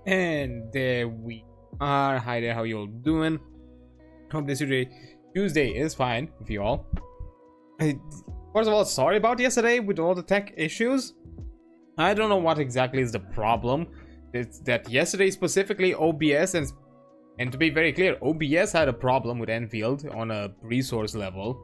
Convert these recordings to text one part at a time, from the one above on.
And there we are. Hi there, how you all doing? Hope this Tuesday is fine with you all. First of all, sorry about yesterday with all the tech issues. I don't know what exactly is the problem. It's that yesterday specifically OBS and to be very clear, OBS had a problem with Enfield on a resource level.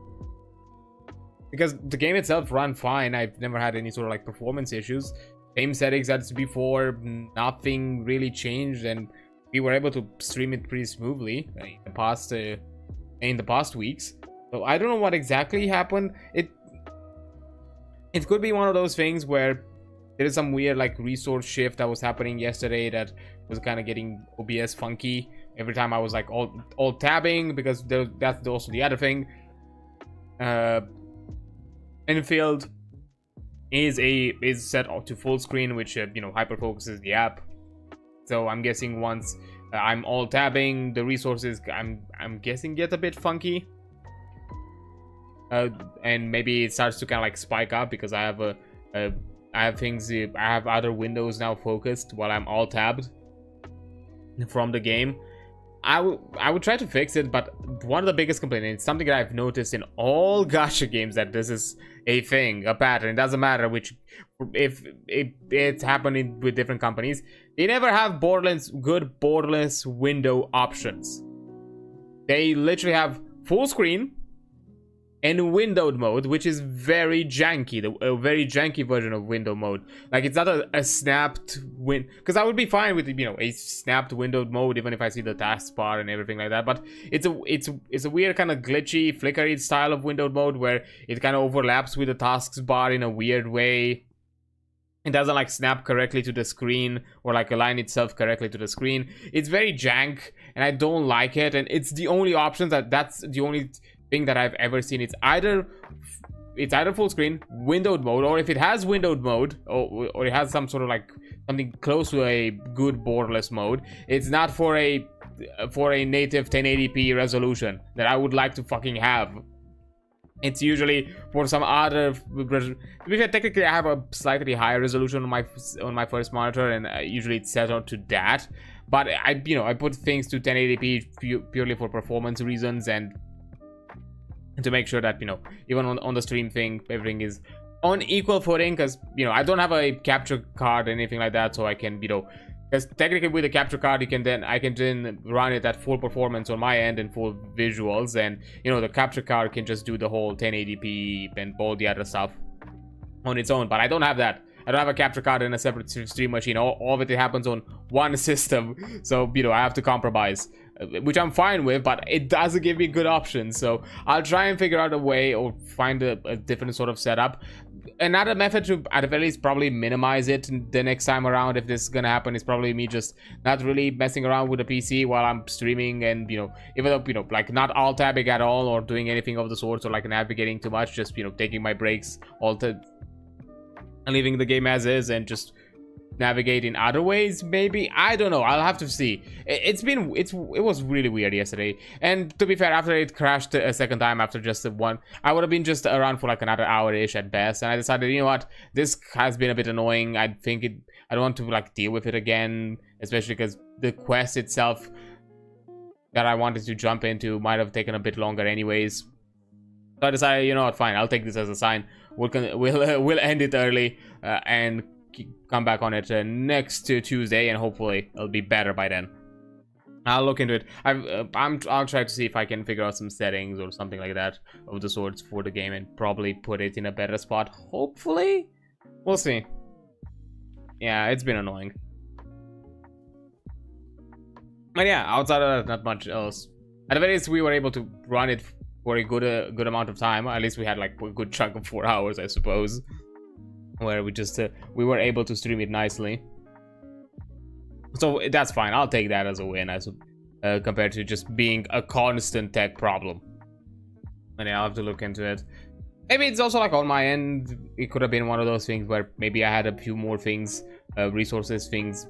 Because the game itself ran fine. I've never had any sort of like performance issues. Same settings as before, nothing really changed, and we were able to stream it pretty smoothly in the past weeks. So I don't know what exactly happened. It could be one of those things where there is some weird like resource shift that was happening yesterday that was kind of getting OBS funky every time I was like all tabbing, because that's also the other thing. Enfield is set to full screen, which hyper focuses the app. So I'm guessing once I'm all tabbing, the resources I'm guessing get a bit funky, and maybe it starts to kind of like spike up because I have other windows now focused while I'm all tabbed from the game. I would try to fix it, but one of the biggest complaints, it's something that I've noticed in all gacha games, that this is a thing, a pattern. It doesn't matter if it's happening with different companies. They never have good borderless window options. They literally have full screen and windowed mode, which is very janky, a very janky version of window mode. Like, it's not a snapped because I would be fine with a snapped windowed mode even if I see the taskbar and everything like that. But it's a weird kind of glitchy, flickery style of windowed mode where it kind of overlaps with the taskbar in a weird way. It doesn't like snap correctly to the screen or like align itself correctly to the screen. It's very jank, and I don't like it. And it's the only option that's the only thing that I've ever seen. It's either full screen, windowed mode, or if it has windowed mode, or it has some sort of like something close to a good borderless mode, it's not for a native 1080p resolution that I would like to fucking have. It's usually for some other. To be fair, technically I have a slightly higher resolution on my first monitor, and usually it's set on to that. But I put things to 1080p purely for performance reasons and to make sure that even on the stream thing, everything is on equal footing, because I don't have a capture card or anything like that, so I can because technically with a capture card I can then run it at full performance on my end and full visuals, and the capture card can just do the whole 1080p and all the other stuff on its own. But I don't have that. I don't have a capture card in a separate stream machine. All of it happens on one system, so I have to compromise, which I'm fine with, but it doesn't give me good options. So I'll try and figure out a way or find a different sort of setup. Another method to at the very least probably minimize it the next time around, if this is gonna happen, is probably me just not really messing around with the PC while I'm streaming, and even though like not alt tabbing at all or doing anything of the sort, or like navigating too much, just taking my breaks, leaving the game as is and just navigate in other ways. Maybe, I don't know, I'll have to see. It was really weird yesterday, and to be fair, after it crashed a second time after just the one, I would have been just around for like another hour-ish at best, and I decided, you know what, this has been a bit annoying. I don't want to like deal with it again, especially because the quest itself that I wanted to jump into might have taken a bit longer anyways. So I decided, you know what, fine, I'll take this as a sign. We'll end it early and come back on it next Tuesday, and hopefully it'll be better by then. I'll look into it. I'll try to see if I can figure out some settings or something like that of the sorts for the game, and probably put it in a better spot. Hopefully, we'll see. Yeah, it's been annoying. But yeah, outside of that, not much else. At the very least, we were able to run it for a good amount of time. At least we had like a good chunk of 4 hours, I suppose, where we were able to stream it nicely. So that's fine. I'll take that as a win, compared to just being a constant tech problem. And yeah, I'll have to look into it. Maybe it's also like on my end, it could have been one of those things where maybe I had a few more things, resources, things,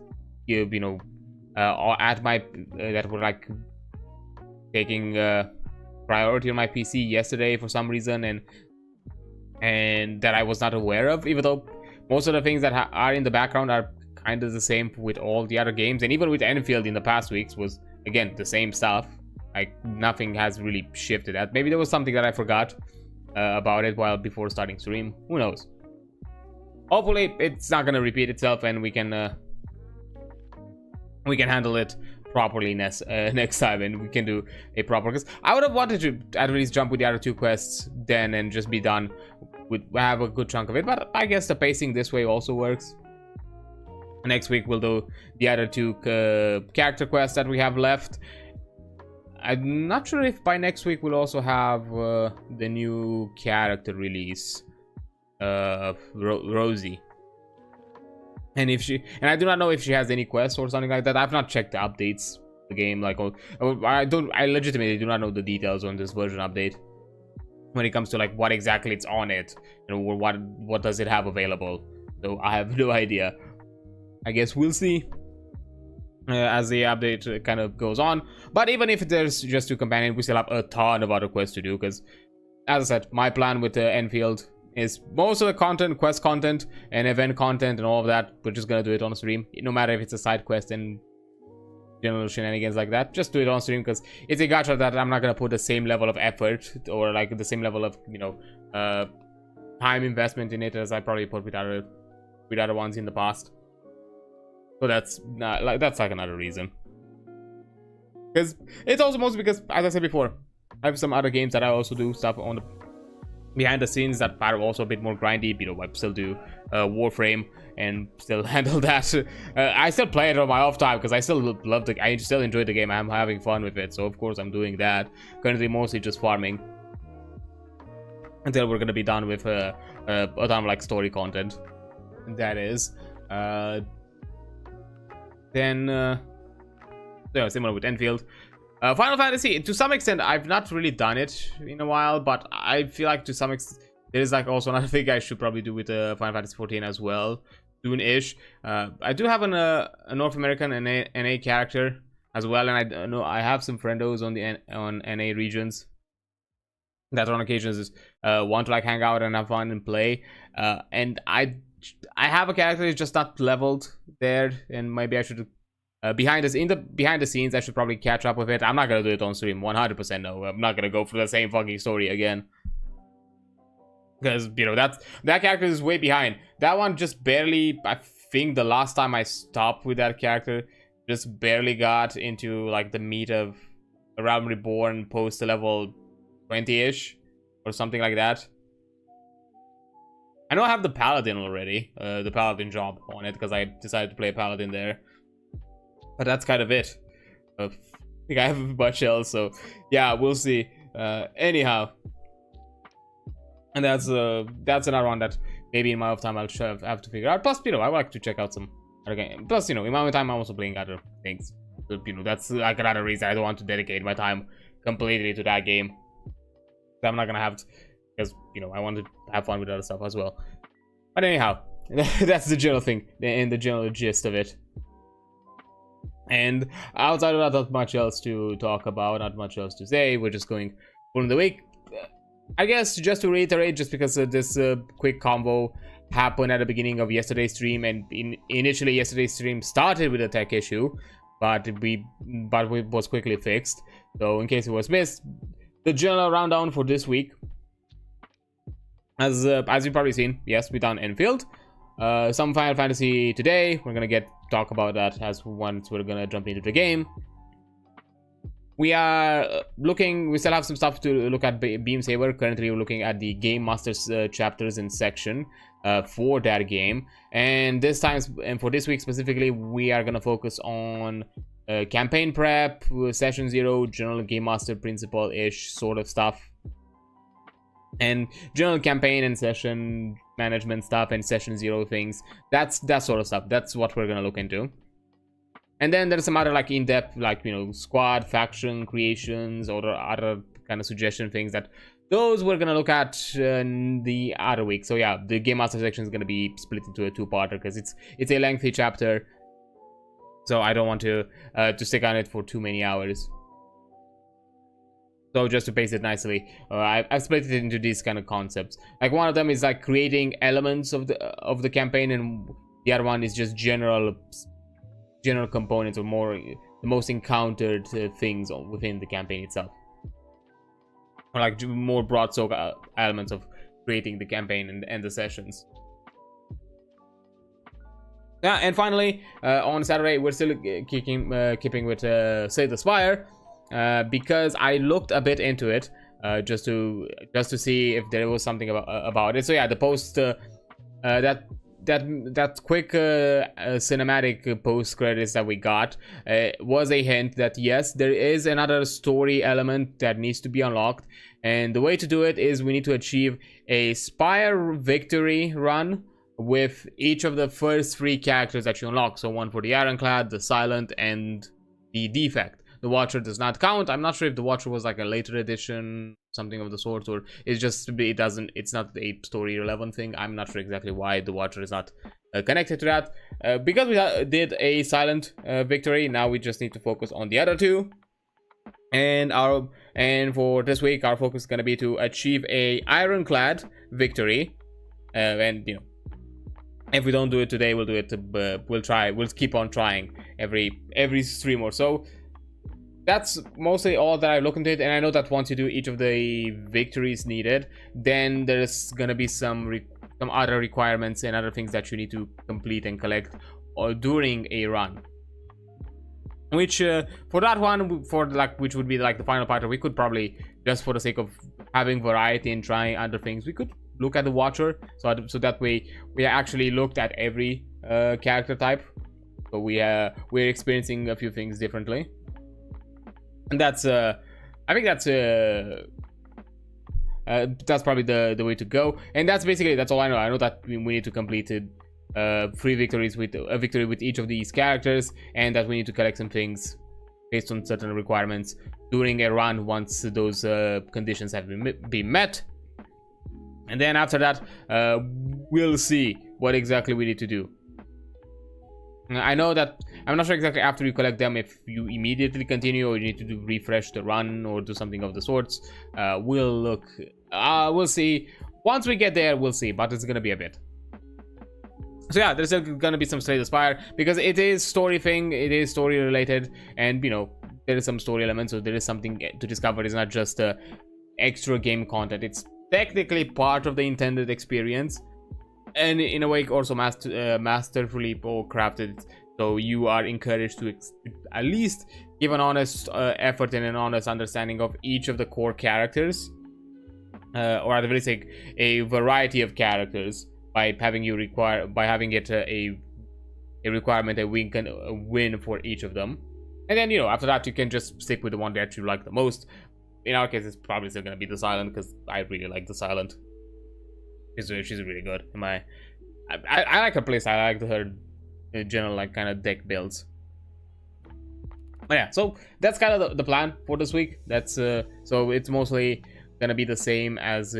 at my that were like taking priority on my PC yesterday for some reason, and that I was not aware of, even though most of the things that are in the background are kind of the same with all the other games, and even with Enfield in the past weeks was again the same stuff. Like nothing has really shifted. That maybe there was something that I forgot about it while before starting stream. Who knows? Hopefully it's not gonna repeat itself, and we can handle it properly next time, and we can do a proper, because I would have wanted to at least jump with the other 2 quests then and just be done with, have a good chunk of it, but I guess the pacing this way also works. Next week we'll do the other 2 character quests that we have left. I'm not sure if by next week we'll also have the new character release, Rosie. And if she, and I do not know if she has any quests or something like that. I've not checked the updates, the game, like, I legitimately do not know the details on this version update when it comes to like what exactly it's on it, you know, or what does it have available. So I have no idea. I guess we'll see as the update kind of goes on. But even if there's just 2 companions, we still have a ton of other quests to do, because as I said, my plan with the Enfield is most of the content, quest content and event content and all of that, we're just gonna do it on stream, no matter if it's a side quest and general shenanigans like that. Just do it on stream, because it's a gacha that I'm not gonna put the same level of effort or like the same level of, you know, time investment in it as I probably put with other ones in the past. So that's not like, that's like another reason, because it's also mostly because, as I said before, I have some other games that I also do stuff on the behind the scenes that are also a bit more grindy. You know, I still do Warframe and still handle that. I still play it on my off time because I still love the, I still enjoy the game. I'm having fun with it, so of course I'm doing that. Currently mostly just farming until we're gonna be done with a ton of like story content. That is then yeah, similar with Enfield. Final Fantasy, to some extent, I've not really done it in a while, but I feel like to some extent, there is like also another thing I should probably do with Final Fantasy XIV as well, soon-ish. I do have a North American NA character as well, and I know I have some friendos on the NA regions that on occasions want to like hang out and have fun and play. And I have a character that's just not leveled there, and maybe I should. Behind the scenes, I should probably catch up with it. I'm not gonna do it on stream, 100% no. I'm not gonna go through the same fucking story again, because you know that character is way behind. That one just barely. I think the last time I stopped with that character, just barely got into like the meat of A Realm Reborn post level 20-ish or something like that. I know I have the Paladin already, the Paladin job on it, because I decided to play a Paladin there. But that's kind of it. I think I have much else, so yeah, we'll see. Anyhow, and that's another one that maybe in my off time I'll have to figure out. Plus, you know, I like to check out some other games. Plus, you know, in my own time I'm also playing other things. So, you know, that's like another reason I don't want to dedicate my time completely to that game. So I'm not gonna have to, because you know I want to have fun with other stuff as well. But anyhow, that's the general thing and the general gist of it. And outside of that, not much else to talk about, not much else to say. We're just going for the week. I guess just to reiterate, just because this quick convo happened at the beginning of yesterday's stream, and initially yesterday's stream started with a tech issue, but it was quickly fixed. So in case it was missed, the general rundown for this week, as you've probably seen, yes, we done Enfield. Some Final Fantasy today. We're gonna talk about that as once we're gonna jump into the game. We are looking, we still have some stuff to look at Beam Saber. Currently we're looking at the Game Masters chapters and section for that game, and this time, and for this week specifically, we are gonna focus on campaign prep, session 0, general Game Master principle-ish sort of stuff, and general campaign and session management stuff, and session 0 things. That sort of stuff. That's what we're gonna look into. And then there's some other like in-depth, like, you know, squad faction creations or other kind of suggestion things, that those we're gonna look at the other week. So yeah, the Game Master section is gonna be split into a 2-parter, because it's a lengthy chapter, so I don't want to stick on it for too many hours. So just to pace it nicely, I've split it into these kind of concepts. Like one of them is like creating elements of the campaign, and The other one is just general components, or more the most encountered things within the campaign itself, or like more broad scope elements of creating the campaign and the sessions. Yeah, and finally, on Saturday, we're still keeping with Slay the Spire, because I looked a bit into it, just to see if there was something about it. So yeah, the post that quick cinematic post credits that we got was a hint that yes, there is another story element that needs to be unlocked, and the way to do it is we need to achieve a Spire victory run with each of the first 3 characters that you unlock. So one for the Ironclad, the Silent, and the Defect. The Watcher does not count. I'm not sure if the Watcher was like a later edition, something of the sort, or it's just it's not a story relevant thing. I'm not sure exactly why the Watcher is not connected to that. Because we did a Silent victory, now we just need to focus on the other 2. And for this week, our focus is going to be to achieve a Ironclad victory, and you know, if we don't do it today, we'll do it. We'll keep on trying every stream or so. That's mostly all that I look into it, and I know that once you do each of the victories needed, then there's gonna be some other requirements and other things that you need to complete and collect during a run. Which for that one, which would be like the final part, we could probably, just for the sake of having variety and trying other things, we could look at the Watcher, so that way we actually looked at every character type, so we're experiencing a few things differently, and that's I think that's probably the way to go. And that's all I know. I know that we need to complete 3 victories with a victory with each of these characters, and that we need to collect some things based on certain requirements during a run once those conditions have been met. And then after that, we'll see what exactly we need to do. I know that I'm not sure exactly after you collect them if you immediately continue or you need to refresh the run or do something of the sorts. We'll see. Once we get there, we'll see, but it's gonna be a bit. So yeah, there's gonna be some Slay the Spire, because it is story thing, it is story related, and you know, there is some story elements, so there is something to discover. It's not just extra game content. It's technically part of the intended experience, and in a way also masterfully crafted, so you are encouraged to at least give an honest effort and an honest understanding of each of the core characters, or at the very least a variety of characters, by having it a requirement that we can win for each of them. And then, you know, after that you can just stick with the one that you like the most. In our case, it's probably still gonna be the Silent, because I really like the Silent. She's really good. I like her playstyle. I like her general like kind of deck builds. But yeah, so that's kind of the plan for this week. That's so it's mostly gonna be the same as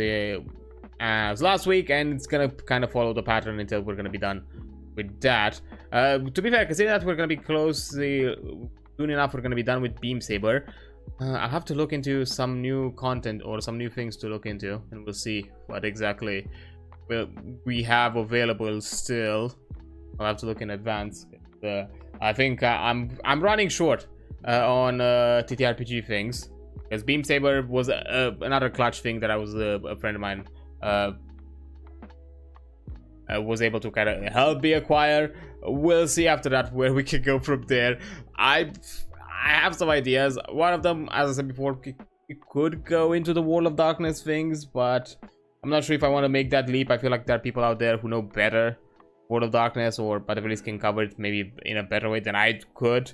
last week, and it's gonna kind of follow the pattern until we're gonna be done with that. To be fair, considering that we're gonna be close soon enough, we're gonna be done with Beam Saber. I'll have to look into some new content or some new things to look into, and we'll see what exactly we have available still. I'll have to look in advance. I think I'm running short on TTRPG things, because Beam Saber was another clutch thing that a friend of mine was able to kind of help me acquire. We'll see after that where we can go from there. I have some ideas. One of them, as I said before, we could go into the World of Darkness things, but I'm not sure if I want to make that leap. I feel like there are people out there who know better World of Darkness, or at the very least can cover it maybe in a better way than I could.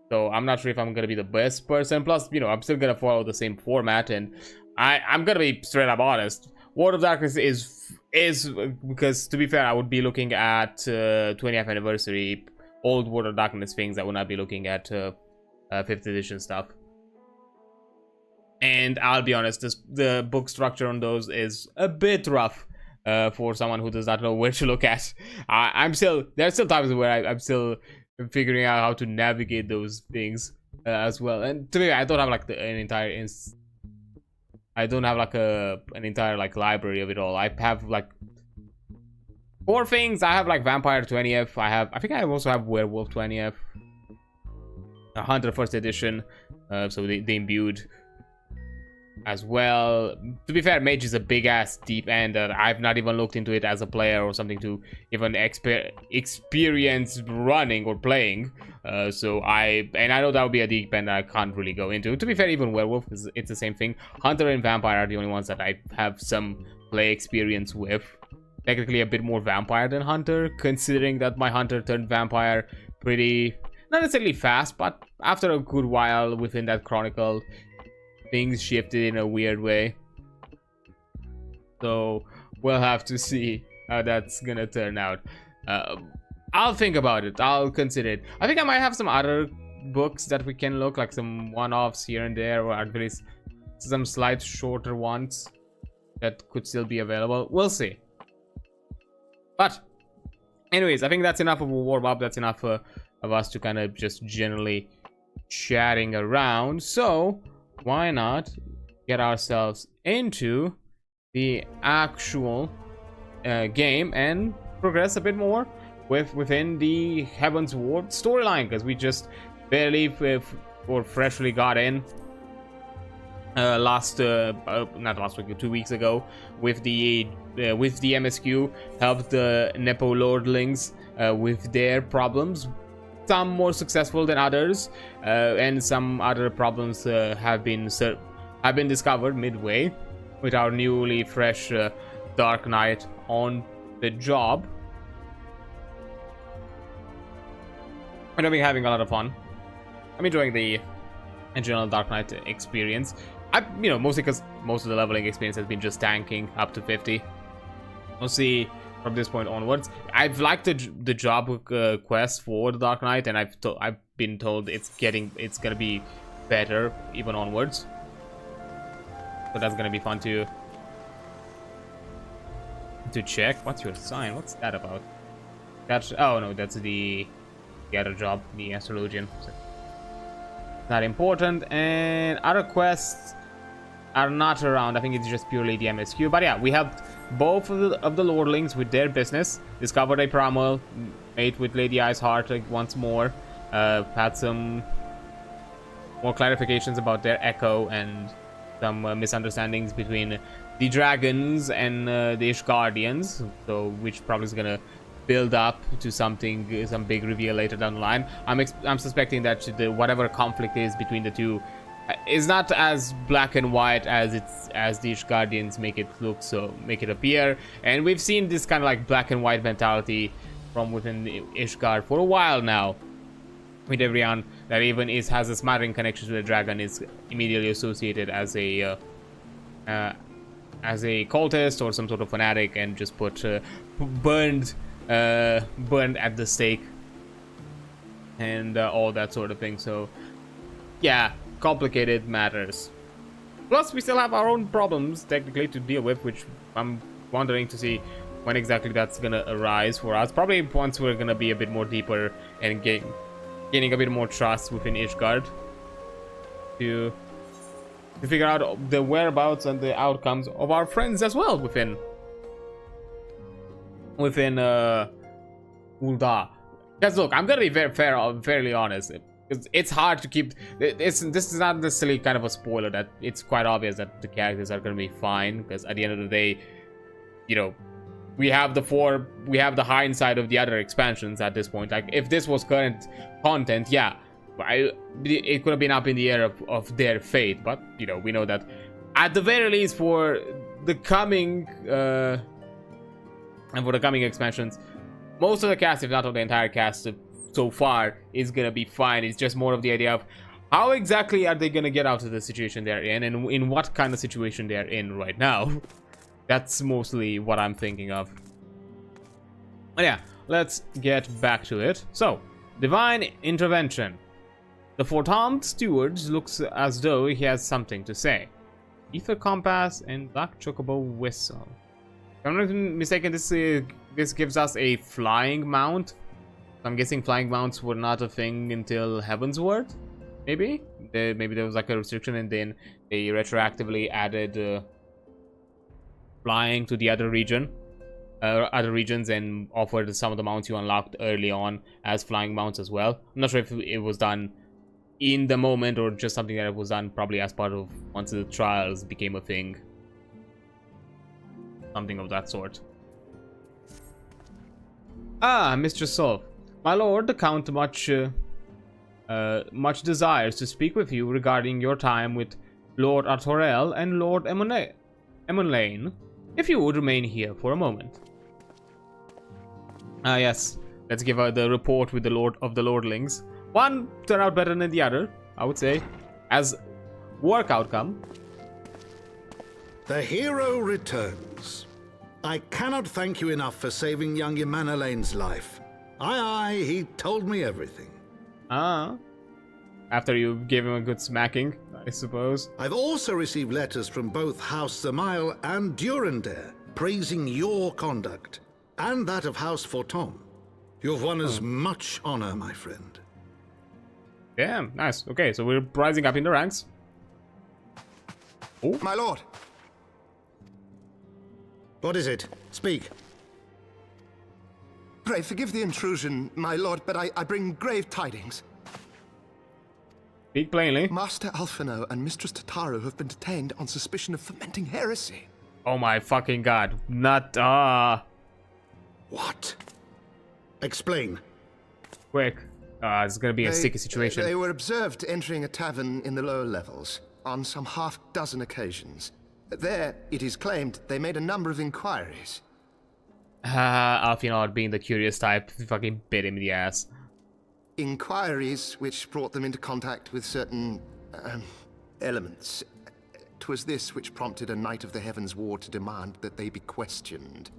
So I'm not sure if I'm gonna be the best person. Plus, you know, I'm still gonna follow the same format, and I'm gonna be straight up honest. World of Darkness is because, to be fair, I would be looking at 20th anniversary old World of Darkness things. I would not be looking at 5th edition stuff. And I'll be honest, the book structure on those is a bit rough for someone who does not know where to look at. There's still times where I'm still figuring out how to navigate those things as well. And to be fair, I don't have like an entire library of it all. I have like For things, I have like Vampire 20th. I think I also have Werewolf 20th. Hunter first edition. So they imbued as well. To be fair, Mage is a big ass deep end that I've not even looked into it as a player or something to even experience running or playing. So I know that would be a deep end that I can't really go into. To be fair, even Werewolf, because it's the same thing. Hunter and Vampire are the only ones that I have some play experience with. Technically a bit more Vampire than Hunter, considering that my Hunter turned Vampire pretty, not necessarily fast, but after a good while within that Chronicle, things shifted in a weird way. So we'll have to see how that's gonna turn out. I'll think about it. I'll consider it. I think I might have some other books that we can look, like some one-offs here and there, or at least some slight shorter ones that could still be available. We'll see. But anyways, I think that's enough of a warm-up. That's enough of us to kind of just generally chatting around. So why not get ourselves into the actual game and progress a bit more within the Heavensward storyline, because we just barely or freshly got in not last week, 2 weeks ago with the MSQ, helped the Nepo Lordlings with their problems. Some more successful than others, and some other problems have been discovered midway with our newly fresh Dark Knight on the job. And I've been having a lot of fun. I'm enjoying the general Dark Knight experience. Mostly because most of the leveling experience has been just tanking up to 50. We'll see from this point onwards. I've liked the job quest for the Dark Knight, and I've been told it's gonna be better even onwards. So that's gonna be fun to check. What's your sign? What's that about? Oh no, that's the other job, the astrologian. So, not important. And other quests are not around. I think it's just purely the MSQ. But yeah, we helped both of the lordlings with their business, discovered a primal, mate with Lady Iceheart once more, had some more clarifications about their echo and some misunderstandings between the dragons and the Ishgardians, so which probably is gonna build up to some big reveal later down the line. I'm suspecting that whatever conflict is between the two is not as black and white as the Ishgardians make it appear. And we've seen this kind of like black and white mentality from within the Ishgard for a while now. With everyone that even has a smattering connection to the dragon is immediately associated as a cultist or some sort of fanatic, and just put burned at the stake and all that sort of thing. So yeah, complicated matters. Plus we still have our own problems technically to deal with, which I'm wondering to see when exactly that's gonna arise for us. Probably once we're gonna be a bit more deeper and gaining a bit more trust within Ishgard to figure out the whereabouts and the outcomes of our friends as well within Ul'dah. Because look, I'm gonna be fairly honest. It's hard to keep. This is not necessarily kind of a spoiler that it's quite obvious that the characters are gonna be fine. Because at the end of the day, we have the hindsight of the other expansions at this point. Like if this was current content, yeah, it could have been up in the air of their fate. But we know that at the very least for the coming expansions, most of the cast, if not of the entire cast so far, is gonna be fine. It's just more of the idea of how exactly are they gonna get out of the situation they're in, and in what kind of situation they're in right now. That's mostly what I'm thinking of. But yeah, let's get back to it. So, Divine Intervention. The four-armed steward looks as though he has something to say. Ether Compass and Black Chocobo Whistle. If I'm not mistaken, this gives us a flying mount. I'm guessing flying mounts were not a thing until Heavensward, maybe? Maybe there was like a restriction and then they retroactively added flying to the other region. other regions and offered some of the mounts you unlocked early on as flying mounts as well. I'm not sure if it was done in the moment or just something that was done probably as part of once the trials became a thing. Something of that sort. Ah, Mr. Solf. My lord, the Count much desires to speak with you regarding your time with Lord Artorel and Lord Emonlane. If you would remain here for a moment. Ah, yes. Let's give her the report with the Lord of the Lordlings. One turned out better than the other, I would say, as work outcome. The hero returns. I cannot thank you enough for saving young Emanalane's life. Aye, he told me everything. Ah. After you gave him a good smacking, I suppose. I've also received letters from both House Zamail and Durandare praising your conduct, and that of House Fortom. You've won us much honor, my friend. Yeah, nice. Okay, so we're rising up in the ranks. Oh. My lord. What is it? Speak. Pray forgive the intrusion, my lord, but I bring grave tidings. Speak plainly. Master Alphino and Mistress Tataru have been detained on suspicion of fomenting heresy. Oh my fucking god. Not, What? Explain. Quick. It's gonna be a sticky situation. They were observed entering a tavern in the lower levels on some half-dozen occasions. There, it is claimed, they made a number of inquiries. Alphinaud, being the curious type, fucking bit him in the ass. Inquiries which brought them into contact with certain elements. 'Twas this which prompted a Knight of the Heavensward to demand that they be questioned.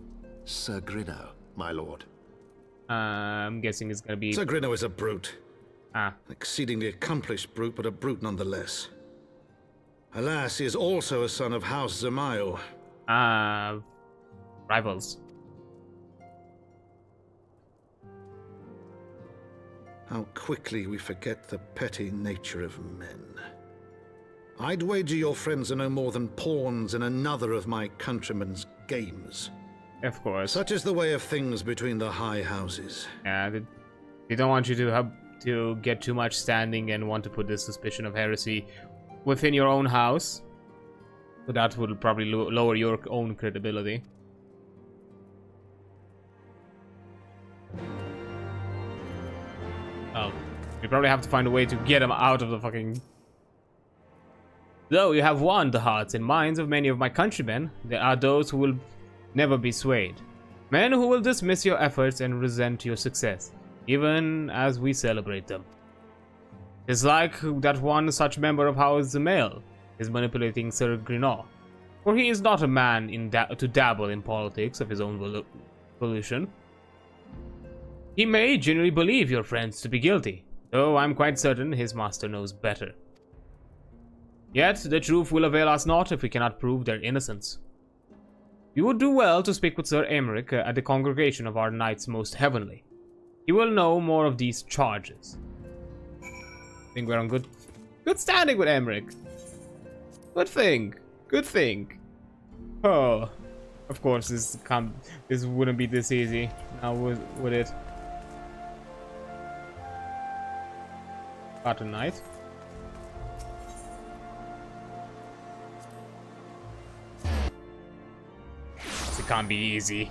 Sir Grinno, my lord. I'm guessing it's gonna be... Sir Grinno is a brute. Ah. Exceedingly accomplished brute, but a brute nonetheless. Alas, he is also a son of House Zamail. Rivals. How quickly we forget the petty nature of men. I'd wager your friends are no more than pawns in another of my countrymen's games. Of course. Such is the way of things between the high houses. Yeah, they don't want you to have to get too much standing and want to put this suspicion of heresy within your own house. So that would probably lower your own credibility. Oh, we probably have to find a way to get him out of the fucking... Though you have won the hearts and minds of many of my countrymen, there are those who will never be swayed. Men who will dismiss your efforts and resent your success, even as we celebrate them. It's like that one such member of House Zamail is manipulating Sir Grinno, for he is not a man to dabble in politics of his own volition. He may genuinely believe your friends to be guilty, though I'm quite certain his master knows better. Yet the truth will avail us not if we cannot prove their innocence. You would do well to speak with Sir Emmerich at the congregation of our Knights Most Heavenly. He will know more of these charges. I think we're on good standing with Emmerich. Good thing. Good thing. Oh, of course this wouldn't be this easy. Now would it? Got a knight. It can't be easy.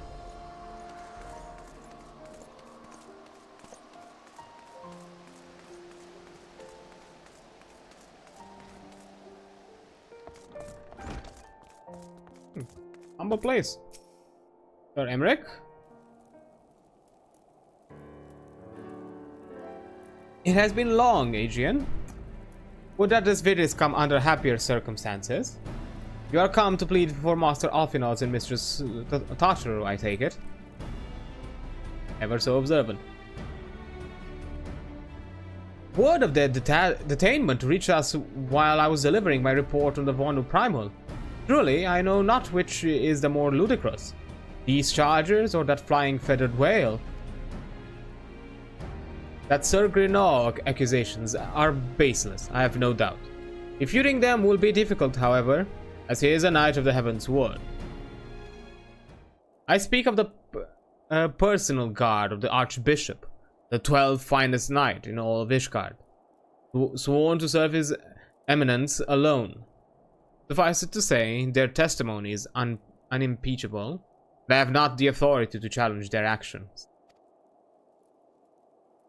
Humble place. Sir Emmerich? It has been long, Adrian. Would that this visit come under happier circumstances? You are come to plead for Master Alphinaud and Mistress Tataru, I take it. Ever so observant. Word of their detainment reached us while I was delivering my report on the Vonu Primal. Truly, I know not which is the more ludicrous, these chargers or that flying feathered whale. That Sir Grinno accusations are baseless, I have no doubt. Refuting them will be difficult, however, as he is a Knight of the Heavensward. I speak of the a personal guard of the Archbishop, the 12th finest knight in all of Ishgard, sworn to serve his eminence alone. Suffice it to say, their testimony is unimpeachable, but I have not the authority to challenge their actions.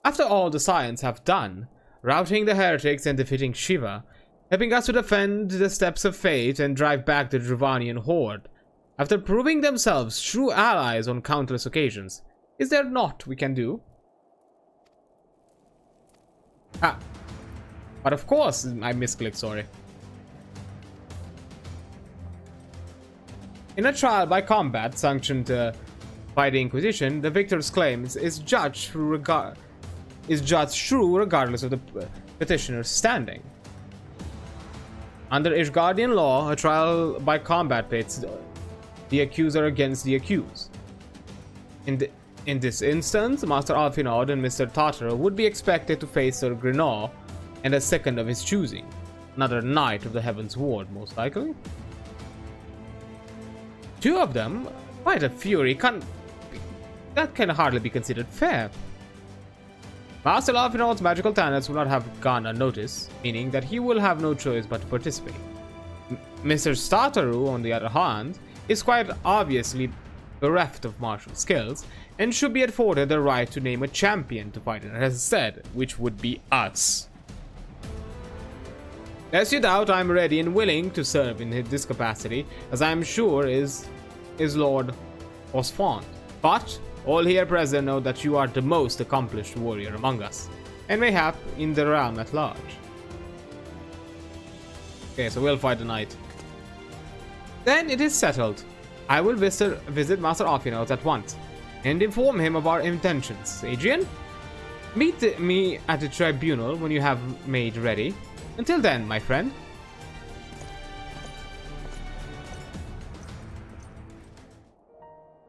After all the Scions have done, routing the heretics and defeating Shiva, helping us to defend the steps of fate and drive back the Dravanian horde, after proving themselves true allies on countless occasions, is there naught we can do? Ah, but of course, I misclicked, sorry. In a trial by combat sanctioned by the Inquisition, the victor's claims is judged true regardless of the petitioner's standing. Under Ishgardian law, a trial by combat pits the accuser against the accused. In this instance, Master Alfinod and Mr. Tartaro would be expected to face Sir Grenor and a second of his choosing, another knight of the Heavensward, most likely. Two of them, quite a fury, that can hardly be considered fair. Master Alfinod's magical talents will not have gone unnoticed, meaning that he will have no choice but to participate. Mr. Startaru, on the other hand, is quite obviously bereft of martial skills, and should be afforded the right to name a champion to fight in his stead, which would be us. Lest you doubt, I am ready and willing to serve in this capacity, as I am sure is Lord Osfond. But all here present know that you are the most accomplished warrior among us, and mayhap in the realm at large. Okay, so we'll fight the knight. Then it is settled. I will visit Master Alfinod at once, and inform him of our intentions. Adrian? Meet me at the tribunal when you have made ready. Until then, my friend.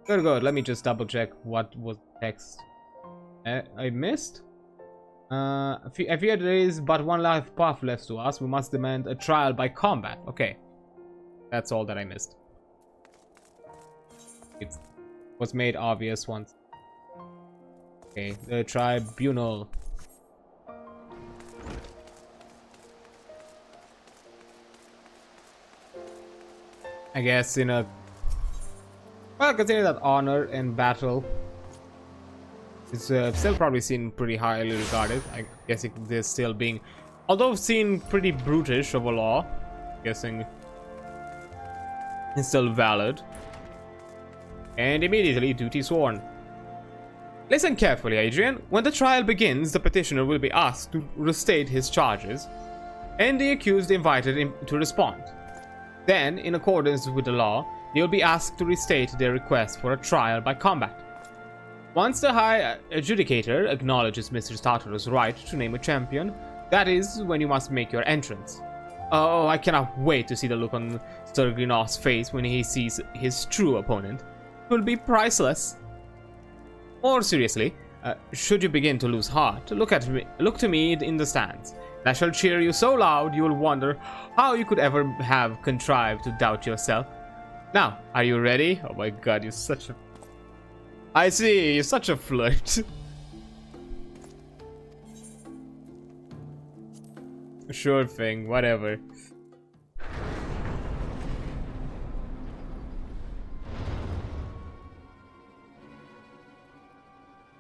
Good. Let me just double check what was text I missed. If there is but one life path left to us, we must demand a trial by combat. Okay. That's all that I missed. It was made obvious once. Okay, the tribunal. I guess in a... Well, consider that honor in battle is still probably seen pretty highly regarded. I guess they're still being... Although seen pretty brutish overall, guessing it's still valid. And immediately duty sworn. Listen carefully, Adrian. When the trial begins, the petitioner will be asked to restate his charges, and the accused invited to respond. Then, in accordance with the law, they will be asked to restate their request for a trial by combat. Once the High Adjudicator acknowledges Mr. Tartaro's right to name a champion, that is when you must make your entrance. Oh, I cannot wait to see the look on Sir Grenor's face when he sees his true opponent. It will be priceless. More seriously, should you begin to lose heart, look to me in the stands. And I shall cheer you so loud you will wonder how you could ever have contrived to doubt yourself. Now, are you ready? Oh my god, you're such a... I see, you're such a flirt. Sure thing, whatever.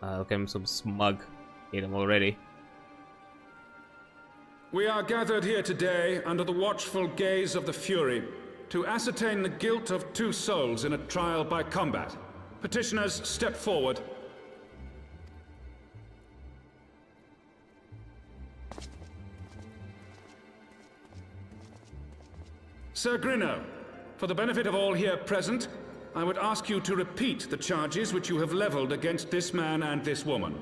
Look at him, some smug. Hate him already. We are gathered here today under the watchful gaze of the Fury to ascertain the guilt of 2 souls in a trial by combat. Petitioners, step forward. Sir Grinno, for the benefit of all here present, I would ask you to repeat the charges which you have leveled against this man and this woman.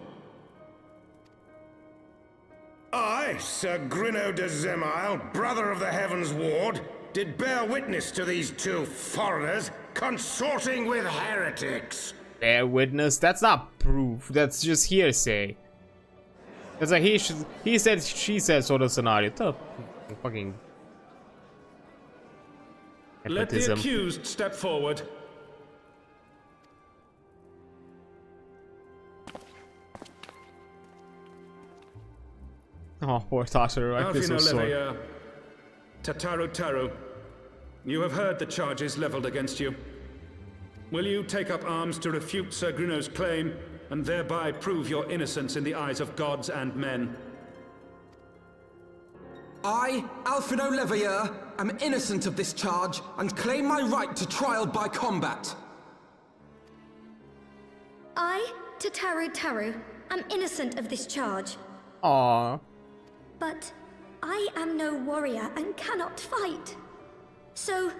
I, Sir Grinno de Zemile, brother of the Heavensward, did bear witness to these 2 foreigners consorting with heretics. Bear witness? That's not proof. That's just hearsay. It's like he said, she said sort of scenario. Tough. Fucking. Let the accused step forward. Oh, poor Tataru, I feel so sorry. Alfino Tataru, you have heard the charges leveled against you. Will you take up arms to refute Sir Gruno's claim, and thereby prove your innocence in the eyes of gods and men? I, Alfino Leveilleur, am innocent of this charge, and claim my right to trial by combat. I, Tataru, am innocent of this charge. Aww. But I am no warrior and cannot fight. So,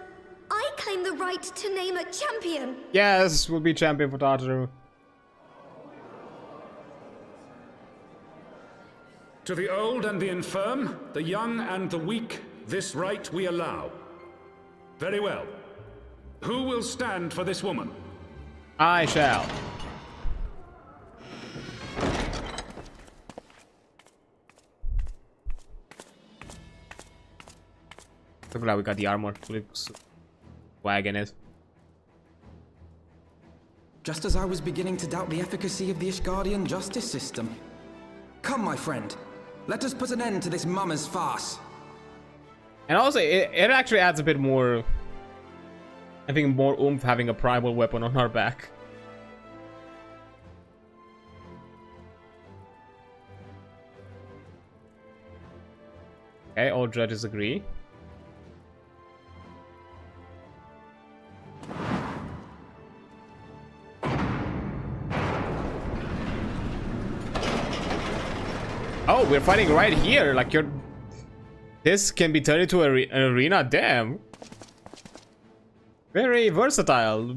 I claim the right to name a champion. Yes, we'll be champion for Tataru. To the old and the infirm, the young and the weak, this right we allow. Very well. Who will stand for this woman? I shall. So glad we got the armor. Wagon it. Just as I was beginning to doubt the efficacy of the Ishgardian justice system. Come, my friend. Let us put an end to this mummer's farce. And also, it actually adds a bit more, I think, more oomph having a primal weapon on our back. Okay, all judges agree. Oh, we're fighting right here. Like you're. This can be turned into an arena. Damn. Very versatile.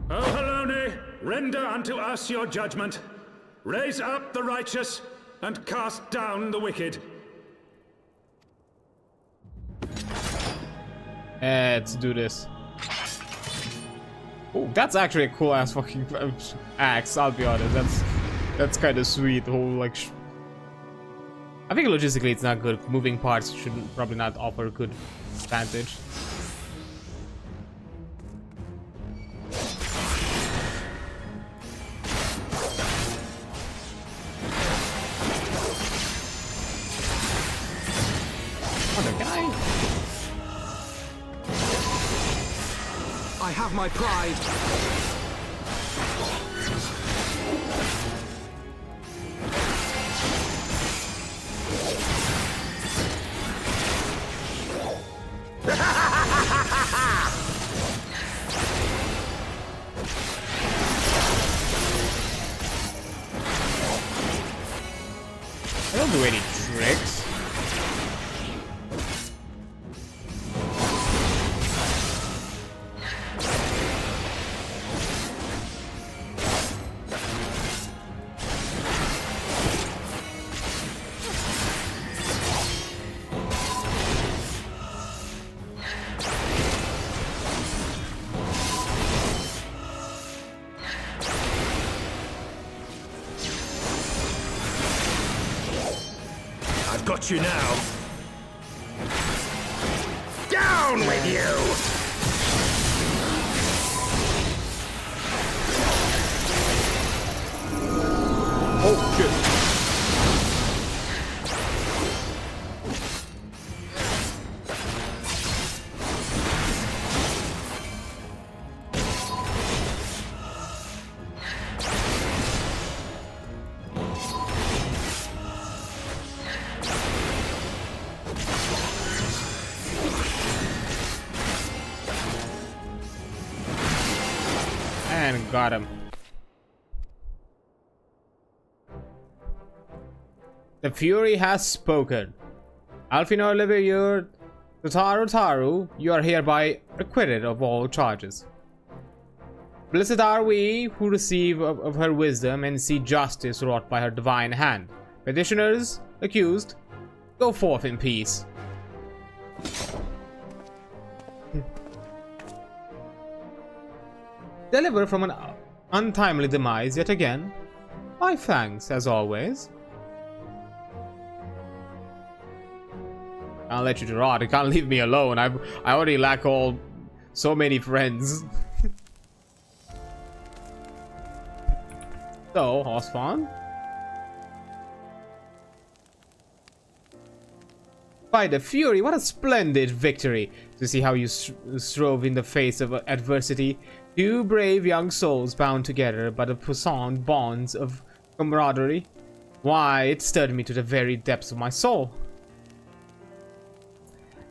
O Halone, render unto us your judgment. Raise up the righteous and cast down the wicked. Let's do this. Oh, that's actually a cool ass fucking axe. I'll be honest. That's kind of sweet. The whole like. I think logistically it's not good. Moving parts should probably not offer good advantage. I have my pride. I don't do any tricks. Got you now. Down with you! Oh shit. And got him. The Fury has spoken. Alfino Leveilleur, Tataru, you are hereby acquitted of all charges. Blessed are we who receive of her wisdom and see justice wrought by her divine hand. Petitioners, accused, go forth in peace. Deliver from an untimely demise yet again. My thanks, as always. I'll let you to rot. You can't leave me alone. I already lack all So many friends. So, horse farm. By the Fury, what a splendid victory! To see how you strove in the face of adversity. Two brave young souls bound together by the puissant bonds of camaraderie. Why, it stirred me to the very depths of my soul.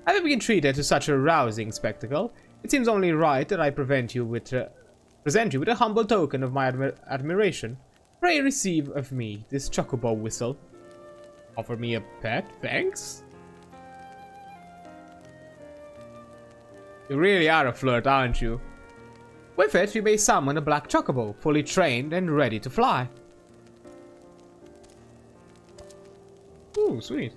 Having been treated to such a rousing spectacle, it seems only right that I present you with a humble token of my admiration. Pray receive of me this chocobo whistle. Offer me a pet, thanks? You really are a flirt, aren't you? With it, you may summon a black chocobo, fully trained and ready to fly. Ooh, sweet.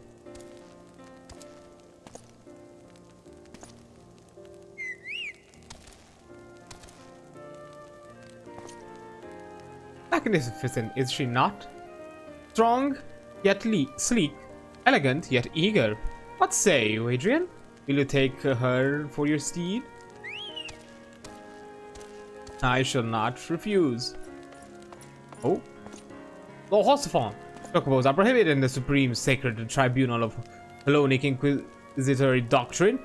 Magnificent, is she not? Strong, yet sleek. Elegant, yet eager. What say you, Adrian? Will you take her for your steed? I shall not refuse. Oh. Lord Horsefon. Chocobos are prohibited in the supreme sacred tribunal of Hellenic Inquisitory doctrine.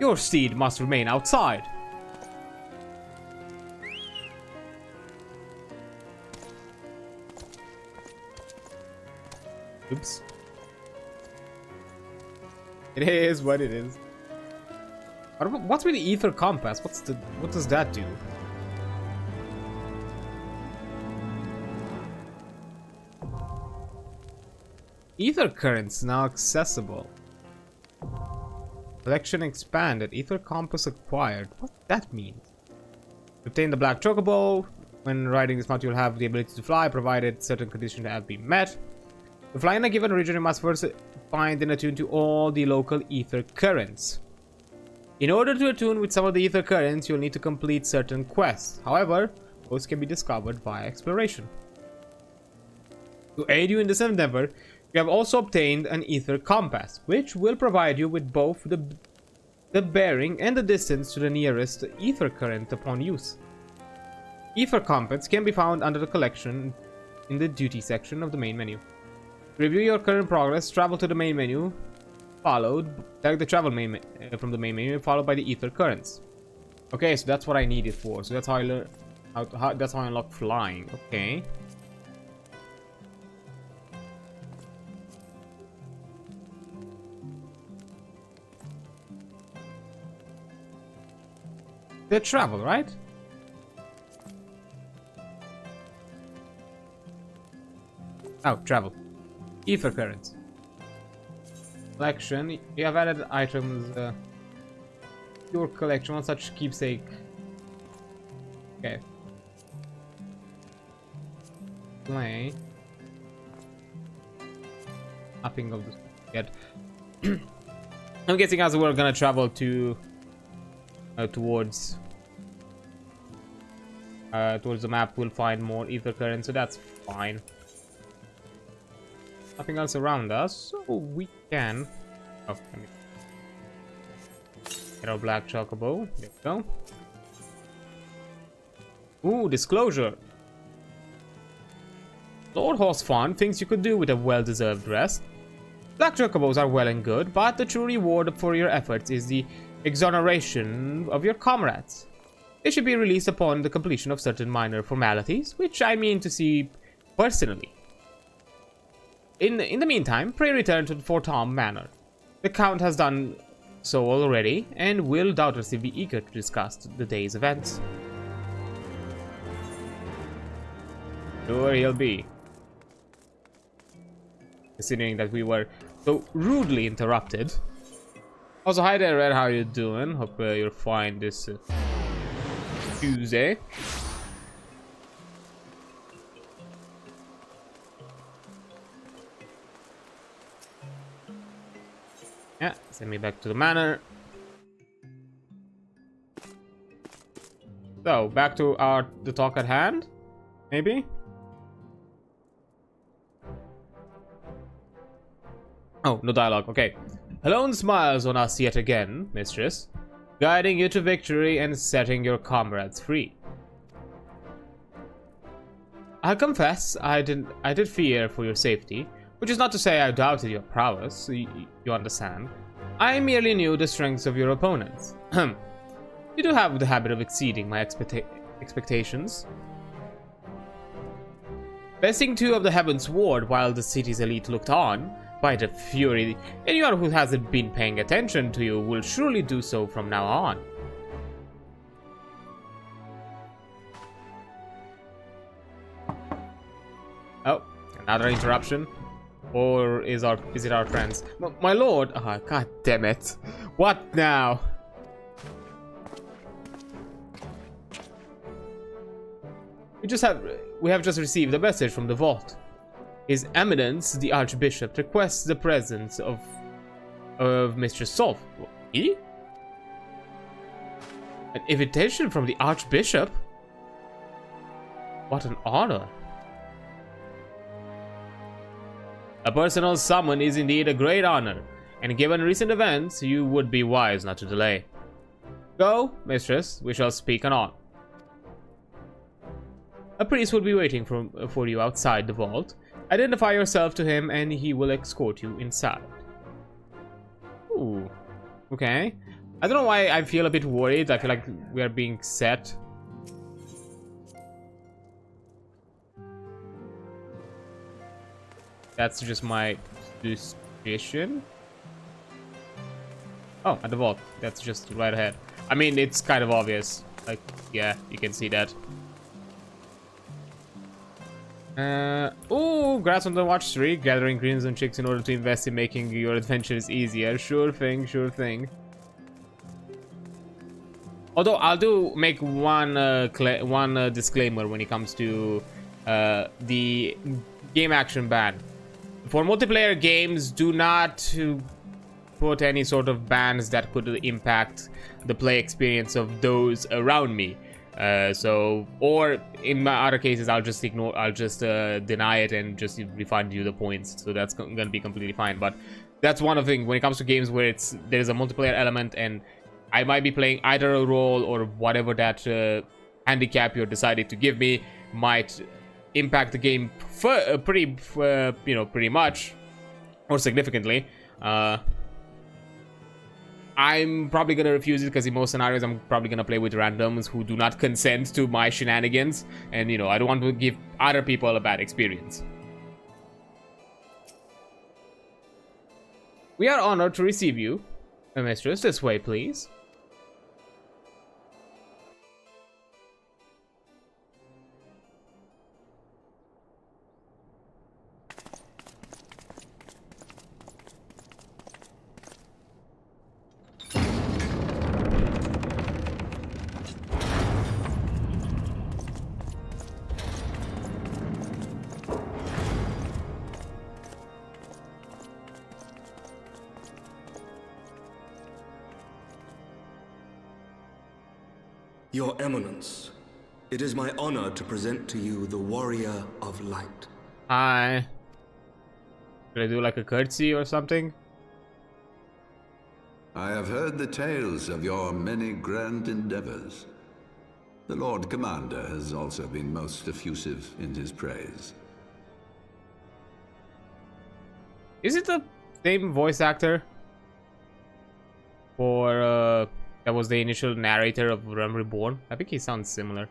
Your steed must remain outside. Oops. It is what it is. What's with the ether compass? What does that do? Ether currents now accessible. Collection expanded. Ether compass acquired. What that means? Obtain the black chocobo. When riding this mount, you'll have the ability to fly, provided certain conditions have been met. To fly in a given region, you must first find and attune to all the local ether currents. In order to attune with some of the ether currents, you'll need to complete certain quests. However, those can be discovered via exploration. To aid you in this endeavor, you have also obtained an ether compass, which will provide you with both the bearing and the distance to the nearest ether current upon use. Ether compass can be found under the collection in the duty section of the main menu. To review your current progress, travel to the main menu, select the travel from the main menu, followed by the ether currents. Okay, so that's what I need it for. So that's how I learn. That's how I unlock flying. Okay. The travel, right? Oh, travel. Ether currents. Collection. You have added items. Your collection. One such keepsake. Okay. Play. Nothing of this yet. I'm guessing as we're gonna travel to towards the map, we'll find more ether currents, so that's fine. Nothing else around us, so we can. Oh, let me get our black chocobo. There we go. Ooh, disclosure. Lord Horsefon thinks you could do with a well-deserved rest. Black chocobos are well and good, but the true reward for your efforts is the exoneration of your comrades. They should be released upon the completion of certain minor formalities, which I mean to see personally. In the meantime, pray return to the Fort Tom Manor. The Count has done so already, and will doubtlessly be eager to discuss the day's events. Sure he'll be. Considering that we were so rudely interrupted. Also, hi there, Red. How you doing? Hope you're fine this Tuesday. Yeah, send me back to the manor. So, back to the talk at hand, maybe? Oh, no dialogue, okay. Helone smiles on us yet again, mistress. guiding you to victory and setting your comrades free. I confess, I did fear for your safety, which is not to say I doubted your prowess, you understand. I merely knew the strengths of your opponents. You do have the habit of exceeding my expectations. Besting 2 of the Heavensward while the city's elite looked on, by the fury, anyone who hasn't been paying attention to you will surely do so from now on. Oh, another interruption. Or is it our friends? My lord! Oh, god damn it. What now? We have just received a message from the vault. His Eminence, the Archbishop, requests the presence of Mr. Solf. He? An invitation from the Archbishop? What an honor. A personal summon is indeed a great honor, and given recent events, you would be wise not to delay. Go, mistress, we shall speak anon. A priest will be waiting for you outside the vault. Identify yourself to him and he will escort you inside. Ooh, okay. I don't know why I feel a bit worried. I feel like we are being set. That's just my suspicion. Oh, at the vault. That's just right ahead. I mean, it's kind of obvious. Like, yeah, you can see that. Oh, grass on the watch tree. Gathering crimson chicks in order to invest in making your adventures easier. Sure thing, sure thing. Although I'll make one disclaimer when it comes to the game action ban. For multiplayer games, do not put any sort of bans that could impact the play experience of those around me. Or in my other cases, I'll just deny it and just refund you the points. So that's gonna be completely fine. But that's one of the things when it comes to games where there's a multiplayer element and I might be playing either a role or whatever that handicap you're decided to give me might impact the game pretty much or significantly. I'm probably gonna refuse it because in most scenarios I'm probably gonna play with randoms who do not consent to my shenanigans, and I don't want to give other people a bad experience. We are honored to receive you, mistress. This way, please. Your Eminence, it is my honor to present to you the Warrior of Light. Hi. Should I do like a curtsy or something? I have heard the tales of your many grand endeavors. The Lord Commander has also been most effusive in his praise. Is it the same voice actor? For, that was the initial narrator of Realm Reborn? I think he sounds similar.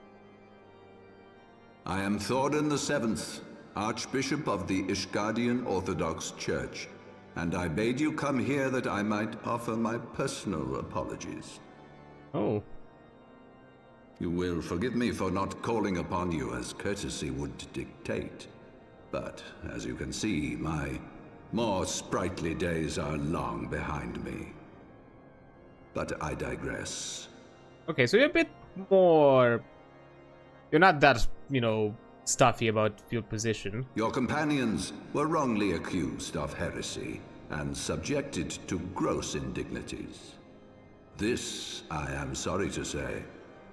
I am Thorin VII, Archbishop of the Ishgardian Orthodox Church, and I bade you come here that I might offer my personal apologies. Oh. You will forgive me for not calling upon you as courtesy would dictate, but as you can see, my more sprightly days are long behind me. But I digress. Okay, so you're a bit more... You're not that, stuffy about your position. Your companions were wrongly accused of heresy and subjected to gross indignities. This, I am sorry to say,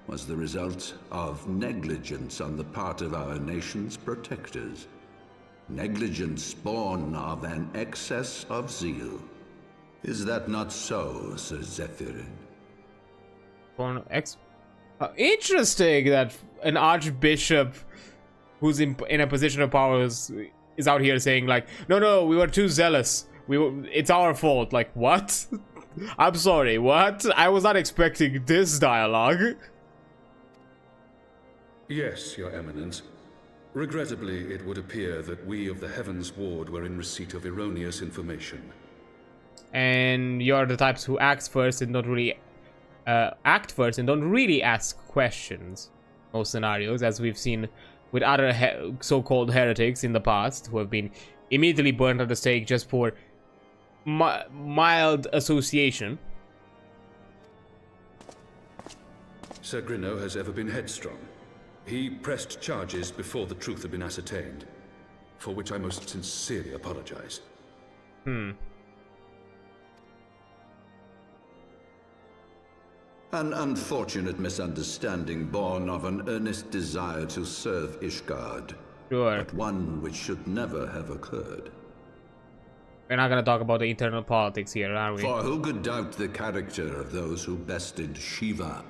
was the result of negligence on the part of our nation's protectors. Negligence born of an excess of zeal. Is that not so, Sir Zephyrin? Interesting that an archbishop who's in a position of power is out here saying like, no, we were too zealous. It's our fault. Like, what? I'm sorry, what? I was not expecting this dialogue. Yes, Your Eminence. Regrettably, it would appear that we of the Heavensward were in receipt of erroneous information. And you're the types who act first and don't really ask questions. Most scenarios, as we've seen with other so-called heretics in the past, who have been immediately burned at the stake just for mild association. Sir Grinno has ever been headstrong. He pressed charges before the truth had been ascertained, for which I most sincerely apologize. An unfortunate misunderstanding born of an earnest desire to serve Ishgard. Sure. But one which should never have occurred. We're not gonna talk about the internal politics here, are we? For who could doubt the character of those who bested Shiva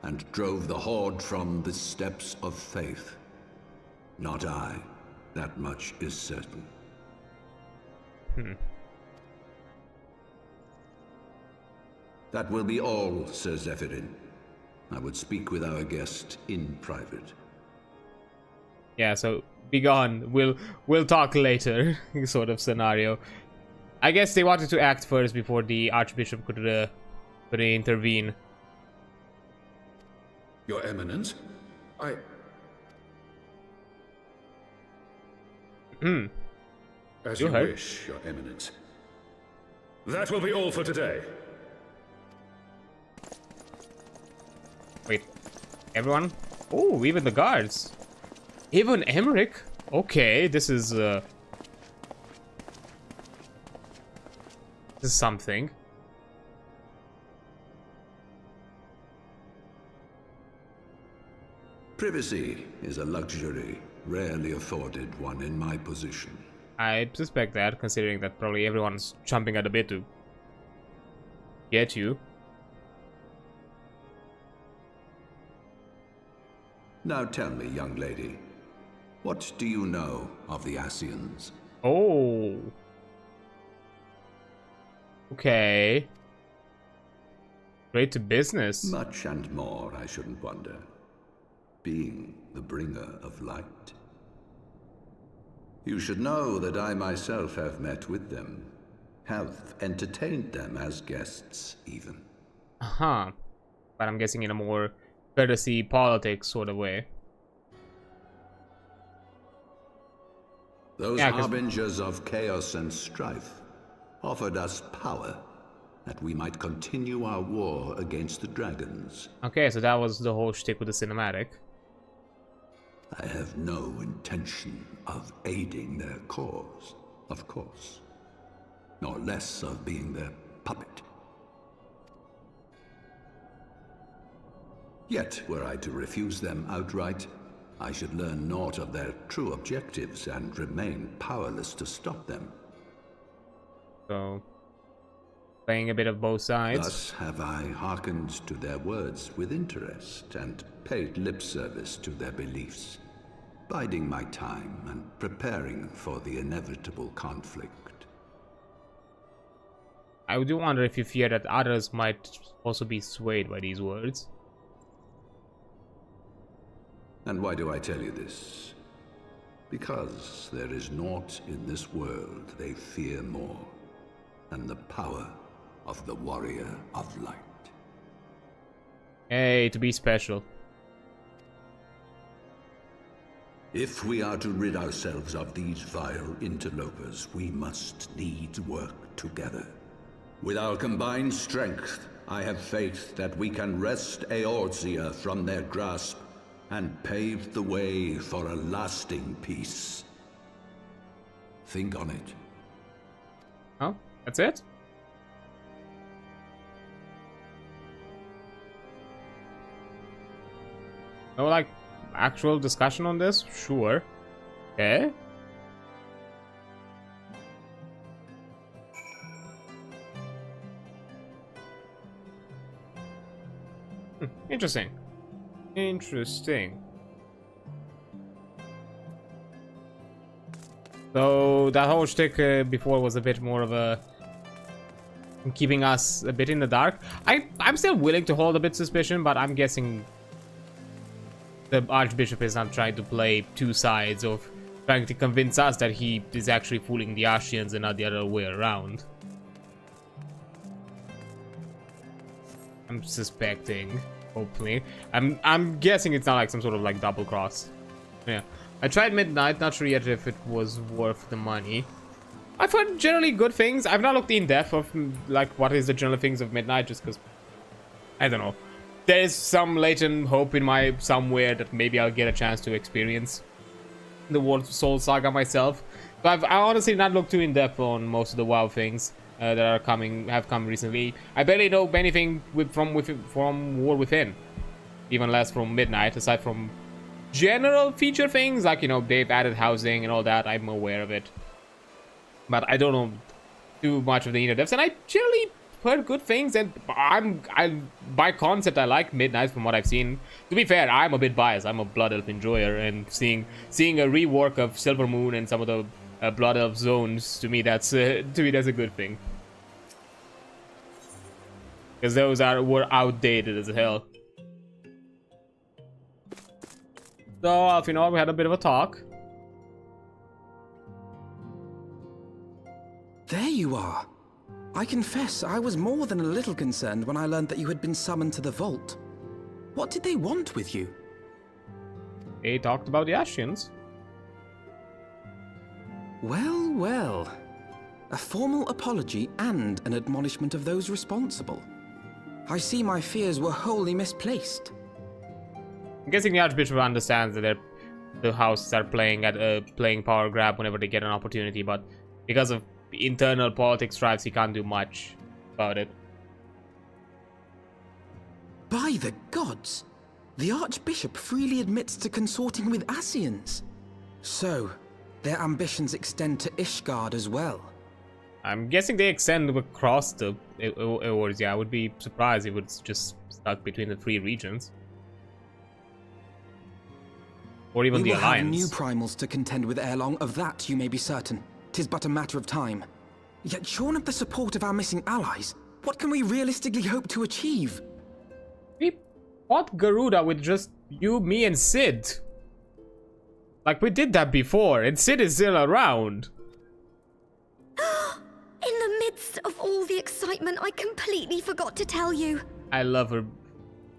and drove the Horde from the steps of faith? Not I. That much is certain. That will be all, Sir Zephyrin. I would speak with our guest in private. Yeah, so be gone. We'll talk later, sort of scenario. I guess they wanted to act first before the Archbishop could intervene. Your Eminence, As you wish, Your Eminence. That will be all for today. Wait, everyone? Oh, even the guards. Even Emmerich? Okay, this is something. Privacy is a luxury rarely afforded one in my position. I suspect that, considering that probably everyone's chomping at the bit to get you. Now tell me, young lady, what do you know of the Ascians? Oh. Okay. Straight to business. Much and more, I shouldn't wonder. Being the bringer of light. You should know that I myself have met with them. Have entertained them as guests, even. Uh-huh. But I'm guessing in a more courtesy politics sort of way. Those harbingers of chaos and strife offered us power that we might continue our war against the dragons. Okay, so that was the whole shtick with the cinematic. I have no intention of aiding their cause, of course, nor less of being their puppet. Yet, were I to refuse them outright, I should learn naught of their true objectives and remain powerless to stop them. So, playing a bit of both sides. Thus have I hearkened to their words with interest and paid lip service to their beliefs, biding my time and preparing for the inevitable conflict. I do wonder if you fear that others might also be swayed by these words. And why do I tell you this? Because there is naught in this world they fear more than the power of the Warrior of Light. Hey, to be special. If we are to rid ourselves of these vile interlopers, we must needs work together. With our combined strength, I have faith that we can wrest Eorzea from their grasp and pave the way for a lasting peace. Think on it. Oh, that's it? No, like, actual discussion on this? Sure. Okay. Interesting. Interesting. So that whole shtick before was a bit more of a keeping us a bit in the dark. I'm still willing to hold a bit suspicion, but I'm guessing the Archbishop is not trying to play two sides of trying to convince us that he is actually fooling the Ashians and not the other way around. I'm suspecting, hopefully. I'm guessing it's not like some sort of like double cross. Yeah. I tried Midnight, not sure yet if it was worth the money. I've heard generally good things. I've not looked in depth of like what is the general things of Midnight, just because I don't know. There is some latent hope in my somewhere that maybe I'll get a chance to experience the World Soul Saga myself. But I honestly not looked too in depth on most of the WoW things that are have come recently. I barely know anything from War Within, even less from Midnight, aside from general feature things like, you know, they've added housing and all that. I'm aware of it, but I don't know too much of the inner depths, and I generally heard good things, and by concept I like Midnight from what I've seen. To be fair, I'm a bit biased. I'm a Blood Elf enjoyer, and seeing a rework of Silver Moon and some of the Blood Elf zones, to me that's a good thing, because those were outdated as hell. So, Alfinor, we had a bit of a talk. There you are. I confess, I was more than a little concerned when I learned that you had been summoned to the vault. What did they want with you? They talked about the Ashians. Well, well. A formal apology and an admonishment of those responsible. I see my fears were wholly misplaced. I'm guessing the Archbishop understands that the houses are playing at playing power grab whenever they get an opportunity, but because of internal politics strives, he can't do much about it. By the gods! The Archbishop freely admits to consorting with Ascians. So, their ambitions extend to Ishgard as well. I'm guessing they extend across the areas. Yeah, I would be surprised if it's just stuck between the three regions. Or even the Alliance. We will have new primals to contend with ere long, of that you may be certain. 'Tis but a matter of time. Yet shorn of the support of our missing allies, what can we realistically hope to achieve? We fought Garuda with just you, me, and Sid. Like, we did that before, and Sid is still around. In the midst of all the excitement, I completely forgot to tell you. I love her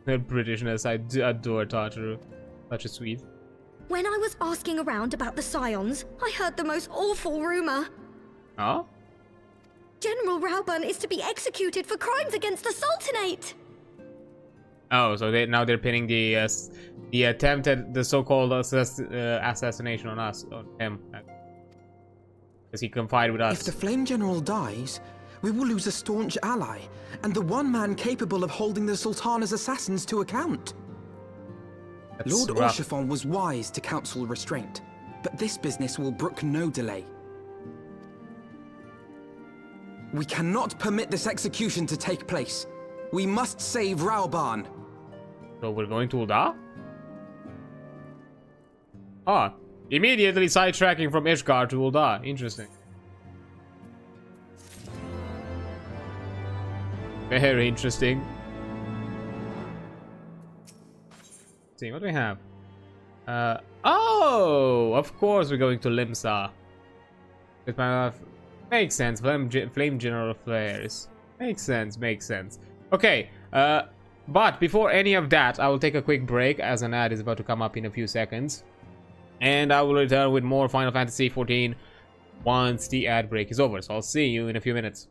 Britishness. I adore Tartaru. Such a sweet. When I was asking around about the Scions, I heard the most awful rumor. Oh? General Rauburn is to be executed for crimes against the Sultanate. Oh, so now they're pinning the attempt at the so-called assassination on us, on him, because he confided with us. If the Flame General dies, we will lose a staunch ally, and the one man capable of holding the Sultana's assassins to account. That's Lord rough. Orchiphon was wise to counsel restraint, but this business will brook no delay. We cannot permit this execution to take place. We must save Rauburn. So we're going to Ul'dah? Ah, immediately sidetracking from Ishgard to Ul'dah. Interesting. Very interesting. Let's see, what do we have? Oh, of course we're going to Limsa. With my makes sense. Flame General Flares. Makes sense, makes sense. Okay, but before any of that, I will take a quick break as an ad is about to come up in a few seconds. And I will return with more Final Fantasy XIV once the ad break is over. So I'll see you in a few minutes.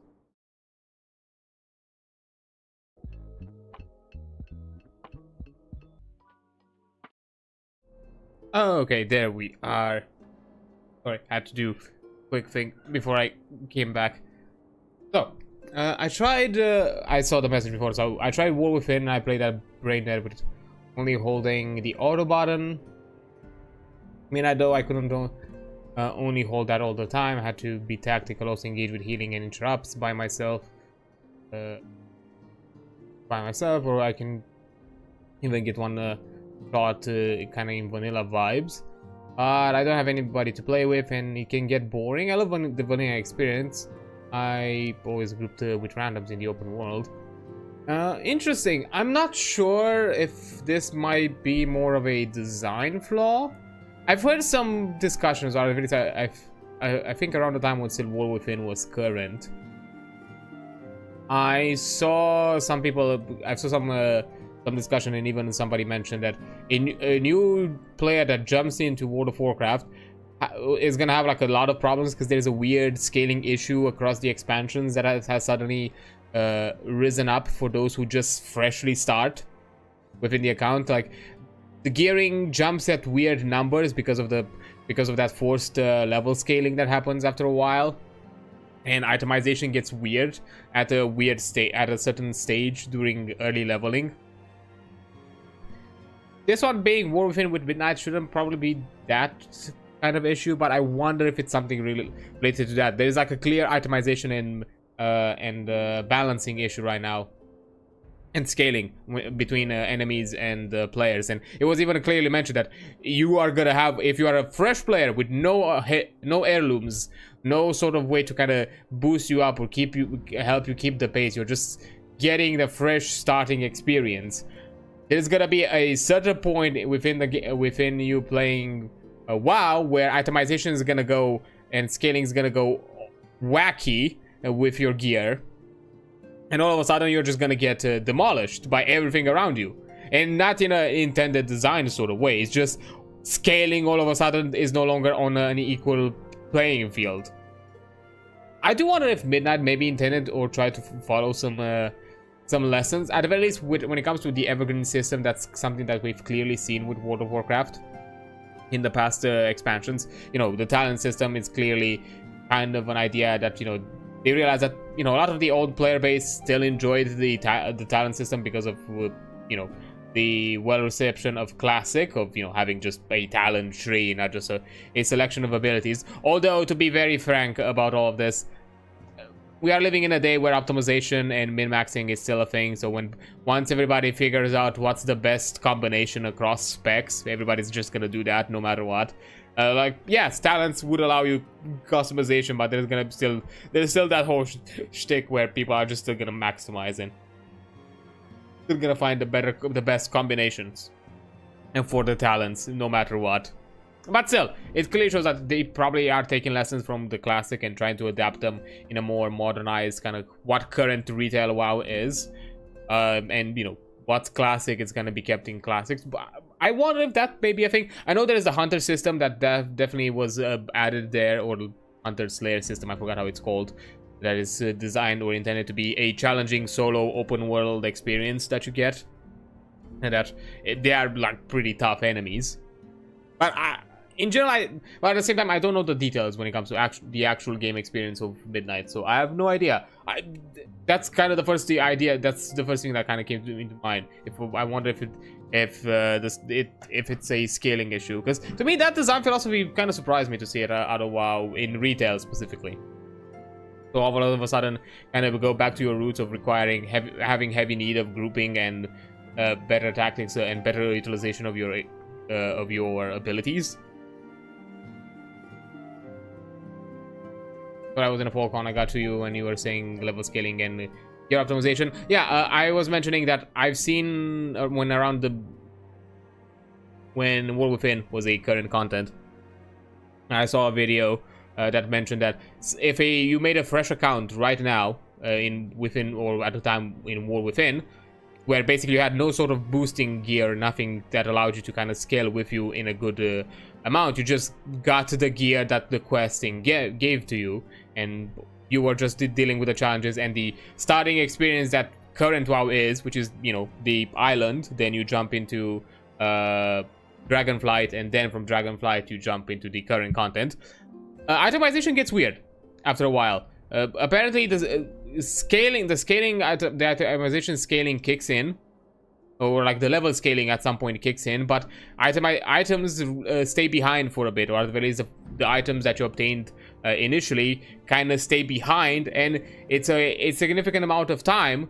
Okay, there we are. Sorry, I had to do a quick thing before I came back. So, I tried, I saw the message before, so I tried War Within, I played that brain dead with only holding the auto button. I mean, I know I couldn't only hold that all the time. I had to be tactical, also engage with healing and interrupts by myself. Or I can even get one shot kind of in vanilla vibes. But I don't have anybody to play with, and it can get boring. I love the vanilla experience. I always grouped with randoms in the open world. Interesting. I'm not sure if this might be more of a design flaw. I've heard some discussions, or I think around the time when still War Within was current. I saw some discussion, and even somebody mentioned that a new player that jumps into World of Warcraft is gonna have like a lot of problems because there's a weird scaling issue across the expansions that has suddenly risen up for those who just freshly start within the account. Like the gearing jumps at weird numbers because of that forced level scaling that happens after a while, and itemization gets weird at a certain stage during early leveling. This one being War Within with Midnight shouldn't probably be that kind of issue, but I wonder if it's something really related to that. There's like a clear itemization and balancing issue right now, and scaling between enemies and players. And it was even clearly mentioned that you are gonna have, if you are a fresh player with no heirlooms, no sort of way to kind of boost you up or help you keep the pace, you're just getting the fresh starting experience. There's gonna be a certain point within you playing WoW where itemization is gonna go and scaling is gonna go wacky with your gear, and all of a sudden you're just gonna get demolished by everything around you, and not in an intended design sort of way. It's just scaling all of a sudden is no longer on an equal playing field. I do wonder if Midnight maybe intended or tried to follow some lessons, at the very least when it comes to the evergreen system. That's something that we've clearly seen with World of Warcraft in the past expansions. You know, the talent system is clearly kind of an idea that, you know, they realize that, you know, a lot of the old player base still enjoyed the talent system because of, you know, the well reception of classic, of, you know, having just a talent tree, not just a selection of abilities. Although, to be very frank about all of this, we are living in a day where optimization and min-maxing is still a thing. So once everybody figures out what's the best combination across specs, everybody's just gonna do that no matter what. Like, yes, talents would allow you customization, but there's still that whole shtick where people are just still gonna maximize and still gonna find the best combinations and for the talents no matter what. But still, it clearly shows that they probably are taking lessons from the classic and trying to adapt them in a more modernized kind of what current retail WoW is, and, you know, what's classic is going to be kept in classics. But I wonder if that may be a thing. I know there is the hunter system that definitely was added there, or hunter slayer system, I forgot how it's called, that is designed or intended to be a challenging solo open world experience that you get, and that they are like pretty tough enemies. But in general, but at the same time, I don't know the details when it comes to the actual game experience of Midnight, so I have no idea. That's kind of the first idea. That's the first thing that kind of came into mind. I wonder if it's a scaling issue, because to me that design philosophy kind of surprised me to see it out of WoW in retail specifically. So all of a sudden, kind of go back to your roots of requiring having heavy need of grouping and better tactics and better utilization of your abilities. But I was in a Falcon, I got to you when you were saying level scaling and gear optimization. Yeah, I was mentioning that I've seen when War Within was a current content, I saw a video that mentioned that if you made a fresh account right now within or at the time in War Within, where basically you had no sort of boosting gear, nothing that allowed you to kind of scale with you in a good amount. You just got the gear that the questing gave to you, and you were just dealing with the challenges and the starting experience that current WoW is, which is, you know, the island. Then you jump into Dragonflight, and then from Dragonflight you jump into the current content. Itemization gets weird after a while. Apparently the itemization scaling kicks in, or like the level scaling at some point kicks in, but items stay behind for a bit, or at the very least the items that you obtained initially kind of stay behind, and it's a significant amount of time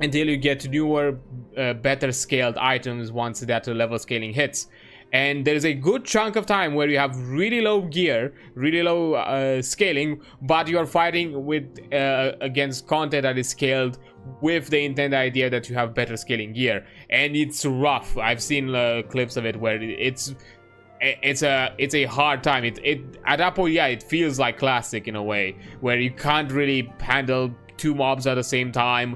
until you get newer better scaled items once that level scaling hits. And there's a good chunk of time where you have really low gear, really low scaling, but you're fighting with against content that is scaled with the intended idea that you have better scaling gear, and it's rough. I've seen clips of it where it's a hard time. At that point, yeah, it feels like classic in a way, where you can't really handle 2 mobs at the same time.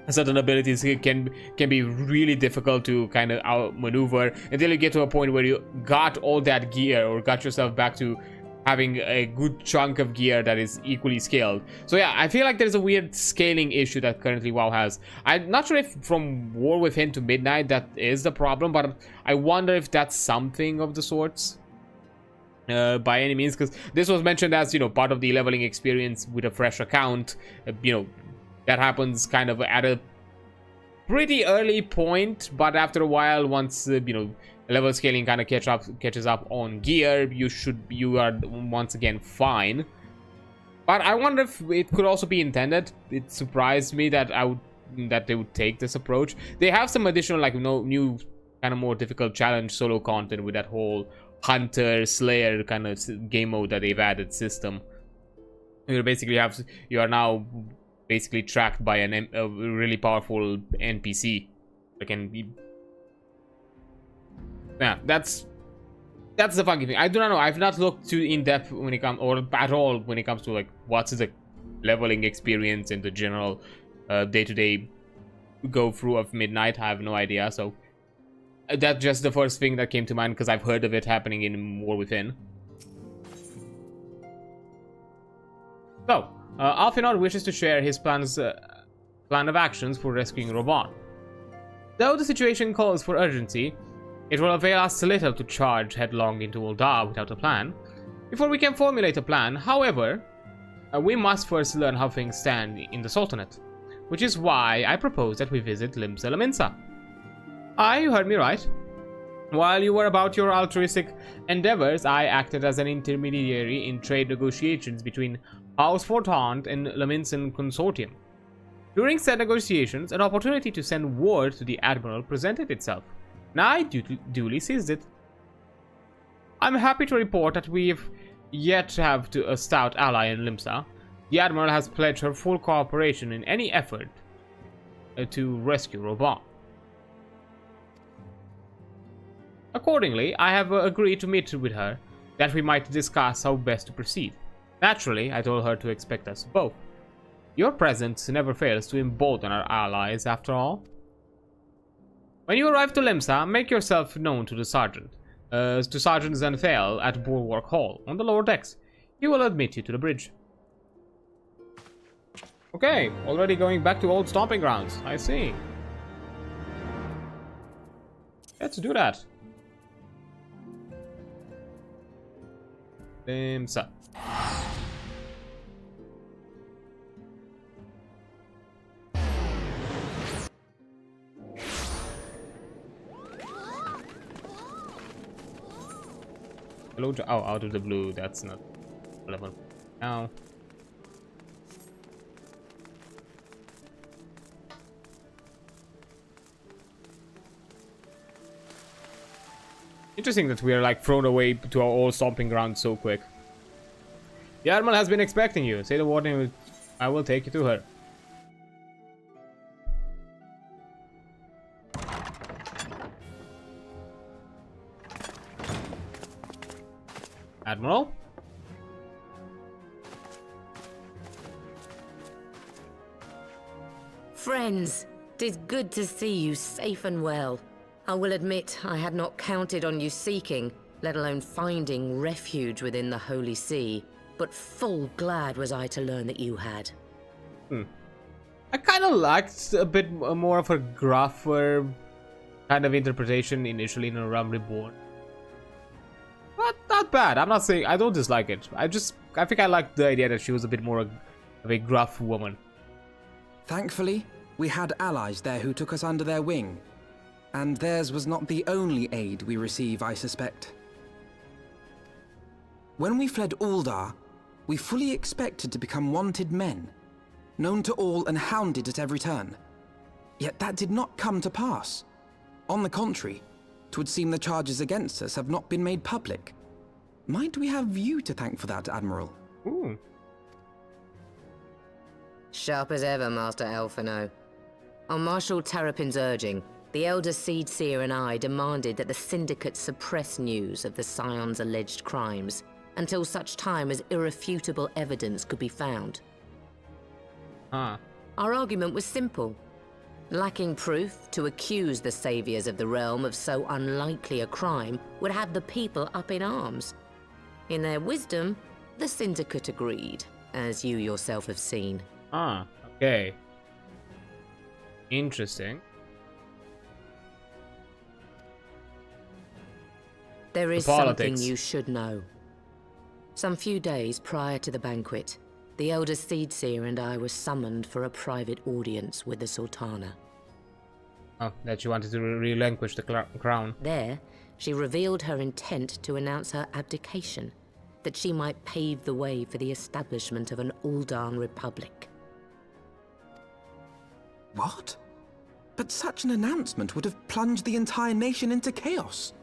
Certain abilities can be really difficult to kind of outmaneuver until you get to a point where you got all that gear, or got yourself back to having a good chunk of gear that is equally scaled. So yeah, I feel like there's a weird scaling issue that currently WoW has. I'm not sure if from War Within to Midnight that is the problem, but I wonder if that's something of the sorts. By any means, because this was mentioned as, you know, part of the leveling experience with a fresh account. You know, that happens kind of at a pretty early point, but after a while, once you know, level scaling kind of catches up on gear, you are once again fine. But I wonder if it could also be intended. It surprised me that they would take this approach. They have some additional, like, new kind of more difficult challenge solo content with that whole hunter slayer kind of game mode that they've added system. You basically you are now basically tracked by a really powerful NPC that can be. Yeah, that's the funky thing. I do not know. I've not looked too in depth when it comes, or at all when it comes to like what's the leveling experience in the general day-to-day go through of Midnight. I have no idea. So that's just the first thing that came to mind because I've heard of it happening in War Within. So Alfinor wishes to share his plan of actions for rescuing Robon. Though the situation calls for urgency, it will avail us little to charge headlong into Ul'dah without a plan. Before we can formulate a plan, however, we must first learn how things stand in the Sultanate, which is why I propose that we visit Limsa. You heard me right. While you were about your altruistic endeavors, I acted as an intermediary in trade negotiations between House Fortaunt and Leminson Consortium. During said negotiations, an opportunity to send word to the Admiral presented itself, and I duly seized it. I'm happy to report that we've yet to have a stout ally in Limsa. The Admiral has pledged her full cooperation in any effort to rescue Robon. Accordingly, I have agreed to meet with her, that we might discuss how best to proceed. Naturally, I told her to expect us both. Your presence never fails to embolden our allies, after all. When you arrive to Limsa, make yourself known to the Sergeant. To Sergeant Xanthale at Bulwark Hall, on the lower decks. He will admit you to the bridge. Okay, already going back to old stomping grounds. I see. Let's do that. Limsa. Hello, oh, out of the blue. That's not relevant now. Interesting that we are like thrown away to our old stomping ground so quick. The Admiral has been expecting you. Say the word and I will take you to her. Admiral? Friends, 'tis good to see you safe and well. I will admit I had not counted on you seeking, let alone finding refuge within the Holy See, but full glad was I to learn that you had. I kind of liked a bit more of a gruffer kind of interpretation initially in A Realm Reborn. Not bad. I'm not saying I don't dislike it. I think I liked the idea that she was a bit more of a gruff woman. Thankfully, we had allies there who took us under their wing. And theirs was not the only aid we receive, I suspect. When we fled Ul'dah, we fully expected to become wanted men, known to all and hounded at every turn. Yet that did not come to pass. On the contrary, 'twould seem the charges against us have not been made public. Might we have you to thank for that, Admiral? Ooh. Sharp as ever, Master Alphino. On Marshal Terrapin's urging, the Elder Seed Seer and I demanded that the Syndicate suppress news of the Scion's alleged crimes until such time as irrefutable evidence could be found. Ah. Our argument was simple. Lacking proof, to accuse the saviors of the realm of so unlikely a crime would have the people up in arms. In their wisdom, the Syndicate agreed, as you yourself have seen. Ah, okay. Interesting. There is The politics. something you should know. Some few days prior to the banquet, the Elder Seedseer and I were summoned for a private audience with the Sultana. Oh, that she wanted to relinquish the crown. There, she revealed her intent to announce her abdication, that she might pave the way for the establishment of an Uldan Republic. What? But such an announcement would have plunged the entire nation into chaos.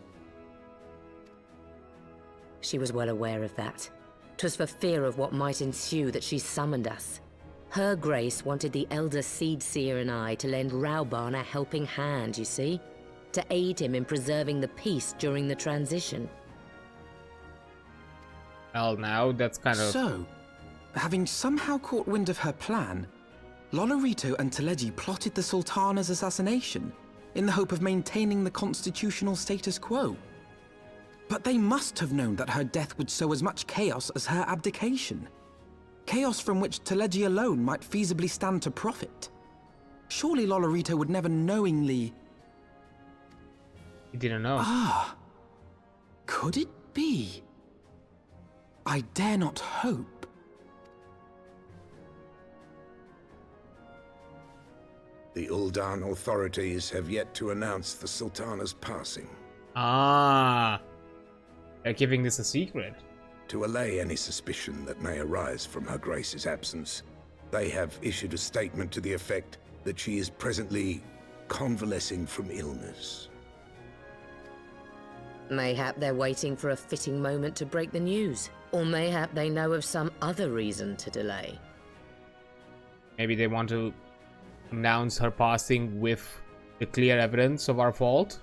She was well aware of that. 'Twas for fear of what might ensue that she summoned us. Her Grace wanted the Elder Seedseer and I to lend Rauban a helping hand, you see? To aid him in preserving the peace during the transition. Well, now that's kind of... So, having somehow caught wind of her plan, Lolorito and Teleji plotted the Sultana's assassination in the hope of maintaining the constitutional status quo. But they must have known that her death would sow as much chaos as her abdication. Chaos from which Teleji alone might feasibly stand to profit. Surely Lolorito would never knowingly... He didn't know. Ah, could it be? I dare not hope. The Uldan authorities have yet to announce the Sultana's passing. Ah. They're keeping this a secret. To allay any suspicion that may arise from Her Grace's absence, they have issued a statement to the effect that she is presently convalescing from illness. Mayhap they're waiting for a fitting moment to break the news. Or mayhap they know of some other reason to delay. Maybe they want to announce her passing with the clear evidence of our fault.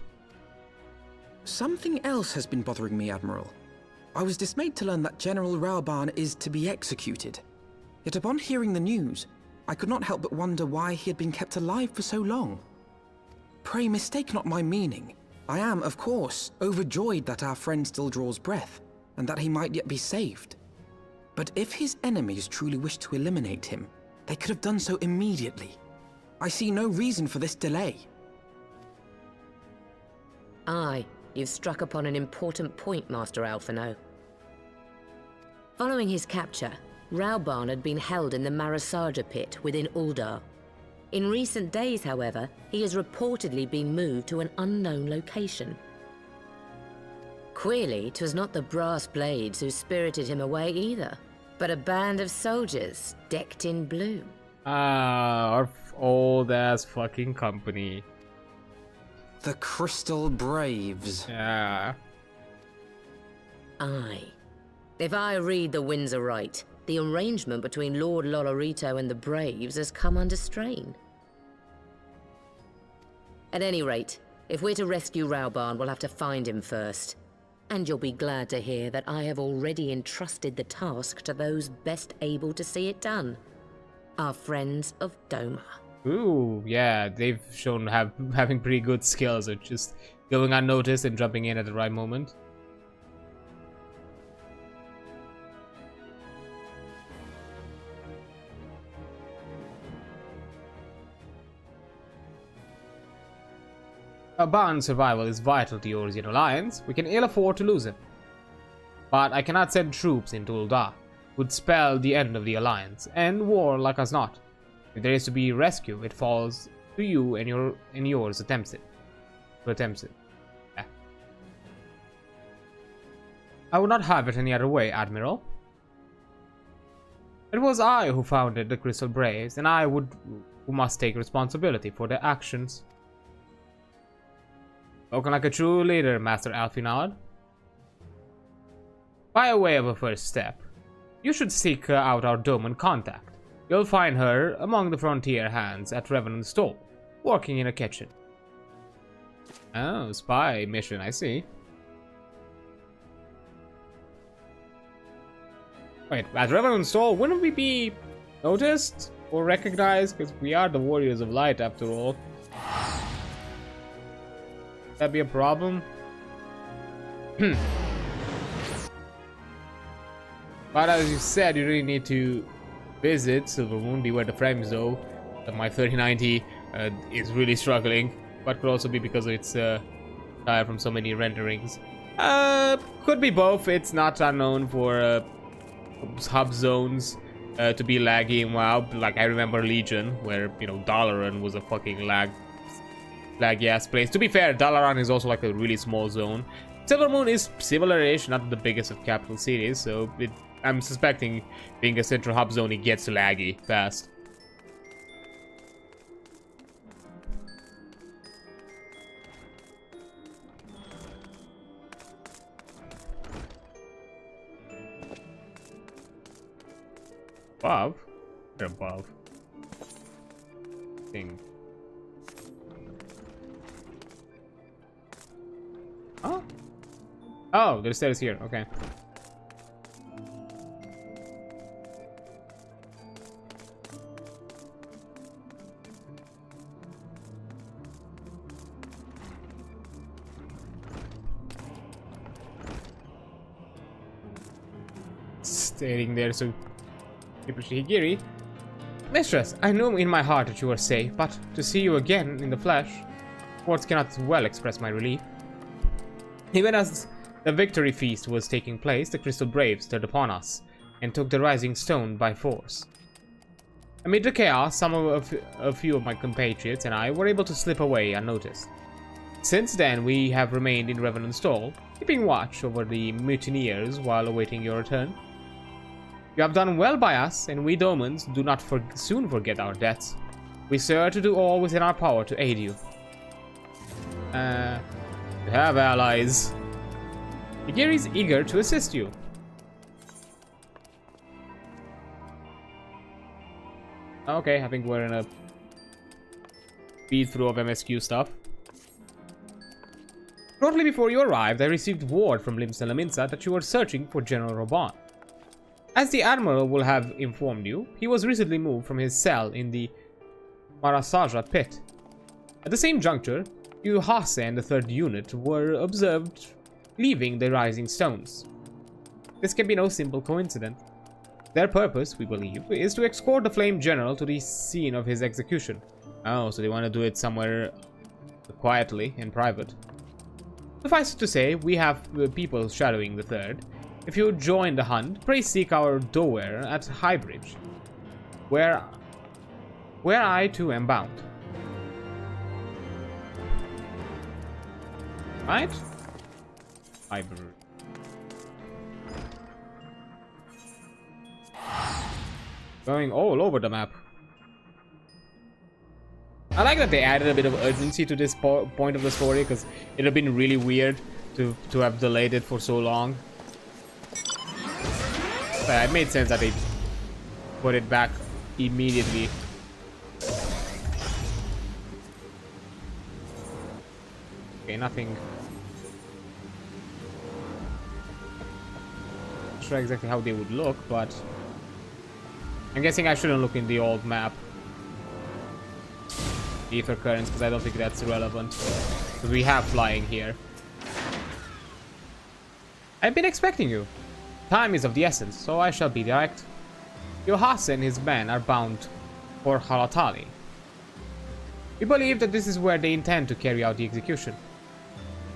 Something else has been bothering me, Admiral. I was dismayed to learn that General Rauban is to be executed. Yet upon hearing the news, I could not help but wonder why he had been kept alive for so long. Pray mistake not my meaning. I am, of course, overjoyed that our friend still draws breath, and that he might yet be saved. But if his enemies truly wished to eliminate him, they could have done so immediately. I see no reason for this delay. Aye, you've struck upon an important point, Master Alphino. Following his capture, Rauban had been held in the Marasaja pit within Uldar. In recent days, however, he has reportedly been moved to an unknown location. Queerly, 'twas not the brass blades who spirited him away either, but a band of soldiers decked in blue. Ah, our old ass fucking company. The Crystal Braves. Yeah. Aye. If I read the winds aright, the arrangement between Lord Lolorito and the Braves has come under strain. At any rate, if we're to rescue Rauban, we'll have to find him first. And you'll be glad to hear that I have already entrusted the task to those best able to see it done. Our friends of Doma. Ooh, yeah, they've shown having pretty good skills at just going unnoticed and jumping in at the right moment. Rauban's survival is vital to Eorzean alliance. We can ill afford to lose him. But I cannot send troops into Uldar. Would spell the end of the alliance, and war like us not. If there is to be rescue, it falls to you and yours attempts it. Yeah. I would not have it any other way, Admiral. It was I who founded the Crystal Braves, and I would who must take responsibility for their actions. Spoken like a true leader, Master Alfinard. By way of a first step, you should seek out our Doman contact. You'll find her among the frontier hands at Revenant's Stall, working in a kitchen. Oh, spy mission, I see. Wait, at Revenant's Stall, wouldn't we be noticed or recognized? Because we are the Warriors of Light, after all. Would that be a problem? But as you said, you really need to visit Silvermoon, beware the frames though. My 3090 is really struggling, but could also be because it's tired from so many renderings. Could be both. It's not unknown for hub zones to be laggy in WoW. Like I remember Legion, where you know Dalaran was a fucking laggy ass place. To be fair, Dalaran is also like a really small zone. Silvermoon is similar-ish, not the biggest of capital cities, so I'm suspecting being a central hub zone, it gets laggy fast. Above? They're above. Thing. Huh? Oh, the stairs here. Okay. Staying there so people Higiri. Mistress, I know in my heart that you are safe, but to see you again in the flesh, words cannot well express my relief. Even as the victory feast was taking place, the Crystal Braves stirred upon us and took the Rising Stone by force. Amid the chaos, a few of my compatriots and I were able to slip away unnoticed. Since then, we have remained in Revenant's Stall, keeping watch over the mutineers while awaiting your return. You have done well by us, and we Domans do not soon forget our debts. We swear to do all within our power to aid you. You have allies. Higiri is eager to assist you. Okay, I think we're in a speed through of MSQ stuff. Shortly before you arrived, I received word from Limsa Laminsa that you were searching for General Roban. As the Admiral will have informed you, he was recently moved from his cell in the Marasaja pit. At the same juncture, you Hase and the 3rd unit were observed leaving the Rising Stones. This can be no simple coincidence. Their purpose, we believe, is to escort the Flame General to the scene of his execution. Oh, so they want to do it somewhere quietly, in private. Suffice it to say, we have people shadowing the 3rd. If you join the hunt, pray seek our doorway at Highbridge, where I too am bound. Right? Highbridge. Going all over the map. I like that they added a bit of urgency to this point of the story, because it would have been really weird to have delayed it for so long. But it made sense that they put it back immediately. Okay, nothing. Not sure exactly how they would look, but I'm guessing I shouldn't look in the old map. Ether currents, because I don't think that's relevant. Because we have flying here. I've been expecting you. Time is of the essence, so I shall be direct. Yohase and his men are bound for Halatali. We believe that this is where they intend to carry out the execution.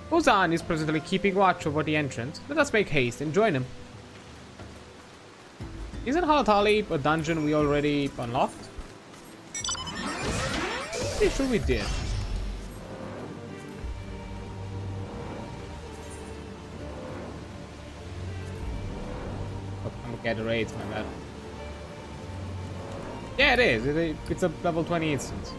Ozan is presently keeping watch over the entrance. Let us make haste and join him. Isn't Halatali a dungeon we already unlocked? Pretty sure we did. Oh, I'm looking at the raids, my bad. Yeah, it is. It's a level 20 instance.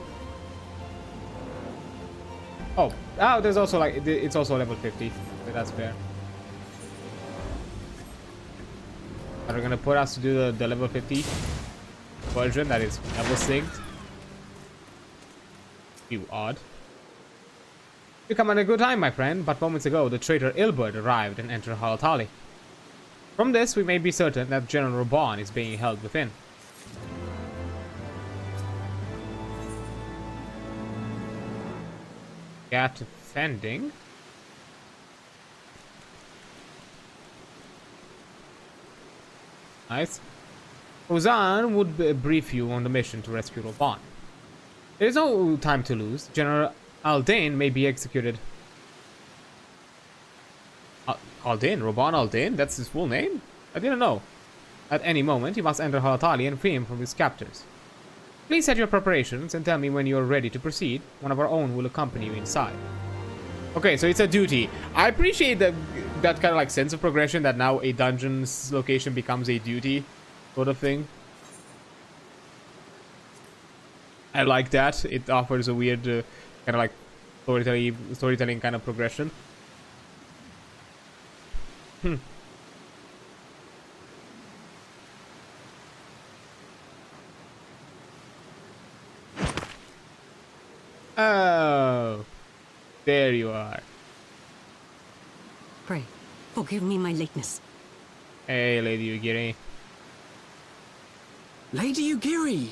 Oh, there's also like it's also level 50. But that's fair. Are they gonna put us to do the level 50 version that is level synced? You odd. You come at a good time, my friend, but moments ago the traitor Ilbert arrived and entered Halatali. From this, we may be certain that General Raban is being held within. Cat defending. Nice. Ozan would brief you on the mission to rescue Raban. There is no time to lose. General Aldain may be executed. Aldain? Raban Aldain? That's his full name? I didn't know. At any moment, you must enter Halatali and free him from his captors. Please set your preparations and tell me when you are ready to proceed. One of our own will accompany you inside. Okay, so it's a duty. I appreciate that kind of like sense of progression that now a dungeon's location becomes a duty sort of thing. I like that. It offers a weird kind of like storytelling kind of progression. Oh, there you are. Pray, forgive me my lateness. Hey, Lady Ugiri. Lady Ugiri!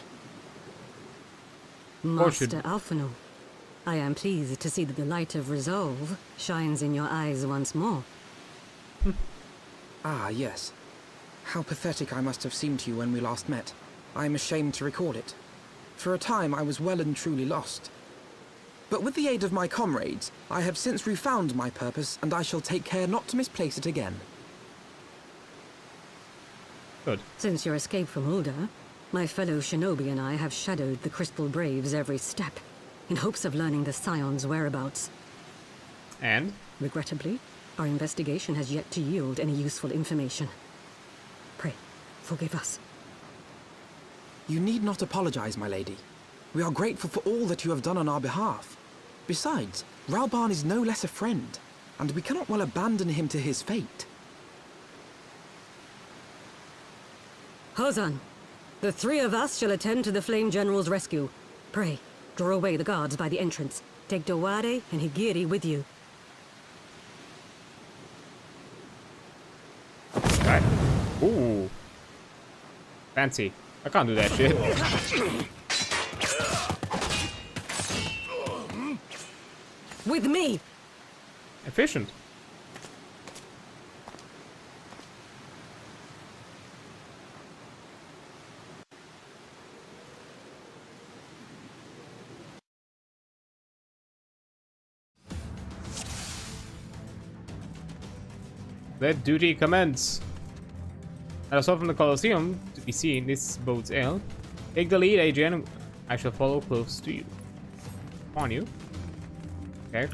Master Alphino, I am pleased to see that the light of resolve shines in your eyes once more. Ah, yes. How pathetic I must have seemed to you when we last met. I am ashamed to recall it. For a time, I was well and truly lost. But with the aid of my comrades, I have since refound my purpose, and I shall take care not to misplace it again. Good. Since your escape from Ulda, my fellow shinobi and I have shadowed the Crystal Braves every step, in hopes of learning the Scion's whereabouts. And? Regrettably, our investigation has yet to yield any useful information. Pray, forgive us. You need not apologize, my lady. We are grateful for all that you have done on our behalf. Besides, Raoban is no less a friend, and we cannot well abandon him to his fate. Hozan, the three of us shall attend to the Flame General's rescue. Pray, draw away the guards by the entrance. Take Dowade and Higiri with you. Right. Ooh. Fancy. I can't do that shit. With me! Efficient. Let duty commence. At assault from the Colosseum to be seen, this bodes ill. Take the lead, Adrian. I shall follow close to you. On you. Okay.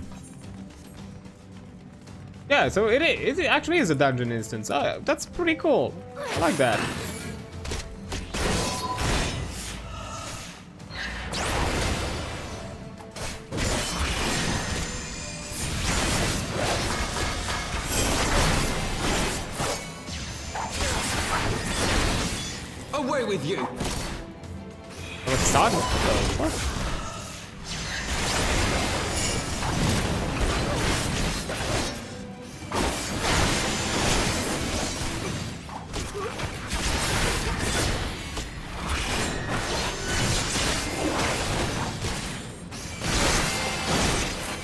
Yeah, so it actually is a dungeon instance. That's pretty cool. I like that. Away with you! Let's start. What?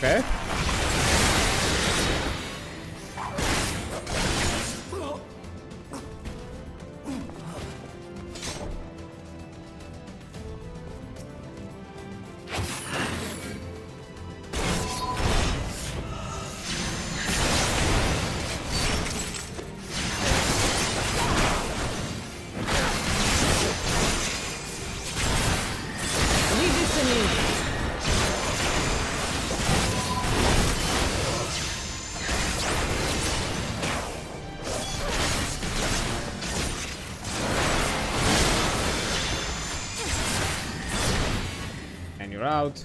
Okay. Clear out.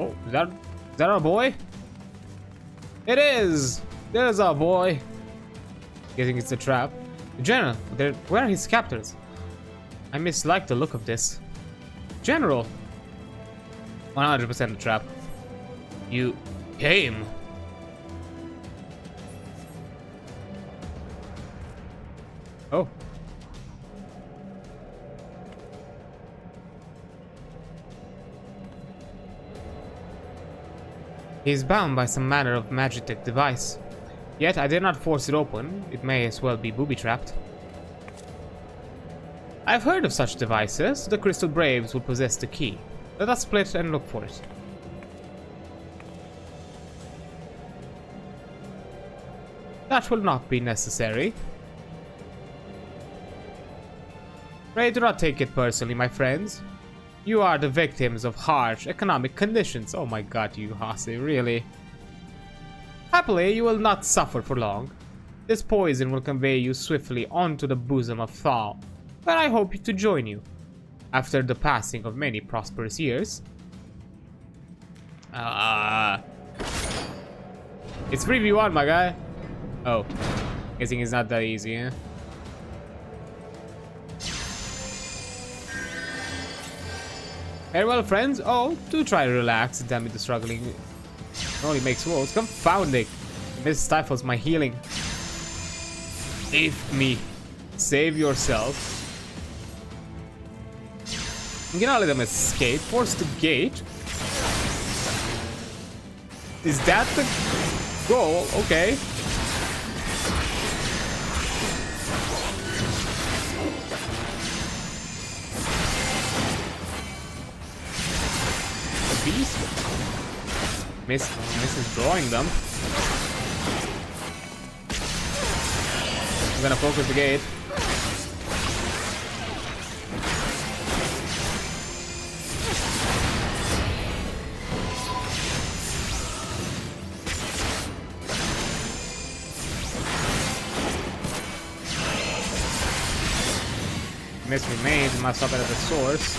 Oh, is that our boy? It is! There's our boy! Guessing it's a trap. General, where are his captors? I mislike the look of this. General! 100% a trap. You came! Oh. He is bound by some manner of magitek device. Yet I dare not force it open. It may as well be booby-trapped. I've heard of such devices. The Crystal Braves will possess the key. Let us split and look for it. That will not be necessary. Pray do not take it personally, my friends. You are the victims of harsh economic conditions. Oh my god, you hussy, really. Happily, you will not suffer for long. This poison will convey you swiftly onto the bosom of Thal, where I hope to join you, after the passing of many prosperous years. It's 3v1, my guy. Oh, guessing it's not that easy, eh? Farewell, friends. Oh, do try to relax and tell me the struggling only makes woes. Confounding. This stifles my healing. Save me. Save yourself. I'm gonna let them escape. Force the gate. Is that the goal? Okay. Misses drawing them. I'm gonna focus the gate. Miss remains, must stop it at the source.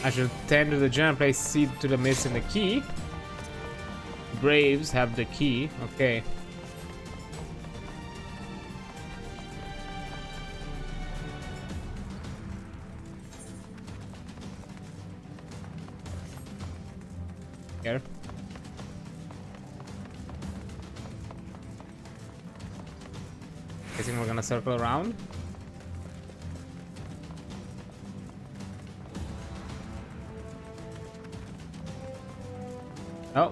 I should tend to the general, place seed to the miss and the key. Braves have the key. Okay. Here. Guessing we're gonna circle around. Oh.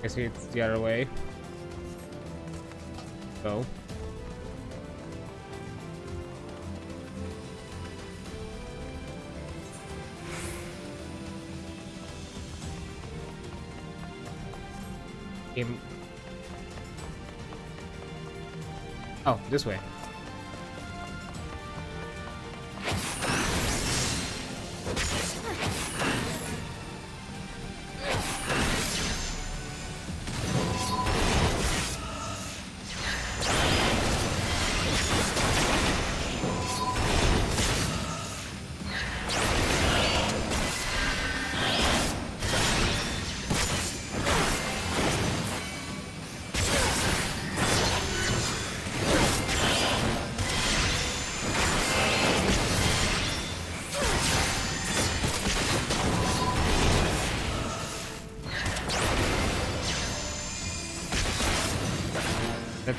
Guess it's the other way. Go. Oh, this way.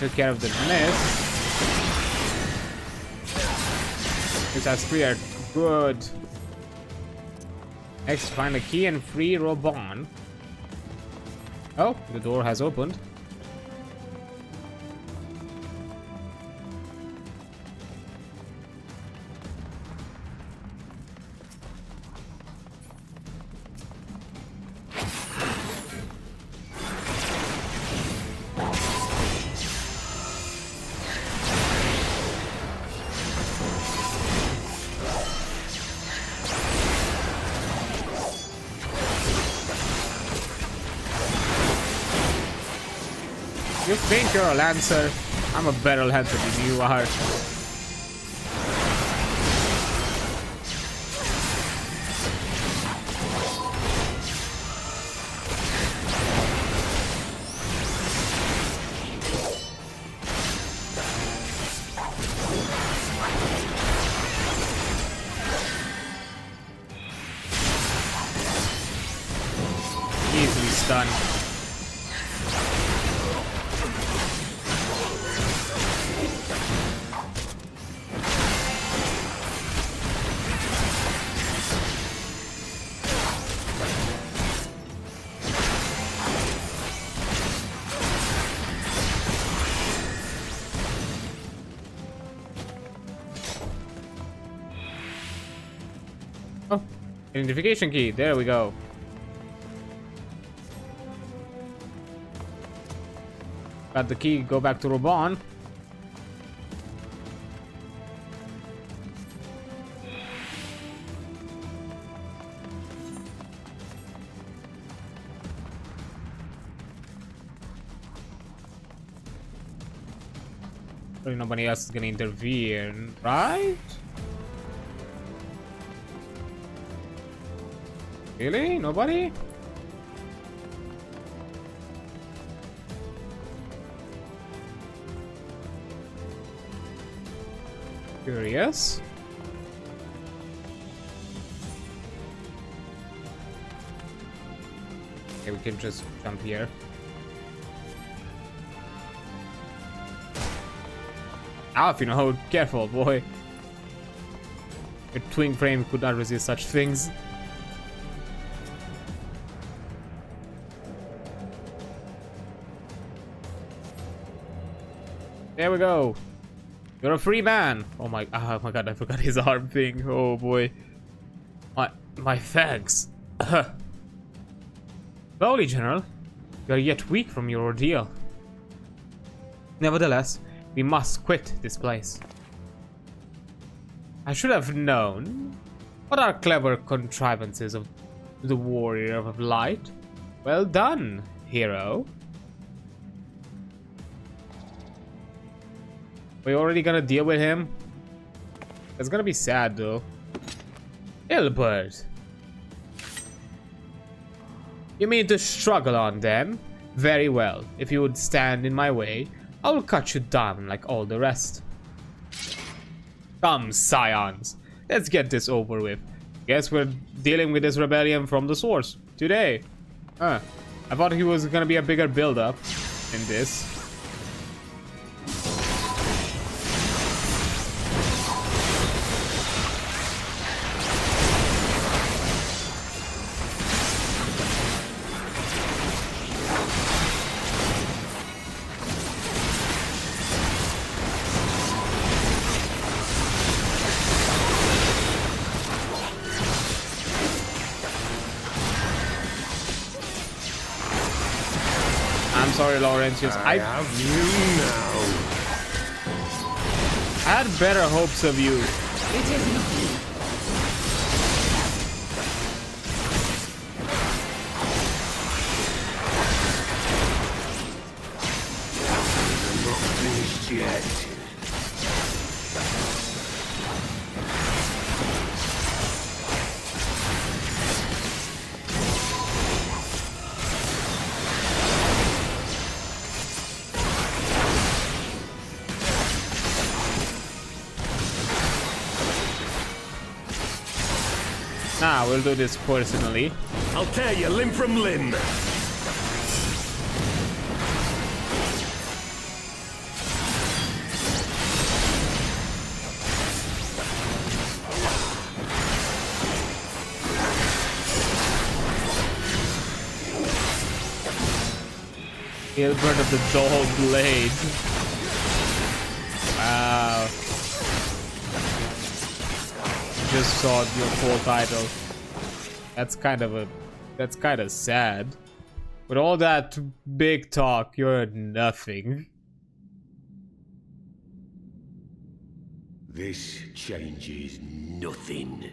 took care of the mist. Which has cleared. Good. Next, find a key and free Robon. Oh, the door has opened. You think you're a lancer? I'm a better lancer than you are. Easily stunned. Oh, identification key. There we go. Got the key. Go back to Robon. Probably nobody else is gonna intervene, right? Really? Nobody? Curious. Okay, we can just jump here. Alph, you know, careful, boy. Your twin frame could not resist such things. There we go. You're a free man. Oh my god, I forgot his arm thing. Oh boy. My thanks. Slowly, General. You are yet weak from your ordeal. Nevertheless, we must quit this place. I should have known. What are clever contrivances of the warrior of light? Well done, hero. We're already gonna deal with him? That's gonna be sad though. Ilbert. You mean to struggle on them? Very well. If you would stand in my way, I will cut you down like all the rest. Come, scions. Let's get this over with. Guess we're dealing with this rebellion from the source today. I thought he was gonna be a bigger build-up in this. I'm sorry, Laurentius. I have you now. I had better hopes of you. It is nothing. I'm not finished yet. Nah, we'll do this personally. I'll tear you limb from limb. Gilbert of the Dull Blade. Wow. Just saw your full title. That's kind of sad. With all that big talk, you're nothing. This changes nothing.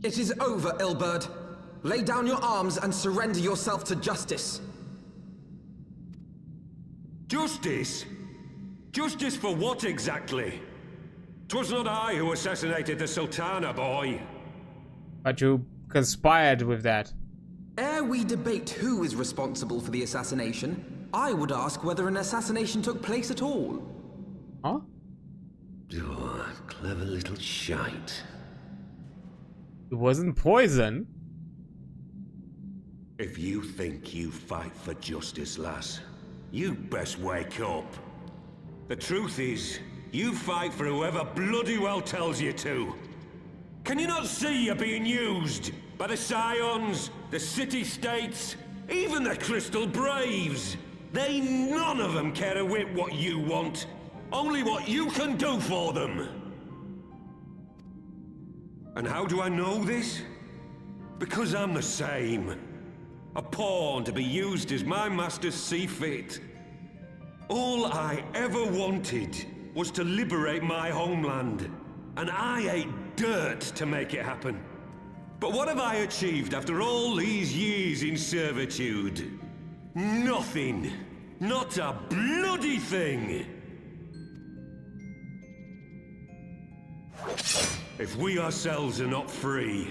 It is over, Ilberd. Lay down your arms and surrender yourself to justice. Justice? Justice for what exactly? 'Twas not I who assassinated the Sultana, boy. But you conspired with that. Ere we debate who is responsible for the assassination, I would ask whether an assassination took place at all. Huh? Oh, clever little shite. It wasn't poison. If you think you fight for justice, lass, you best wake up. The truth is, you fight for whoever bloody well tells you to. Can you not see you're being used? By the Scions, the City-States, even the Crystal Braves. They none of them care a whit what you want. Only what you can do for them. And how do I know this? Because I'm the same. A pawn to be used as my masters see fit. All I ever wanted was to liberate my homeland. And I ate dirt to make it happen. But what have I achieved after all these years in servitude? Nothing. Not a bloody thing. If we ourselves are not free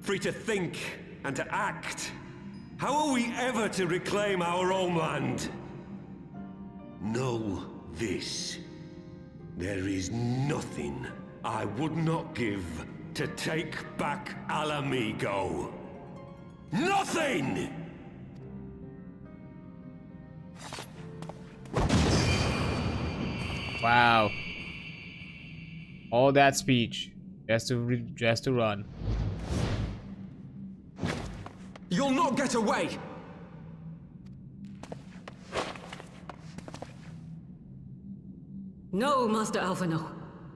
to think and to act, how are we ever to reclaim our homeland? Know this. There is nothing I would not give to take back Alamigo. Nothing! Wow. All that speech just to run. You'll not get away! No, Master Alpha, no.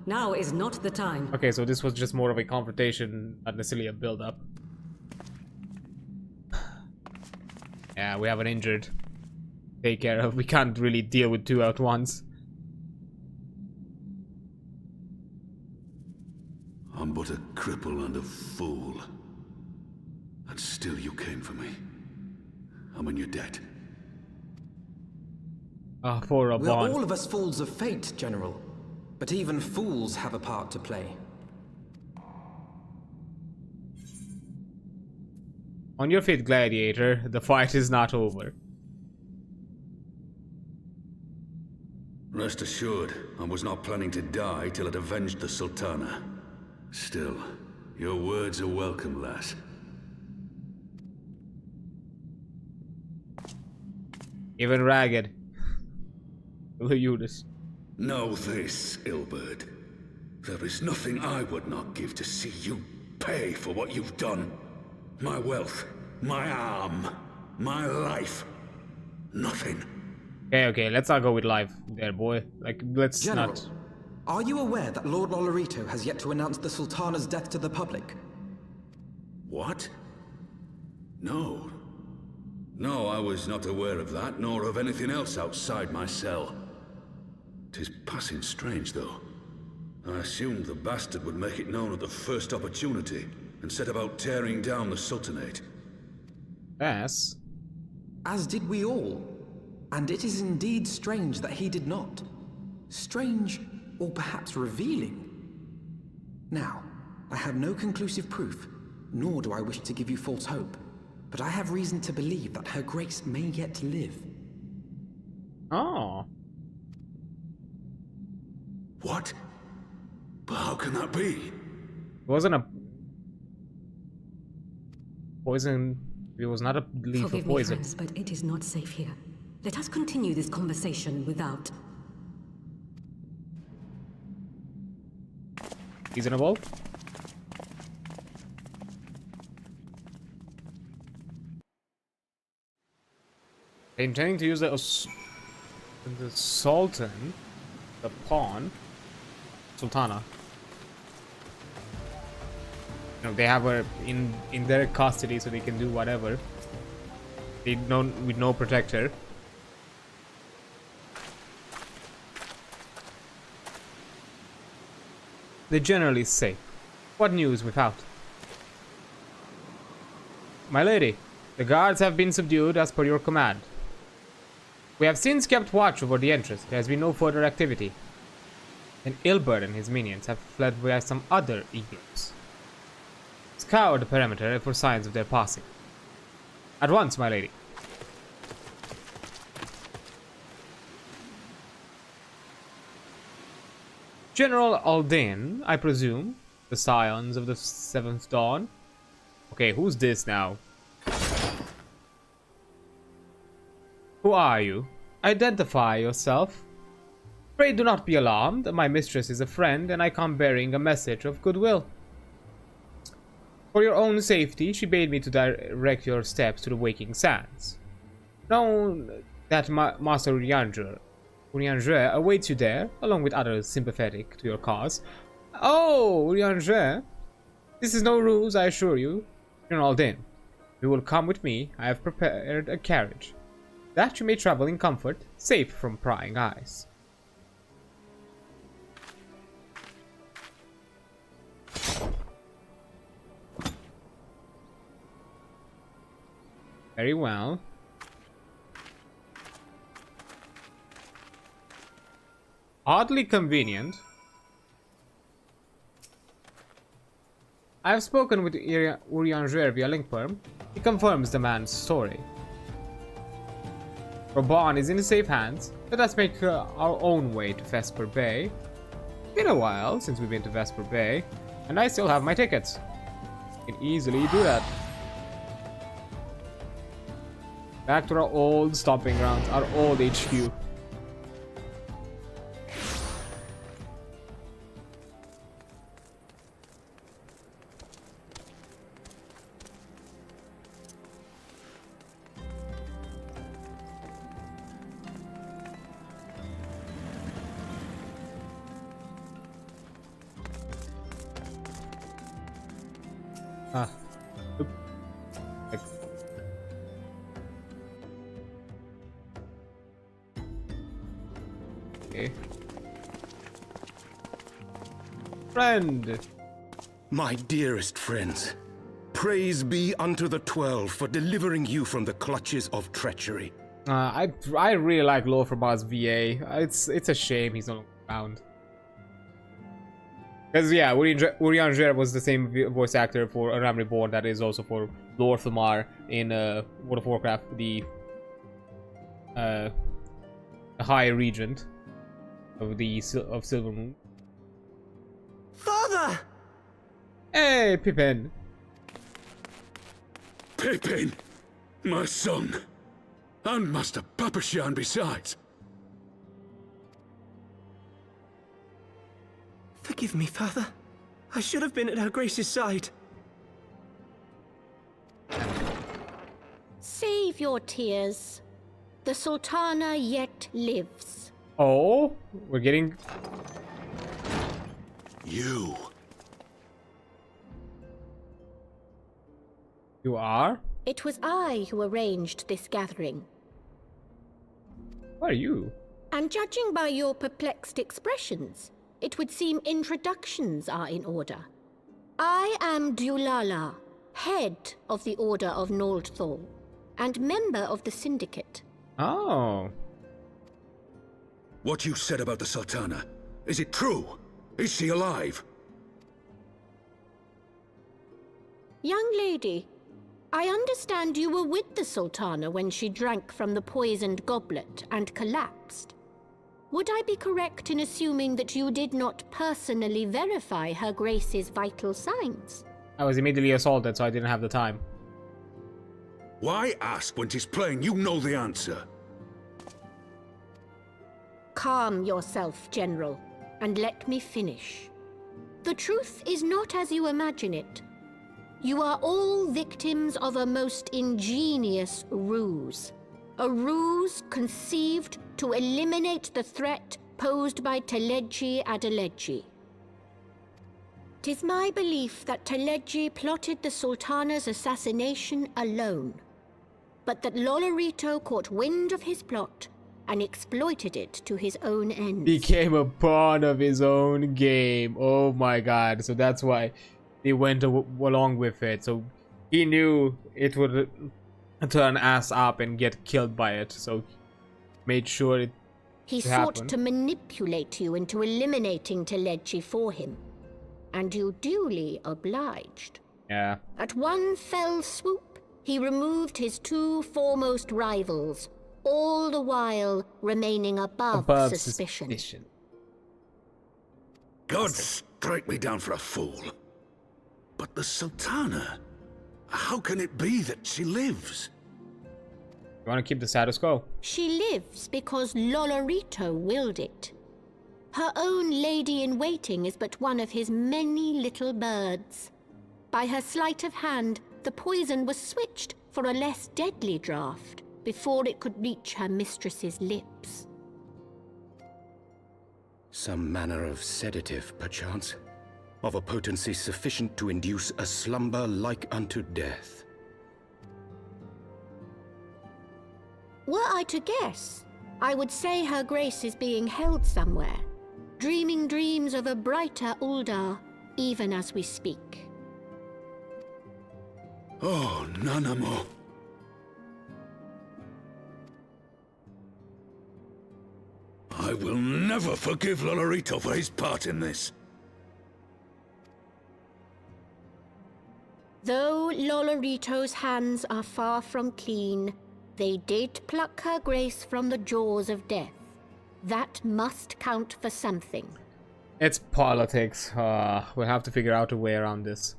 Now is not the time. Okay, so this was just more of a confrontation, not necessarily a build-up. Yeah, we have an injured. Take care of. We can't really deal with two at once. I'm but a cripple and a fool. And still you came for me. I'm in your debt. Ah, poor Rabban. We're all of us fools of fate, General. But even fools have a part to play. On your feet, Gladiator. The fight is not over. Rest assured, I was not planning to die till I'd avenged the Sultana. Still, your words are welcome, lass. Even Ragged. Eudis. Know this, Ilberd. There is nothing I would not give to see you pay for what you've done. My wealth, my arm, my life. Nothing. Okay, let's not go with life there, boy. Like, let's General, not... are you aware that Lord Lolorito has yet to announce the Sultana's death to the public? What? No. No, I was not aware of that, nor of anything else outside my cell. 'Tis passing strange, though. I assumed the bastard would make it known at the first opportunity, and set about tearing down the Sultanate. Yes. As did we all. And it is indeed strange that he did not. Strange, or perhaps revealing. Now, I have no conclusive proof, nor do I wish to give you false hope. But I have reason to believe that Her Grace may yet live. Oh. What? But how can that be? It wasn't a... poison... It was not a lethal Forgive poison. me, friends, but it is not safe here. Let us continue this conversation without... Reasonable? They're intending to use the Sultan, the pawn, Sultana. You know, they have her in their custody, so they can do whatever. They don't with no protector. They're generally safe. What news without? My lady, the guards have been subdued as per your command. We have since kept watch over the entrance. There has been no further activity. And Ilbert and his minions have fled via some other igloos. Scour the perimeter for signs of their passing. At once, my lady. General Aldain, I presume, the scions of the 7th Dawn. Okay, who's this now? Who are you? Identify yourself. Pray do not be alarmed. My mistress is a friend, and I come bearing a message of goodwill. For your own safety, she bade me to direct your steps to the Waking Sands. Know that Master Urianger awaits you there, along with others sympathetic to your cause. Oh, Urianger! This is no ruse, I assure you. General Aldain, you will come with me. I have prepared a carriage, that you may travel in comfort, safe from prying eyes. Very well. Oddly convenient. I have spoken with Urianger via Linkperm. He confirms the man's story. Roban is in safe hands. Let us make our own way to Vesper Bay. Been a while since we've been to Vesper Bay, and I still have my tickets. Can easily do that. Back to our old stomping grounds, our old HQ. Oop. Okay. Friend! My dearest friends, praise be unto the 12 for delivering you from the clutches of treachery. I really like Lothrabar's VA. It's a shame he's not around. Because yeah, Urianger was the same voice actor for Ram Reborn that is also for Lorthamar in World of Warcraft, the High Regent of Silvermoon. Father! Hey, Pippin! Pippin! My son! And Master Papashan besides! Forgive me, Father. I should have been at Her Grace's side. Save your tears. The Sultana yet lives. Oh, we're getting... You are? It was I who arranged this gathering. Who are you? And judging by your perplexed expressions, it would seem introductions are in order. I am Dulala, head of the Order of Noldthal, and member of the Syndicate. Oh. What you said about the Sultana, is it true? Is she alive? Young lady, I understand you were with the Sultana when she drank from the poisoned goblet and collapsed. Would I be correct in assuming that you did not personally verify Her Grace's vital signs? I was immediately assaulted, so I didn't have the time. Why ask when 'tis plain you know the answer? Calm yourself, General, and let me finish. The truth is not as you imagine it. You are all victims of a most ingenious ruse. A ruse conceived to eliminate the threat posed by Teleji Adeleji. 'Tis my belief that Teleji plotted the Sultana's assassination alone, but that Lolorito caught wind of his plot and exploited it to his own ends. Became a pawn of his own game. Oh my god. So that's why they went along with it. So he knew it would turn ass up and get killed by it. So made sure it He happened. sought to manipulate you into eliminating Teleji for him, and you duly obliged. Yeah. At one fell swoop, he removed his two foremost rivals, all the while remaining above suspicion. God strike me down for a fool. But the Sultana, how can it be that she lives? You want to keep the status quo? She lives because Lolorito willed it. Her own lady-in-waiting is but one of his many little birds. By her sleight of hand, the poison was switched for a less deadly draught before it could reach her mistress's lips. Some manner of sedative, perchance, of a potency sufficient to induce a slumber like unto death. Were I to guess, I would say her grace is being held somewhere, dreaming dreams of a brighter Uldar, even as we speak. Oh, Nanamo. I will never forgive Lolorito for his part in this. Though Lolorito's hands are far from clean, they did pluck her grace from the jaws of death. That must count for something. It's politics. We'll have to figure out a way around this.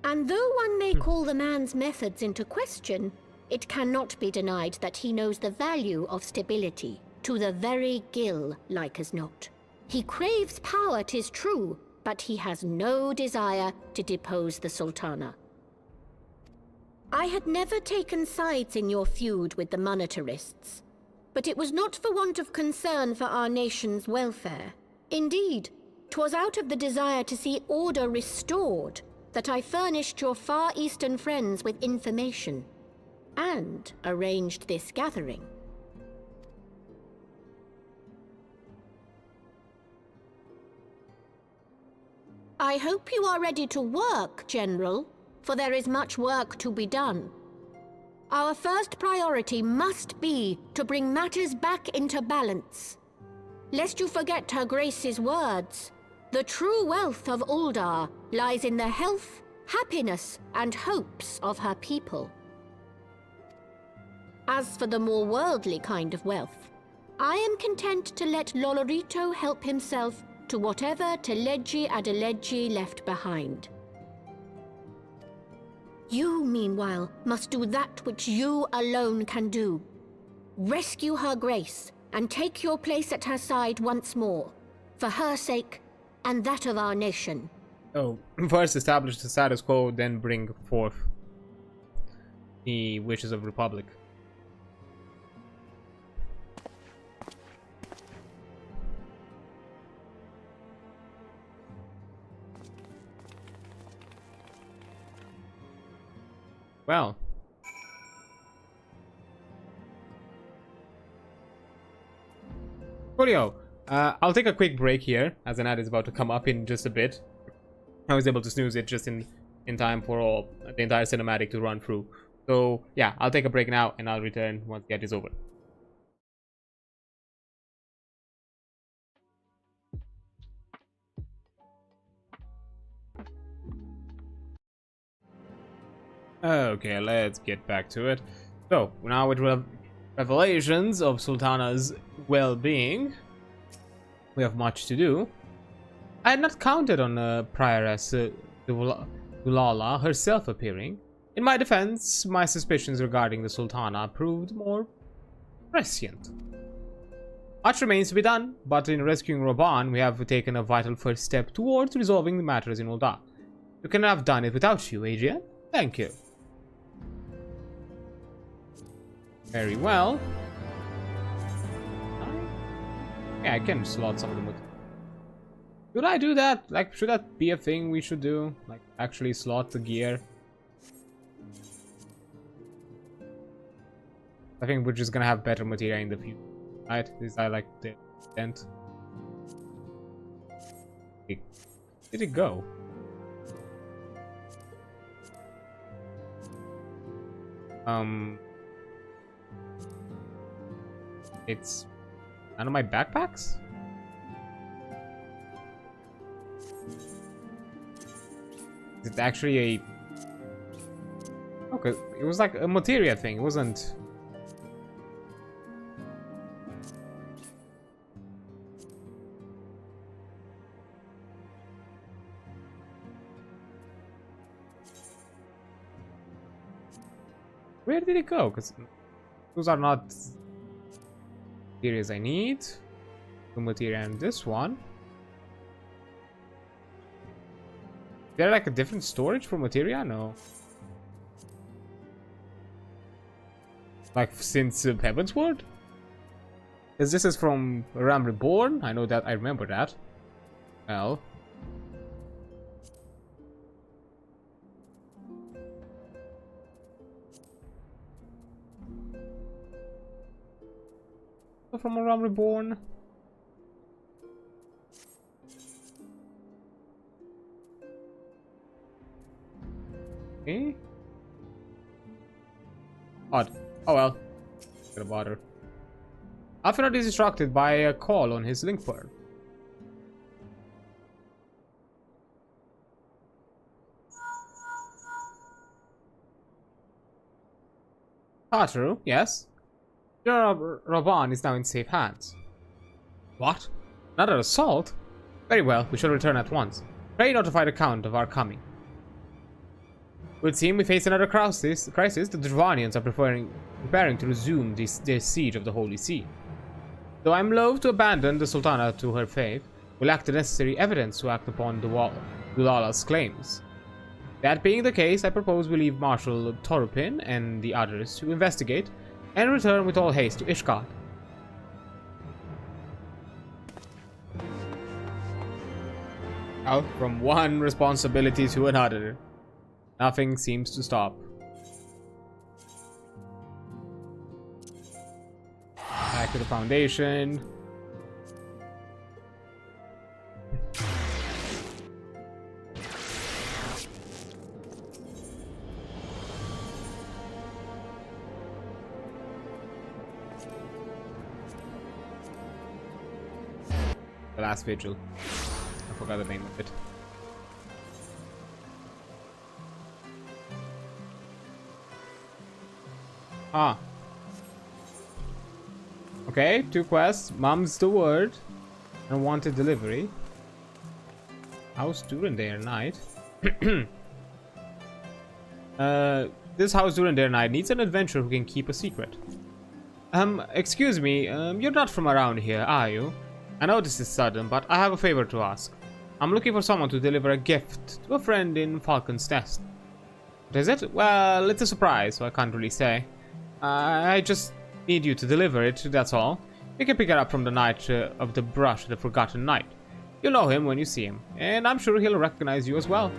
And though one may call the man's methods into question, it cannot be denied that he knows the value of stability, to the very gill, like as not. He craves power, 'tis true, but he has no desire to depose the Sultana. I had never taken sides in your feud with the monetarists, but it was not for want of concern for our nation's welfare. Indeed, 'twas out of the desire to see order restored that I furnished your Far Eastern friends with information, and arranged this gathering. I hope you are ready to work, General, for there is much work to be done. Our first priority must be to bring matters back into balance. Lest you forget Her Grace's words, the true wealth of Uldar lies in the health, happiness, and hopes of her people. As for the more worldly kind of wealth, I am content to let Lolorito help himself to whatever Teleji Adeleji left behind. You, meanwhile, must do that which you alone can do. Rescue Her Grace and take your place at her side once more, for her sake and that of our nation. Oh, first establish the status quo, then bring forth the wishes of Republic. Well, Coolio. I'll take a quick break here, as an ad is about to come up in just a bit. I was able to snooze it just in time for the entire cinematic to run through. So yeah, I'll take a break now, and I'll return once the ad is over. Okay, let's get back to it. So, now with revelations of Sultana's well-being, we have much to do. I had not counted on Prioress Dulala herself appearing. In my defense, my suspicions regarding the Sultana proved more prescient. Much remains to be done, but in rescuing Roban, we have taken a vital first step towards resolving the matters in Uldar. We cannot have done it without you, Adrian. Thank you. Very well. Yeah, I can slot some of them. Should I do that? Like, should that be a thing we should do? Like, actually slot the gear? I think we're just gonna have better materia in the future, right? Is that like the intent? Did it go? It's none of my backpacks? Is it actually a... Okay, it was like a materia thing, it wasn't... Where did it go? Because those are not materials I need. The materia and this one. Is there like a different storage for materia? No. Like since Heavensward? Because this is from Ram Reborn. I know that. I remember that. Well. From a Ram Reborn. Okay. Odd. Oh well. Gonna bother. Alfred is distracted by a call on his link pad. True, yes. Your Raban is now in safe hands. What? Another assault? Very well, we shall return at once. Pray notify the Count of our coming. It would seem we face another crisis. The Dravanians are preparing to resume their siege of the Holy See. Though I'm loath to abandon the Sultana to her fate, we'll lack the necessary evidence to act upon Dulala's claims. That being the case, I propose we leave Marshal Torupin and the others to investigate and return with all haste to Ishgard. Out from one responsibility to another. Nothing seems to stop. Back to the Foundation. The last vigil. I forgot the name of it. Ah. Okay, 2 quests. Mum's the word. And wanted delivery. House Durandare Knight. This House Durandare Knight needs an adventurer who can keep a secret. Excuse me, you're not from around here, are you? I know this is sudden, but I have a favor to ask. I'm looking for someone to deliver a gift to a friend in Falcon's Nest. What is it? Well, it's a surprise, so I can't really say. I just need you to deliver it, that's all. You can pick it up from the Knight of the Brush, the Forgotten Knight. You'll know him when you see him, and I'm sure he'll recognize you as well.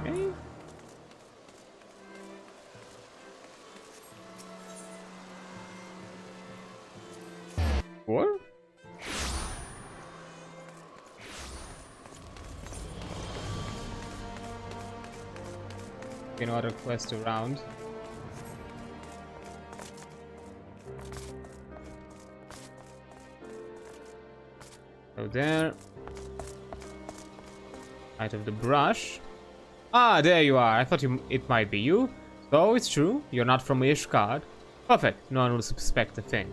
Okay. Or? No other quest around. So there. Knight of the Brush. Ah, there you are. I thought it might be you. So it's true. You're not from Ishgard. Perfect. No one will suspect a thing.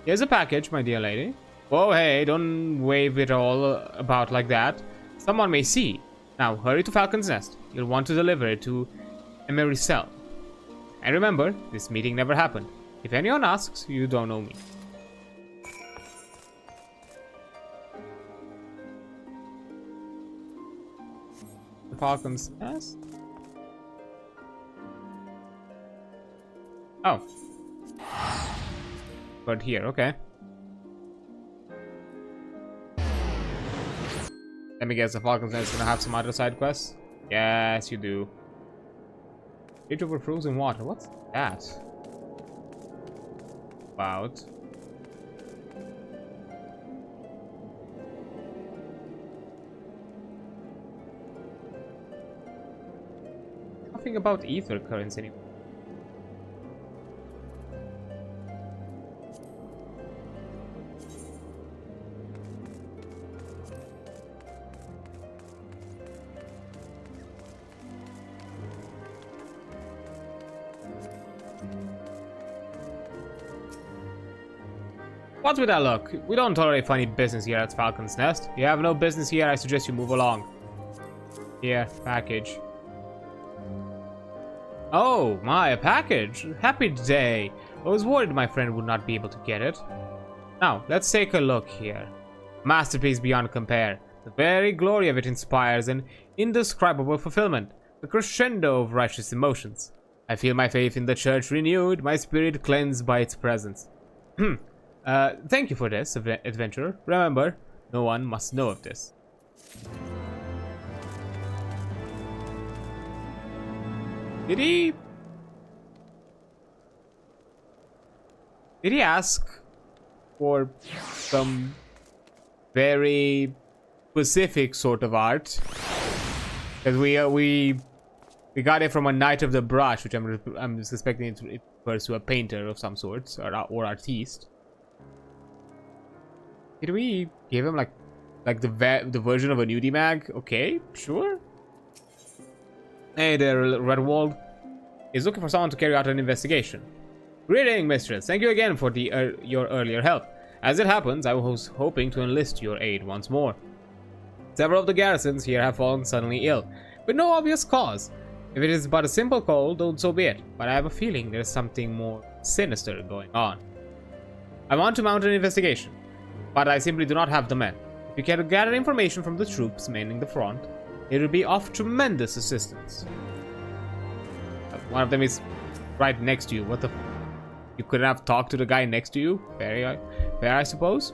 Here's a package, my dear lady. Oh, hey, don't wave it all about like that. Someone may see. Now, hurry to Falcon's Nest. You'll want to deliver it to Emericel. And remember, this meeting never happened. If anyone asks, you don't know me. The Falcon's Nest? Oh. But here, okay. Let me guess, the Falcon's Nest is gonna have some other side quests? Yes, you do. Bridge over frozen water. What's that? About. Nothing about ether currents anymore. What's with that look? We don't tolerate funny business here at Falcon's Nest. You have no business here, I suggest you move along. Here, package. Oh, my, a package! Happy day! I was worried my friend would not be able to get it. Now, let's take a look here. Masterpiece beyond compare. The very glory of it inspires an indescribable fulfillment. The crescendo of righteous emotions. I feel my faith in the church renewed, my spirit cleansed by its presence. Thank you for this, adventurer. Remember, no one must know of this. Did he ask for some very specific sort of art? Because we got it from a Knight of the Brush, which I'm suspecting it refers to a painter of some sort or artiste. Did we give him like the version of a nudie mag? Okay, sure. Hey there, Redwald. He's looking for someone to carry out an investigation. Greeting, mistress. Thank you again for your earlier help. As it happens, I was hoping to enlist your aid once more. Several of the garrisons here have fallen suddenly ill, with no obvious cause. If it is but a simple cold, then so be it. But I have a feeling there is something more sinister going on. I want to mount an investigation, but I simply do not have the men. If you can gather information from the troops manning the front, it will be of tremendous assistance. One of them is right next to you. What the? You couldn't have talked to the guy next to you? Fair, I suppose.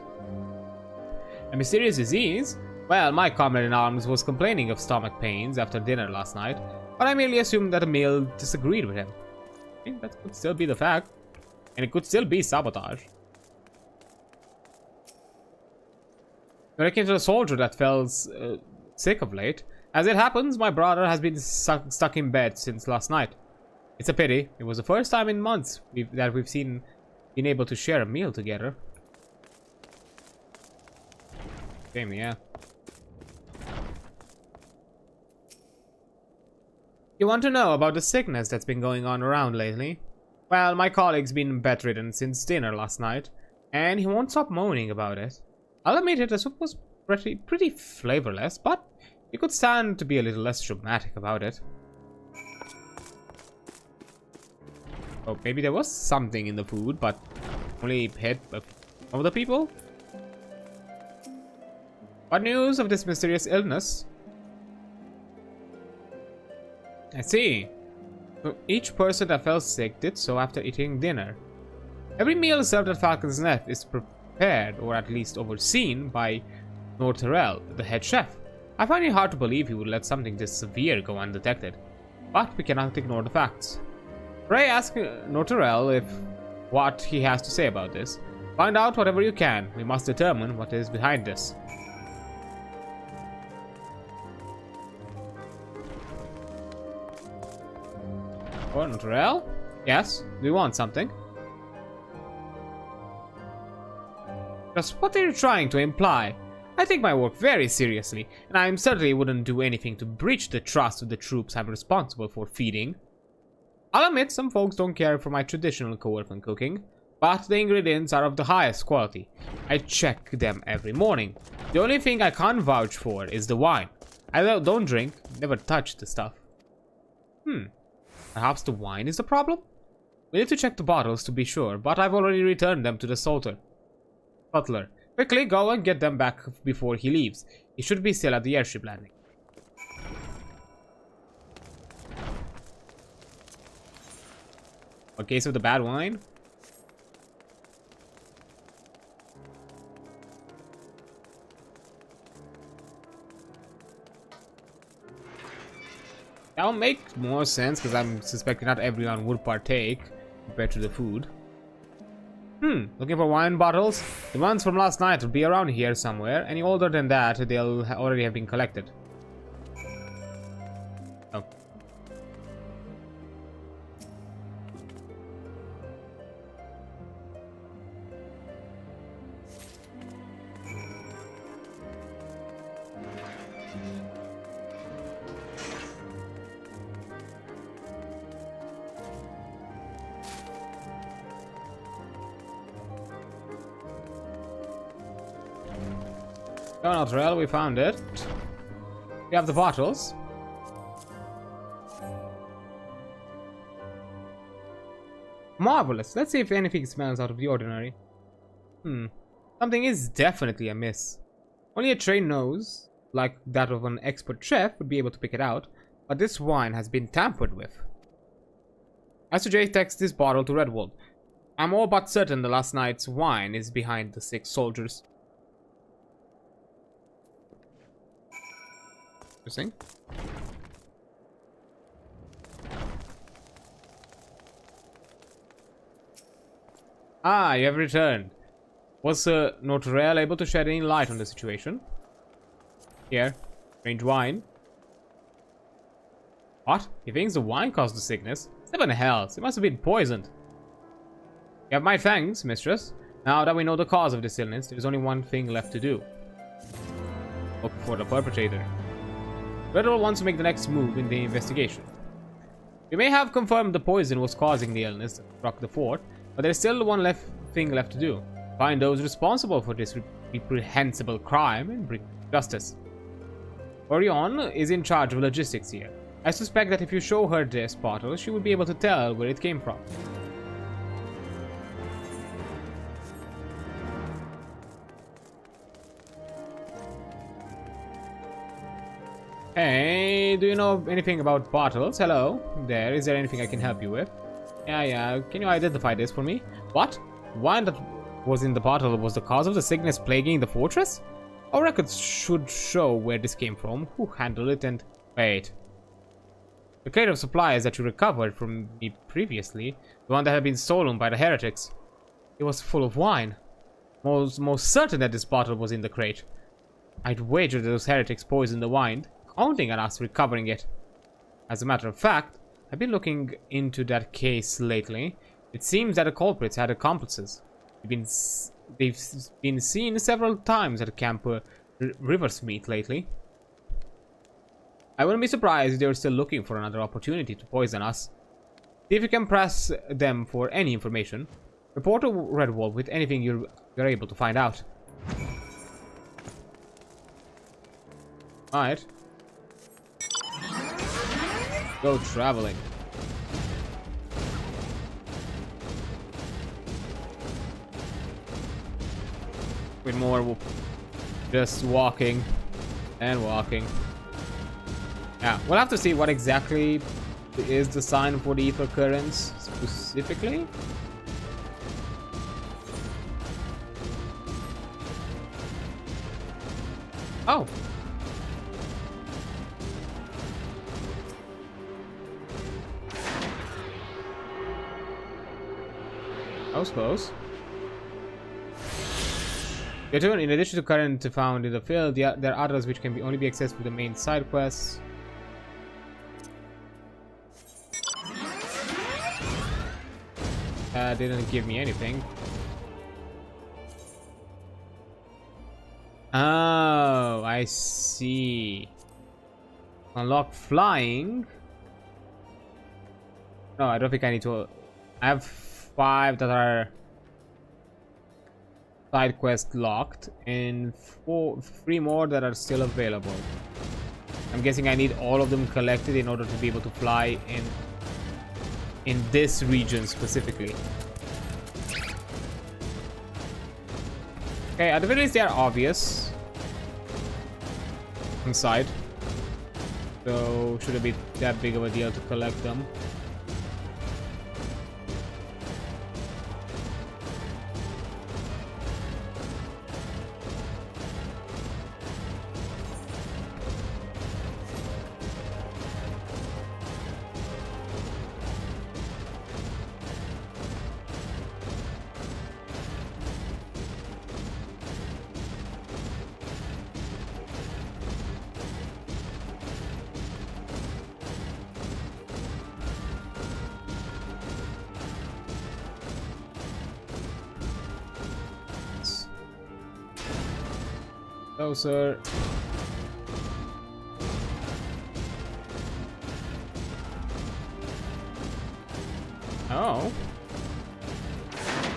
A mysterious disease? Well, my comrade in arms was complaining of stomach pains after dinner last night, but I merely assumed that a meal disagreed with him. I think that could still be the fact, and it could still be sabotage. When it came to the soldier that fell sick of late, as it happens, my brother has been stuck in bed since last night. It's a pity. It was the first time in months that we've been able to share a meal together. Shame, yeah. You want to know about the sickness that's been going on around lately? Well, my colleague's been bedridden since dinner last night, and he won't stop moaning about it. I'll admit it, the soup was pretty flavorless, but you could stand to be a little less dramatic about it. Oh, maybe there was something in the food, but only hit some of the people? What news of this mysterious illness? I see. So each person that fell sick did so after eating dinner. Every meal served at Falcon's Nest is prepared, or at least overseen, by Norterel, the head chef. I find it hard to believe he would let something this severe go undetected, but we cannot ignore the facts. Pray ask Norterel what he has to say about this. Find out whatever you can. We must determine what is behind this. Oh, Norterel? Yes, do you want something? Just what are you trying to imply? I take my work very seriously, and I certainly wouldn't do anything to breach the trust of the troops I'm responsible for feeding. I'll admit some folks don't care for my traditional co-orphan cooking, but the ingredients are of the highest quality. I check them every morning. The only thing I can't vouch for is the wine. I don't drink, never touch the stuff. Perhaps the wine is the problem? We need to check the bottles to be sure, but I've already returned them to the butler. Quickly go and get them back before he leaves. He should be still at the airship landing. A case of the bad wine? That'll make more sense because I'm suspecting not everyone would partake compared to the food. Looking for wine bottles? The ones from last night will be around here somewhere. Any older than that, they'll already have been collected. Oh. Oh, not real, we found it. We have the bottles. Marvelous. Let's see if anything smells out of the ordinary. Something is definitely amiss. Only a trained nose, like that of an expert chef, would be able to pick it out, but this wine has been tampered with. I suggest text this bottle to Redwald. I'm all but certain the last night's wine is behind the 6 soldiers. Interesting. Ah, you have returned. Was Notarel able to shed any light on the situation? Here, strange wine. What? He thinks the wine caused the sickness? 7 hells, it must have been poisoned. You have my thanks, mistress. Now that we know the cause of this illness, there is only one thing left to do. Look for the perpetrator. Redwall wants to make the next move in the investigation. We may have confirmed the poison was causing the illness that struck the fort, but there's still one thing left to do. Find those responsible for this reprehensible crime and bring justice. Orion is in charge of logistics here. I suspect that if you show her this bottle, she will be able to tell where it came from. Hey, do you know anything about bottles? Hello, there. Is there anything I can help you with? Yeah. Can you identify this for me? What? Wine that was in the bottle was the cause of the sickness plaguing the fortress? Our records should show where this came from, who handled it, and... Wait. The crate of supplies that you recovered from me previously, the one that had been stolen by the heretics, it was full of wine. Most certain that this bottle was in the crate. I'd wager that those heretics poisoned the wine, counting on us recovering it. As a matter of fact, I've been looking into that case lately. It seems that the culprits had accomplices. They've been seen several times at Camp Riversmeet lately. I wouldn't be surprised if they were still looking for another opportunity to poison us. See if you can press them for any information. Report to Redwall with anything you're able to find out. Alright. Go traveling. With more just walking and walking. Yeah, we'll have to see what exactly is the sign for the ether currents specifically. Oh. That was close. In addition to current found in the field, there are others which can only be accessed through the main side quests. Didn't give me anything. Oh, I see. Unlock flying. No, I don't think I need to. I have 5 that are side quest locked and 3 more that are still available. I'm guessing I need all of them collected in order to be able to fly in this region specifically. Okay, at the very least they are obvious inside, so shouldn't be that big of a deal to collect them. Closer. Oh.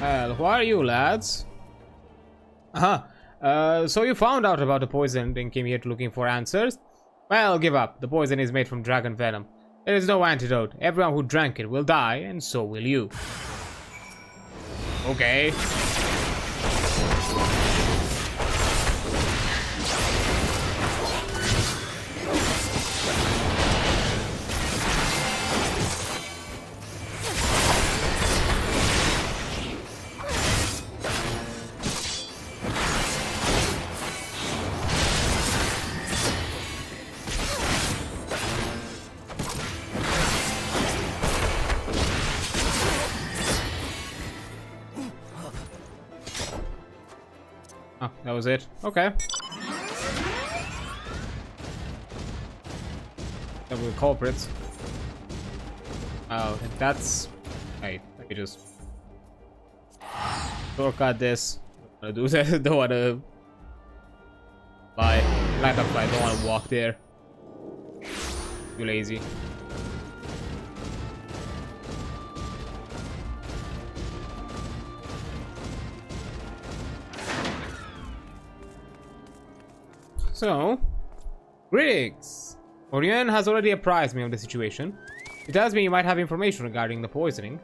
Well, who are you, lads? So you found out about the poison and came here looking for answers? Well, give up. The poison is made from dragon venom. There is no antidote. Everyone who drank it will die, and so will you. Okay. Oh, that was it. Okay. That were the culprits. Oh, that's... Wait, let me just... shortcut this. Don't wanna do that. Don't wanna... fly. Light up fly. Don't wanna walk there. Too lazy. So, greetings! Orion has already apprised me of the situation. He tells me you might have information regarding the poisoning.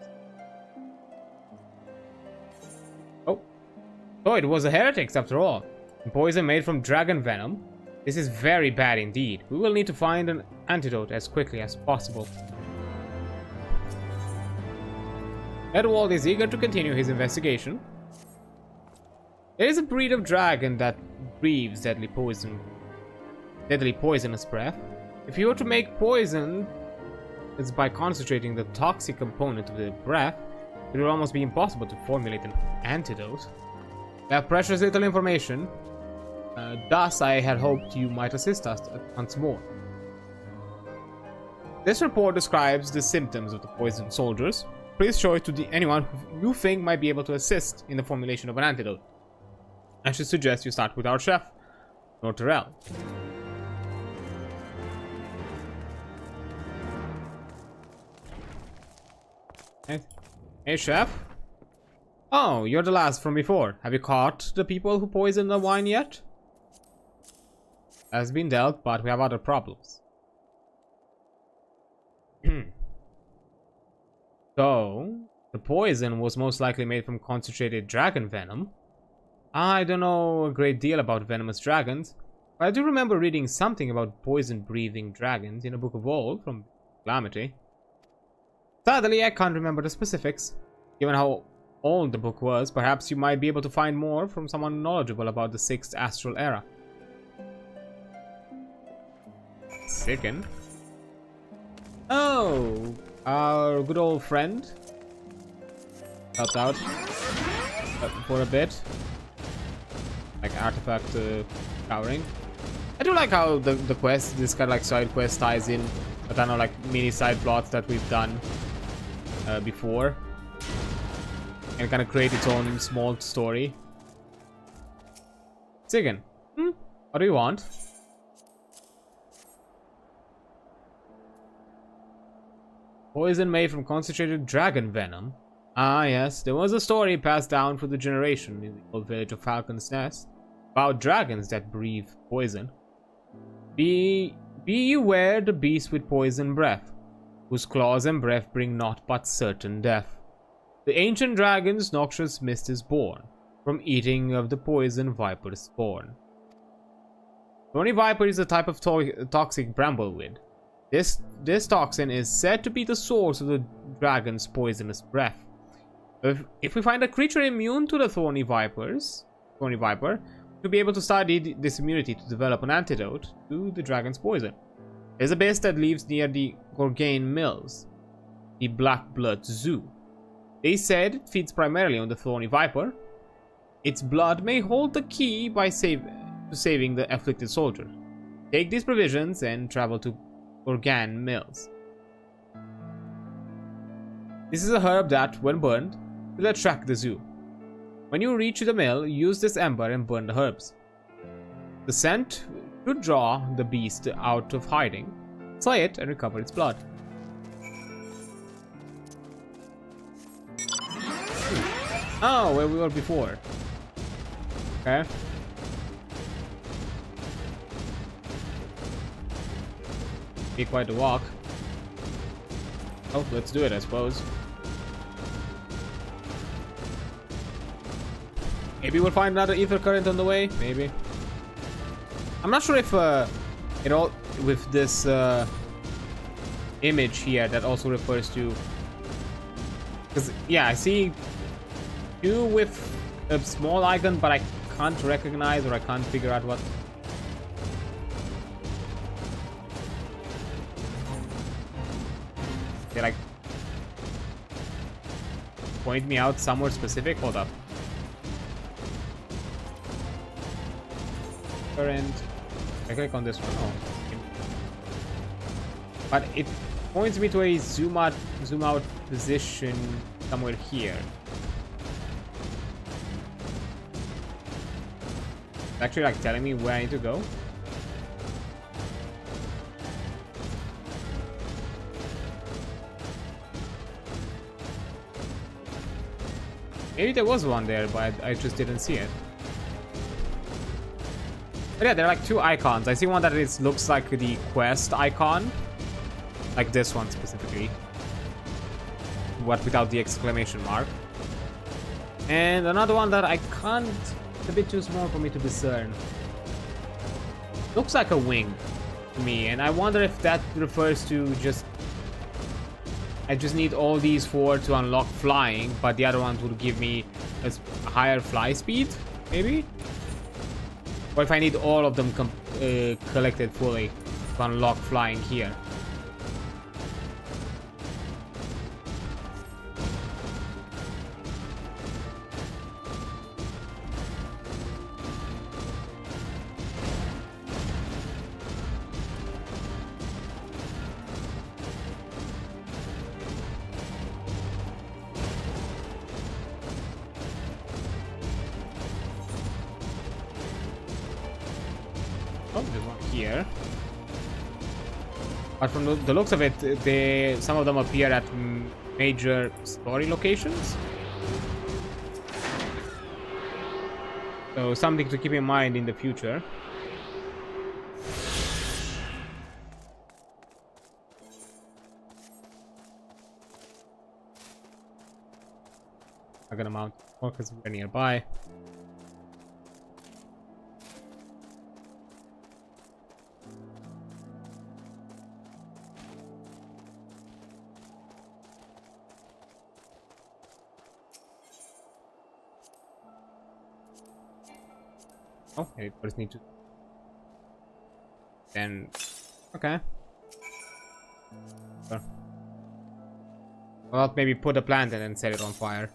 Oh. So it was the heretics after all. Poison made from dragon venom. This is very bad indeed. We will need to find an antidote as quickly as possible. Edward is eager to continue his investigation. There is a breed of dragon that breathes deadly poisonous breath. If you were to make poison, it's by concentrating the toxic component of the breath, it would almost be impossible to formulate an antidote. We have precious little information. Thus, I had hoped you might assist us once more. This report describes the symptoms of the poisoned soldiers. Please show it to anyone who you think might be able to assist in the formulation of an antidote. I should suggest you start with our chef, Lord Terrell. Hey, chef. Oh, you're the last from before. Have you caught the people who poisoned the wine yet? Has been dealt, but we have other problems. So, the poison was most likely made from concentrated dragon venom. I don't know a great deal about venomous dragons, but I do remember reading something about poison-breathing dragons in a book of old from Calamity. Sadly, I can't remember the specifics. Given how old the book was, perhaps you might be able to find more from someone knowledgeable about the 6th Astral Era. Second. Oh, our good old friend helped out for a bit. Like artifact covering. I do like how the quest, this kind of like side quest ties in, but I know like mini side plots that we've done before, and kind of create its own small story. Second, what do you want? Poison made from concentrated dragon venom. Ah, yes, there was a story passed down for the generation in the old village of Falcon's Nest about dragons that breathe poison. Be beware the beast with poison breath, whose claws and breath bring naught but certain death. The ancient dragon's noxious mist is born from eating of the poison viper's spawn. Thorny viper is a type of toxic brambleweed. This toxin is said to be the source of the dragon's poisonous breath. If we find a creature immune to the thorny viper, we'll be able to study this immunity to develop an antidote to the dragon's poison. There's a base that lives near the Gorgain Mills, the Black Blood Zoo. They said it feeds primarily on the thorny viper. Its blood may hold the key by saving the afflicted soldier. Take these provisions and travel to Gorgain Mills. This is a herb that, when burned, will attract the zoo. When you reach the mill, use this ember and burn the herbs. The scent should draw the beast out of hiding. Slay it and recover its blood. Oh, where we were before. Okay. Be quite a walk. Oh, let's do it, I suppose. Maybe we'll find another ether current on the way. Maybe. I'm not sure if it all with this image here that also refers to. Because yeah, I see you with a small icon, but I can't recognize or I can't figure out what. They like point me out somewhere specific. Hold up. Current. I click on this one. Oh. But it points me to a zoom out position somewhere here. It's actually like telling me where I need to go. Maybe there was one there, but I just didn't see it. But yeah, there are like two icons. I see one that looks like the quest icon. Like this one specifically. What without the exclamation mark. And another one that I can't... It's a bit too small for me to discern. Looks like a wing to me. And I wonder if that refers to just... I just need all these four to unlock flying. But the other ones would give me a higher fly speed, maybe? Or if I need all of them collected fully to unlock flying here. Oh, there's one here. But from the looks of it, some of them appear at major story locations. So something to keep in mind in the future. I'm gonna mount more because we're nearby. Oh, I first need to. Then, okay. Sure. Well, maybe put a plant and then set it on fire.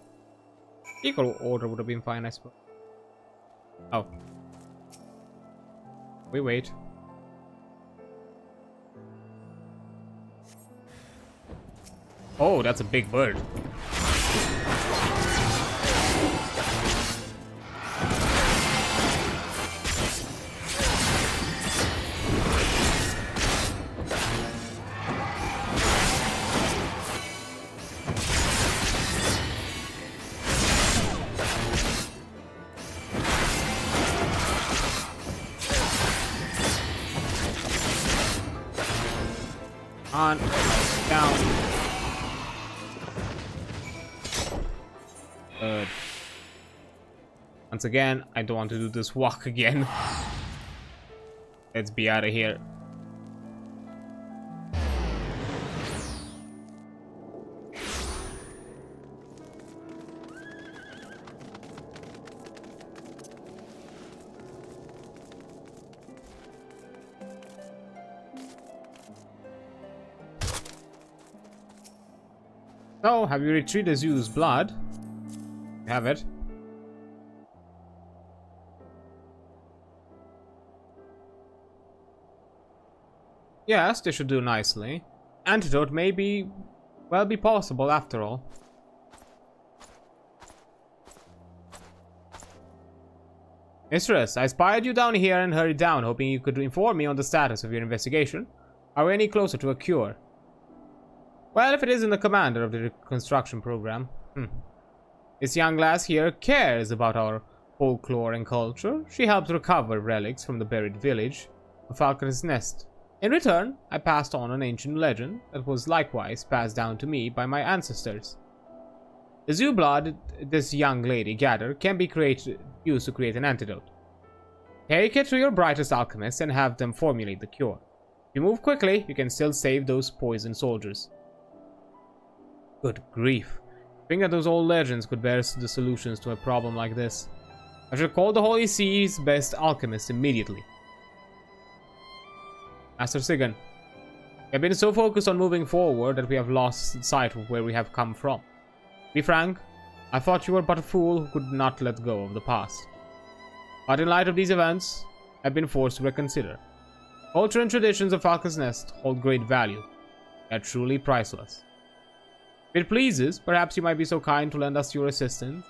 Equal order would have been fine, I suppose. Oh. We wait. Oh, that's a big bird. On, down. Good. Once again, I don't want to do this walk again. Let's be out of here. So, have you retrieved the zoo's blood? You have it. Yes, they should do nicely. Antidote may be, well, be possible after all. Mistress, I spied you down here and hurried down, hoping you could inform me on the status of your investigation. Are we any closer to a cure? Well, if it isn't the commander of the reconstruction program. This young lass here cares about our folklore and culture. She helped recover relics from the buried village of Falcon's Nest. In return, I passed on an ancient legend that was likewise passed down to me by my ancestors. The zoo blood this young lady gathered can be used to create an antidote. Take it to your brightest alchemists and have them formulate the cure. If you move quickly, you can still save those poisoned soldiers. Good grief. I think that those old legends could bear the solutions to a problem like this. I should call the Holy Sea's best alchemist immediately. Master Sigan, we have been so focused on moving forward that we have lost sight of where we have come from. To be frank, I thought you were but a fool who could not let go of the past. But in light of these events, I have been forced to reconsider. Culture and traditions of Falcon's Nest hold great value. They are truly priceless. If it pleases, perhaps you might be so kind to lend us your assistance.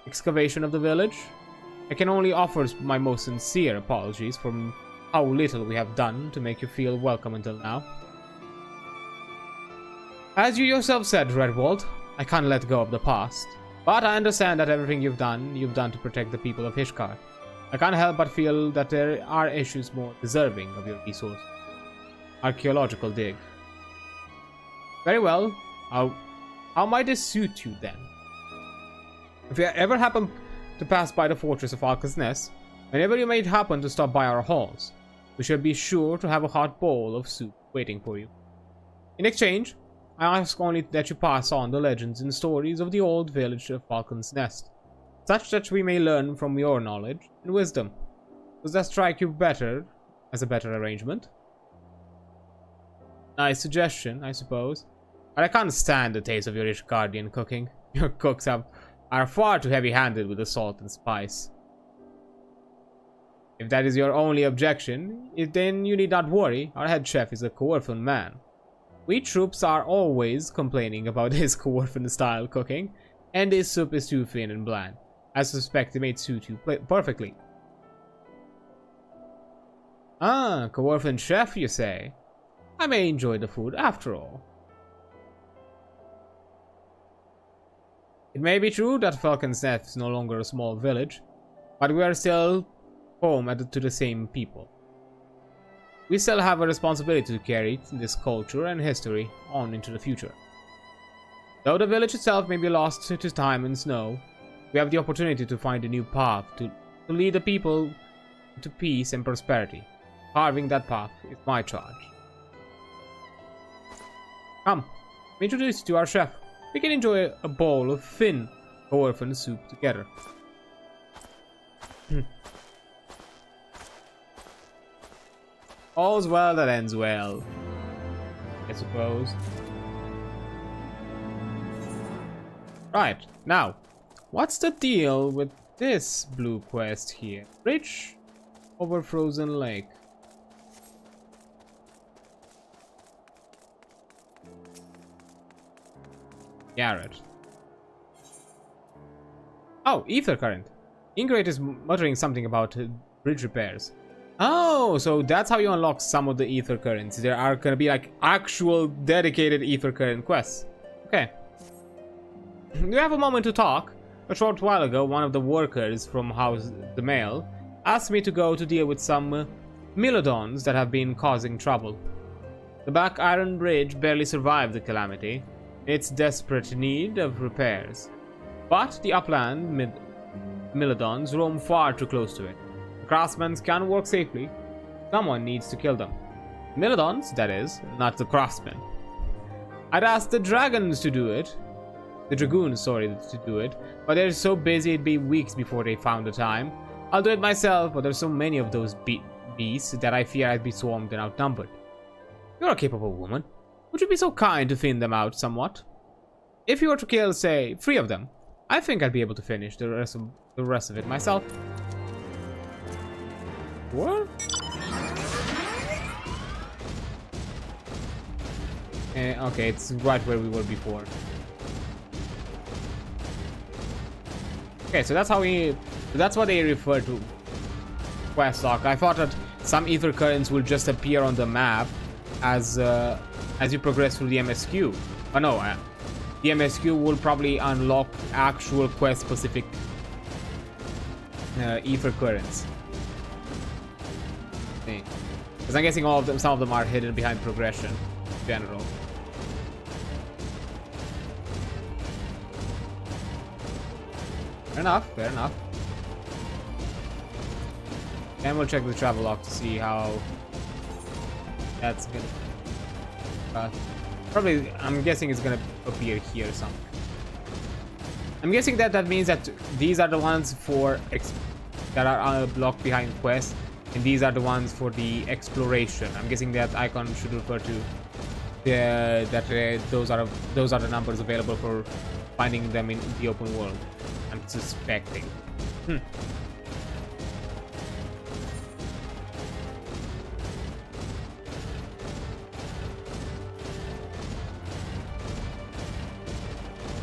Excavation of the village? I can only offer my most sincere apologies for how little we have done to make you feel welcome until now. As you yourself said, Redwald, I can't let go of the past. But I understand that everything you've done to protect the people of Hishkar. I can't help but feel that there are issues more deserving of your resource. Archaeological dig. Very well. How might this suit you then? If you ever happen to pass by the fortress of Falcon's Nest, whenever you may happen to stop by our halls, we shall be sure to have a hot bowl of soup waiting for you. In exchange, I ask only that you pass on the legends and stories of the old village of Falcon's Nest, such that we may learn from your knowledge and wisdom. Does that strike you better as a better arrangement? Nice suggestion, I suppose. But I can't stand the taste of your Ishgardian cooking. Your cooks are far too heavy-handed with the salt and spice. If that is your only objection, then you need not worry. Our head chef is a Coerfan man. We troops are always complaining about his Coerfan-style cooking, and his soup is too thin and bland. I suspect it may suit you perfectly. Ah, Coerfan chef, you say? I may enjoy the food after all. It may be true that Falcon's Nest is no longer a small village, but we are still home to the same people. We still have a responsibility to carry this culture and history on into the future. Though the village itself may be lost to time and snow, we have the opportunity to find a new path to lead the people to peace and prosperity. Carving that path is my charge. Come, let me introduce you to our chef. We can enjoy a bowl of thin Coerfan soup together. All's well that ends well, I suppose. Right, now, what's the deal with this blue quest here? Bridge over Frozen Lake. Garrett. Oh, ether current. Ingrid is muttering something about bridge repairs. Oh, so that's how you unlock some of the ether currents. There are gonna be like actual dedicated ether current quests. Okay. Do you have a moment to talk? A short while ago, one of the workers from House the Mail asked me to go to deal with some Milodons that have been causing trouble. The Black Iron Bridge barely survived the calamity. It's desperate need of repairs. But the upland Milodons roam far too close to it. The craftsmen can't work safely. Someone needs to kill them. Milodons, that is, not the craftsmen. I'd asked the dragons to do it. The dragoons, sorry, to do it. But they're so busy it'd be weeks before they found the time. I'll do it myself, but there's so many of those beasts that I fear I'd be swarmed and outnumbered. You're a capable woman. Would you be so kind to thin them out somewhat? If you were to kill, say, 3 of them, I think I'd be able to finish the rest of it myself. What? Okay, it's right where we were before. Okay, so that's how that's what they refer to quest log. I thought that some ether currents will just appear on the map as you progress through the MSQ. Oh no, the MSQ will probably unlock actual quest specific ether currents. Because I'm guessing some of them are hidden behind progression in general. Fair enough, fair enough. And we'll check the travel log to see how that's gonna... probably, I'm guessing it's gonna appear here somewhere. I'm guessing that means that these are the ones for that are blocked behind quests, and these are the ones for the exploration. I'm guessing that icon should refer to those are the numbers available for finding them in the open world. I'm suspecting.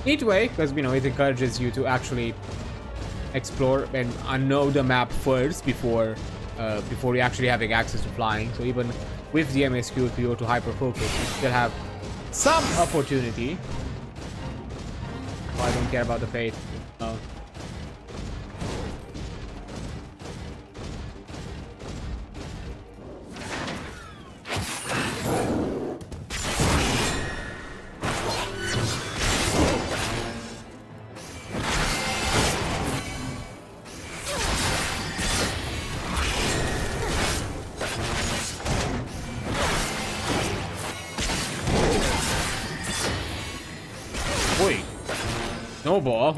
Neat way, because you know it encourages you to actually explore and know the map first before you actually having access to flying. So even with the MSQ, if you go to hyper focus, you still have some opportunity. Oh, I don't care about the fate. No. Snowball?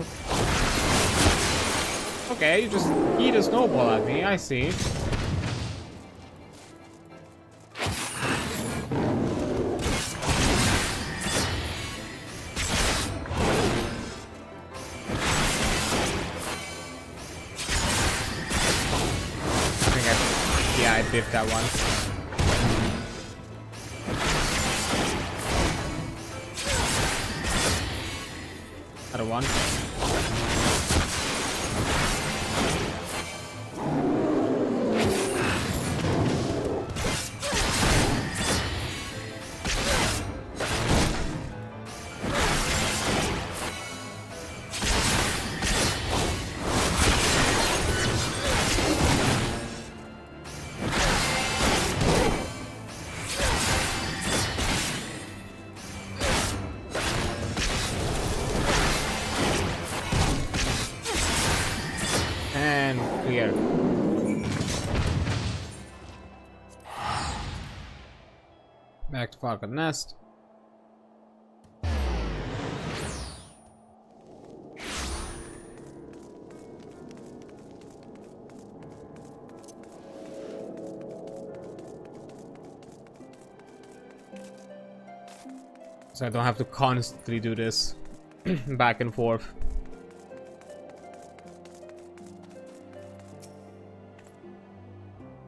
Okay, you just eat a snowball at me, I see. I biffed that one. Another one. Back to Falcon Nest. So I don't have to constantly do this back and forth.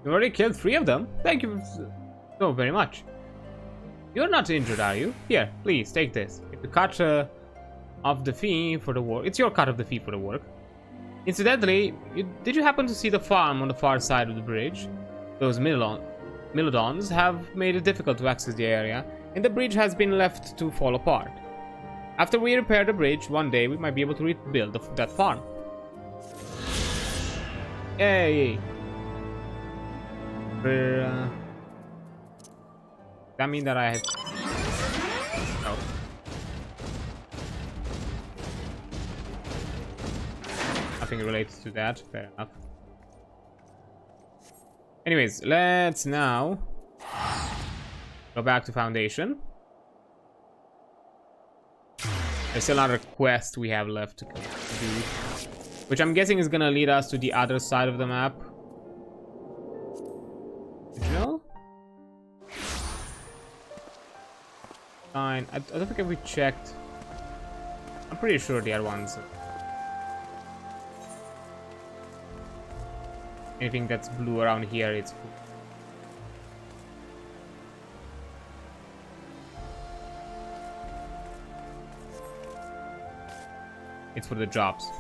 You already killed 3 of them. Thank you so very much. You're not injured, are you? Here, please, take this. It's a cut of the fee for the work. It's your cut of the fee for the work. Incidentally, did you happen to see the farm on the far side of the bridge? Those Milodons have made it difficult to access the area, and the bridge has been left to fall apart. After we repair the bridge, one day we might be able to rebuild that farm. Yay! That mean that I had... No. Nothing related to that. Fair enough. Anyways, let's now go back to Foundation. There's still another quest we have left to do, which I'm guessing is gonna lead us to the other side of the map. Did you know? I don't think we checked. I'm pretty sure the other ones. Anything that's blue around here, it's blue. It's for the jobs.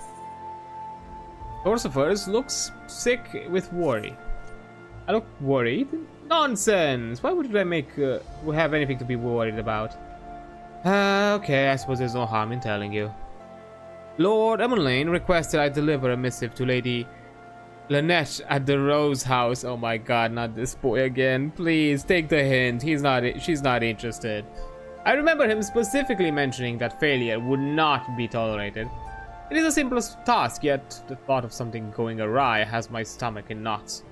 Sorcerers looks sick with worry. I look worried? Nonsense! Why would I have anything to be worried about? Okay, I suppose there's no harm in telling you. Lord Emmeline requested I deliver a missive to Lady Lynette at the Rose House. Oh my god, not this boy again. Please, take the hint. She's not interested. I remember him specifically mentioning that failure would not be tolerated. It is the simplest task, yet the thought of something going awry has my stomach in knots.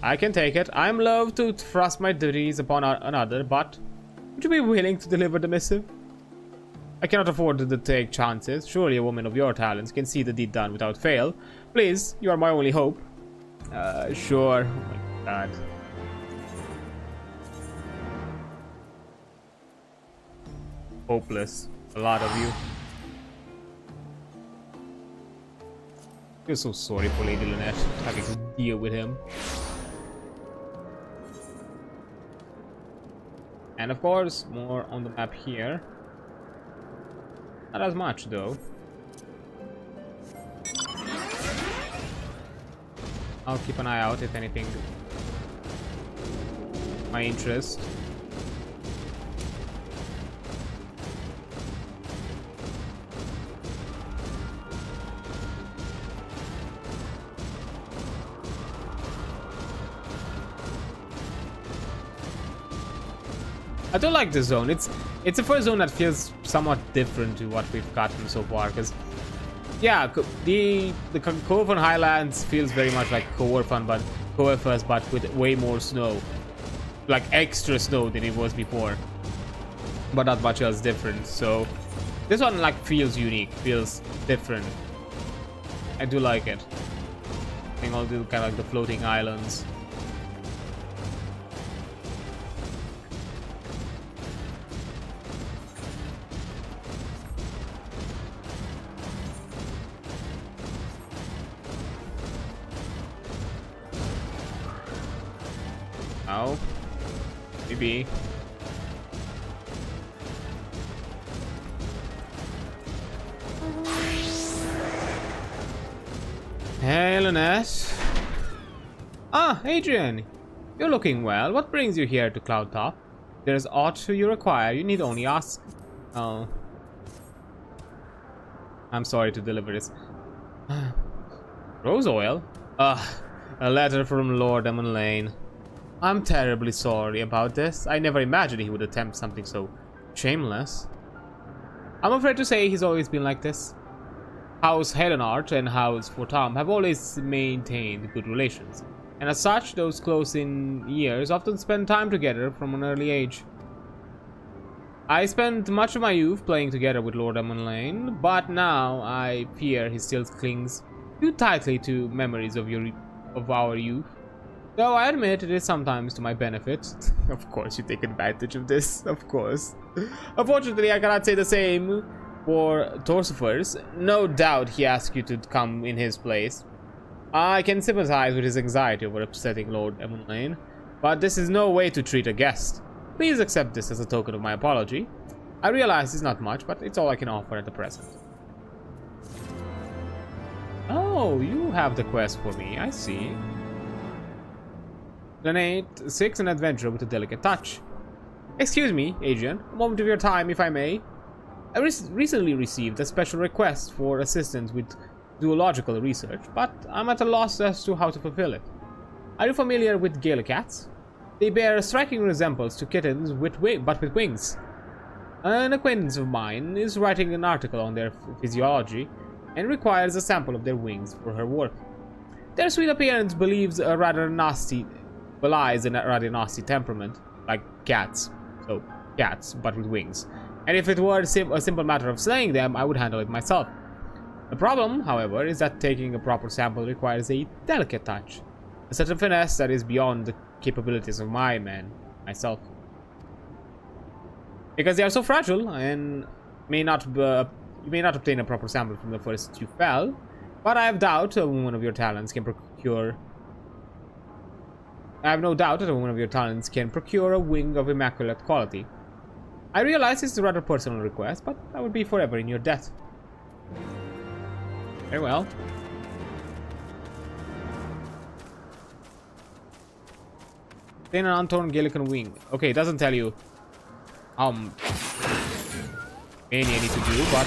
I can take it. I am loath to thrust my duties upon another, but would you be willing to deliver the missive? I cannot afford to take chances. Surely a woman of your talents can see the deed done without fail. Please, you are my only hope. Sure. Oh my god. Hopeless. A lot of you. I feel so sorry for Lady Lynette having to deal with him. And of course, more on the map here. Not as much though. I'll keep an eye out if anything my interest. I do like this zone. It's the first zone that feels somewhat different to what we've gotten so far, because yeah, the Kovan Highlands feels very much like Koerfas, but with way more snow, like extra snow than it was before, but not much else different. So this one like feels unique, feels different. I do like it. I think I'll do kind of like the floating islands. Oh, maybe. Hey, Lynette. Ah, Adrian. You're looking well. What brings you here to Cloudtop? There's aught you require. You need only ask. Oh. I'm sorry to deliver this. Rose oil? A letter from Lord Emmeline. I'm terribly sorry about this. I never imagined he would attempt something so shameless. I'm afraid to say he's always been like this. House Helenart and House Fortam have always maintained good relations, and as such, those close in years often spend time together from an early age. I spent much of my youth playing together with Lord Emmeline, but now I fear he still clings too tightly to memories of our youth. Though I admit it is sometimes to my benefit. Of course you take advantage of this, of course. Unfortunately, I cannot say the same for Torsifer's. No doubt he asked you to come in his place. I can sympathize with his anxiety over upsetting Lord Emmeline, but this is no way to treat a guest. Please accept this as a token of my apology. I realize it's not much, but it's all I can offer at the present. Oh, you have the quest for me, I see. Donate 6 an adventurer with a delicate touch. Excuse me, Adrian, a moment of your time, if I may. I recently received a special request for assistance with zoological research, but I'm at a loss as to how to fulfill it. Are you familiar with Galicats? They bear a striking resemblance to kittens but with wings. An acquaintance of mine is writing an article on their physiology and requires a sample of their wings for her work. Their sweet appearance belies a rather nasty temperament, like cats. So, cats, but with wings. And if it were a simple matter of slaying them, I would handle it myself. The problem, however, is that taking a proper sample requires a delicate touch. A certain finesse that is beyond the capabilities of myself. Because they are so fragile, and you may not obtain a proper sample from the first you fell, but I have no doubt that a woman of your talents can procure a wing of immaculate quality. I realize this is a rather personal request, but I would be forever in your debt. Very well. Obtain an untorn Gallican wing. Okay, it doesn't tell you how many I need to do, but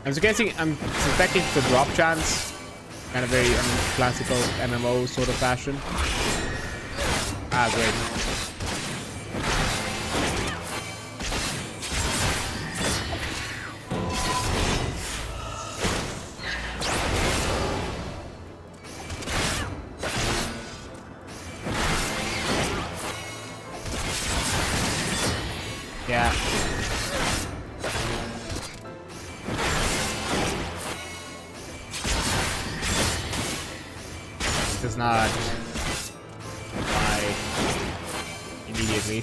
I'm suspecting it's a drop chance, kind of very classical MMO sort of fashion. Ah, great. Yeah. Does not die immediately.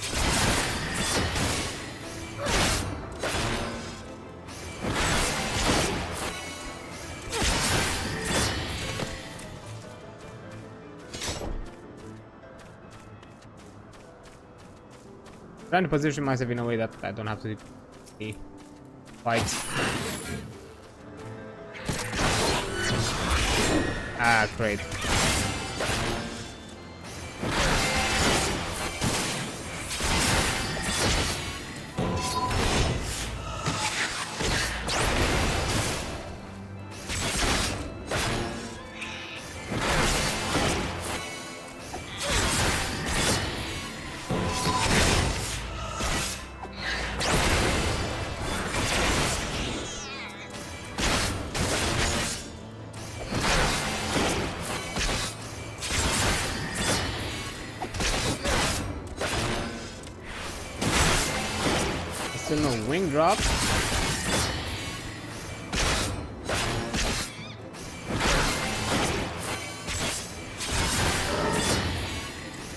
Trying to position myself in a way that I don't have to fight. Ah, great. Still no wing drop. I'm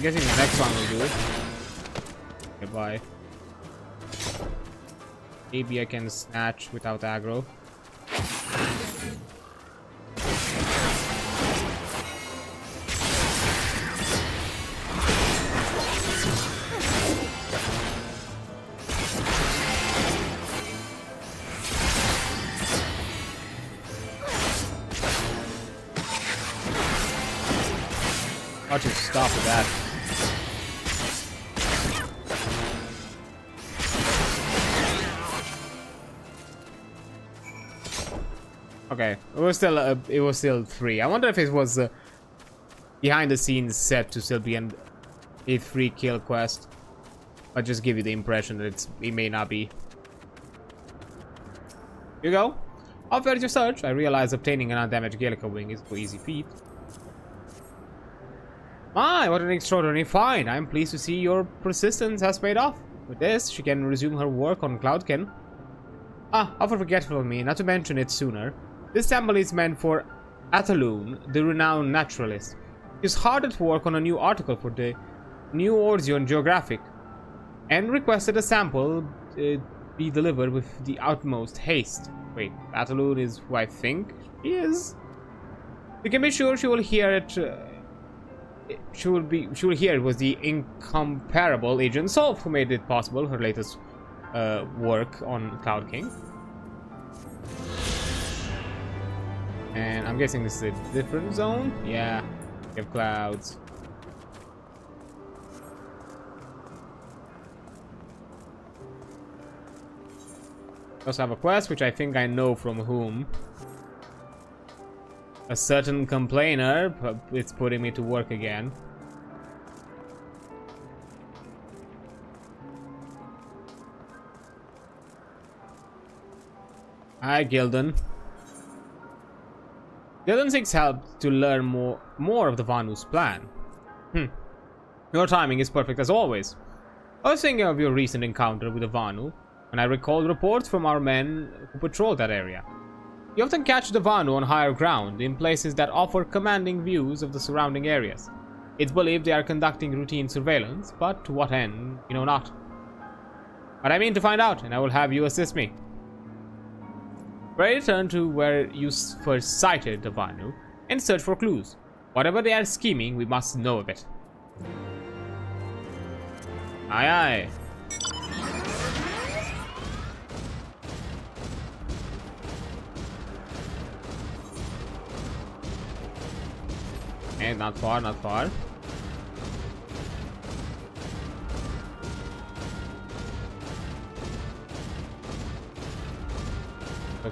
guessing the next one will do it. Okay, bye. Maybe I can snatch without aggro. I'll just stop with that. Okay, it was still 3. I wonder if it was behind the scenes set to still be a 3 kill quest. I'll just give you the impression that it may not be. Here you go. How far is your search? I realize obtaining an undamaged Gallica wing is no easy feat. My, what an extraordinary find! I am pleased to see your persistence has paid off. With this, she can resume her work on Cloudkin. Ah, how forgetful of me, not to mention it sooner. This sample is meant for Ataloon, the renowned naturalist. He is hard at work on a new article for the New Orzion Geographic, and requested a sample be delivered with the utmost haste. Wait, Ataloon is who I think he is? You can be sure she will hear it. She will hear it was the incomparable adreansulph who made it possible. Her latest work on Cloud King. And I'm guessing this is a different zone. Yeah, we have clouds. I also have a quest which I think I know from whom. A certain complainer, it's putting me to work again. Hi, Gildan. Gildan seeks help to learn more of the Vanu's plan. Your timing is perfect as always. I was thinking of your recent encounter with the Vanu, and I recalled reports from our men who patrol that area. You often catch the Vanu on higher ground, in places that offer commanding views of the surrounding areas. It's believed they are conducting routine surveillance, but to what end, you know not. But I mean to find out, and I will have you assist me. Pray return to where you first sighted the Vanu, and search for clues. Whatever they are scheming, we must know of it. Aye aye. And not far, not far.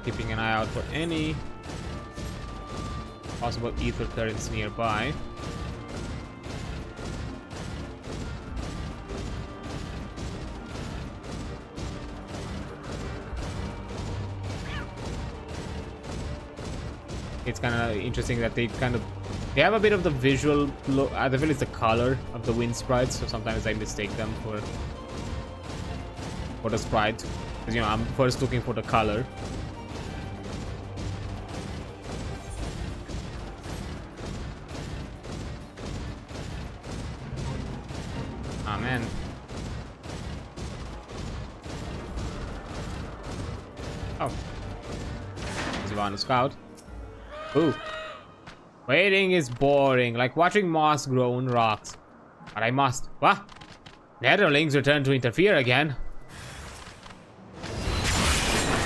keeping an eye out for any possible ether currents nearby. It's kind of interesting that they have a bit of the visual look. At the very least, the color of the wind sprites. So sometimes I mistake them for the sprite, because you know I'm first looking for the color. Ah man. Oh, is Ivan a scout? Ooh. Waiting is boring, like watching moss grow on rocks. But I must. What? Netherlings return to interfere again.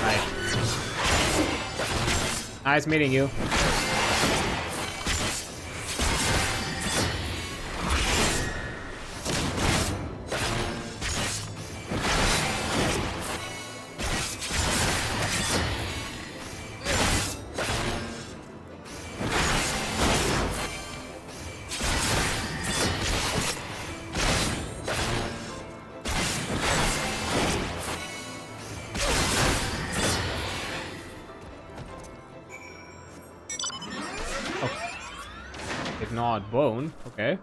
Right. Nice meeting you. Ignored bone, okay.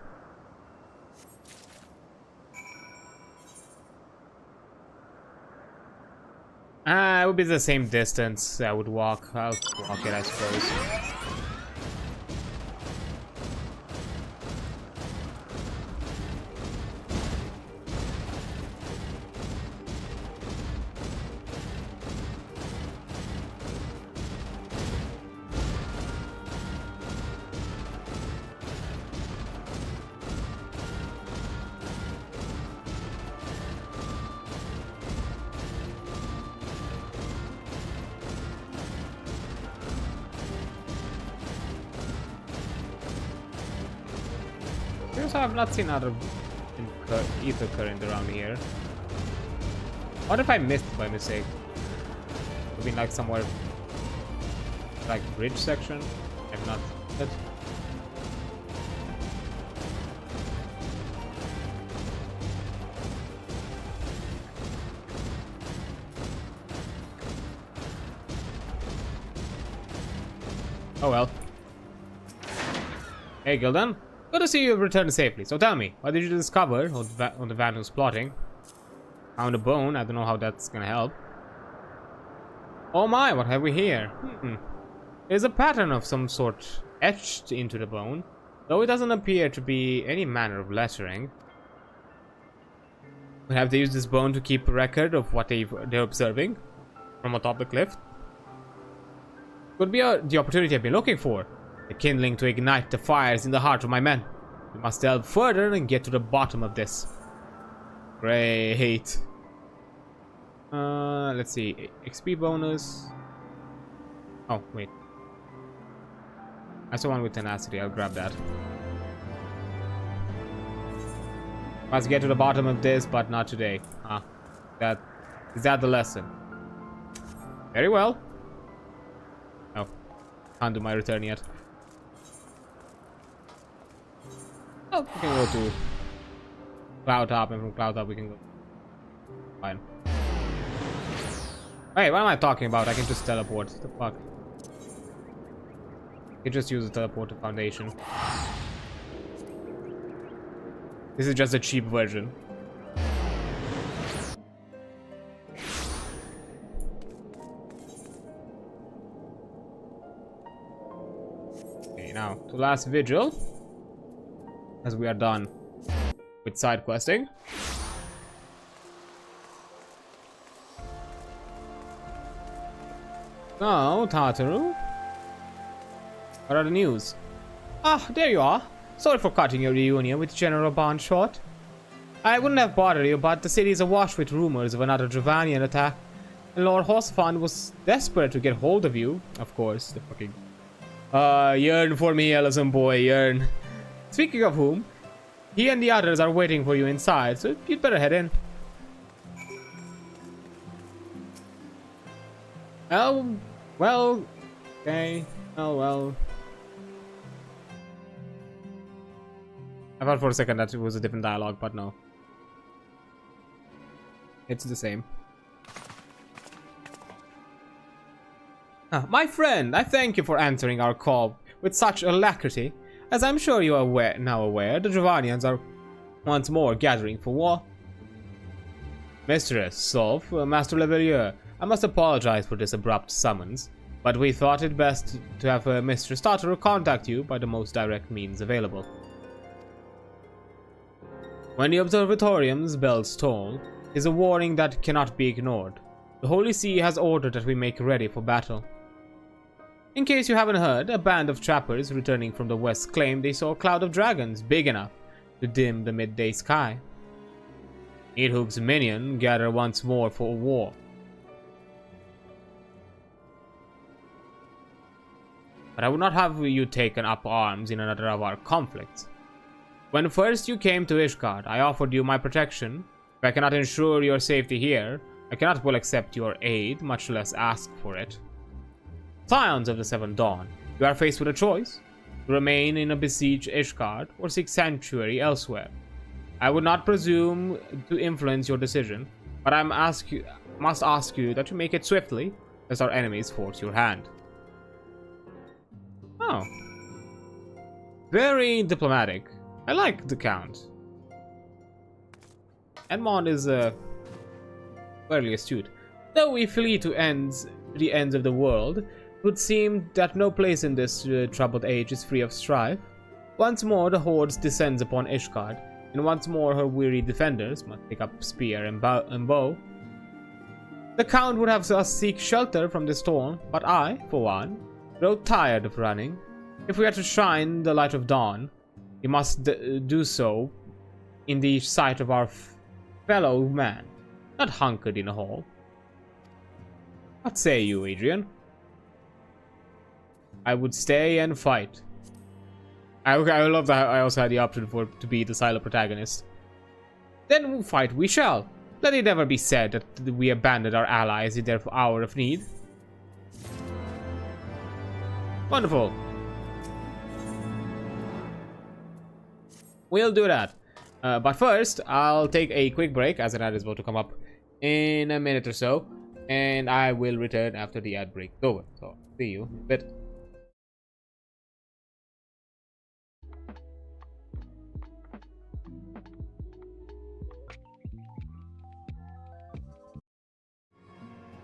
It would be the same distance I would walk. I'll walk it, I suppose. I have not seen other ether current around here. What if I missed by mistake? Would be like somewhere like bridge section. I've not seen it. Oh well. Hey Gildan. Good to see you returned safely. So tell me, what did you discover on the van who's plotting? Found a bone. I don't know how that's gonna help. Oh my, what have we here? There's a pattern of some sort etched into the bone, though it doesn't appear to be any manner of lettering. We have to use this bone to keep a record of what they're observing from atop the cliff. Could be the opportunity I've been looking for. The kindling to ignite the fires in the heart of my men. We must delve further and get to the bottom of this. Great. Let's see. XP bonus. Oh, wait. I saw one with tenacity. I'll grab that. Must get to the bottom of this, but not today. Huh. Is that the lesson? Very well. Oh. Can't do my return yet. Oh, we can go to Cloud Top, and from Cloud Top we can go. Fine. Hey, what am I talking about? I can just teleport. What the fuck? I can just use the teleport to Foundation. This is just a cheap version. Okay, now to last vigil. As we are done with side questing. Now, Tataru. What are the news? Ah, there you are. Sorry for cutting your reunion with General Bond short. I wouldn't have bothered you, but the city is awash with rumors of another Dravanian attack. And Lord Horsefan was desperate to get hold of you. Of course, the fucking... yearn for me, Ellison boy, yearn. Speaking of whom, he and the others are waiting for you inside, so you'd better head in. Well, okay. Oh well. I thought for a second that it was a different dialogue, but no. It's the same. My friend, I thank you for answering our call with such alacrity. As I'm sure you are now aware, the Dravanians are once more gathering for war. Mistress, Solf, Master Levelier, I must apologize for this abrupt summons, but we thought it best to have Mistress Tartaro contact you by the most direct means available. When the observatorium's bells toll, it is a warning that cannot be ignored. The Holy See has ordered that we make ready for battle. In case you haven't heard, a band of trappers returning from the west claimed they saw a cloud of dragons big enough to dim the midday sky. Needhook's minion gather once more for war. But I would not have you taken up arms in another of our conflicts. When first you came to Ishgard, I offered you my protection. If I cannot ensure your safety here, I cannot well accept your aid, much less ask for it. Scions of the Seventh Dawn, you are faced with a choice: to remain in a besieged Ishgard or seek sanctuary elsewhere. I would not presume to influence your decision, but I must ask you that you make it swiftly, lest our enemies force your hand. Oh. Very diplomatic. I like the Count. Edmond is fairly astute. Though we flee to the ends of the world, it would seem that no place in this troubled age is free of strife. Once more the Horde descends upon Ishgard, and once more her weary defenders must pick up spear and bow. The Count would have us seek shelter from the storm, but I, for one, grow tired of running. If we are to shine the light of dawn, we must do so in the sight of our fellow man, not hunkered in a hole. What say you, Adrian? I would stay and fight. I love that I also had the option to be the silent protagonist. Then fight we shall. Let it never be said that we abandoned our allies in their hour of need. Wonderful. We'll do that. But first, I'll take a quick break, as an ad is about to come up in a minute or so. And I will return after the ad break is over. So, see you in a bit.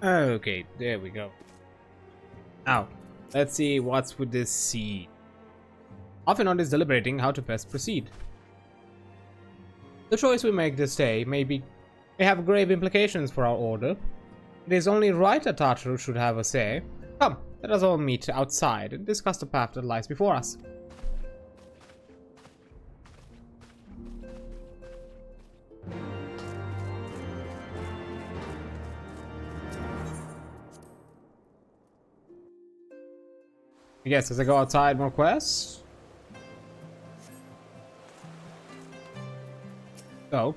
Okay, there we go. Now, let's see what's with this seed. Affinon is deliberating how to best proceed. The choice we make this day may have grave implications for our order. It is only right that Tartaro should have a say. Come, let us all meet outside and discuss the path that lies before us. Yes, as I go outside, more quests. Go.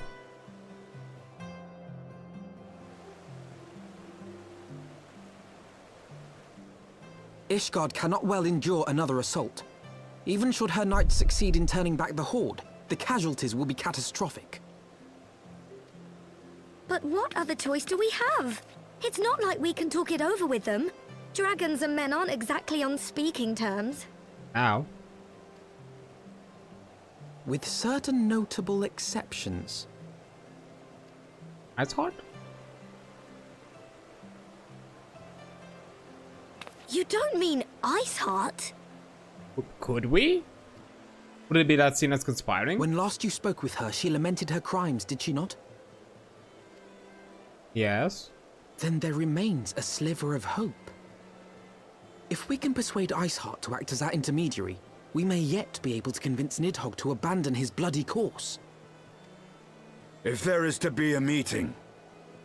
Ishgard cannot well endure another assault. Even should her knights succeed in turning back the Horde, the casualties will be catastrophic. But what other choice do we have? It's not like we can talk it over with them. Dragons and men aren't exactly on speaking terms. Ow. With certain notable exceptions. That's hard. You don't mean Iceheart? Could we? Would it be that seen as conspiring? When last you spoke with her, she lamented her crimes, did she not? Yes. Then there remains a sliver of hope. If we can persuade Iceheart to act as our intermediary, we may yet be able to convince Nidhogg to abandon his bloody course. If there is to be a meeting,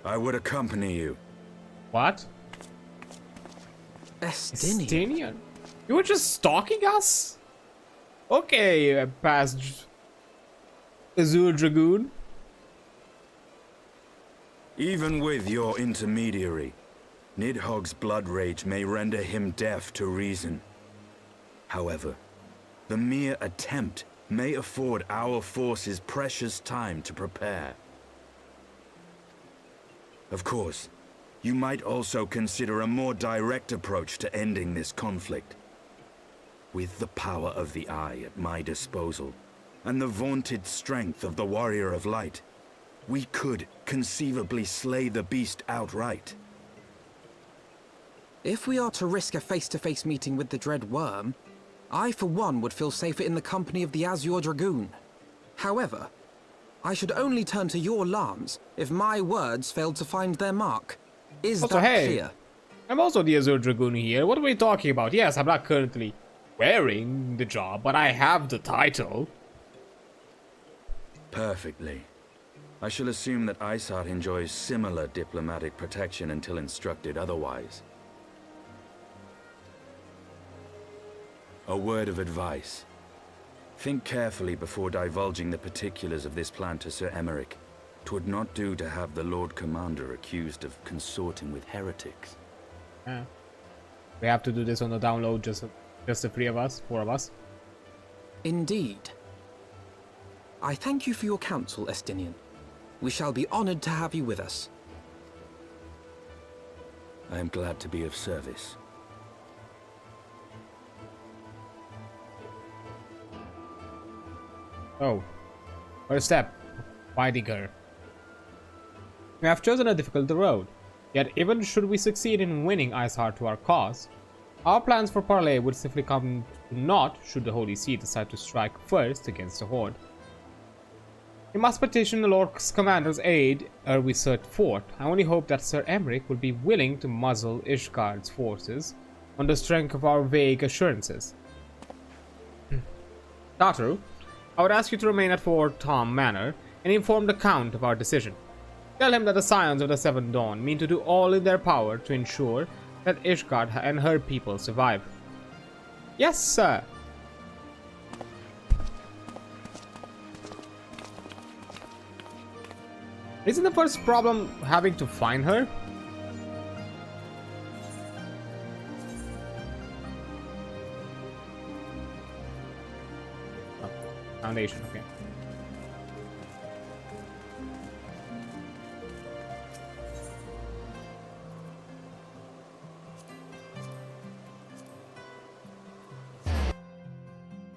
I would accompany you. What? Estinian? You were just stalking us? Okay, past Azure Dragoon. Even with your intermediary, Nidhogg's blood rage may render him deaf to reason. However, the mere attempt may afford our forces precious time to prepare. Of course, you might also consider a more direct approach to ending this conflict. With the power of the Eye at my disposal, and the vaunted strength of the Warrior of Light, we could conceivably slay the beast outright. If we are to risk a face-to-face meeting with the Dread Worm, I for one would feel safer in the company of the Azure Dragoon. However, I should only turn to your Lance if my words failed to find their mark. Is Also, that hey, clear? I'm also the Azure Dragoon here. What are we talking about? Yes, I'm not currently wearing the job, but I have the title. Perfectly. I shall assume that Isart enjoys similar diplomatic protection until instructed otherwise. A word of advice. Think carefully before divulging the particulars of this plan to Sir Emmerich. 'Twould not do to have the Lord Commander accused of consorting with heretics. Yeah. We have to do this on the download, just the three of us, four of us. Indeed. I thank you for your counsel, Estinian. We shall be honored to have you with us. I am glad to be of service. Oh. First step. Fighting her. We have chosen a difficult road. Yet even should we succeed in winning Iceheart to our cause, our plans for parley would simply come to naught should the Holy See decide to strike first against the Horde. We must petition the Lord's Commander's aid ere we set forth. I only hope that Sir Emmerich will be willing to muzzle Ishgard's forces on the strength of our vague assurances. Tataru, I would ask you to remain at Fort Tom Manor and inform the Count of our decision. Tell him that the Scions of the Seventh Dawn mean to do all in their power to ensure that Ishgard and her people survive. Yes, sir. Isn't the first problem having to find her? Oh, Foundation, okay.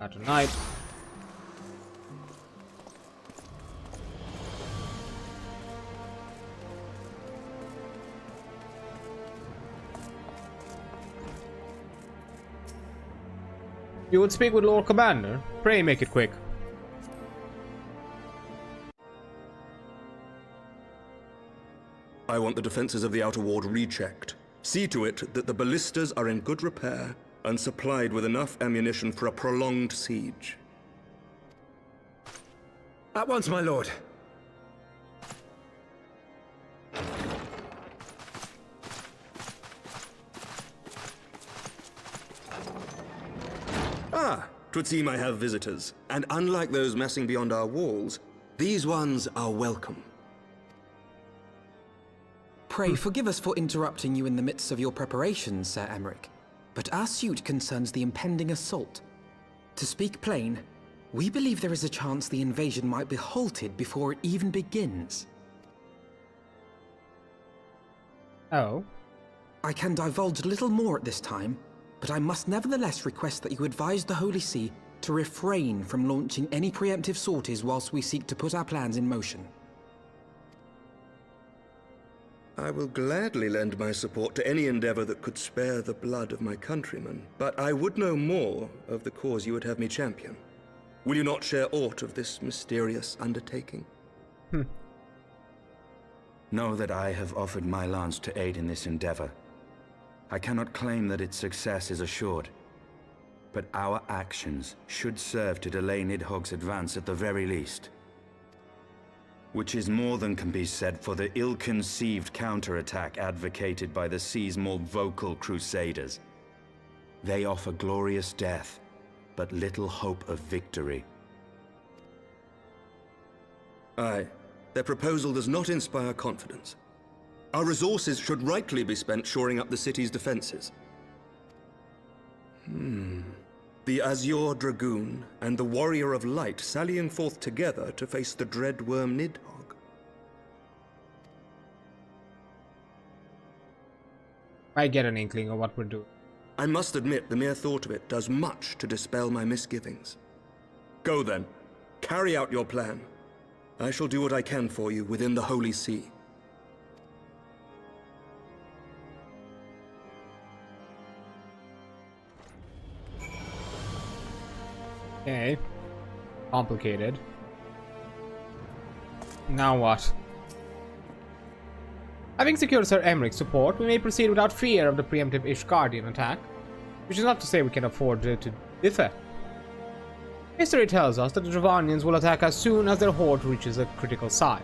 Not tonight. You would speak with Lord Commander? Pray make it quick. I want the defenses of the Outer Ward rechecked. See to it that the ballistas are in good repair and supplied with enough ammunition for a prolonged siege. At once, my lord. Ah, 'twould seem I have visitors, and unlike those messing beyond our walls, these ones are welcome. Pray forgive us for interrupting you in the midst of your preparations, Sir Emmerich, but our suit concerns the impending assault. To speak plain, we believe there is a chance the invasion might be halted before it even begins. Oh? I can divulge little more at this time, but I must nevertheless request that you advise the Holy See to refrain from launching any preemptive sorties whilst we seek to put our plans in motion. I will gladly lend my support to any endeavor that could spare the blood of my countrymen, but I would know more of the cause you would have me champion. Will you not share aught of this mysterious undertaking? Know that I have offered my lance to aid in this endeavor. I cannot claim that its success is assured, but our actions should serve to delay Nidhogg's advance at the very least. Which is more than can be said for the ill-conceived counterattack advocated by the sea's more vocal crusaders. They offer glorious death, but little hope of victory. Aye, their proposal does not inspire confidence. Our resources should rightly be spent shoring up the city's defenses. The Azure Dragoon and the Warrior of Light sallying forth together to face the dread worm Nidhogg. I get an inkling of what we're doing. I must admit the mere thought of it does much to dispel my misgivings. Go then. Carry out your plan. I shall do what I can for you within the Holy See. Okay. Complicated. Now what? Having secured Sir Emmerich's support, we may proceed without fear of the preemptive Ishgardian attack, which is not to say we can afford to differ. History tells us that the Dravanians will attack as soon as their horde reaches a critical size.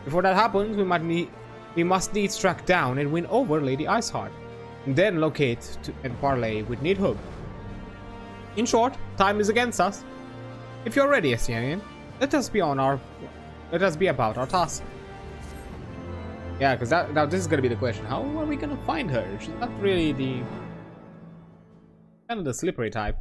Before that happens, we must needs track down and win over Lady Iceheart, and then locate and parley with Nidhogg. In short, time is against us. If you're ready, Estonian, let us be about our task. Yeah, because now this is gonna be the question. How are we gonna find her? She's not really the kind of the slippery type.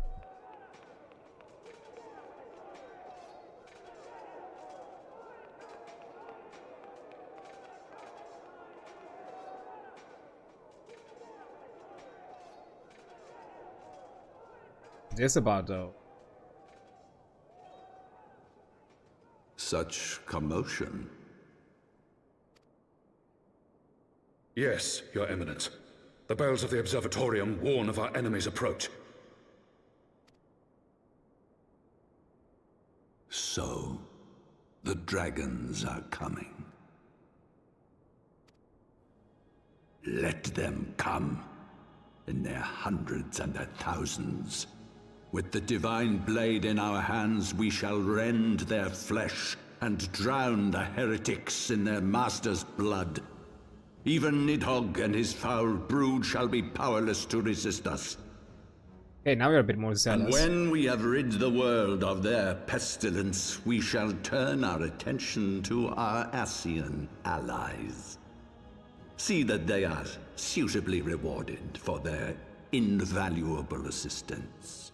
This about though? Such commotion. Yes, Your Eminence. The bells of the Observatorium warn of our enemy's approach. So, the dragons are coming. Let them come, in their hundreds and their thousands. With the divine blade in our hands, we shall rend their flesh and drown the heretics in their master's blood. Even Nidhogg and his foul brood shall be powerless to resist us. Okay, now we're a bit more zealous. And when we have rid the world of their pestilence, we shall turn our attention to our Ascian allies. See that they are suitably rewarded for their invaluable assistance.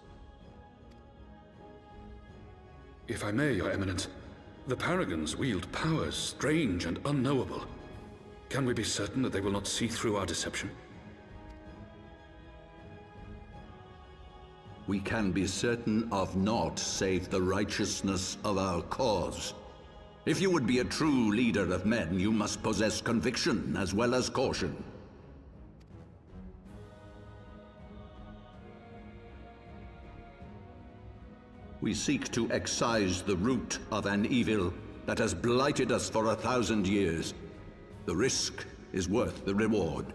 If I may, Your Eminence, the Paragons wield powers strange and unknowable. Can we be certain that they will not see through our deception? We can be certain of naught save the righteousness of our cause. If you would be a true leader of men, you must possess conviction as well as caution. We seek to excise the root of an evil that has blighted us for 1,000 years. The risk is worth the reward.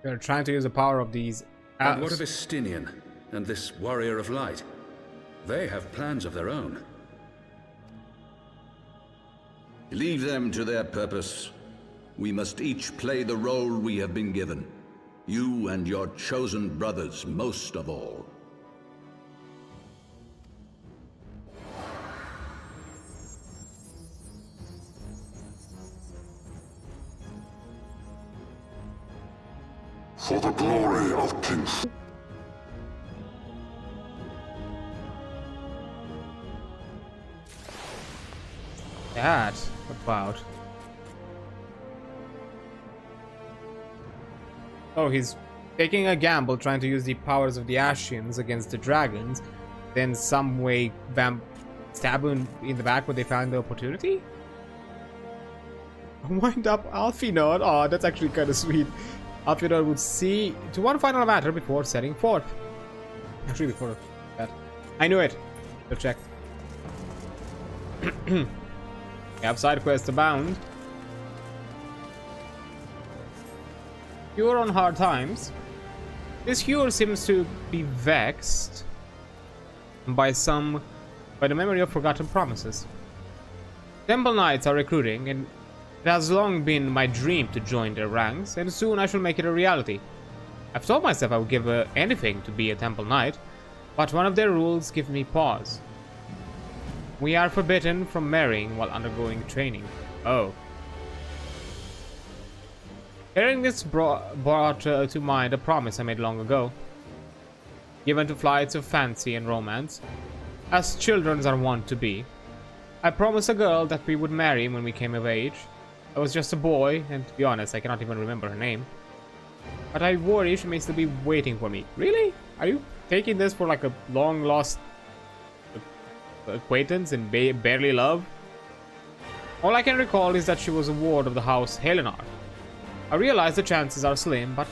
We're trying to use the power of these And what of Estinian and this Warrior of Light? They have plans of their own. Leave them to their purpose. We must each play the role we have been given. You and your chosen brothers most of all. For the glory of King... That about. Oh, he's taking a gamble trying to use the powers of the Ascians against the dragons. Then some way stab him in the back when they found the opportunity? Wind up Alfinod. Oh, that's actually kind of sweet. Alfinod would see to one final matter before setting forth. Actually, before that. I knew it. Go check. We have side quests abound. Cure on hard times. This cure seems to be vexed by the memory of forgotten promises. Temple Knights are recruiting, and it has long been my dream to join their ranks, and soon I shall make it a reality. I've told myself I would give anything to be a Temple Knight, but one of their rules gives me pause. We are forbidden from marrying while undergoing training. Oh. Hearing this brought to mind a promise I made long ago, given to flights of fancy and romance, as children are wont to be. I promised a girl that we would marry when we came of age. I was just a boy, and to be honest, I cannot even remember her name. But I worry she may still be waiting for me. Really? Are you taking this for like a long-lost acquaintance and barely love? All I can recall is that she was a ward of the house Helenar. I realize the chances are slim, but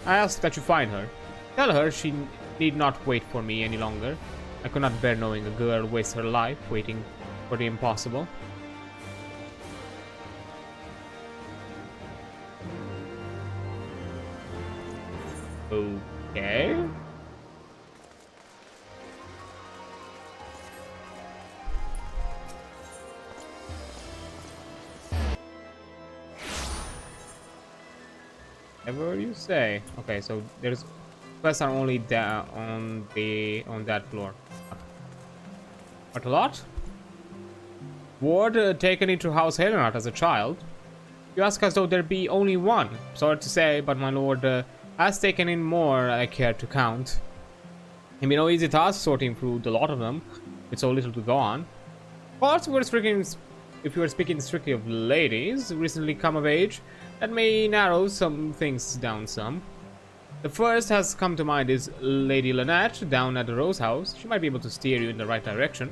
I ask that you find her. Tell her she need not wait for me any longer. I could not bear knowing a girl waste her life waiting for the impossible. Okay. Whatever you say. Okay, so there's quests are only down on that floor. What a lot? Ward taken into House Helenart as a child. You ask as though there be only one. Sorry to say, but my lord has taken in more I care to count. It be no easy task sorting through the lot of them, with so little to go on. Of course, if you were speaking strictly of ladies recently come of age, that may narrow some things down some. The first has come to mind is Lady Lynette down at the Rose House. She might be able to steer you in the right direction.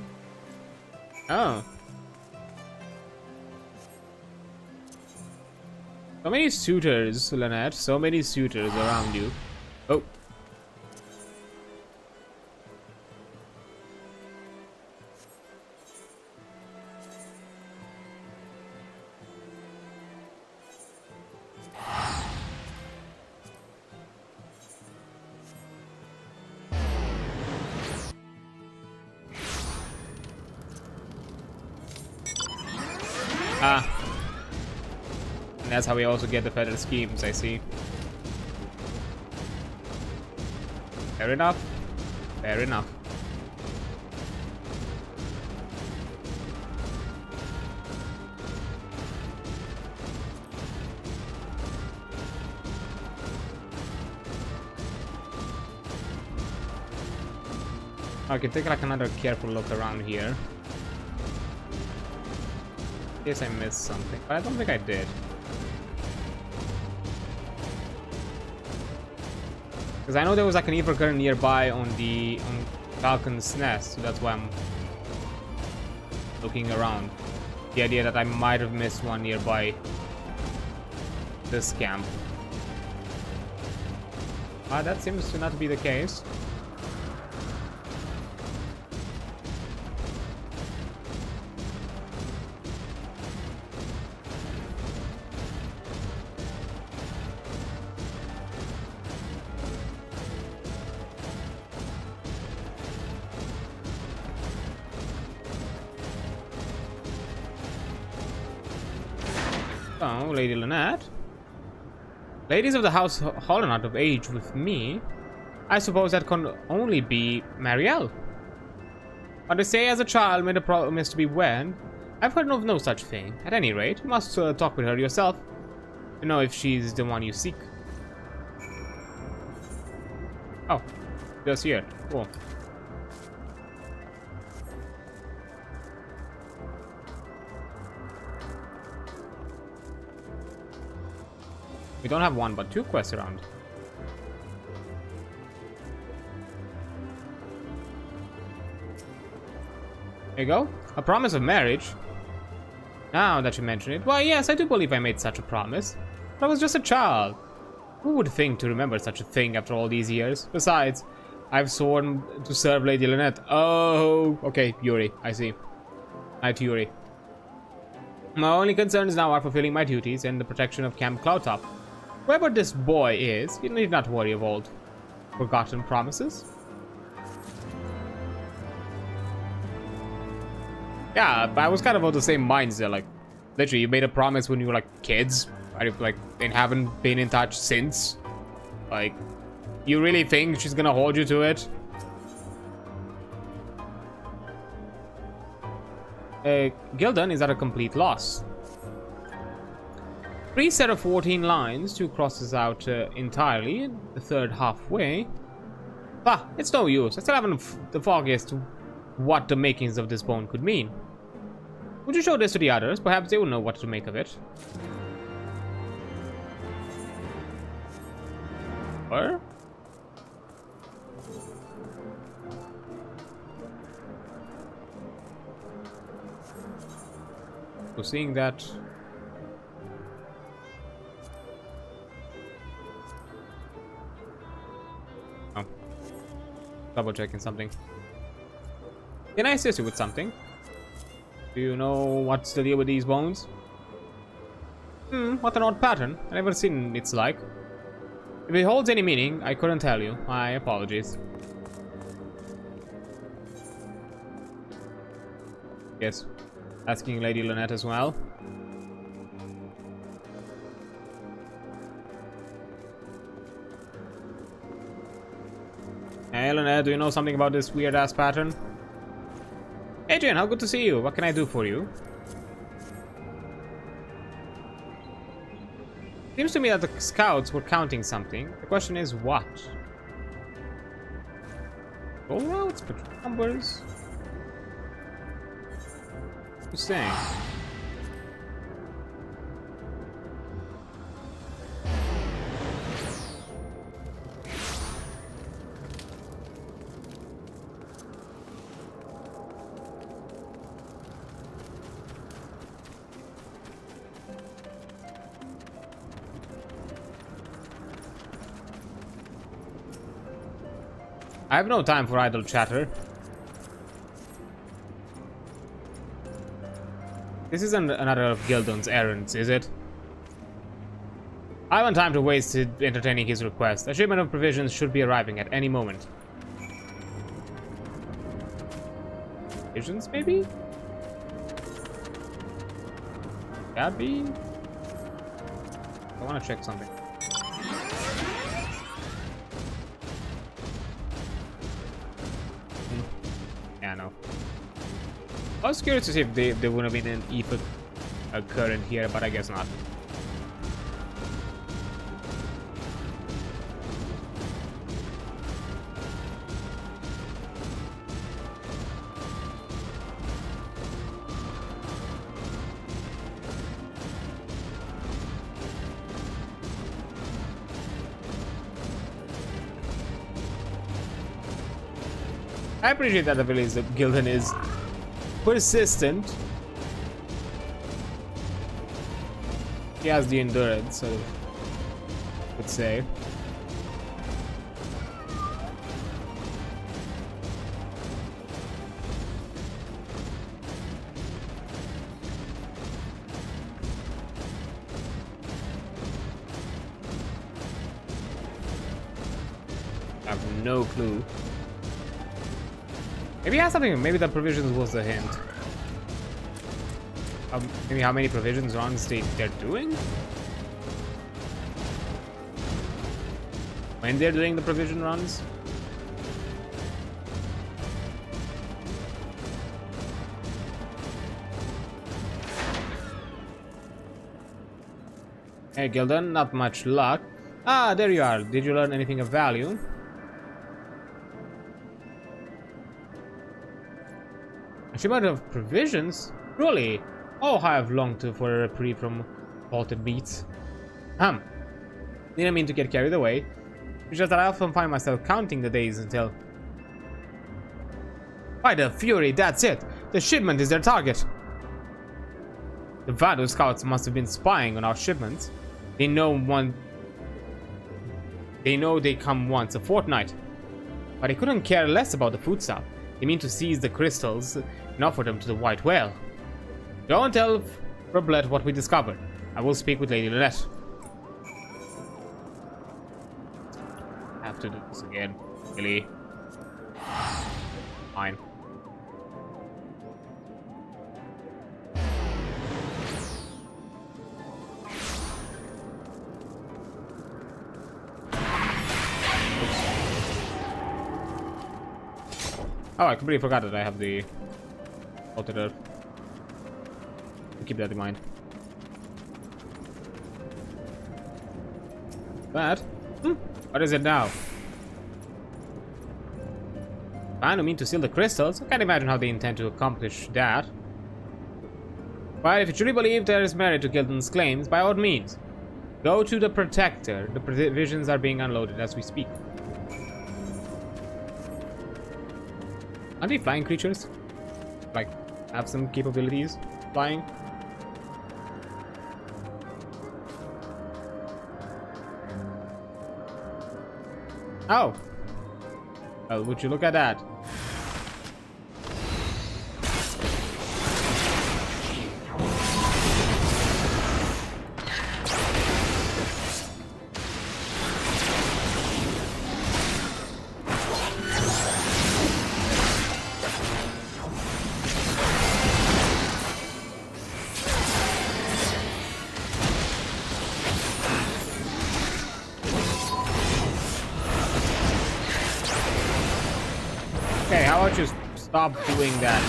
Oh. So many suitors, Lynette. So many suitors around you. Oh. Ah. And that's how we also get the feather schemes, I see. Fair enough. Fair enough. I can take like another careful look around here. In case I missed something, but I don't think I did. Because I know there was like an Evercurrent nearby on Falcon's Nest, so that's why I'm looking around. The idea that I might have missed one nearby this camp. That seems to not be the case. Oh, Lady Lynette. Ladies of the House Holland of age with me. I suppose that can only be Marielle. But they say as a child made a promise to be wed. I've heard of no such thing. At any rate, you must talk with her yourself to know if she's the one you seek. Oh, just here. Cool. We don't have one, but two quests around. There you go. A promise of marriage. Now that you mention it, why yes, I do believe I made such a promise. But I was just a child. Who would think to remember such a thing after all these years? Besides, I've sworn to serve Lady Lynette. Oh, okay, Yuri, I see. Night, Yuri. My only concerns now are fulfilling my duties and the protection of Camp Cloudtop. Whoever this boy is, you need not worry of old forgotten promises. Yeah, I was kind of of the same mindset. Like, literally, you made a promise when you were like kids, and haven't been in touch since. Like, you really think she's gonna hold you to it? Gildan is at a complete loss. 3 set of 14 lines, 2 crosses out entirely, the third halfway. Ah, it's no use. I still haven't the foggiest what the makings of this bone could mean. Would you show this to the others? Perhaps they will know what to make of it. Or? So seeing that... Oh. Double checking something. Can I assist you with something? Do you know what's the deal with these bones? What an odd pattern. I've never seen its like. If it holds any meaning, I couldn't tell you. My apologies. Yes. Asking Lady Lynette as well. Hey Lynette, do you know something about this weird ass pattern? Adrian, how good to see you. What can I do for you? Seems to me that the scouts were counting something. The question is what? Goal routes, patrol numbers. Who's saying? I have no time for idle chatter. This isn't another of Gildon's errands, is it? I haven't time to waste entertaining his request. A shipment of provisions should be arriving at any moment. Provisions, maybe? Gabby? I want to check something. Yeah, no. I was curious to see if there would have been an epoch current here, but I guess not. I appreciate that the village of Gildon is persistent. He has the endurance, I would say. I have no clue. Maybe he has something. Maybe the provisions was a hint. Maybe how many provisions runs they're doing? When they're doing the provision runs? Hey Gildon, not much luck. Ah, there you are. Did you learn anything of value? A shipment of provisions? Truly? Oh, I have longed for a reprieve from halted beats. Didn't mean to get carried away. It's just that I often find myself counting the days until... By the fury, that's it! The shipment is their target! The Vado scouts must have been spying on our shipments. They know they come once a fortnight. But they couldn't care less about the food stuff. They mean to seize the crystals and offer them to the White Whale. Don't tell Roblet what we discovered. I will speak with Lady Lynette. I have to do this again. Really? Fine. Oh, I completely forgot that I have the altered earth. Keep that in mind. That? What is it now? I don't mean to steal the crystals. I can't imagine how they intend to accomplish that. But if you truly believe there is merit to Gildan's claims, by all means, go to the Protector. The provisions are being unloaded as we speak. Are they flying creatures? Like, have some capabilities flying? Oh. Well, would you look at that? Okay, how about you stop doing that?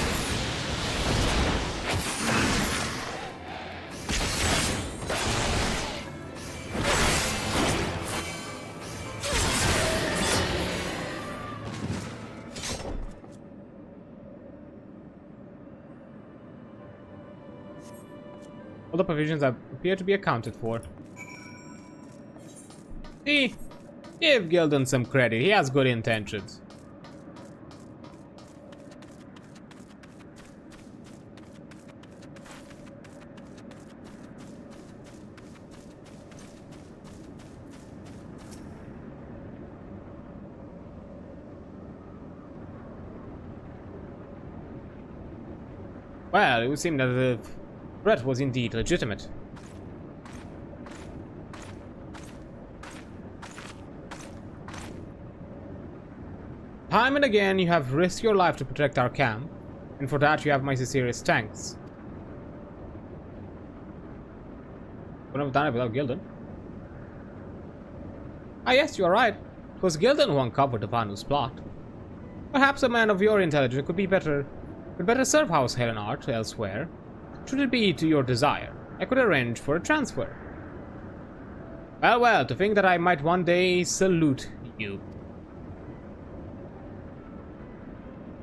All the provisions appear to be accounted for. See, give Gildan some credit. He has good intentions. Well, it would seem that the threat was indeed legitimate. Time and again, you have risked your life to protect our camp, and for that you have my sincerest thanks. Wouldn't have done it without Gildan. Ah yes, you are right. It was Gildan who uncovered the Vanu's plot. Perhaps a man of your intelligence could better serve House Helenart elsewhere. Should it be to your desire, I could arrange for a transfer. Well, well, to think that I might one day salute you.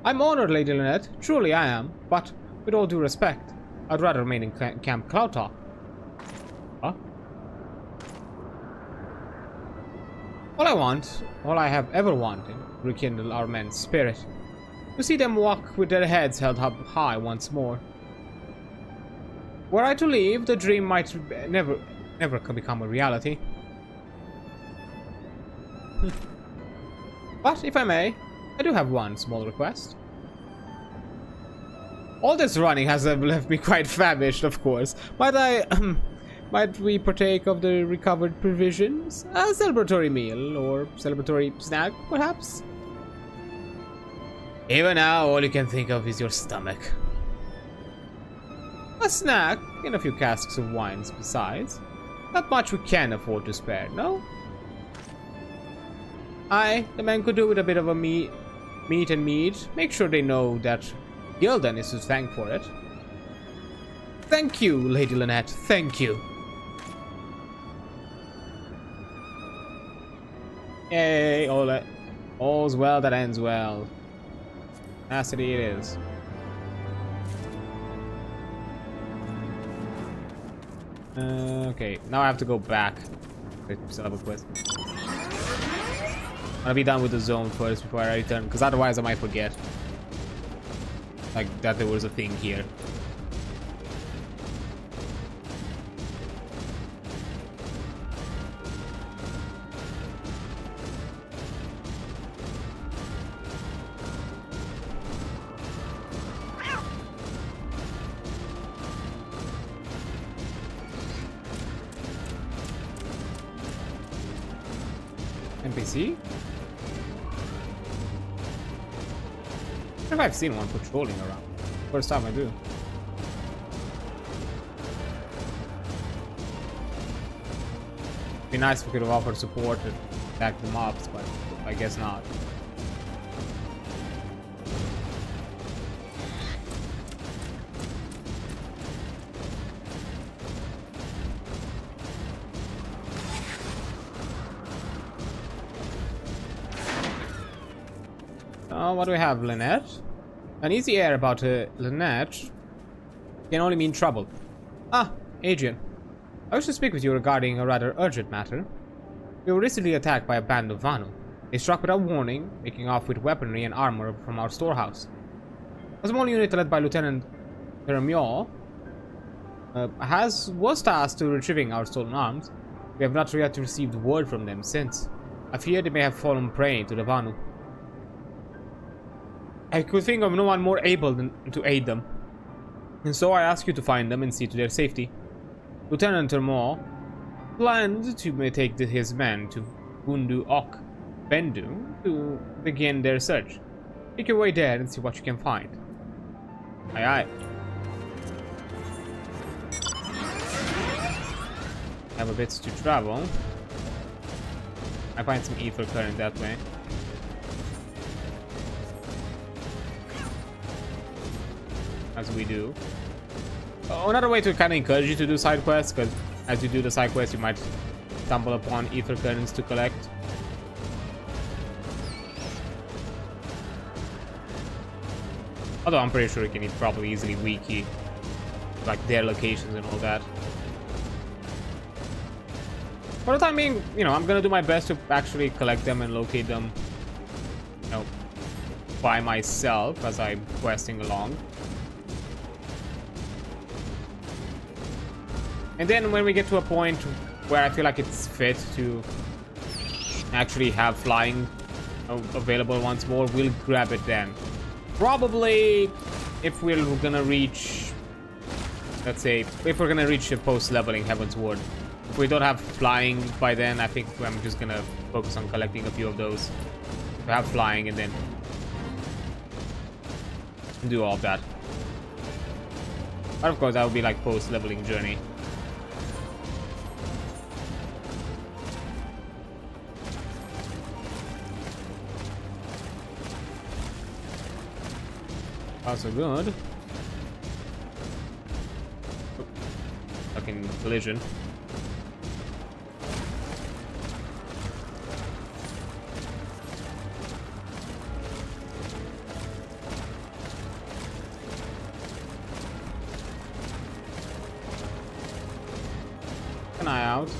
I'm honored, Lady Lynette, truly I am, but with all due respect, I'd rather remain in Camp Cloudtalk. Huh? All I have ever wanted, rekindle our men's spirit. To see them walk with their heads held up high once more. Were I to leave, the dream might never become a reality. But if I may, I do have one small request. All this running has left me quite famished, of course. Might we partake of the recovered provisions? A celebratory meal or celebratory snack, perhaps? Even now, all you can think of is your stomach. A snack and a few casks of wines besides. Not much we can afford to spare, no? Aye, the men could do with a bit of a meat and mead. Make sure they know that Gildan is to thank for it. Thank you, Lady Lynette, thank you. Yay, all's well that ends well. Tenacity it is. Okay, now I have to go back. Wait, still have a quest. I'm gonna be done with the zone first before I return, because otherwise I might forget. Like, that there was a thing here. NPC? I don't know if I've seen one patrolling around. First time I do. It'd be nice if we could have offered support to attack the mobs, but I guess not. What do we have, Lynette? An easy air about Lynette can only mean trouble. Ah, Adrian. I wish to speak with you regarding a rather urgent matter. We were recently attacked by a band of Vanu. They struck without warning, making off with weaponry and armor from our storehouse. A small unit led by Lieutenant Teremior was tasked to retrieving our stolen arms. We have not yet received word from them since. I fear they may have fallen prey to the Vanu. I could think of no one more able to aid them, and so I ask you to find them and see to their safety. Lieutenant Termor planned to take his men to Bundu Ok Bendu to begin their search. Make your way there and see what you can find. Aye aye. Have a bit to travel. I find some ether current that way. As we do. Another way to kind of encourage you to do side quests, because as you do the side quests you might stumble upon ether currents to collect. Although I'm pretty sure you can probably easily wiki like their locations and all that. For the time being, you know, I'm gonna do my best to actually collect them and locate them, you know, by myself as I'm questing along. And then when we get to a point where I feel like it's fit to actually have flying available once more, we'll grab it then. Probably if we're gonna reach, let's say, if we're gonna reach a post-leveling Heavensward. If we don't have flying by then, I think I'm just gonna focus on collecting a few of those. If we have flying and then do all of that. But of course that would be like post-leveling journey. Also good. Oh, fucking collision. Keep an eye out.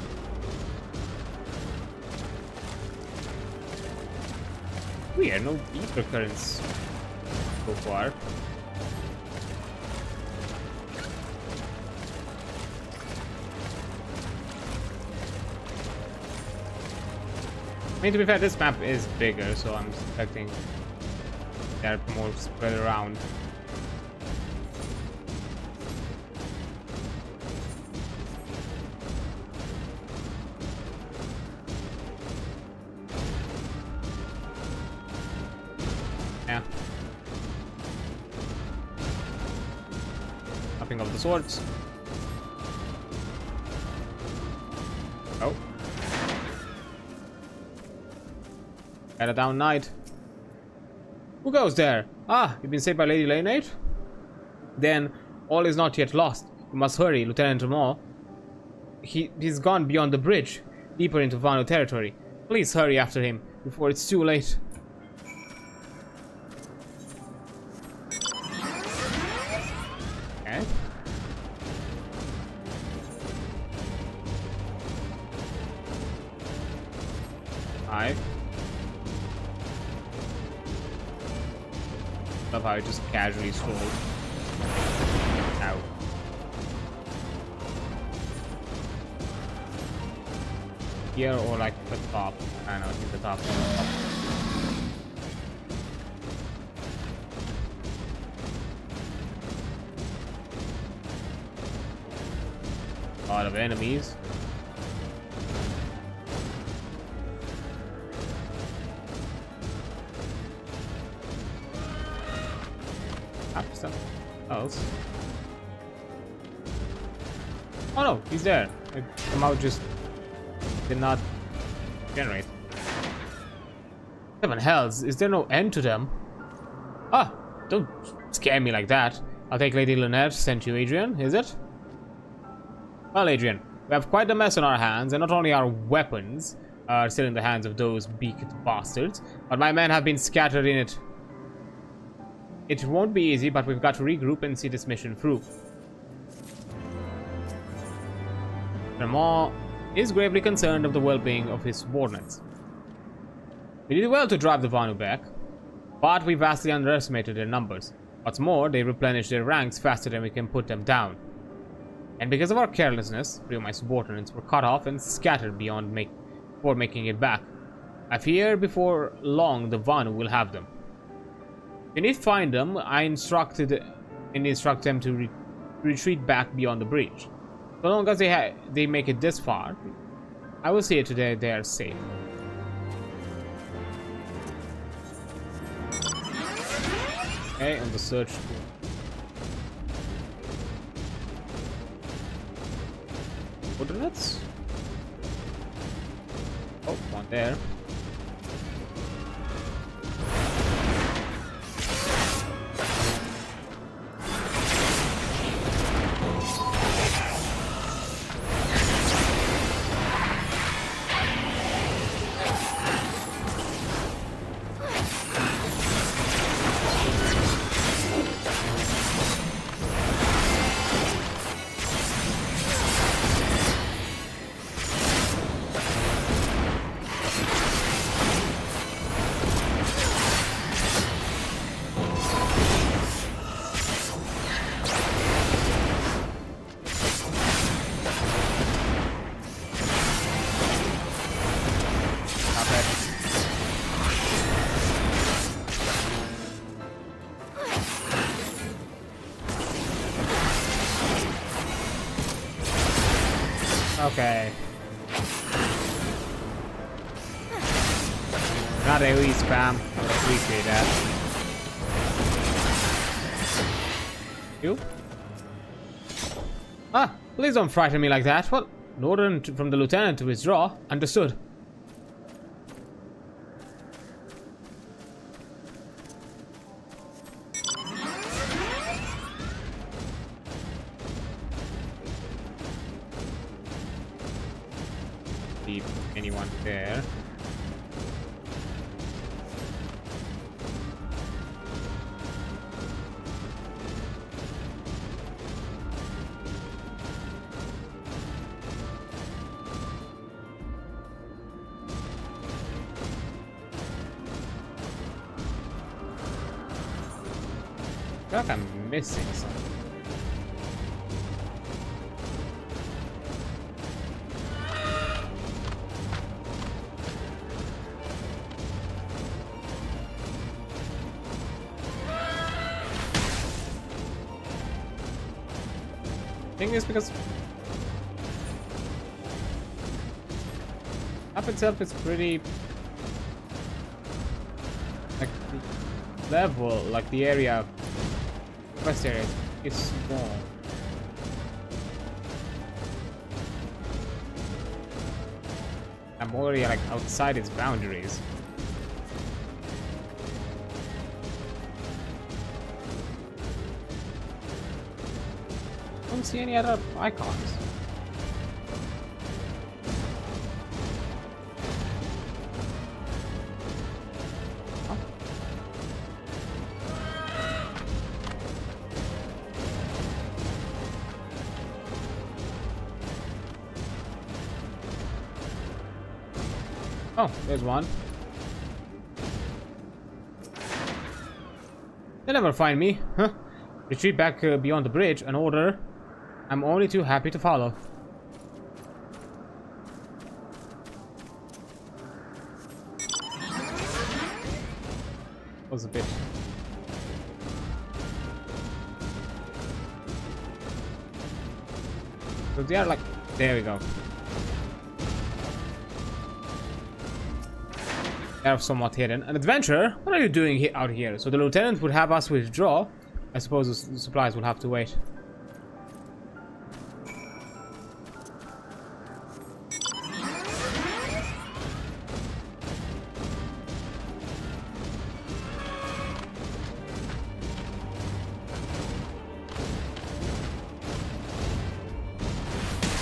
Weird, no ether currents so far. I mean, to be fair, this map is bigger, so I'm expecting they're more spread around. Yeah. Nothing of the sorts. Oh. Had a down night. Who goes there? Ah, you've been saved by Lady Laynate? Then all is not yet lost. You must hurry, Lieutenant Ramor. He's gone beyond the bridge, deeper into Vanu territory. Please hurry after him before it's too late. Okay. Hi. Love how I just casually strolled. Ow. Here or like the top? I know, I think the top. A lot of enemies. Stuff else. Oh no, he's there. It somehow just did not generate. Heaven hells, is there no end to them? Ah, don't scare me like that. I'll take Lady Lynette sent you, Adrian, is it? Well, Adrian, we have quite a mess on our hands, and not only our weapons are still in the hands of those beaked bastards, but my men have been scattered in it It won't be easy, but we've got to regroup and see this mission through. Ramon is gravely concerned of the well-being of his subordinates. We did well to drive the Vanu back, but we vastly underestimated their numbers. What's more, they replenished their ranks faster than we can put them down. And because of our carelessness, 3 of my subordinates were cut off and scattered before making it back. I fear before long the Vanu will have them. If you need to find them, I instruct them to retreat back beyond the breach. So long as they make it this far, I will see it today they are safe. Okay, on the search tool. Coordinates? Oh, one there. Okay. Not AoE spam. I would appreciate that. You? Ah, please don't frighten me like that. What? An order from the lieutenant to withdraw. Understood. Anyone there? I feel like I'm missing something. Thing is, because up itself is pretty like the level, like the area, quest area is small. I'm already like outside its boundaries. I don't see any other icons. Oh, there's one. They'll never find me, huh? Retreat back beyond the bridge, an order I'm only too happy to follow. Was a bit. So they are like, there we go. They are somewhat hidden. An adventurer? What are you doing out here? So the lieutenant would have us withdraw. I suppose the supplies will have to wait.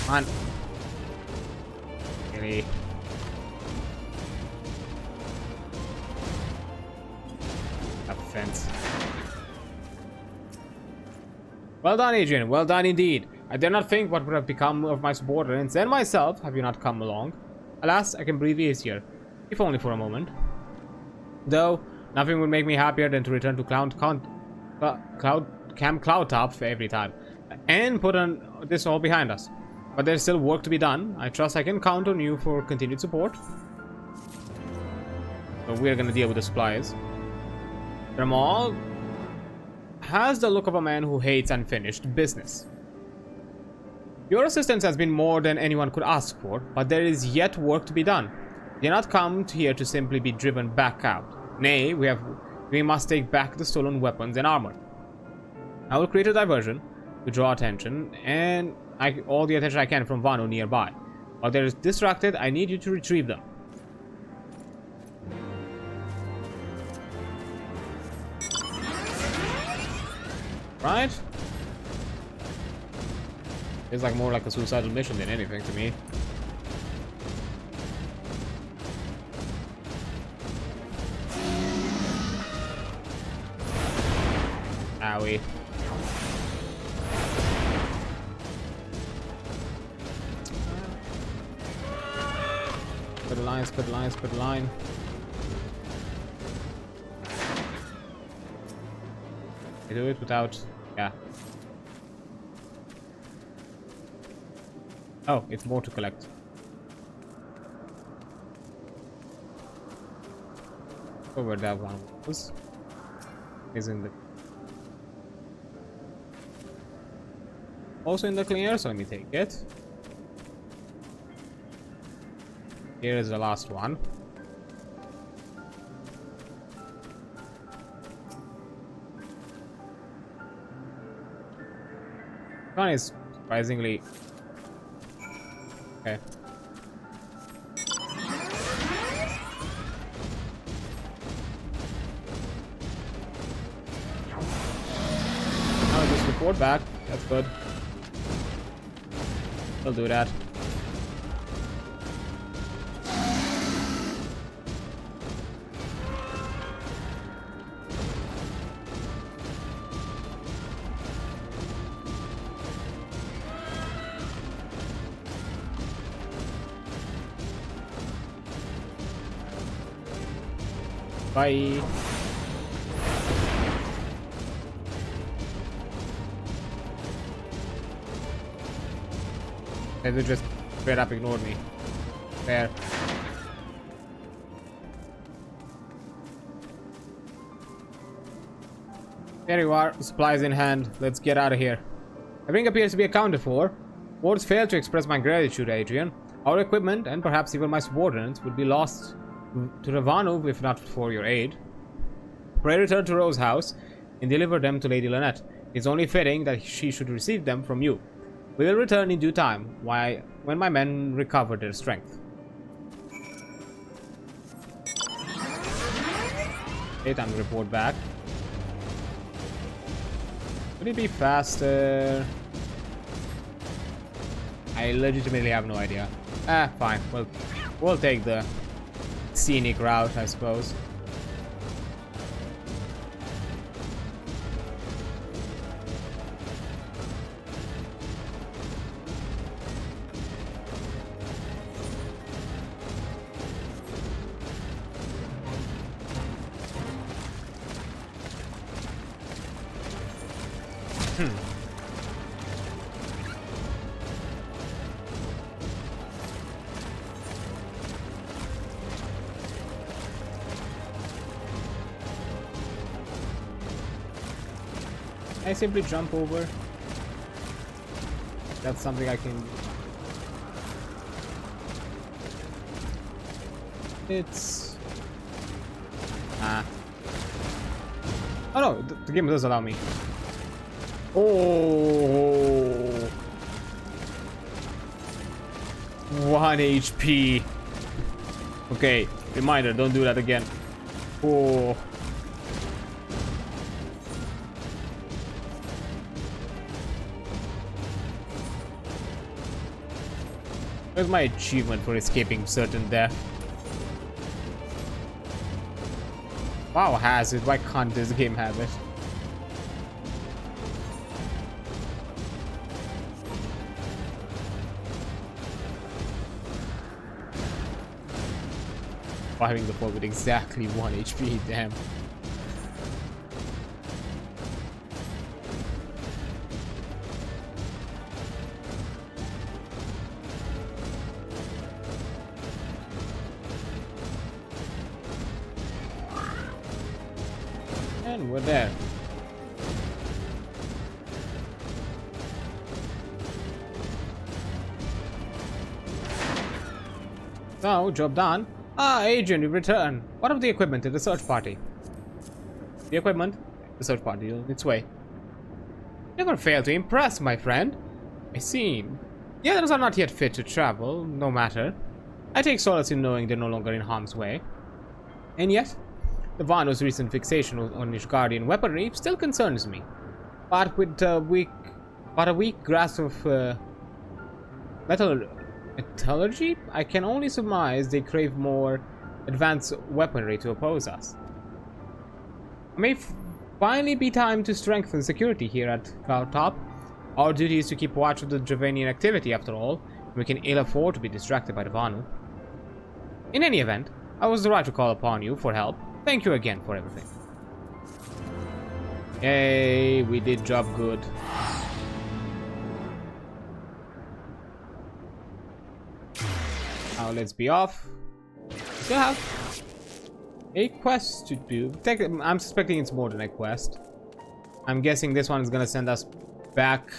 Come on. Really? Up fence. Well done, Adrian. Well done indeed. I dare not think what would have become of my subordinates and myself have you not come along. Alas, I can breathe easier, if only for a moment. Though, nothing would make me happier than to return to Camp Cloudtop every time, and put this all behind us. But there's still work to be done. I trust I can count on you for continued support. So we're gonna deal with the supplies. Ramal has the look of a man who hates unfinished business. Your assistance has been more than anyone could ask for, but there is yet work to be done. We did not come here to simply be driven back out. Nay, we must take back the stolen weapons and armor. I will create a diversion to draw attention, and all the attention I can from Vano nearby. While they're distracted, I need you to retrieve them. Right? It's like more like a suicidal mission than anything to me. Owie. Put a line, put a line, put a line. I do it without... yeah. Oh, it's more to collect. Oh, where that one was. Is in the... also in the clear, so let me take it. Here is the last one. One is surprisingly okay. I'll just report back. That's good. I'll do that. Bye. They just straight up ignored me. There. There you are, supplies in hand. Let's get out of here. Everything appears to be accounted for. Words fail to express my gratitude, Adrian. Our equipment, and perhaps even my subordinates, would be lost to Ravano if not for your aid. Pray return to Rose's house and deliver them to Lady Lynette. It's only fitting that she should receive them from you. We will return in due time, when my men recover their strength. Okay, time to report back. Would it be faster? I legitimately have no idea. Fine. We'll take the scenic route, I suppose. I simply jump over. That's something I can... It's... Oh no, the game does allow me. Oh, 1 HP. Okay, reminder, don't do that again. Oh. Where's my achievement for escaping certain death? WoW has it, why can't this game have it? Firing the foe with exactly 1 HP, damn. And we're there. So, job done. Ah, agent, you return. What of the equipment to the search party? The equipment? The search party on its way. Never fail to impress, my friend. I see. The others are not yet fit to travel, no matter. I take solace in knowing they're no longer in harm's way. And yet, the Vanu's recent fixation on his guardian weaponry still concerns me. But with a weak grasp of metallurgy, I can only surmise they crave more advanced weaponry to oppose us. It may finally be time to strengthen security here at Cloud Top. Our duty is to keep watch of the Dravanian activity after all. We can ill afford to be distracted by the Vanu. In any event, I was right to call upon you for help. Thank you again for everything. Yay, we did job good. Now let's be off. Still have a quest to do. I'm suspecting it's more than a quest. I'm guessing this one is gonna send us back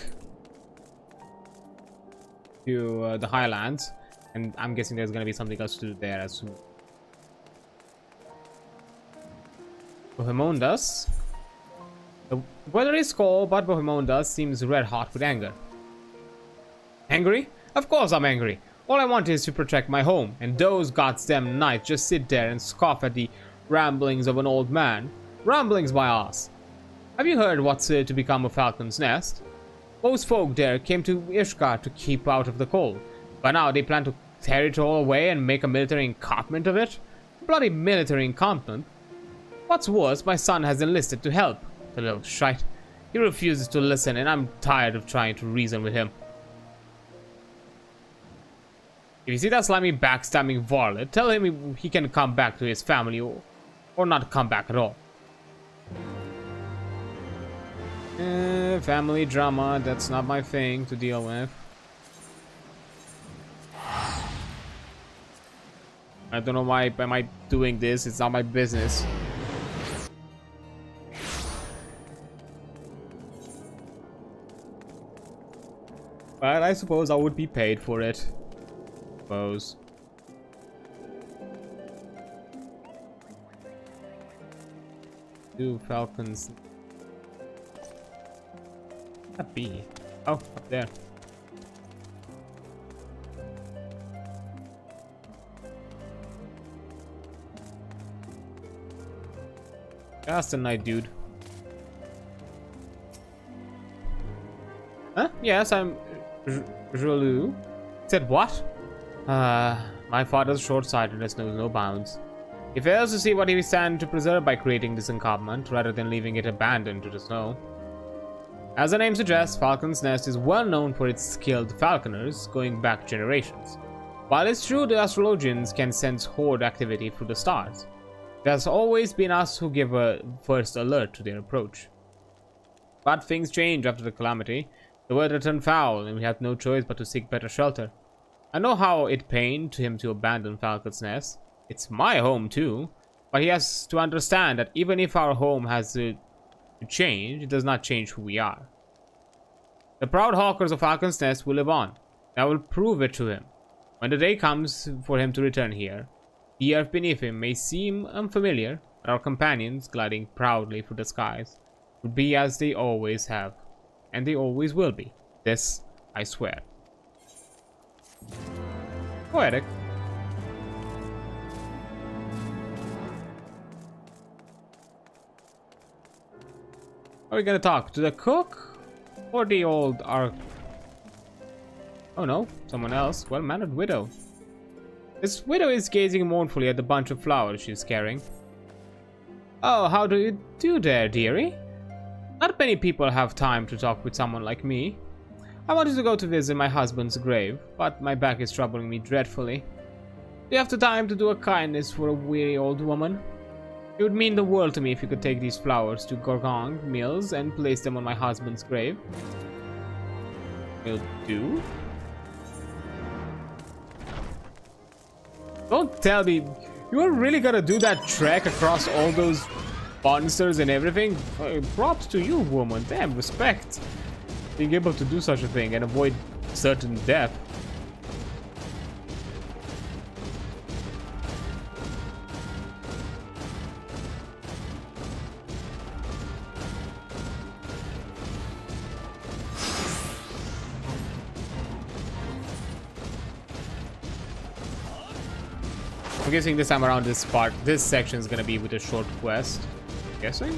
to the Highlands, and I'm guessing there's gonna be something else to do there as soon. Bohemondas. The weather is cold, but Bohemondas seems red hot with anger. Angry? Of course I'm angry. All I want is to protect my home, and those goddamn knights just sit there and scoff at the ramblings of an old man. Ramblings, my ass. Have you heard what's to become of Falcon's Nest? Most folk there came to Ishgard to keep out of the cold, but now they plan to tear it all away and make a military encampment of it? Bloody military encampment? What's worse, my son has enlisted to help. The little shite. He refuses to listen, and I'm tired of trying to reason with him. If you see that slimy backstabbing varlet, tell him he can come back to his family or not come back at all. Family drama, that's not my thing to deal with. I don't know why am I doing this, it's not my business. But I suppose I would be paid for it. Suppose. Two falcons. A bee. Oh, up there. Just a night, dude. Huh? Yes, I'm Jolu. Said what? My father's short-sightedness knows no bounds. He fails to see what he stands to preserve by creating this encampment, rather than leaving it abandoned to the snow. As the name suggests, Falcon's Nest is well known for its skilled falconers, going back generations. While it's true the astrologians can sense horde activity through the stars, it has always been us who give a first alert to their approach. But things change after the calamity. The weather turned foul, and we had no choice but to seek better shelter. I know how it pained him to abandon Falcon's Nest. It's my home too, but he has to understand that even if our home has to change, it does not change who we are. The proud hawkers of Falcon's Nest will live on. I will prove it to him. When the day comes for him to return here, the earth beneath him may seem unfamiliar, but our companions, gliding proudly through the skies, will be as they always have, and they always will be. This, I swear. Poetic. Are we gonna talk to the cook or the old Oh no, someone else. Well-mannered widow. This widow is gazing mournfully at the bunch of flowers she's carrying. Oh, how do you do there, dearie? Not many people have time to talk with someone like me. I wanted to go to visit my husband's grave, but my back is troubling me dreadfully. You have the time to do a kindness for a weary old woman. It would mean the world to me if you could take these flowers to Gorgong Mills and place them on my husband's grave. Will do. Don't tell me you are really gonna do that trek across all those monsters and everything. Props to you, woman. Damn, respect. Being able to do such a thing and avoid certain death. I'm guessing this time around this section is gonna be with a short quest. Guessing?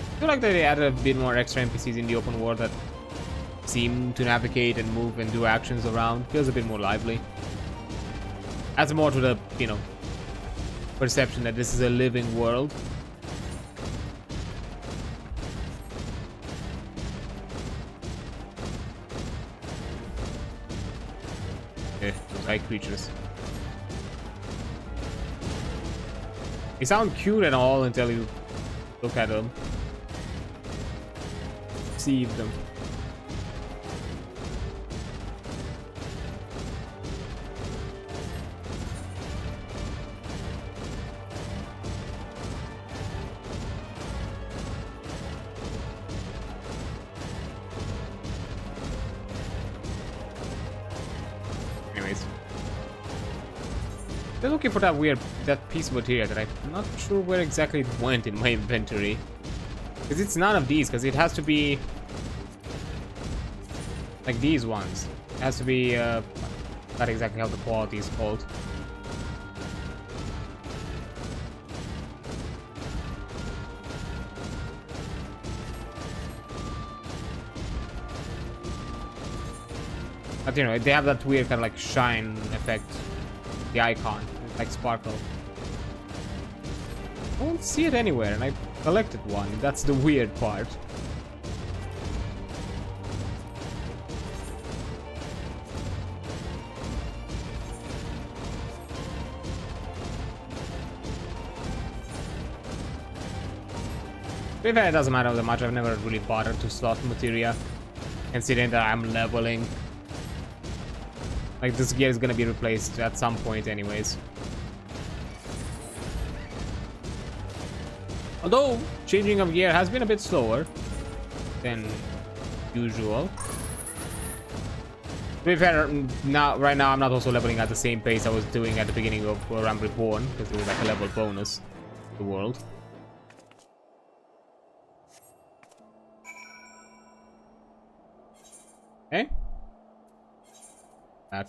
I feel like they added a bit more extra NPCs in the open world that seem to navigate and move and do actions around. Feels a bit more lively. Adds more to the, you know, perception that this is a living world. Those eye creatures. They sound cute and all until you look at them. See them. Anyways, they're looking for that piece of material that I'm not sure where exactly it went in my inventory. Because it's none of these, because it has to be like these ones. It has to be not exactly how the quality is called. But you know, they have that weird kind of like shine effect. The icon, like sparkle. I don't see it anywhere, and I collected one. That's the weird part. To be fair, it doesn't matter that much. I've never really bothered to slot materia, considering that I'm leveling. Like, this gear is gonna be replaced at some point anyways. Although, changing of gear has been a bit slower than usual. To be fair, right now I'm not also leveling at the same pace I was doing at the beginning of where I'm reborn, because it was like a level bonus to the world. Okay. Back.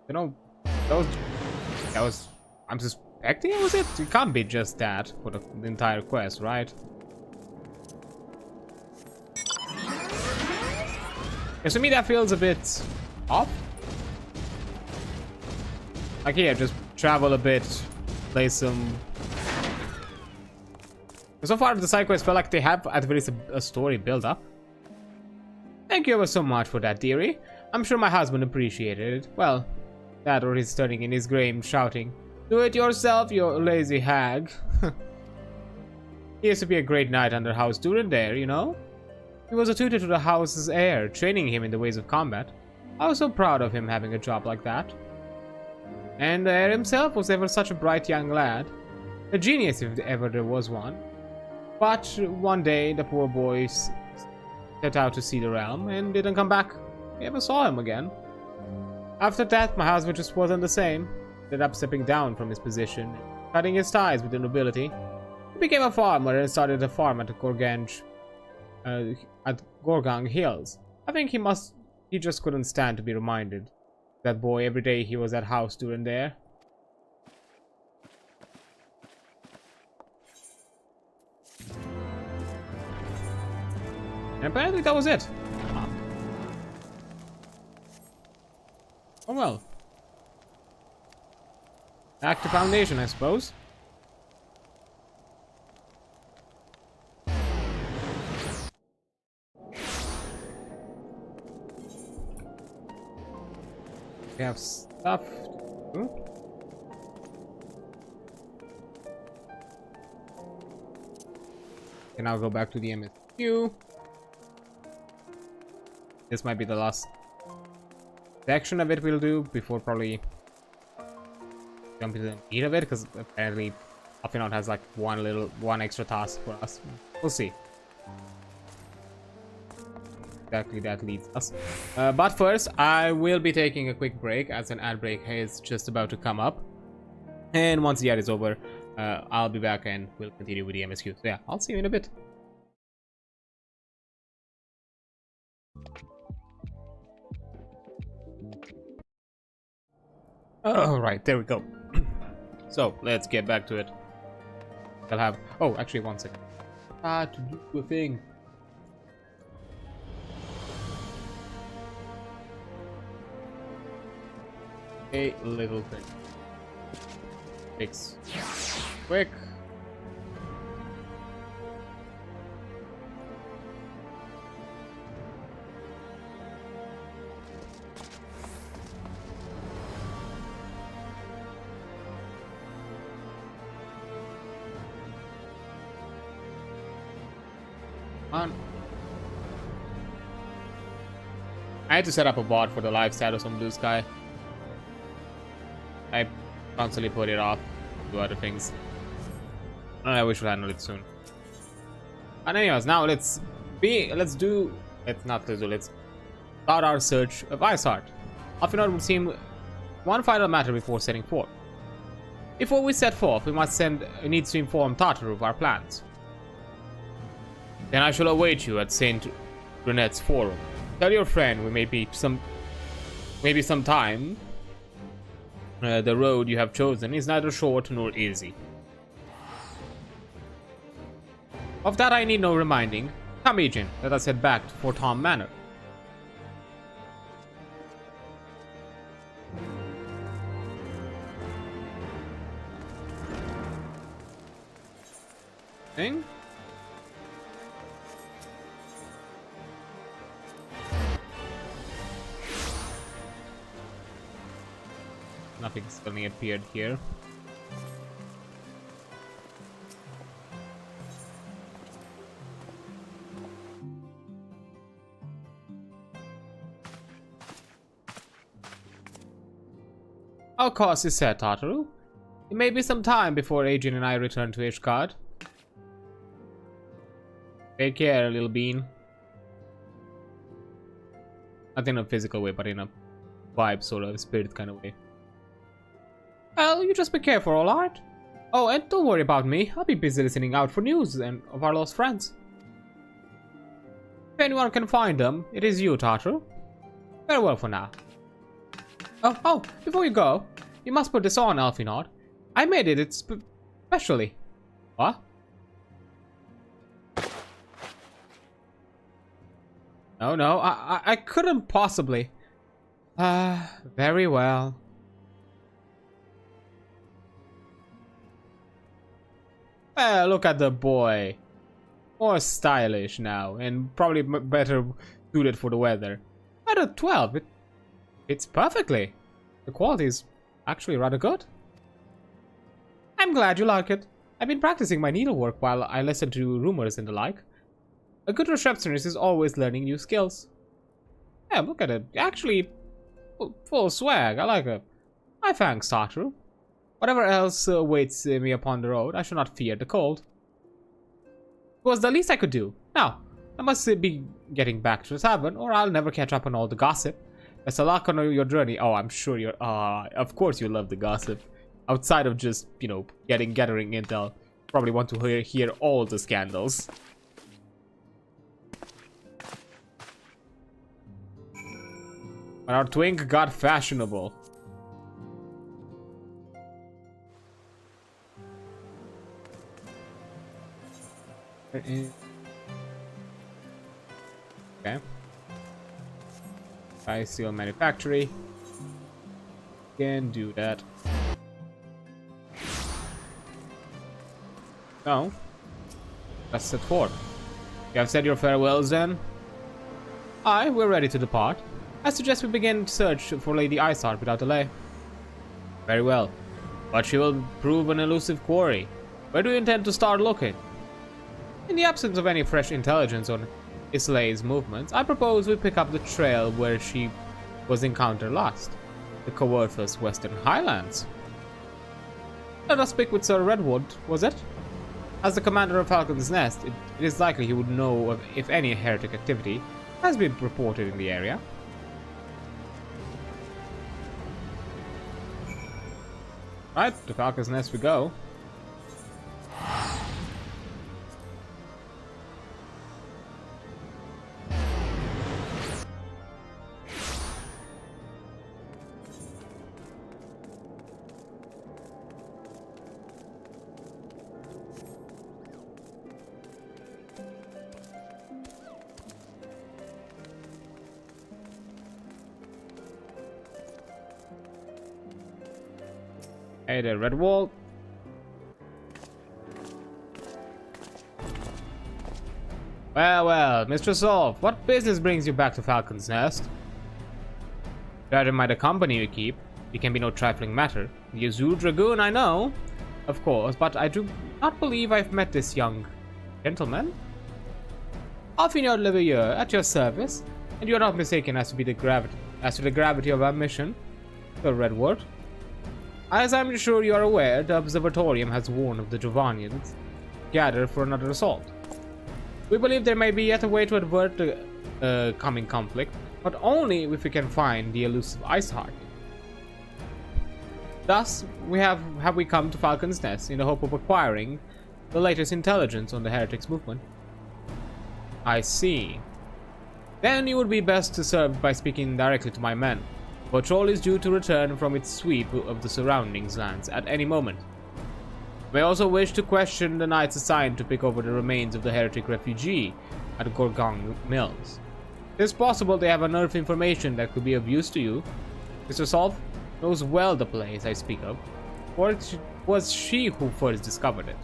You know, that was I'm suspecting it was it? It can't be just that for the entire quest, right? Yeah, to me that feels a bit off. Like here, just travel a bit, play some. So far the side quests feel like they have at least a story build up. Thank you ever so much for that, dearie. I'm sure my husband appreciated it. Well, that or he's turning in his grave shouting, "Do it yourself, you lazy hag." He used to be a great knight under House Durandare, you know? He was a tutor to the house's heir, training him in the ways of combat. I was so proud of him having a job like that. And the heir himself was ever such a bright young lad. A genius if ever there was one. But one day the poor boy set out to see the realm and didn't come back. We never saw him again. After that, my husband just wasn't the same. Ended up stepping down from his position, cutting his ties with the nobility. He became a farmer and started a farm at Gorgang Hills. I think he just couldn't stand to be reminded. That boy, every day he was at House Durandare. And apparently that was it. Oh well. Back to Foundation, I suppose. We have stuff. Can now go back to the MSQ. This might be the last section of it we'll do before probably jumping to the meat of it, because apparently Afinot has like one extra task for us. We'll see. Exactly that leads us. But first, I will be taking a quick break as an ad break is just about to come up. And once the ad is over, I'll be back and we'll continue with the MSQ. So yeah, I'll see you in a bit. Alright, there we go. So, let's get back to it. I'll have... Oh, actually, one second. To do a thing. A little thing. Fix. Quick. I had to set up a bot for the live status on Blue Sky. I constantly put it off to other things. I wish we handle it soon. And anyways, now let's start our search of Iceheart. Afinot would seem one final matter before setting forth. Before we set forth, we need to inform Tartaru of our plans. Then I shall await you at Saint Brunette's Forum. Tell your friend we may be some time. The road you have chosen is neither short nor easy. Of that I need no reminding. Come, agent, let us head back to Fort Tom Manor. Thing? Nothing suddenly appeared here. Our course is set, Tartaru. It may be some time before Adrian and I return to Ishgard. Take care, little bean. Not in a physical way, but in a vibe sort of spirit kind of way. Well, you just be careful, alright? Oh, and don't worry about me. I'll be busy listening out for news and of our lost friends. If anyone can find them, it is you, Tartaru. Farewell for now. Oh, before you go, you must put this on, Afinot. I made it, it's specially. What? No, I couldn't possibly. Very well. Well, look at the boy. More stylish now, and probably better suited for the weather. At a 12, it fits perfectly. The quality is actually rather good. I'm glad you like it. I've been practicing my needlework while I listen to rumors and the like. A good receptionist is always learning new skills. Yeah, look at it. Actually, full swag. I like it. My thanks, Tartaru. Whatever else awaits me upon the road, I shall not fear the cold. It was the least I could do. Now, I must be getting back to the tavern, or I'll never catch up on all the gossip. Best of luck on your journey. Oh, I'm sure you're... of course you love the gossip. Outside of just, you know, gathering intel. Probably want to hear all the scandals. But our twink got fashionable. Okay. I seal manufactory. Can do that. No. Let's set forth. You have said your farewells then? Aye, we're ready to depart. I suggest we begin search for Lady Iceheart without delay. Very well, but she will prove an elusive quarry. Where do you intend to start looking? In the absence of any fresh intelligence on Islay's movements, I propose we pick up the trail where she was encountered last, the Coworthus Western Highlands. Let us speak with Sir Redwood, was it? As the commander of Falcon's Nest, it is likely he would know of if any heretic activity has been reported in the area. Right, to Falcon's Nest we go. Hey there, Redwall. Well, Mr. Solf, what business brings you back to Falcon's Nest? Judging by the company you keep, it can be no trifling matter. The Azure Dragoon, I know, of course, but I do not believe I've met this young gentleman. Alfinard Leveilleur, at your service, and you are not mistaken as to the gravity of our mission, Sir Redwood. As I'm sure you are aware, the Observatorium has warned of the Jovanians gather for another assault. We believe there may be yet a way to avert the coming conflict, but only if we can find the elusive Iceheart. Thus, have we come to Falcon's Nest in the hope of acquiring the latest intelligence on the heretics movement. I see. Then you would be best to serve by speaking directly to my men. Patrol is due to return from its sweep of the surrounding lands at any moment. May also wish to question the knights assigned to pick over the remains of the heretic refugee at Gorgon Mills. It is possible they have unearthed information that could be of use to you. Mr. Solf knows well the place I speak of, for it was she who first discovered it.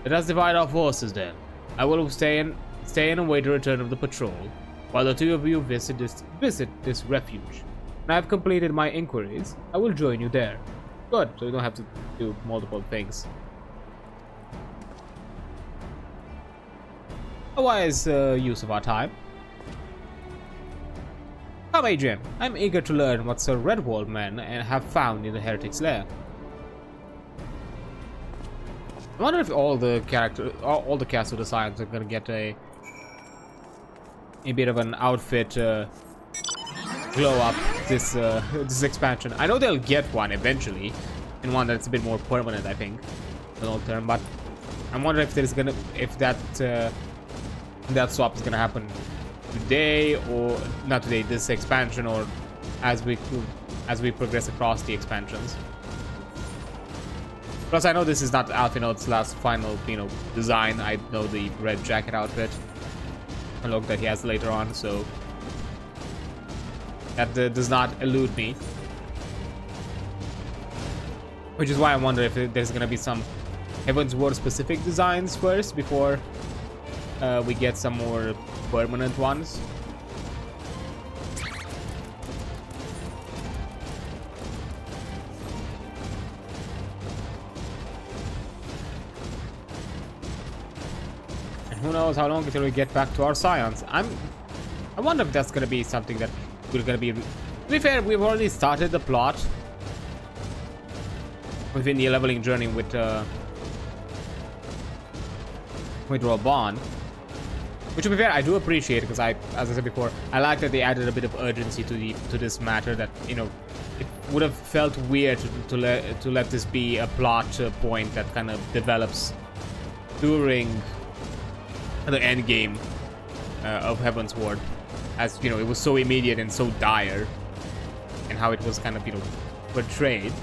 Let us divide our forces then. I will stay and await the return of the patrol, while the two of you visit this refuge. When I have completed my inquiries, I will join you there. Good, so you don't have to do multiple things. A wise use of our time. Come, Adrian. I'm eager to learn what Sir Redwall men have found in the heretic's lair. I wonder if all the cast of the Scions are gonna get a bit of an outfit glow up this expansion. I know they'll get one eventually, and one that's a bit more permanent, I think, in the long term. But I wonder if that swap is gonna happen today, or not today, this expansion, or as we progress across the expansions. Plus, I know this is not Alphinaud's last final, design. I know the red jacket outfit look that he has later on, so that does not elude me. Which is why I wonder if there's gonna be some Heavensward specific designs first before we get some more permanent ones. Who knows how long until we get back to our Scions. I wonder if that's gonna be something that we're gonna be. To be fair, we've already started the plot within the leveling journey with Roban, which, to be fair, I do appreciate, because as I said before, I like that they added a bit of urgency to this matter. That it would have felt weird to let this be a plot point that kind of develops during the end game of Heavensward, as it was so immediate and so dire, and how it was kind of portrayed.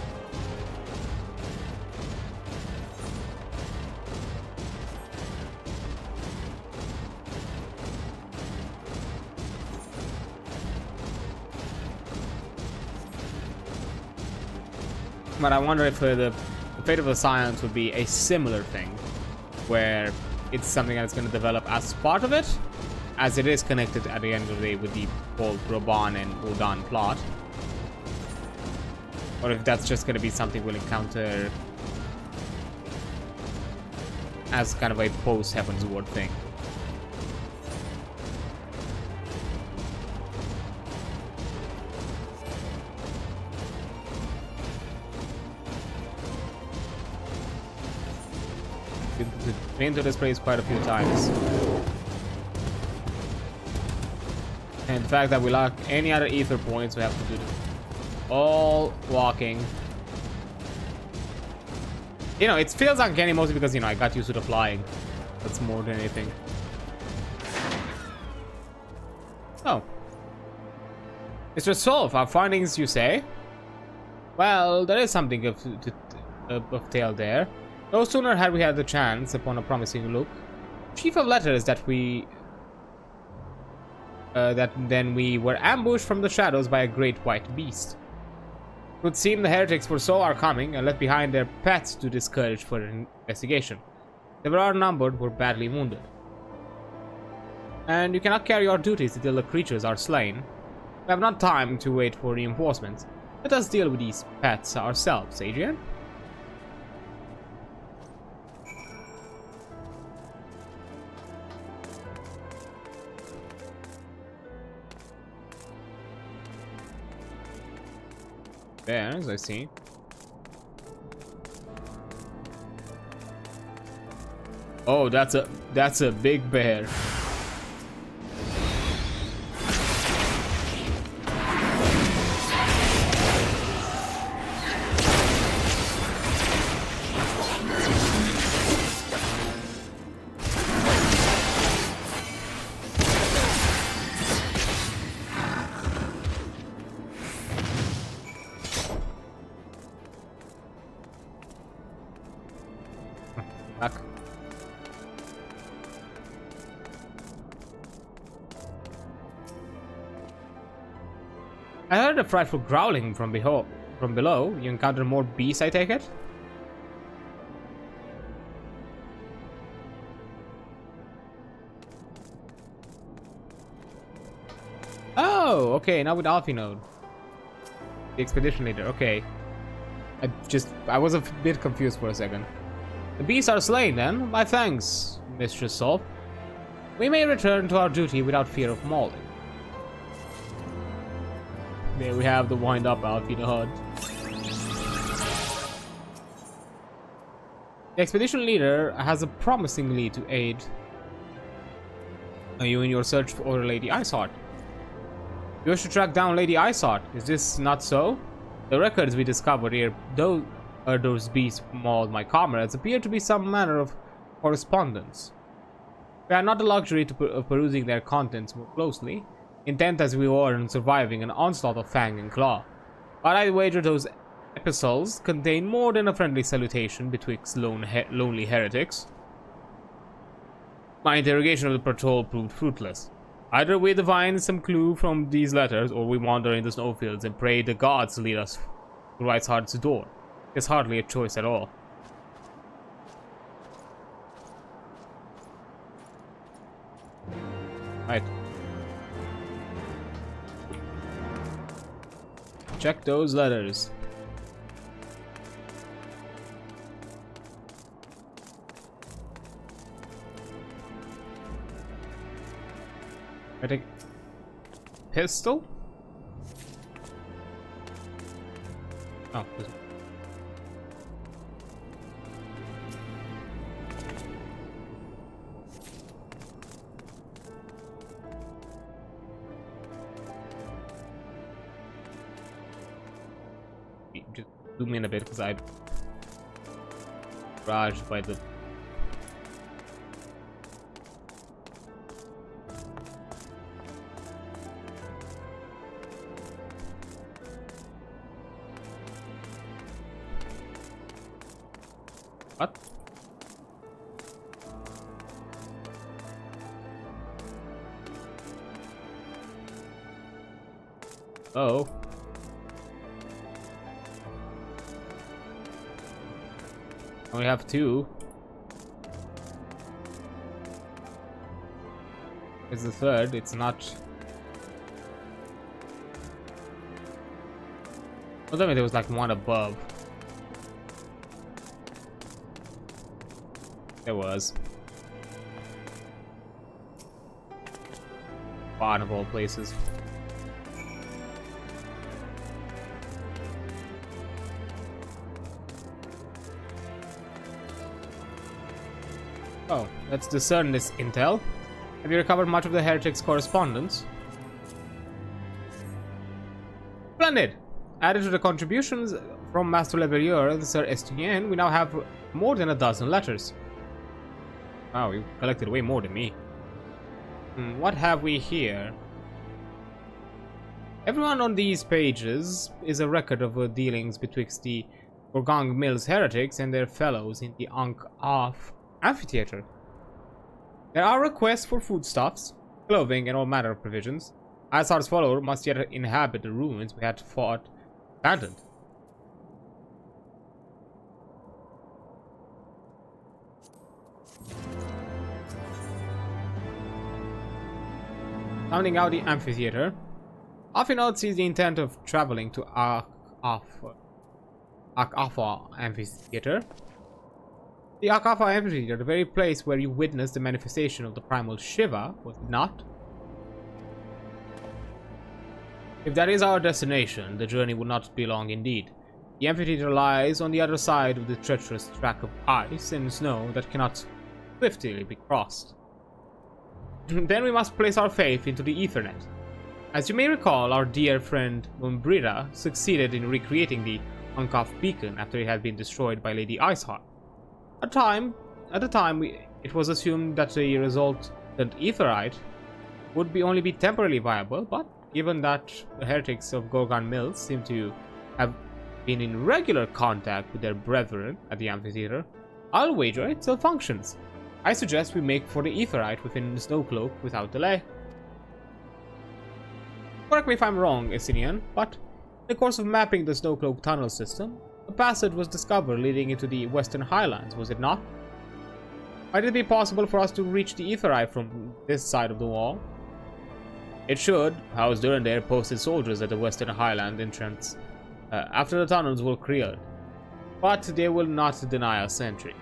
But I wonder if the fate of the Scions would be a similar thing, where it's something that's going to develop as part of it, as it is connected at the end of the day with the whole Raban and Odan plot. Or if that's just going to be something we'll encounter as kind of a post-Heavensward thing. We've been to this place quite a few times. And the fact that we lack any other ether points, we have to do all walking. You know, it feels uncanny mostly because, you know, I got used to the flying. That's more than anything. Oh. Mr. Solf, our findings, you say? Well, there is something of tale there. No sooner had we had the chance, upon a promising look, chief of letters that then we were ambushed from the shadows by a great white beast. It would seem the heretics foresaw our coming and left behind their pets to discourage further investigation. They were outnumbered, were badly wounded. And you cannot carry our duties until the creatures are slain. We have not time to wait for reinforcements. Let us deal with these pets ourselves, Adrian. Bears, I see. Oh, that's a big bear. Back. I heard a frightful growling from below. You encounter more beasts, I take it? Oh, okay, now with Alfie Node. The expedition leader, okay. I was a bit confused for a second. The beasts are slain then. My thanks, Mistress Solf. We may return to our duty without fear of mauling. There we have the wind-up Alfie Node. The expedition leader has a promising lead to aid you in your search for Lady Iceheart. You wish to track down Lady Iceheart. Is this not so? The records we discovered here, though those beasts mauled my comrades, appear to be some manner of correspondence. We had not the luxury of perusing their contents more closely, intent as we were on surviving an onslaught of fang and claw. But I wager those epistles contain more than a friendly salutation betwixt lonely heretics. My interrogation of the patrol proved fruitless. Either we divine some clue from these letters, or we wander in the snowfields and pray the gods to lead us to Iceheart's door. It's hardly a choice at all. Right. Check those letters. I take pistol? Oh, this one. Just zoom in a bit because I'm barraged by the what? Oh. I only have two. It's the third. It's not. Well, I mean, there was like one above. There was. Bottom of all places. Oh, let's discern this intel. Have you recovered much of the heretic's correspondence? Splendid! Added to the contributions from Master Leverrier and Sir Estienne, we now have more than a dozen letters. Wow, you collected way more than me. What have we here? Everyone on these pages is a record of dealings betwixt the Gorgang Mills heretics and their fellows in the Ankh-Af amphitheater. There are requests for foodstuffs, clothing, and all manner of provisions. Asar's follower must yet inhabit the ruins we had fought abandoned. Sounding out the amphitheater, Afinod sees the intent of traveling to Ankh-Af amphitheater. The Ankh-Af amphitheater, the very place where you witnessed the manifestation of the primal Shiva, was it not? If that is our destination, the journey will not be long indeed. The amphitheater lies on the other side of the treacherous track of ice and snow that cannot swiftly be crossed. Then we must place our faith into the Ethernet. As you may recall, our dear friend Umbrita succeeded in recreating the Ankh-Af beacon after it had been destroyed by Lady Iceheart. At the time, it was assumed that the resultant Aetherite would only be temporarily viable, but given that the heretics of Gorgan Mills seem to have been in regular contact with their brethren at the amphitheater, I'll wager it still functions. I suggest we make for the Aetherite within the Snowcloak without delay. Correct me if I'm wrong, Essinian, but in the course of mapping the Snowcloak tunnel system, a passage was discovered leading into the Western Highlands, was it not? Might it be possible for us to reach the Aetherite from this side of the wall? It should. House Durandare posted soldiers at the Western Highland entrance after the tunnels were cleared, but they will not deny us entry.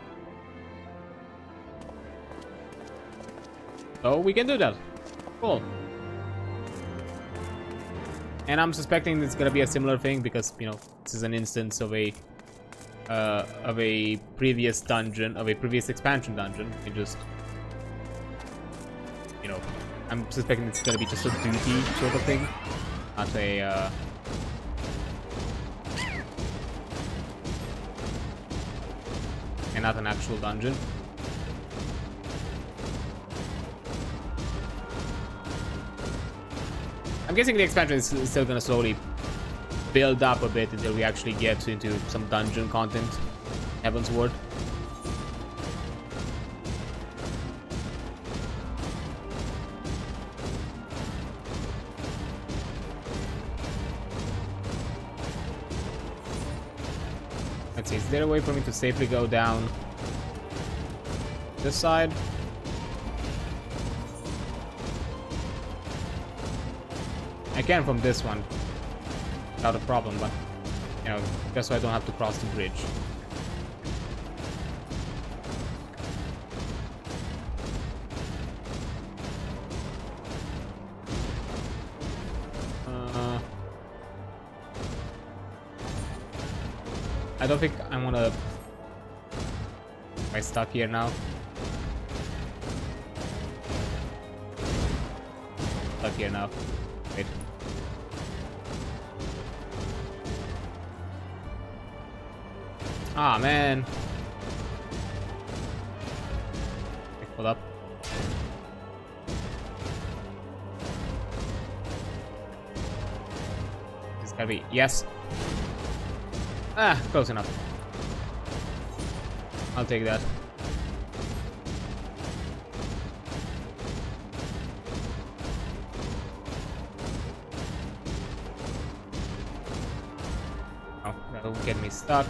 So we can do that. Cool. And I'm suspecting it's gonna be a similar thing because, you know, this is an instance of a previous dungeon, of a previous expansion dungeon. You just, you know, I'm suspecting it's gonna be just a duty sort of thing, not a and not an actual dungeon. I'm guessing the expansion is still gonna slowly build up a bit until we actually get into some dungeon content. Heavensward. Let's see, is there a way for me to safely go down this side? I can from this one without a problem, but, you know, just so I don't have to cross the bridge. I don't think I want to. Am I stuck here now? Stuck here now. Wait. Ah, man. Okay, hold up. This gotta be. Yes. Ah, close enough. I'll take that. Oh, that'll get me stuck.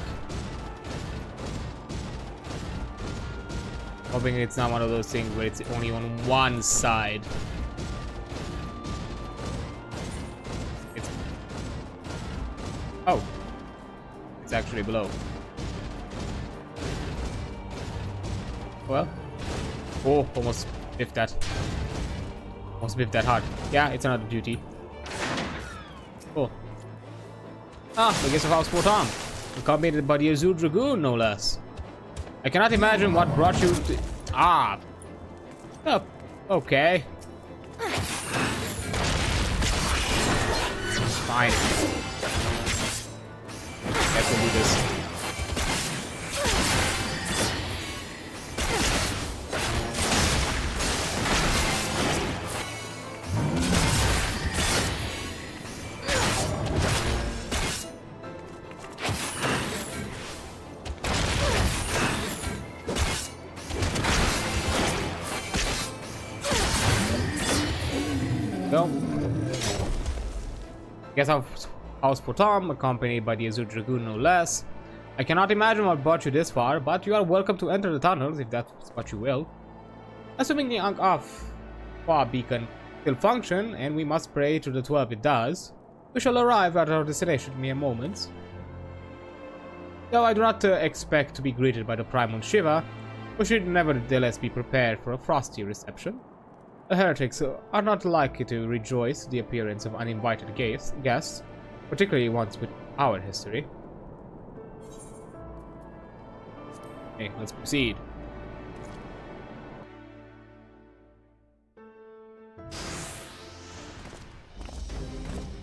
Hoping it's not one of those things where it's only on one side. Oh. It's actually below. Well. Oh, almost biffed that. Almost biffed that hard. Yeah, it's another duty. Cool. Ah, the guest of House Fortom. Accompanied by the Azure Dragoon, no less. I cannot imagine what brought you to... Ah. Oh, okay. Fine. Guess we'll do this. Go. Guess House Fortom, accompanied by the Azure Dragoon, no less. I cannot imagine what brought you this far, but you are welcome to enter the tunnels if that's what you will. Assuming the Ankh-Af beacon still function, and we must pray to the 12 it does, we shall arrive at our destination in mere moments. Though I do not expect to be greeted by the primal Shiva, we should nevertheless be prepared for a frosty reception. The heretics are not likely to rejoice the appearance of uninvited guests, particularly ones with our history. Okay, let's proceed.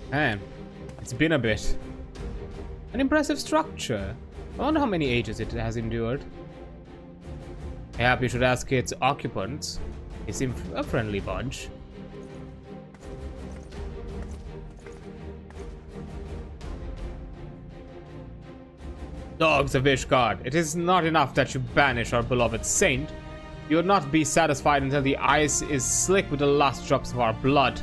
Man, it's been a bit. An impressive structure. I wonder how many ages it has endured. Perhaps you should ask its occupants. They seem a friendly bunch. Dogs of Ishgard, it is not enough that you banish our beloved saint. You would not be satisfied until the ice is slick with the last drops of our blood.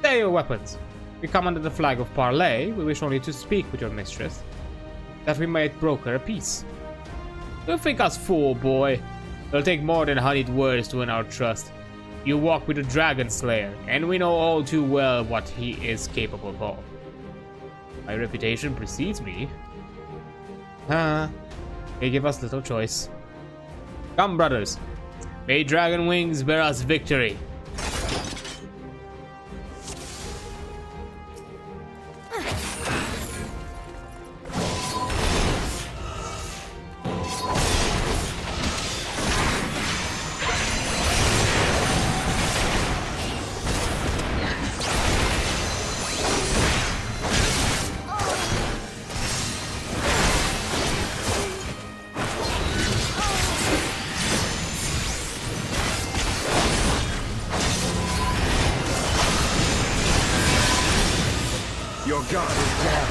There are your weapons. We come under the flag of parley. We wish only to speak with your mistress, that we might broker a peace. Don't think us fool, boy. It'll take more than honeyed words to win our trust. You walk with the Dragon Slayer, and we know all too well what he is capable of. My reputation precedes me. They give us little choice. Come, brothers. May dragon wings bear us victory. Your guard is down.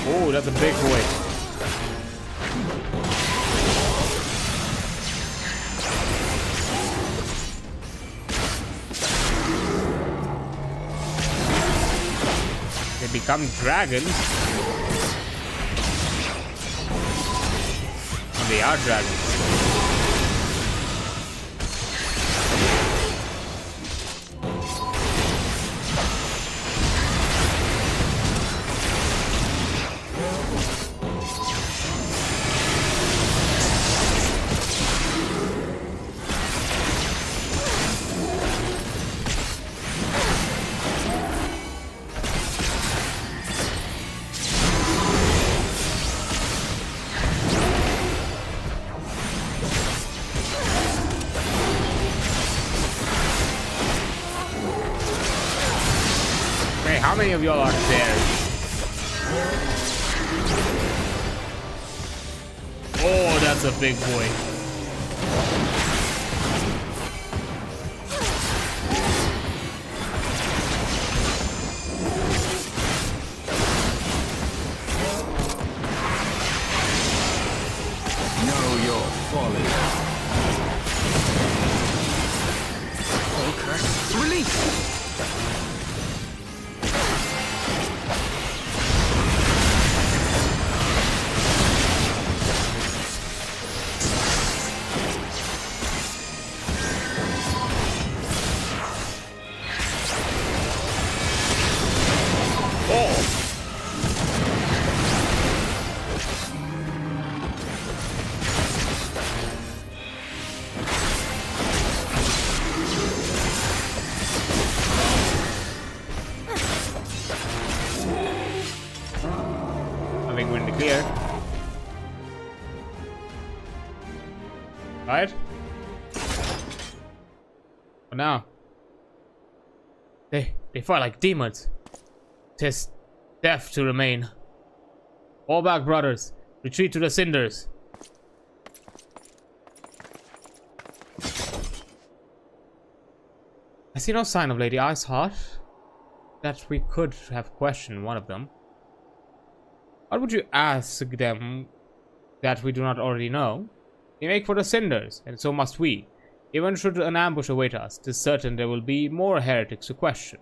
Oh, that's a big boy. They become dragons. And they are dragons. How many of y'all are there? Oh, that's a big boy. Know your folly. Okay. Release! clear. Right? But now, they fight like demons. 'Tis death to remain. Fall back, brothers. Retreat to the cinders. I see no sign of Lady Iceheart. That we could have questioned one of them. What would you ask them that we do not already know? They make for the cinders, and so must we. Even should an ambush await us, 'tis certain there will be more heretics to question.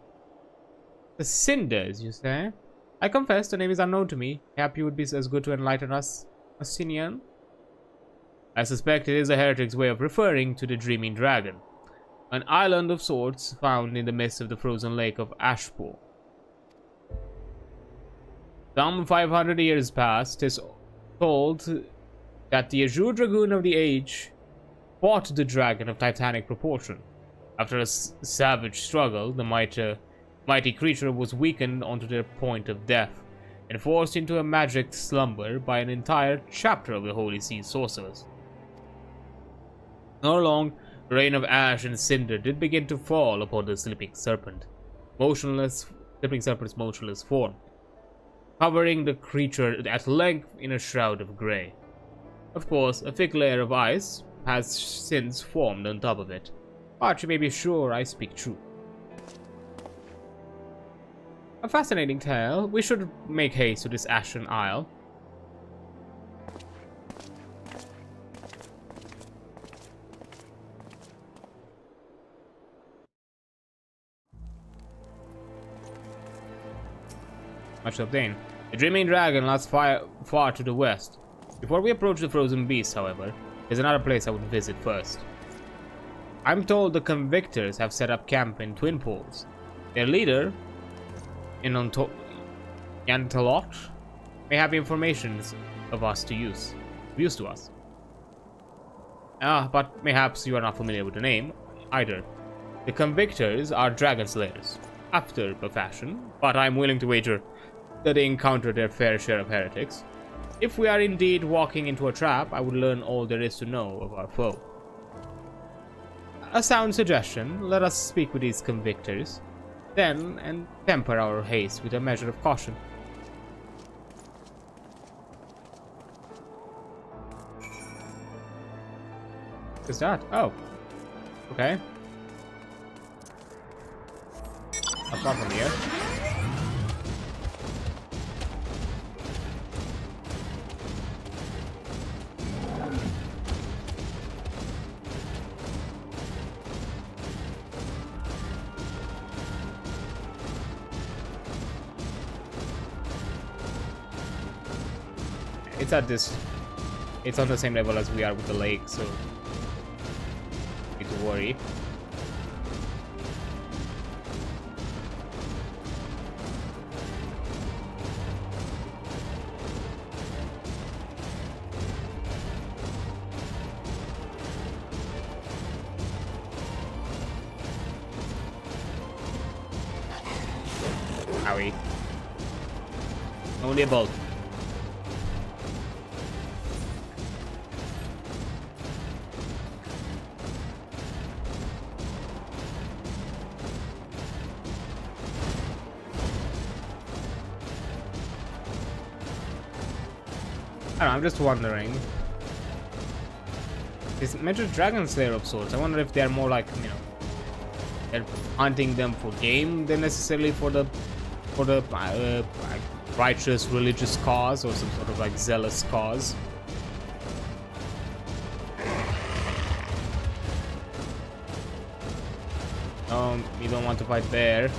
The cinders, you say? I confess the name is unknown to me. Perhaps you would be as good to enlighten us, Asinian. I suspect it is a heretic's way of referring to the Dreaming Dragon, an island of sorts found in the midst of the frozen lake of Ashpool. Some 500 years past, 'tis told that the Azure Dragoon of the Age fought the dragon of titanic proportion. After a savage struggle, the mighty creature was weakened onto the point of death, and forced into a magic slumber by an entire chapter of the Holy See sorcerers. Not long, the rain of ash and cinder did begin to fall upon the sleeping serpent's motionless form, covering the creature at length in a shroud of grey. Of course, a thick layer of ice has since formed on top of it, but you may be sure I speak truth. A fascinating tale. We should make haste to this Ashen Isle. Much to obtain. The Dreaming Dragon lies far to the west. Before we approach the Frozen Beast, however, there's another place I would visit first. I'm told the Convictors have set up camp in Twin Pools. Their leader, in Yantalot, may have information of us to use to us. But perhaps you are not familiar with the name either. The Convictors are dragon slayers, after a fashion, but I'm willing to wager that they encounter their fair share of heretics. If we are indeed walking into a trap, I would learn all there is to know of our foe. A sound suggestion. Let us speak with these Convictors, then, and temper our haste with a measure of caution. What's that? Oh. Okay. Apart from here. It's at this. It's on the same level as we are with the lake, so need to worry. Owie. Only a bolt. I don't know, I'm just wondering. It's Major Dragon Slayer of sorts. I wonder if they're more like, you know, they're hunting them for game than necessarily for the righteous religious cause or some sort of like zealous cause. You don't want to fight there.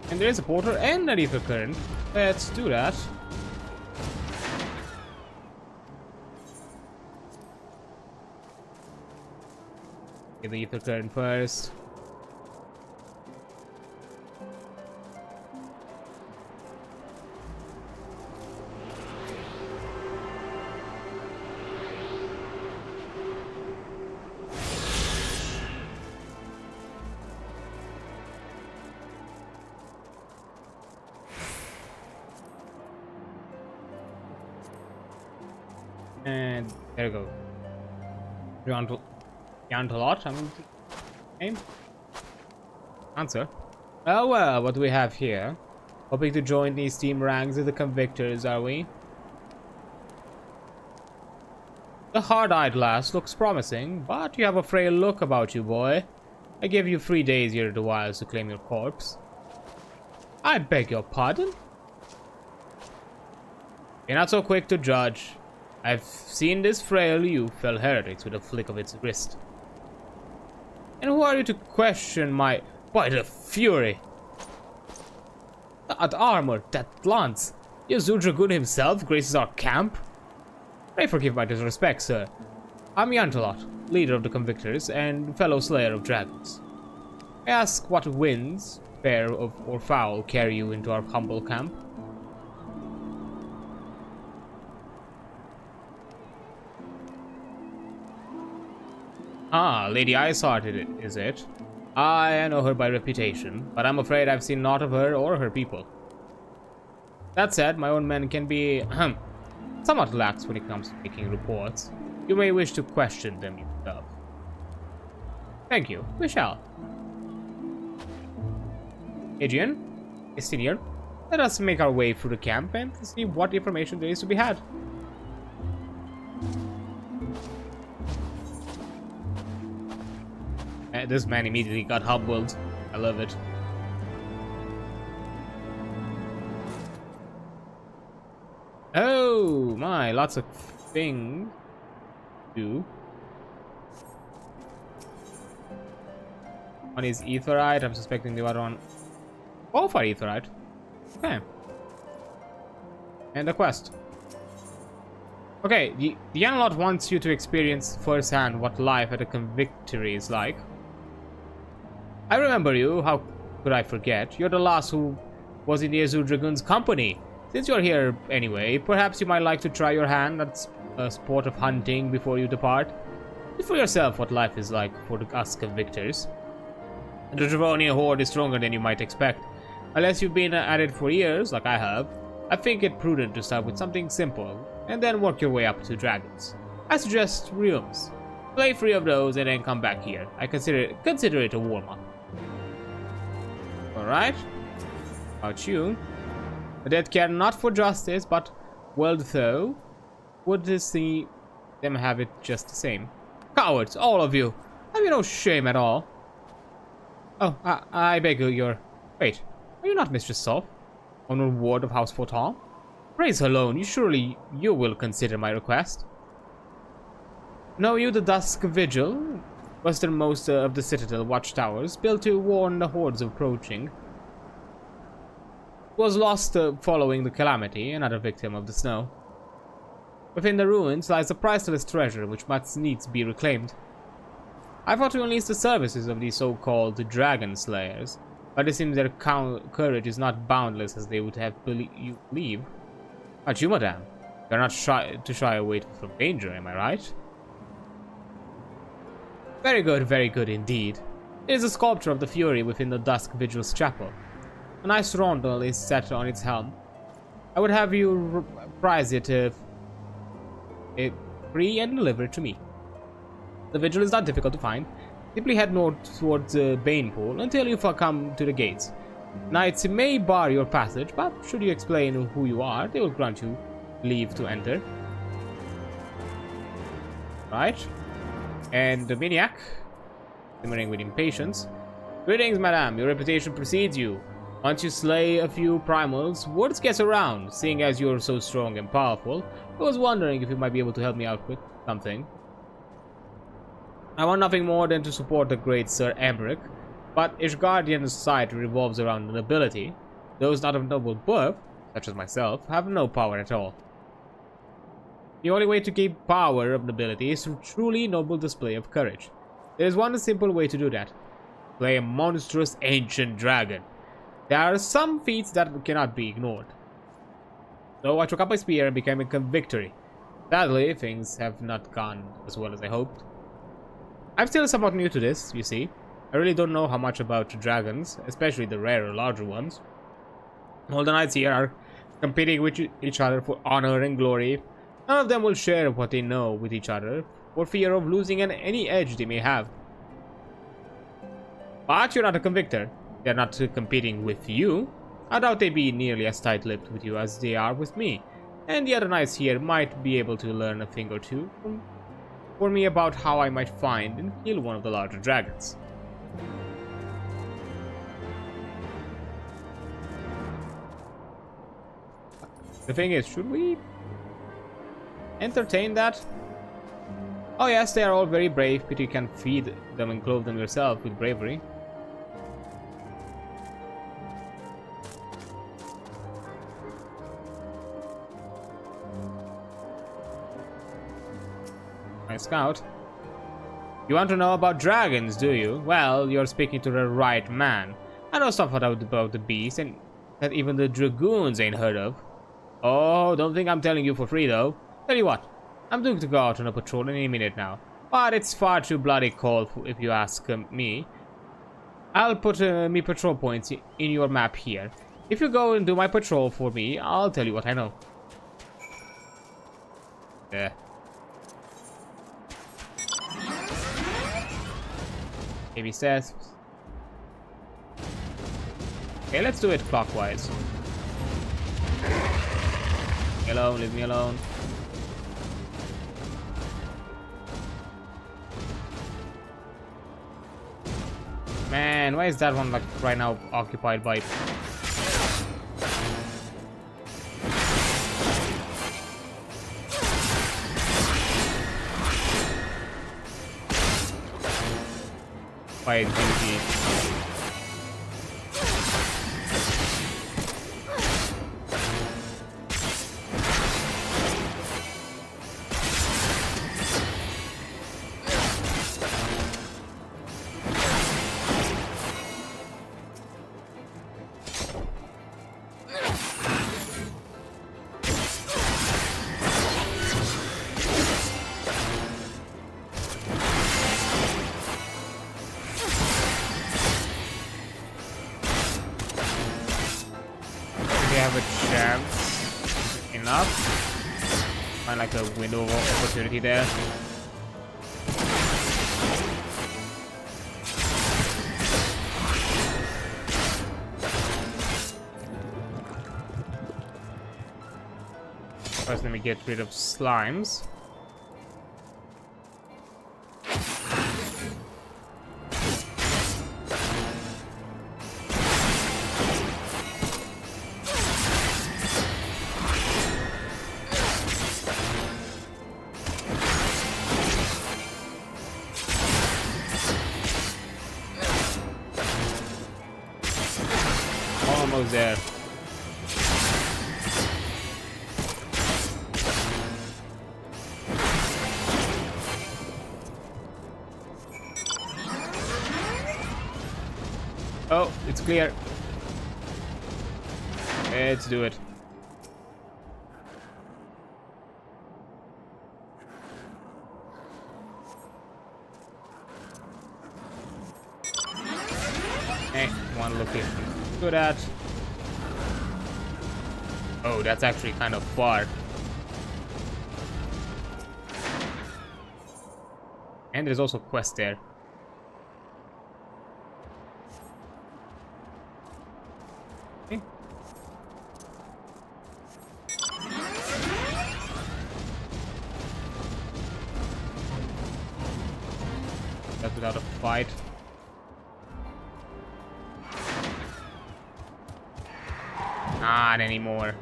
And there is a porter and an ether current. Let's do that. Get the ether current first. And there we go. Yantalot, I mean, name? Answer. Oh well, what do we have here? Hoping to join these team ranks of the convictors, are we? The hard-eyed lass looks promising, but you have a frail look about you, boy. I gave you 3 days here at the wilds to claim your corpse. I beg your pardon? You're not so quick to judge. I've seen this frail youth fell heretics with a flick of its wrist. And who are you to question my... By the fury! That armor, that lance, Yazoo Dragoon himself graces our camp? Pray forgive my disrespect, sir. I'm Yantalot, leader of the Convictors and fellow slayer of dragons. I ask what winds, fair or foul, carry you into our humble camp? Ah, Lady Iceheart, is it? I know her by reputation, but I'm afraid I've seen naught of her or her people. That said, my own men can be somewhat lax when it comes to making reports. You may wish to question them yourself. Thank you, we shall. Adrian, Estinian, let us make our way through the camp and see what information there is to be had. This man immediately got humbled. I love it. Oh my, lots of things to do. One is etherite. I'm suspecting the other one. Both are etherite. Okay. And a quest. Okay, the Analot wants you to experience firsthand what life at a convictory is like. I remember you. How could I forget? You're the last who was in the Yazoo Dragoon's company. Since you're here anyway, perhaps you might like to try your hand at a sport of hunting before you depart. See for yourself what life is like for us convictors. The Dravonian horde is stronger than you might expect. Unless you've been at it for years, like I have, I think it prudent to start with something simple, and then work your way up to dragons. I suggest realms. Play 3 of those and then come back here. I consider it a warm-up. Alright. About you. The dead care not for justice, but well though. Would see them have it just the same. Cowards, all of you. Have you no shame at all? Oh, I beg your... Wait, are you not Mistress Solf? Honor ward of House Forton? Praise alone, you will consider my request. Know you the Dusk Vigil, westernmost of the Citadel watchtowers, built to warn the hordes approaching? Was lost following the calamity, another victim of the snow. Within the ruins lies a priceless treasure which must needs be reclaimed. I thought to enlist the services of these so-called dragon slayers, but it seems their courage is not boundless as they would have you believe. But you, madame, you're not shy away from danger, am I right? Very good indeed. It is a sculpture of the Fury within the Dusk Vigil's chapel. A nice rondel is set on its helm. I would have you prize it free and deliver it to me. The vigil is not difficult to find. Simply head north towards Banepool until you come to the gates. Knights may bar your passage, but should you explain who you are, they will grant you leave to enter. Right. And the maniac, simmering with impatience. Greetings, madame. Your reputation precedes you. Once you slay a few primals, words get around. Seeing as you're so strong and powerful, I was wondering if you might be able to help me out with something. I want nothing more than to support the great Sir Emmerich, but Ishgardian society revolves around nobility. Those not of noble birth, such as myself, have no power at all. The only way to gain power of nobility is through truly noble display of courage. There is one simple way to do that. Play a monstrous ancient dragon. There are some feats that cannot be ignored. So I took up my spear and became a convictory. Sadly, things have not gone as well as I hoped. I'm still somewhat new to this, you see. I really don't know how much about dragons, especially the rarer, larger ones. All the knights here are competing with each other for honor and glory. None of them will share what they know with each other, for fear of losing any edge they may have. But you're not a convictor. They're not competing with you. I doubt they'd be nearly as tight-lipped with you as they are with me. And the other knights here might be able to learn a thing or two for me about how I might find and kill one of the larger dragons. The thing is, should we entertain that? Oh yes, they are all very brave, but you can feed them and clothe them yourself with bravery. My scout. You want to know about dragons, do you? Well, you're speaking to the right man. I know stuff about the beast, and that even the dragoons ain't heard of. Oh, don't think I'm telling you for free, though. Tell you what, I'm due to go out on a patrol any minute now. But it's far too bloody cold if you ask me. I'll put me patrol points in your map here. If you go and do my patrol for me, I'll tell you what I know. Yeah. Maybe says. Okay, let's do it clockwise. Leave me alone, leave me alone. Man, why is that one like right now occupied by duty? Have a chance enough. Find like a window of opportunity there. First, let me get rid of slimes. Almost there. Oh, it's clear. Let's do it. Hey, one location. Good at. Oh, that's actually kind of far. And there's also a quest there. Okay. That's without a fight. Not anymore.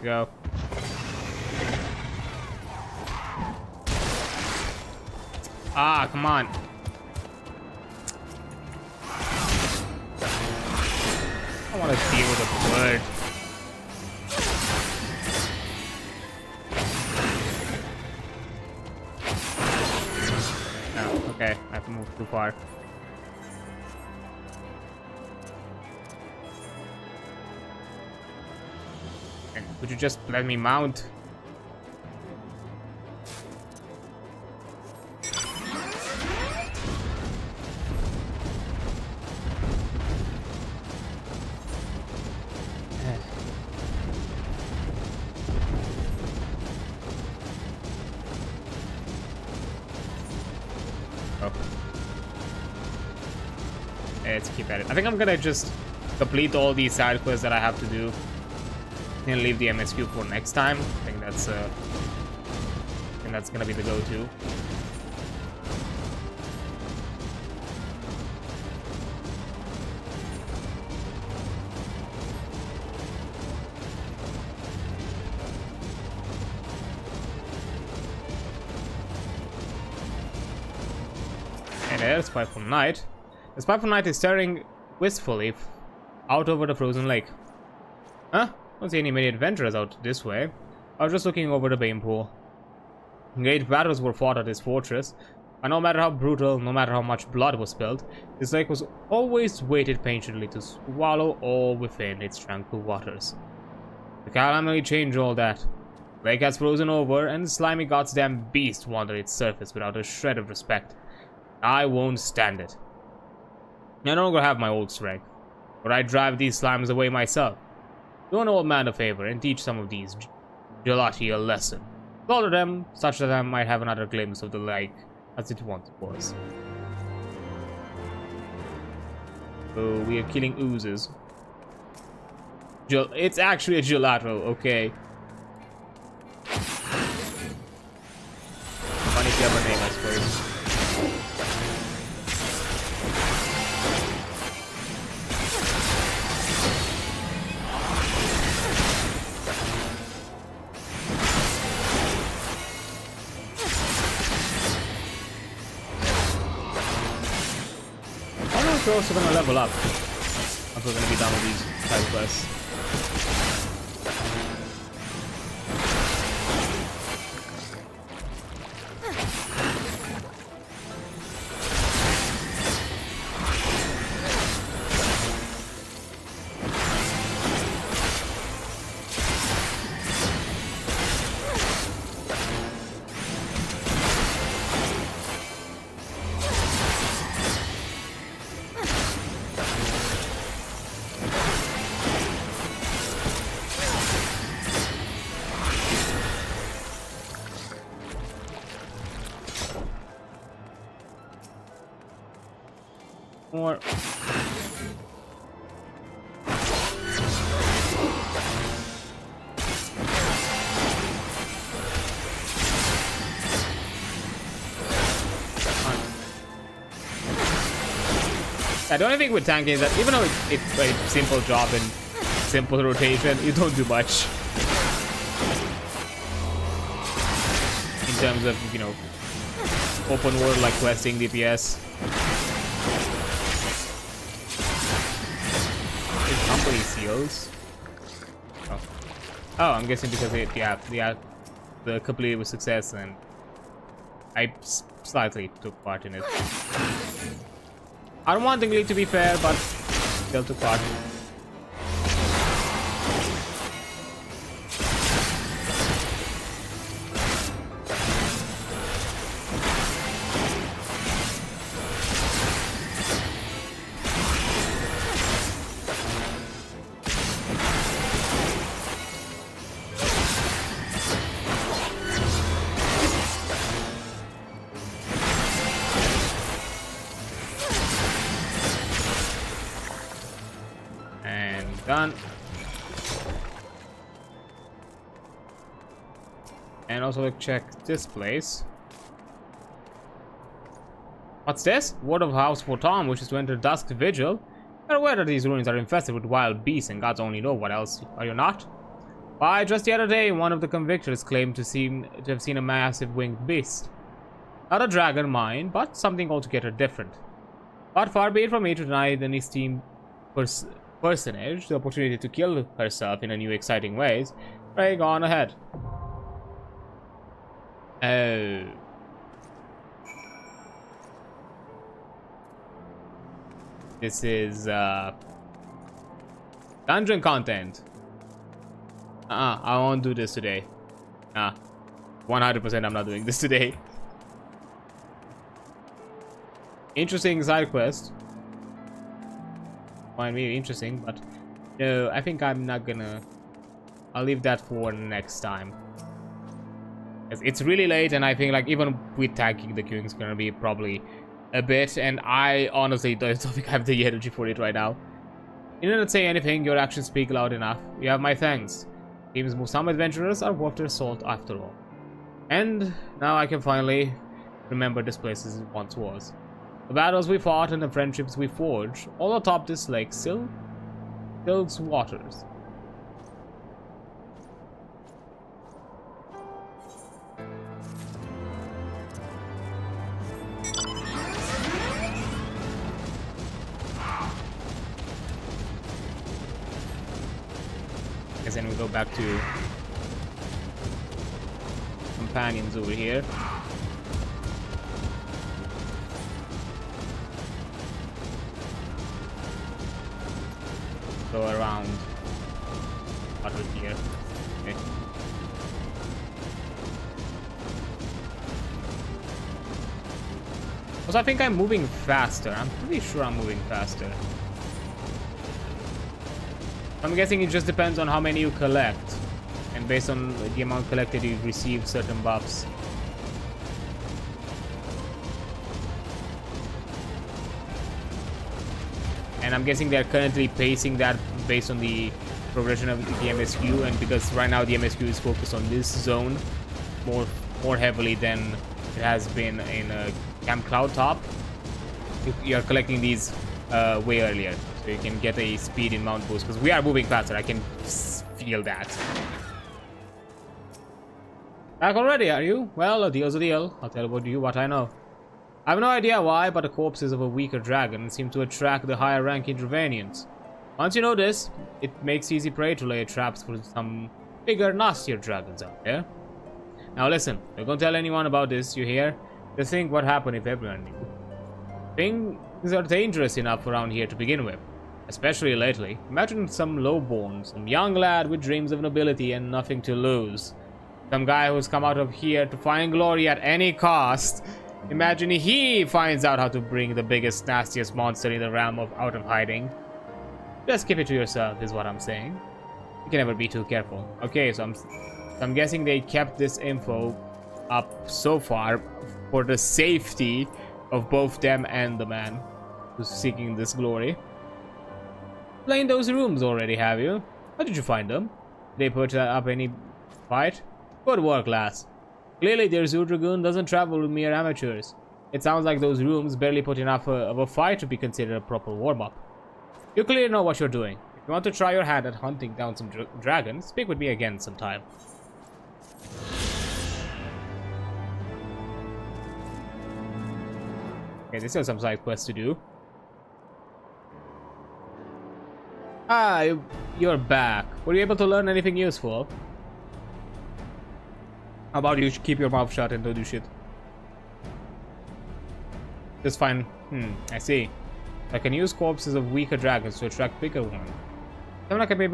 go. Ah, come on. I want to deal with a bird. No, okay, I have to move too far. Okay, would you just let me mount? Let's keep at it. I think I'm gonna just complete all these side quests that I have to do and leave the MSQ for next time. I think that's gonna be the go-to. And there's Spiteful Knight. The Spiteful Knight is staring wistfully out over the frozen lake. Huh? Don't see any many adventurers out this way. I was just looking over the Bane Pool. Great battles were fought at this fortress, and no matter how brutal, no matter how much blood was spilled, this lake was always waited patiently to swallow all within its tranquil waters. The calamity changed all that. The lake has frozen over, and the slimy goddamn beast wandered its surface without a shred of respect. I won't stand it. I no longer have my old strength, but I drive these slimes away myself. Do an old man a favor and teach some of these gelati a lesson. Slaughter them, such that I might have another glimpse of the lake as it once was. Oh, we are killing oozes. It's actually a gelato, okay. Funny clever name, I suppose. We're also gonna level up once we're gonna be done with these side quests. More. The only thing with tanking is that even though it's a simple job and simple rotation, you don't do much in terms of, you know, open world like questing DPS. Company seals. Oh, I'm guessing because the completed with success, and I slightly took part in it. I don't want the league to be fair, but still took part. Done. And also check this place. What's this? Word of House for Tom wishes to enter Dusk's Vigil. You're aware that these ruins are infested with wild beasts and gods only know what else, are you not? Why, just the other day, one of the convictors claimed to have seen a massive winged beast. Not a dragon, mind, but something altogether different. But far be it from me to deny an esteemed personage the opportunity to kill herself in a new exciting ways. Pray, go on ahead. Oh. This is dungeon content. I won't do this today. 100% I'm not doing this today. Interesting side quest. Find me interesting, but no, I think I'm not gonna. I'll leave that for next time. It's really late, and I think like even with tagging the queuing is gonna be probably a bit, and I honestly don't think I have the energy for it right now. You didn't say anything. Your actions speak loud enough. You have my thanks. Seems some adventurers are worth their salt after all. And now I can finally remember this place as it once was. The battles we fought and the friendships we forged, all atop this lake still fills waters. Then we go back to companions over here. Go around water here. Okay. Also, I think I'm moving faster. I'm pretty sure I'm moving faster. I'm guessing it just depends on how many you collect, and based on the amount collected you receive certain buffs. And I'm guessing they're currently pacing that based on the progression of the MSQ, and because right now the MSQ is focused on this zone more heavily than it has been in Camp Cloud Top, you're collecting these way earlier. So you can get a speed in mount boost, because we are moving faster. I can feel that. Back already, are you? Well, a deal's a deal. I'll tell you what I know. I have no idea why, but the corpses of a weaker dragon seem to attract the higher ranking Dravanians. Once you know this, it makes easy prey to lay traps for some bigger, nastier dragons out there. Now listen, don't go tell anyone about this, you hear? Just think what happened if everyone knew. Things are dangerous enough around here to begin with. Especially lately. Imagine some lowborn, some young lad with dreams of nobility and nothing to lose. Some guy who's come out of here to find glory at any cost. Imagine he finds out how to bring the biggest, nastiest monster in the realm out of hiding. Just keep it to yourself, is what I'm saying. You can never be too careful. Okay, so I'm guessing they kept this info up so far for the safety of both them and the man who's seeking this glory. Played those rooms already, have you? How did you find them? Did they put up any fight? Good work, lass. Clearly, their Zoo Dragoon doesn't travel with mere amateurs. It sounds like those rooms barely put enough of a fight to be considered a proper warm-up. You clearly know what you're doing. If you want to try your hand at hunting down some dragons, speak with me again sometime. Okay, there's still some side quests to do. Ah, you're back. Were you able to learn anything useful? How about you keep your mouth shut and don't do shit? Just fine. I see. I can use corpses of weaker dragons to attract bigger ones. Someone I can be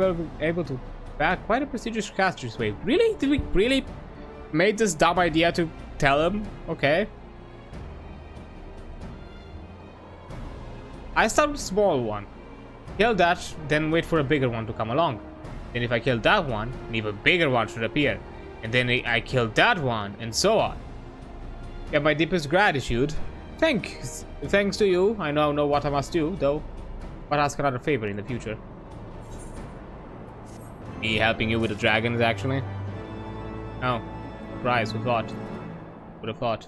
able to back quite a prestigious cast this way. Really? Did we really made this dumb idea to tell him? Okay. I start with a small one. Kill that, then wait for a bigger one to come along. Then if I kill that one, an even bigger one should appear. And then I kill that one, and so on. Yeah, my deepest gratitude. Thanks to you. I now know what I must do, though. But ask another favor in the future. Me helping you with the dragons, actually? Oh, surprise, who thought? Would have thought.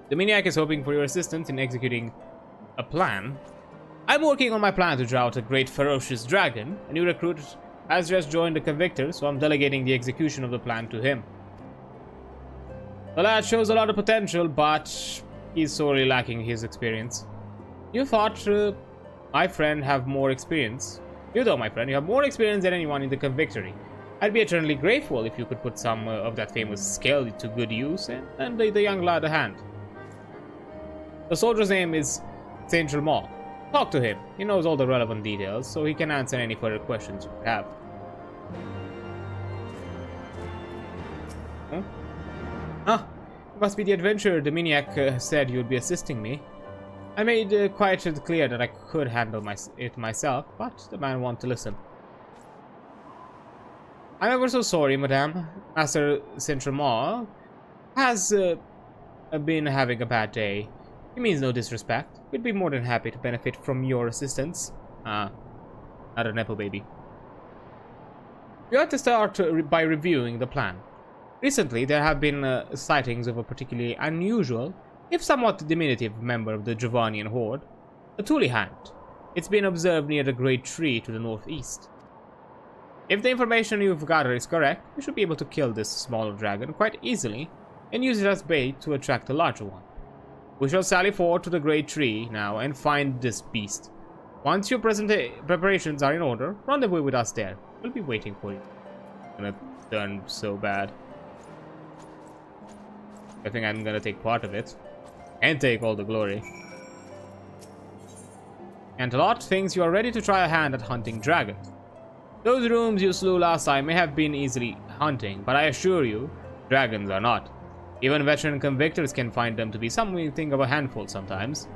The Maniac is hoping for your assistance in executing a plan. I'm working on my plan to draw out a great ferocious dragon. A new recruit has just joined the Convictor, so I'm delegating the execution of the plan to him. The lad shows a lot of potential, but he's sorely lacking his experience. You thought my friend have more experience. You though, my friend, you have more experience than anyone in the Convictory. I'd be eternally grateful if you could put some of that famous skill to good use and lay the young lad a hand. The soldier's name is Central Mall. Talk to him. He knows all the relevant details, so he can answer any further questions you have. Huh? Ah, it must be the adventurer the maniac said you'd be assisting me. I made quite clear that I could handle it myself, but the man won't listen. I'm ever so sorry, madame. Master Central Mall has been having a bad day. He means no disrespect. We'd be more than happy to benefit from your assistance. Not a nepo baby. You have to start by reviewing the plan. Recently, there have been sightings of a particularly unusual, if somewhat diminutive, member of the Giovannian horde, a Thule Hand. It's been observed near the great tree to the northeast. If the information you've gathered is correct, we should be able to kill this smaller dragon quite easily and use it as bait to attract a larger one. We shall sally forward to the great tree now and find this beast. Once your preparations are in order, rendezvous with us there. We'll be waiting for you. I'm gonna turn so bad. I think I'm gonna take part of it. And take all the glory. Antelot thinks you are ready to try a hand at hunting dragons. Those rooms you slew last time may have been easily hunting, but I assure you, dragons are not. Even veteran convictors can find them to be something of a handful sometimes.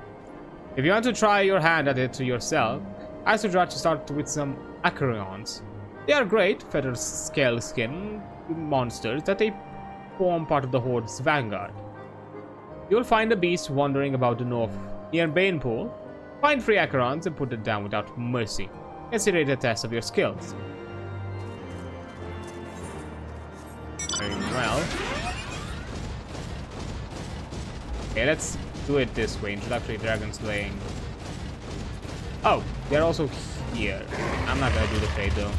If you want to try your hand at it yourself, I suggest to start with some adreans. They are great, feather scale skin monsters that they form part of the Horde's vanguard. You'll find a beast wandering about the north near Banepool. Find free adreans and put it down without mercy. Consider it a test of your skills. Very well. Okay, let's do it this way. Introductory dragon slaying. Oh, they're also here. I'm not gonna do the fade though.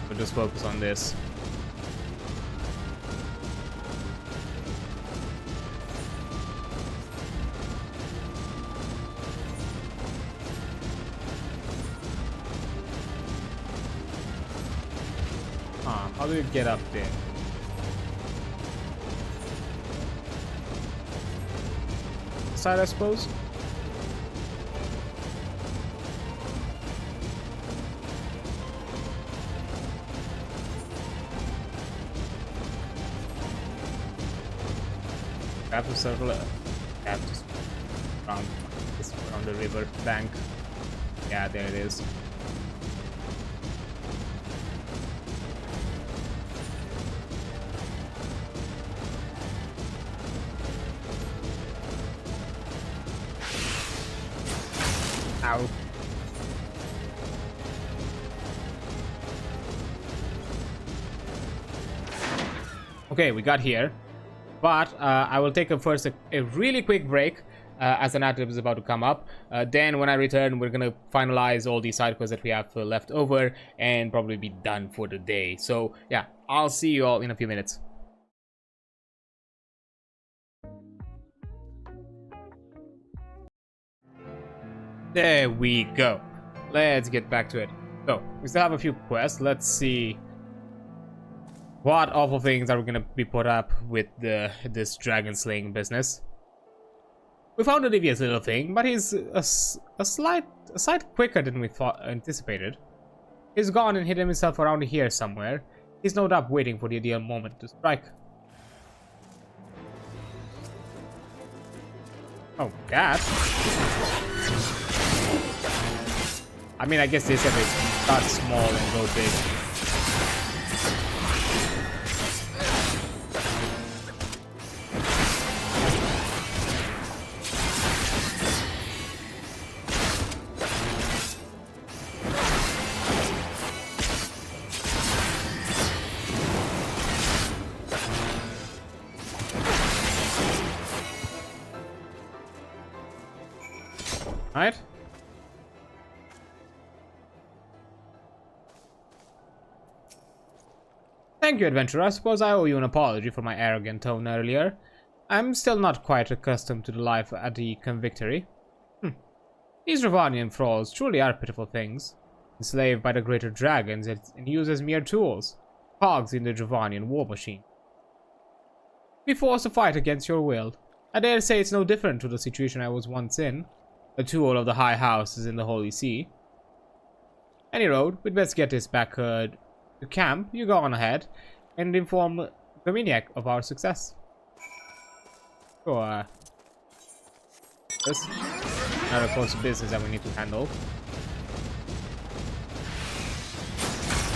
We'll just focus on this. How do you get up there? Side, I suppose. I have to circle. I have to around the river bank. Yeah, there it is. Ow. Okay, we got here, but I will take a really quick break as an ad is about to come up. Then when I return, we're gonna finalize all these side quests that we have left over and probably be done for the day. So yeah, I'll see you all in a few minutes. There we go. Let's get back to it. So, we still have a few quests. Let's see what awful things are we gonna be put up with this dragon slaying business. We found a devious little thing, but he's a sight quicker than we anticipated. He's gone and hidden himself around here somewhere. He's no doubt waiting for the ideal moment to strike. Oh, that. I mean, I guess they said they start small and go big. Right? Thank you, adventurer. I suppose I owe you an apology for my arrogant tone earlier. I'm still not quite accustomed to the life at the Convictory. These Ravanian thralls truly are pitiful things, enslaved by the greater dragons and used as mere tools, cogs in the Ravanian war machine. Be forced to fight against your will. I dare say it's no different to the situation I was once in, a tool of the high houses in the Holy See. Any road, we'd best get this back to camp. You go on ahead and inform Dominiac of our success. Sure. This another course of business that we need to handle.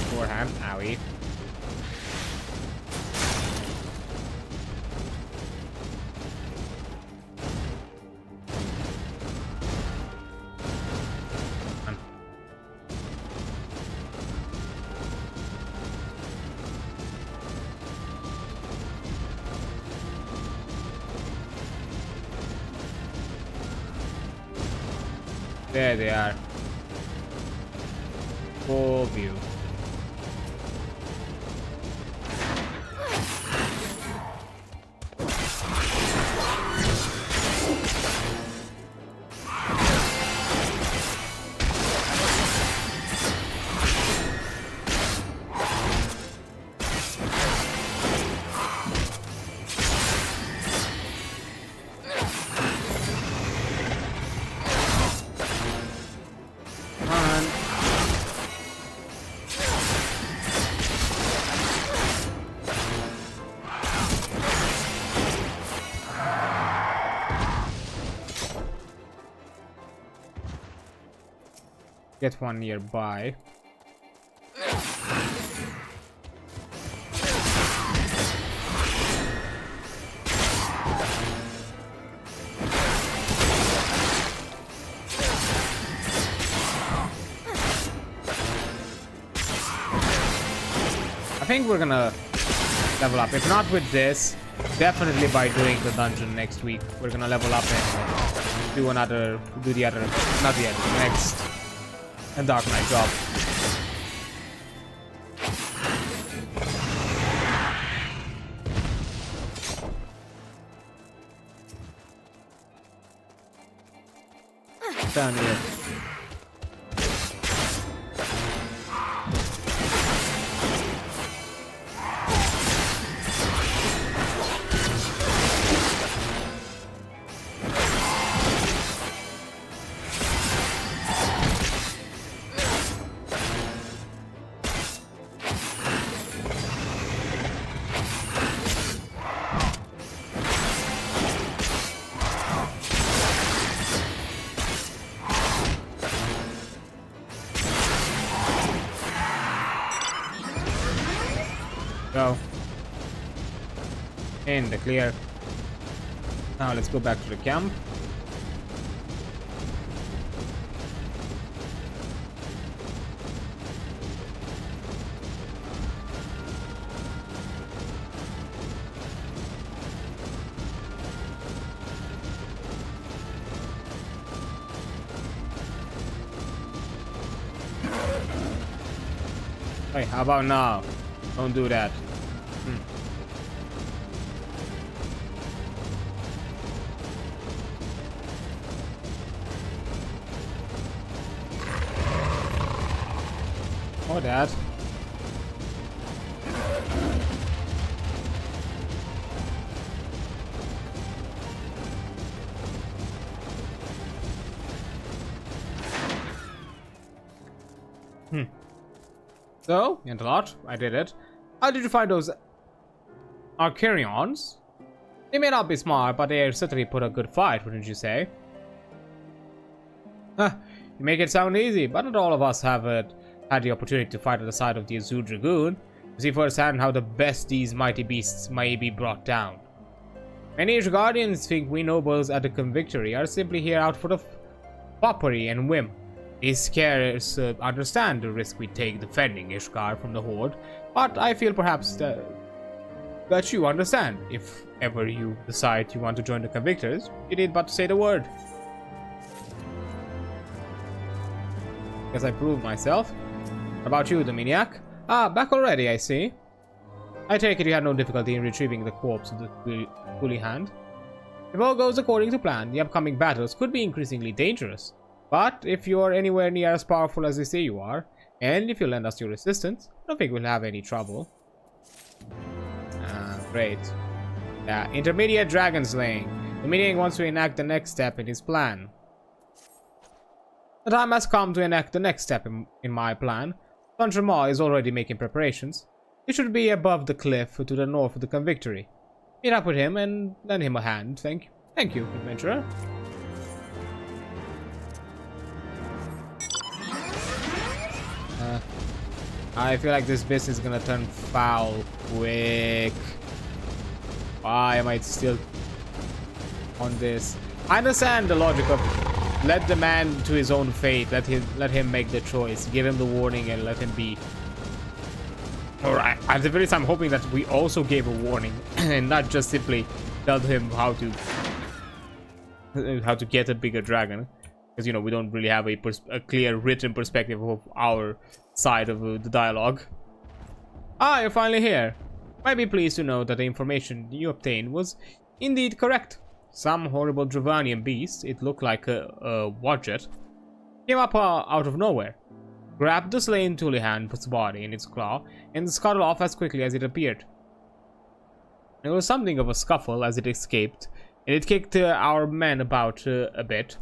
Forehand, owie. There they are. Full view. Get one nearby. I think we're gonna level up. If not with this, definitely by doing the dungeon next week. We're gonna level up and do the next and Dark Knight job. Down here. Go. In the clear. Now let's go back to the camp. Hey, how about now? Don't do that. Or that. So, Interlot, I did it. How did you find those Arcarions? They may not be smart, but they certainly put a good fight, wouldn't you say? You make it sound easy, but not all of us have had the opportunity to fight at the side of the Azure Dragoon to see firsthand how the best these mighty beasts may be brought down. Many Guardians think we nobles at the Convictory are simply here out for the foppery and whim. They scarce understand the risk we take defending Ishgard from the Horde, but I feel perhaps that you understand. If ever you decide you want to join the Convictors, you need but to say the word. Guess I proved myself. What about you, the maniac? Ah, back already, I see. I take it you had no difficulty in retrieving the corpse of the Holy Hand. If all goes according to plan, the upcoming battles could be increasingly dangerous. But if you are anywhere near as powerful as they say you are, and if you lend us your assistance, I don't think we'll have any trouble. Great. Yeah, intermediate dragon slaying. The maniac wants to enact the next step in his plan. The time has come to enact the next step in my plan. Thundramar is already making preparations. He should be above the cliff to the north of the Convictory. Meet up with him and lend him a hand. Thank you, adventurer. I feel like this business is gonna turn foul quick. Why am I still on this? I understand the logic of let the man to his own fate. Let him make the choice. Give him the warning and let him be. Alright, at the very time, I'm hoping that we also gave a warning and not just simply tell him how to get a bigger dragon, because you know we don't really have a clear written perspective of our side of the dialogue. Ah, you're finally here. Might be pleased to know that the information you obtained was indeed correct. Some horrible Dravanian beast, it looked like a wadjet, came up out of nowhere, grabbed the slain Tulihan's body in its claw, and scuttled off as quickly as it appeared. There was something of a scuffle as it escaped, and it kicked our men about a bit.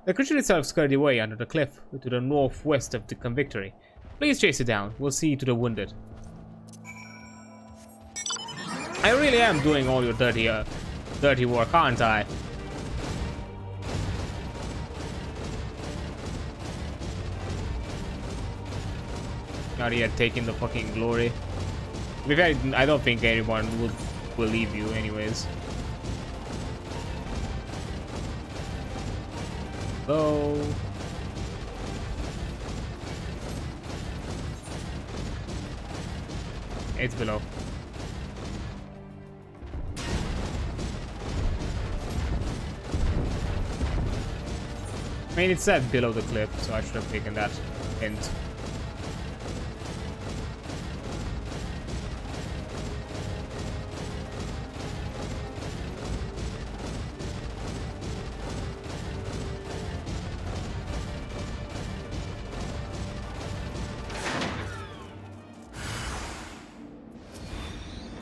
The creature itself scurried away under the cliff to the northwest of the Convictory. Please chase it down. We'll see to the wounded. I really am doing all your dirty work, aren't I? Not yet taking the fucking glory. I don't think anyone would believe you anyways. So it's below. I mean, it said below the cliff, so I should have taken that hint.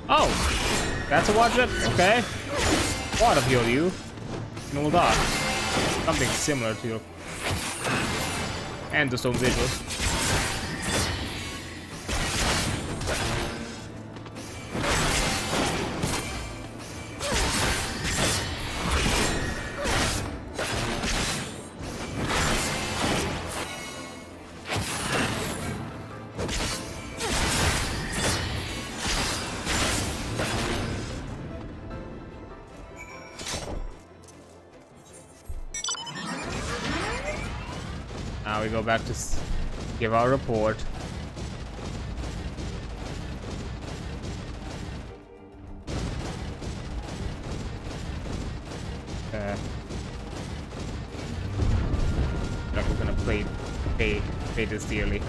Oh, that's a wadjet? Okay. What of you? Hold on. Something similar to your and the stone visual. Now we go back to give our report. Like we're gonna pay this dearly.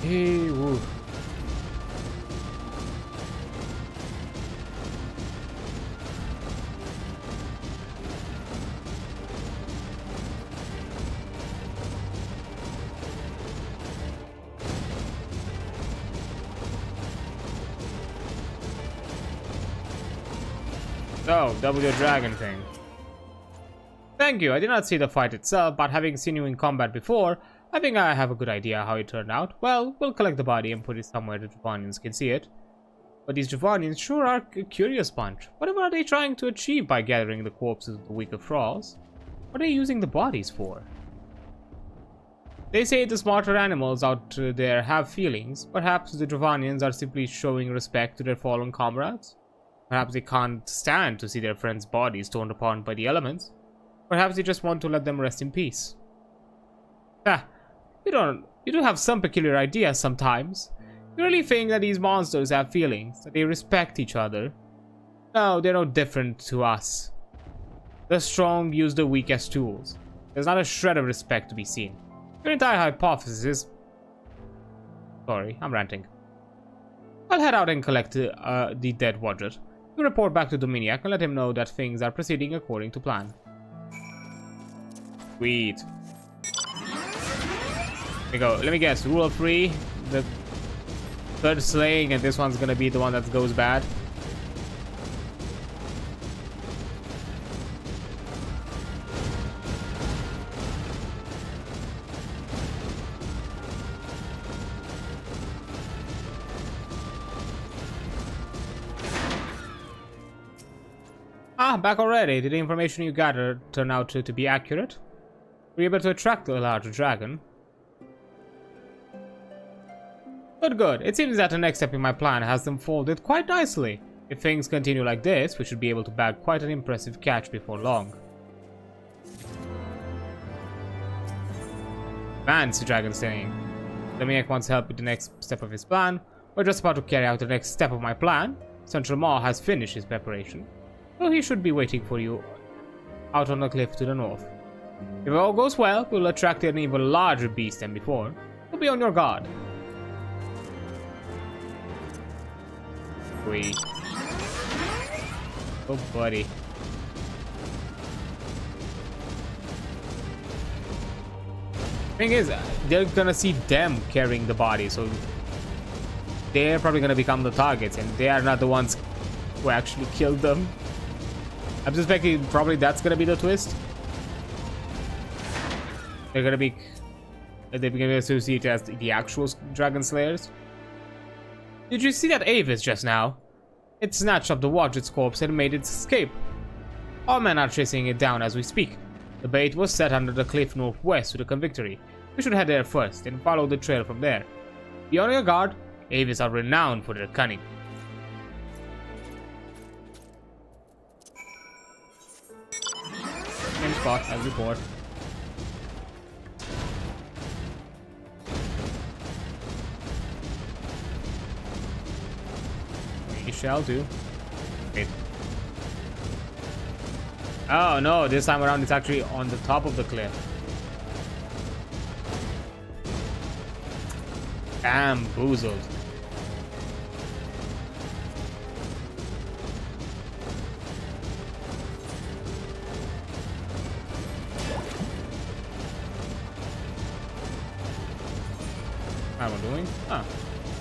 Hey, woo. So, double your dragon thing. Thank you, I did not see the fight itself, but having seen you in combat before, I think I have a good idea how it turned out. Well, we'll collect the body and put it somewhere the Dravanians can see it. But these Dravanians sure are a curious bunch. Whatever are they trying to achieve by gathering the corpses of the weaker thralls? What are they using the bodies for? They say the smarter animals out there have feelings. Perhaps the Dravanians are simply showing respect to their fallen comrades. Perhaps they can't stand to see their friends' bodies torn apart by the elements. Perhaps they just want to let them rest in peace. Ah, you do have some peculiar ideas sometimes. You really think that these monsters have feelings, that they respect each other? No, they're no different to us. The strong use the weak as tools. There's not a shred of respect to be seen. Your entire hypothesis is... Sorry, I'm ranting. I'll head out and collect the dead Wadjet. You report back to Dominiac and let him know that things are proceeding according to plan. Sweet. Here we go. Let me guess. Rule of 3. The third slaying, and this one's gonna be the one that goes bad. Ah, back already. Did the information you gathered turn out to be accurate? Were you able to attract the larger dragon? Good, good. It seems that the next step in my plan has them folded quite nicely. If things continue like this, we should be able to bag quite an impressive catch before long. Fancy dragon slaying. Dominiac wants help with the next step of his plan. We're just about to carry out the next step of my plan. Central Maw has finished his preparation, so he should be waiting for you out on the cliff to the north. If all goes well, we'll attract an even larger beast than before. So be on your guard. Wait. Oh, buddy. Thing is, they're gonna see them carrying the body, so they're probably gonna become the targets, and they are not the ones who actually killed them. I'm suspecting probably that's gonna be the twist. They're gonna be associated as the actual dragon slayers. Did you see that Avis just now? It snatched up the Wadjet's corpse and made its escape. Our men are chasing it down as we speak. The bait was set under the cliff northwest to the convictory. We should head there first and follow the trail from there. Be on your guard. Avis are renowned for their cunning. Same spot as before. We shall do. Wait. Oh no, this time around it's actually on the top of the cliff. Bamboozled. How am I doing? Ah,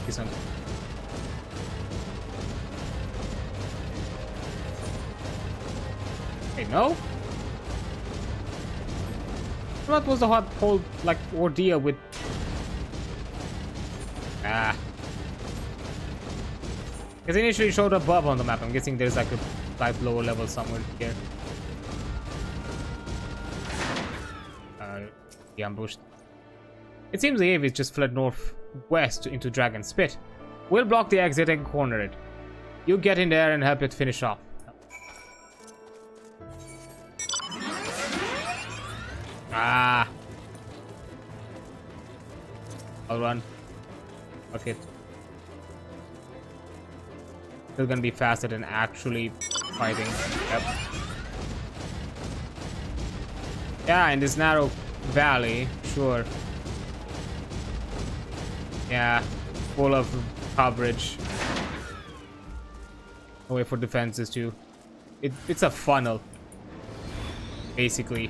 decent. Hey, no? What was the whole like ordeal with? Ah, because initially showed above on the map. I'm guessing there's like a slight lower level somewhere here. He ambushed. It seems the Avis just fled northwest into Dragon's Spit. We'll block the exit and corner it. You get in there and help it finish off. Ah. I'll run. Okay. Still gonna be faster than actually fighting. Yep. Yeah, in this narrow valley, sure. Yeah, full of coverage. No way for defenses too. It's a funnel, basically.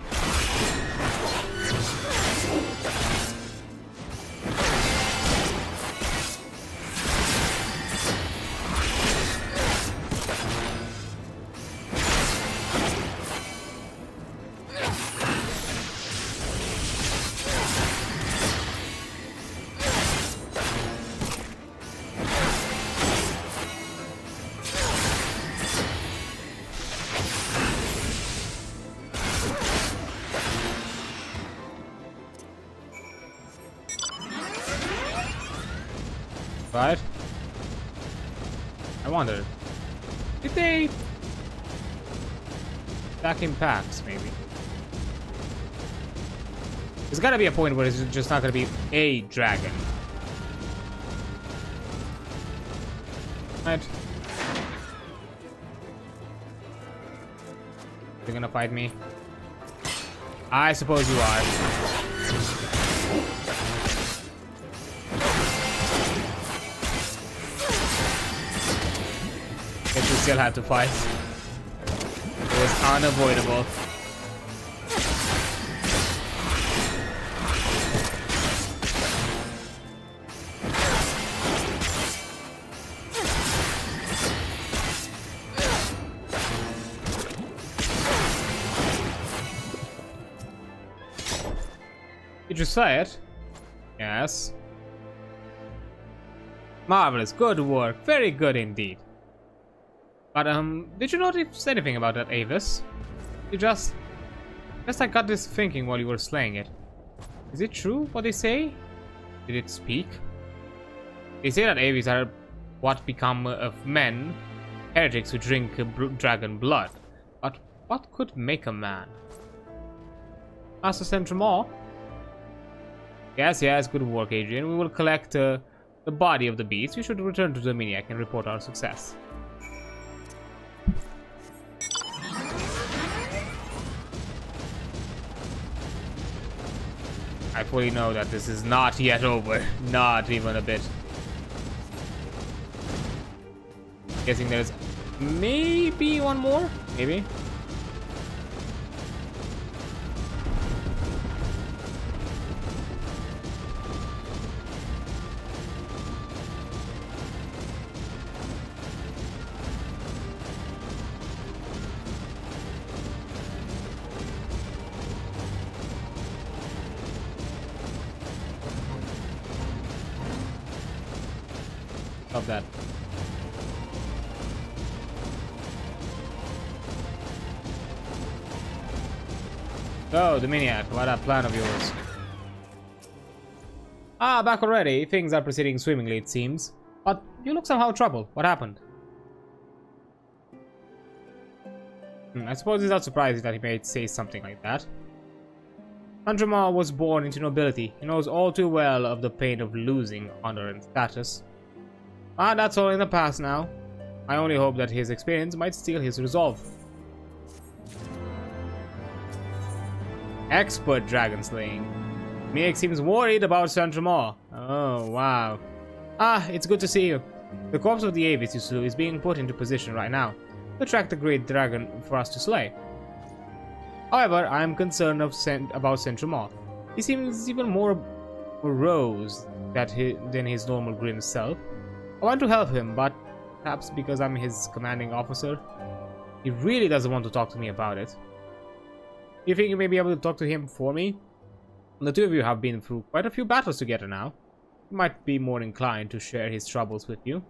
Right? I wonder, did they attack in packs, maybe? There's gotta be a point where it's just not gonna be a dragon. Right? You're gonna fight me? I suppose you are. Guess we still had to fight. It was unavoidable. Did you say it? Yes. Marvelous, good work, very good indeed. But did you notice anything about that Avis? You just I got this thinking while you were slaying it. Is it true what they say? Did it speak? They say that Avis are what become of men, heretics who drink dragon blood. But what could make a man? Master Centramore? Yes, good work, Adrian. We will collect the body of the beast. We should return to Dominiac and report our success. I fully know that this is not yet over. Not even a bit. Guessing there's maybe one more? Maybe? Love that. So, Dominiac, what a plan of yours? Ah, back already. Things are proceeding swimmingly, it seems. But you look somehow troubled. What happened? I suppose it's not surprising that he may say something like that. Centramore was born into nobility. He knows all too well of the pain of losing honor and status. Ah, that's all in the past now. I only hope that his experience might steel his resolve. Expert dragon slaying. Miek seems worried about Centramore. Oh, wow. Ah, it's good to see you. The corpse of the Avis you slew is being put into position right now to attract the great dragon for us to slay. However, I am concerned about Centramore. He seems even more morose than his normal grim self. I want to help him, but perhaps because I'm his commanding officer, he really doesn't want to talk to me about it. Do you think you may be able to talk to him for me? The two of you have been through quite a few battles together now. He might be more inclined to share his troubles with you.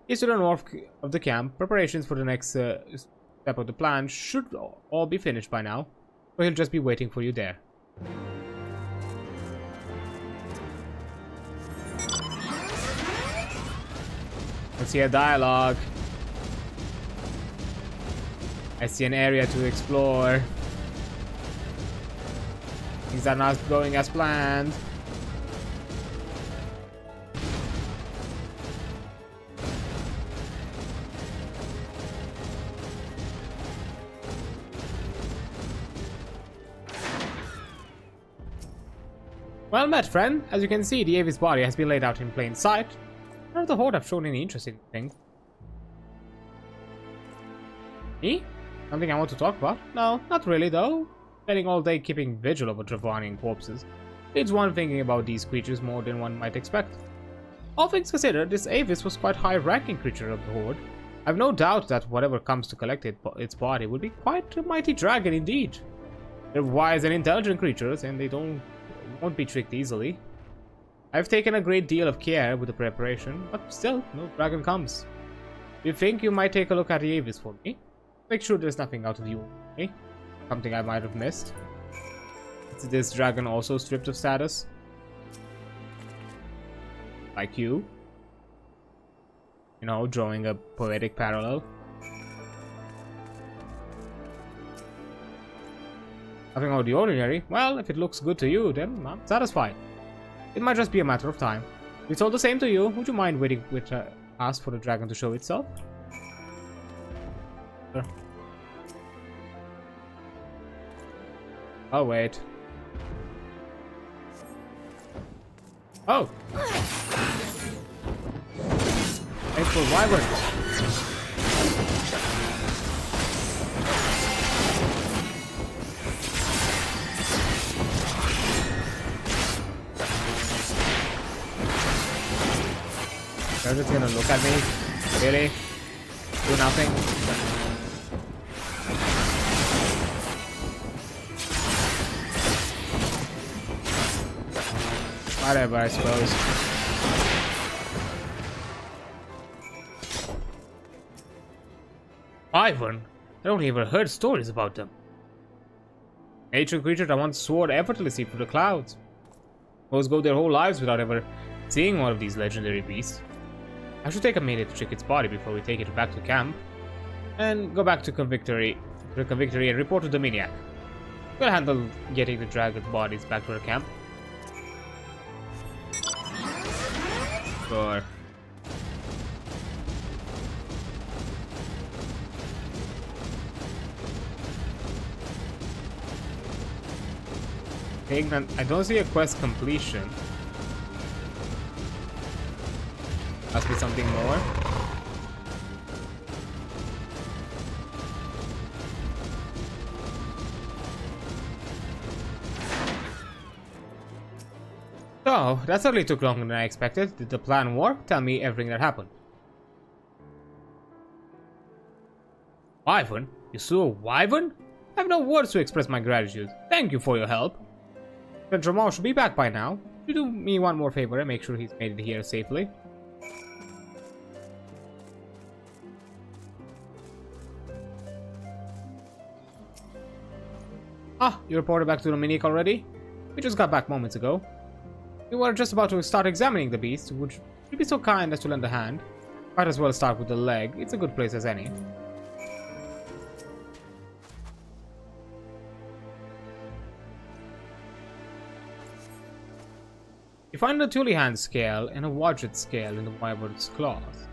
East to the north of the camp, preparations for the next step of the plan should all be finished by now, so he'll just be waiting for you there. Let's see a dialogue. I see an area to explore. Things are not going as planned. Well met, friend. As you can see, the Avis body has been laid out in plain sight. None of the Horde have shown any interest in things. Me? Something I want to talk about? No, not really though. Spending all day keeping vigil over Dravanian corpses leads one thinking about these creatures more than one might expect. All things considered, this Avis was quite a high-ranking creature of the Horde. I've no doubt that whatever comes to collect its body will be quite a mighty dragon indeed. They're wise and intelligent creatures, and they won't be tricked easily. I've taken a great deal of care with the preparation, but still, no dragon comes. Do you think you might take a look at the Avis for me? Make sure there's nothing out of the ordinary. Something I might have missed. Is this dragon also stripped of status? Like you? You know, drawing a poetic parallel. Nothing out of the ordinary? Well, if it looks good to you, then I'm satisfied. It might just be a matter of time. If it's all the same to you, would you mind waiting with us for the dragon to show itself? Sure. I'll wait. Oh! Thanks for Wyvern. They're just gonna look at me. Really? Do nothing? Whatever, I suppose. Wyvern? I only ever heard stories about them. Nature creatures that once soared effortlessly through the clouds. Most go their whole lives without ever seeing one of these legendary beasts. I should take a minute to check its body before we take it back to camp. And go back to Convictory and report to Dominiac. We'll handle getting the dragon's bodies back to our camp. Sure. I don't see a quest completion. Must be something more. Oh, that certainly took longer than I expected. Did the plan work? Tell me everything that happened. Wyvern? You slew a wyvern? I have no words to express my gratitude. Thank you for your help. Jamal should be back by now. You do me one more favor and make sure he's made it here safely. Ah, you reported back to Dominic already? We just got back moments ago. We were just about to start examining the beast. Would you be so kind as to lend a hand? Might as well start with the leg. It's a good place as any. You find a Tulihan scale and a Wadjet scale in the wyvern's claws.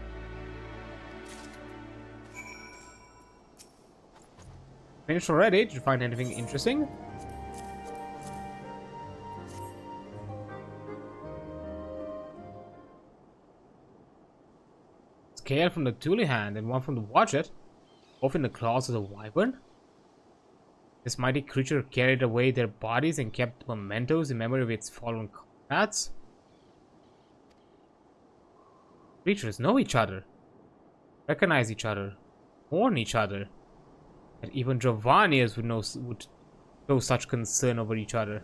Finished already? Did you find anything interesting? Scale from the Tulihan and one from the Wadjet, both in the claws of the wyvern? This mighty creature carried away their bodies and kept mementos in memory of its fallen comrades? Creatures know each other, recognize each other, mourn each other. And even Dravanians would show such concern over each other.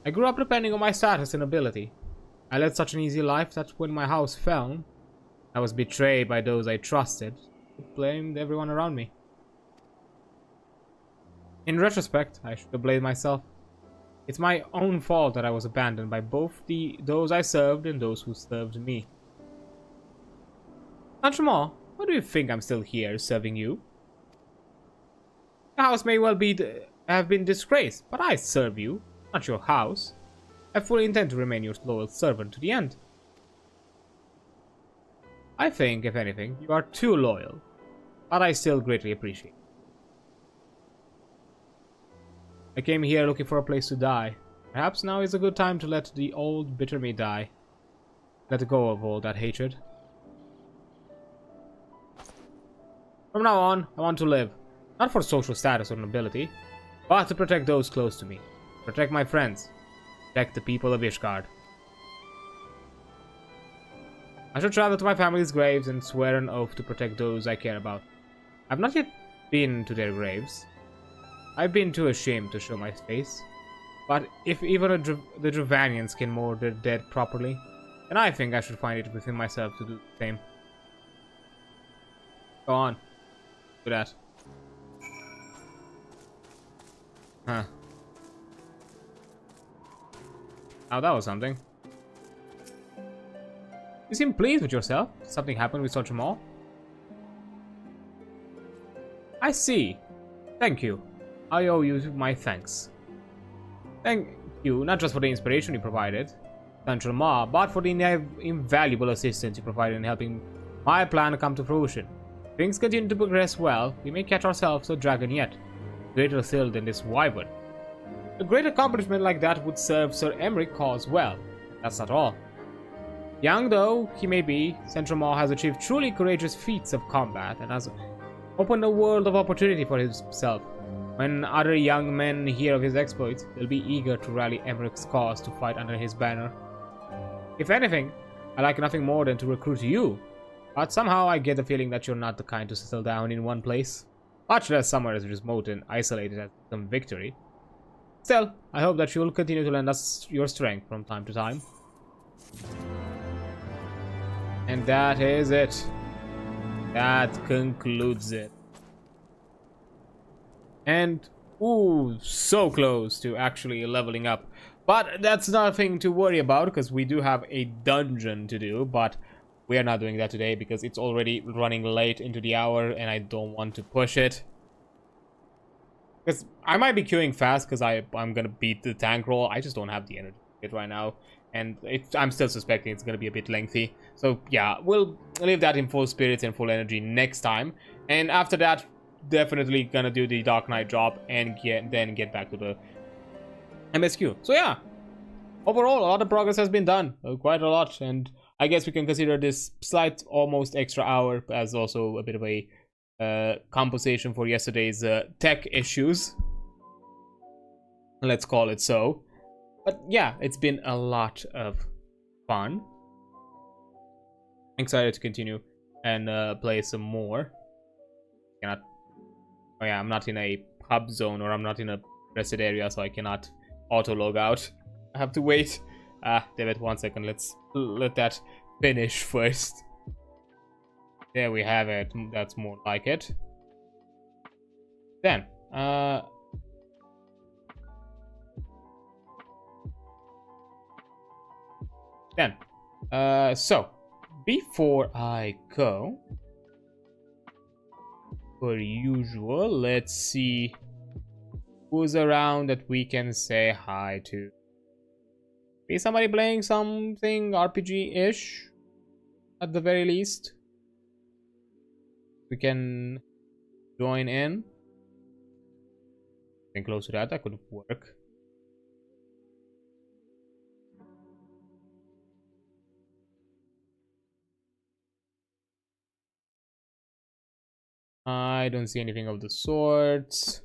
I grew up depending on my status and ability. I led such an easy life that when my house fell, I was betrayed by those I trusted. I blamed everyone around me. In retrospect, I should have blamed myself. It's my own fault that I was abandoned by both those I served and those who served me. Jamal, why do you think I'm still here serving you? Your house may well have been disgraced, but I serve you, not your house. I fully intend to remain your loyal servant to the end. I think, if anything, you are too loyal, but I still greatly appreciate it. I came here looking for a place to die. Perhaps now is a good time to let the old bitter me die. Let go of all that hatred. From now on, I want to live, not for social status or nobility, but to protect those close to me. Protect my friends. Protect the people of Ishgard. I should travel to my family's graves and swear an oath to protect those I care about. I've not yet been to their graves. I've been too ashamed to show my face. But if even the Dravanians can mourn their dead properly, then I think I should find it within myself to do the same. Go on. Do that. Huh. Oh, that was something. You seem pleased with yourself. Something happened with Jamal? I see. Thank you. I owe you my thanks. Thank you, not just for the inspiration you provided, Jamal, but for the invaluable assistance you provided in helping my plan come to fruition. Things continue to progress well. We may catch ourselves a dragon yet. greater skill than this wyvern. A great accomplishment like that would serve Sir Emmeric's cause well. That's not all. Young though he may be, Centromore has achieved truly courageous feats of combat and has opened a world of opportunity for himself. When other young men hear of his exploits, they'll be eager to rally Emmeric's cause to fight under his banner. If anything, I like nothing more than to recruit you, but somehow I get the feeling that you're not the kind to settle down in one place, much less somewhere as remote and isolated as some victory. Still, I hope that you'll continue to lend us your strength from time to time. And that is it. That concludes it. And, ooh, so close to actually leveling up. But that's nothing to worry about, because we do have a dungeon to do, but we are not doing that today because it's already running late into the hour and I don't want to push it. Because I might be queuing fast because I'm going to beat the tank roll. I just don't have the energy for it right now. And I'm still suspecting it's going to be a bit lengthy. So yeah, we'll leave that in full spirits and full energy next time. And after that, definitely going to do the Dark Knight drop and then get back to the MSQ. So yeah, overall, a lot of progress has been done. Quite a lot. And I guess we can consider this slight, almost extra hour as also a bit of a compensation for yesterday's tech issues. Let's call it so. But yeah, it's been a lot of fun. Excited to continue and play some more. Oh yeah, I'm not in a hub zone or I'm not in a rested area, so I cannot auto log out. I have to wait. Damn it, 1 second. Let's let that finish first. There we have it. That's more like it. Then, so before I go, per usual, let's see who's around that we can say hi to. Be somebody playing something RPG-ish, at the very least. We can join in. Getting close to that could work. I don't see anything of the sorts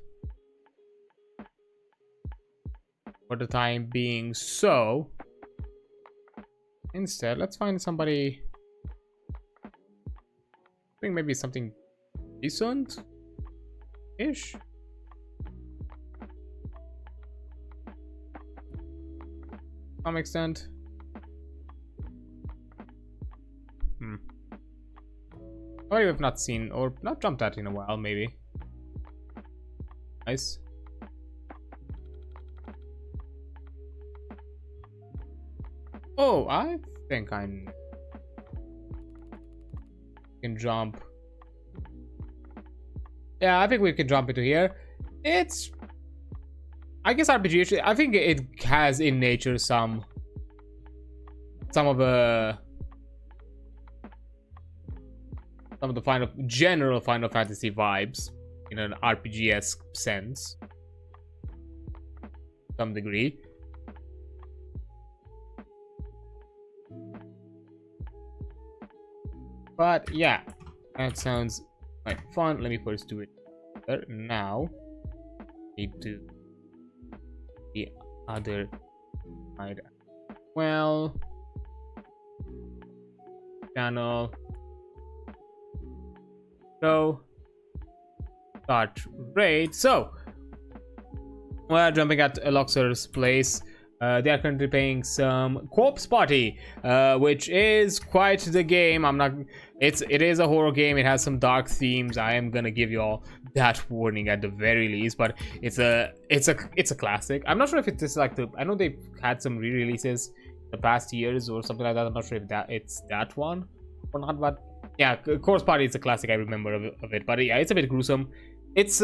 for the time being, so instead let's find somebody. I think maybe something decent ish. To some extent. Or we've not seen or not jumped at in a while, maybe. Nice. Oh, I think I can jump. Yeah, I think we can jump into here. It's, I guess RPG. I think it has in nature some of the general Final Fantasy vibes in an RPG-esque sense, to some degree. But yeah, that sounds like fun. Let me first do it now. Need to the other side. Well, channel. So start raid. So we're jumping at Luxor's place. They are currently playing some Corpse Party, which is quite the game. It is a horror game. It has some dark themes. I am gonna give you all that warning at the very least. But it's a classic. I'm not sure if it's like I know they've had some re-releases the past years or something like that. I'm not sure if it's that one or not. But yeah, Corpse Party is a classic. I remember of it. But yeah, it's a bit gruesome. It's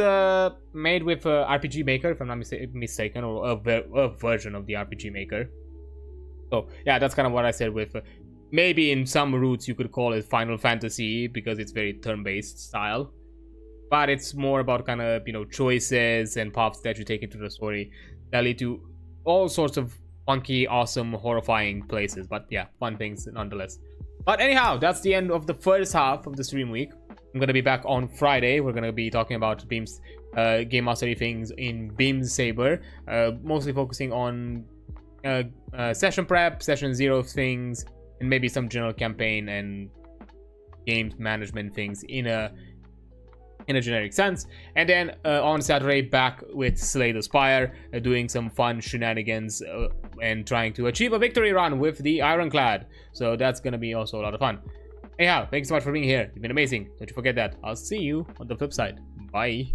made with RPG Maker, if I'm not mistaken, or a version of the RPG Maker. So yeah, that's kind of what I said with maybe in some roots you could call it Final Fantasy because it's very turn-based style. but it's more about kind of, you know, choices and paths that you take into the story that lead to all sorts of funky, awesome, horrifying places. But yeah, fun things nonetheless. But anyhow, that's the end of the first half of the stream week. I'm gonna be back on Friday. We're gonna be talking about Beam's game mastery things in Beam's Saber, mostly focusing on session prep, session 0 things, and maybe some general campaign and game management things in a generic sense. And then on Saturday, back with Slay the Spire, doing some fun shenanigans and trying to achieve a victory run with the Ironclad. So that's gonna be also a lot of fun. Anyhow, thanks so much for being here. You've been amazing. Don't you forget that. I'll see you on the flip side. Bye.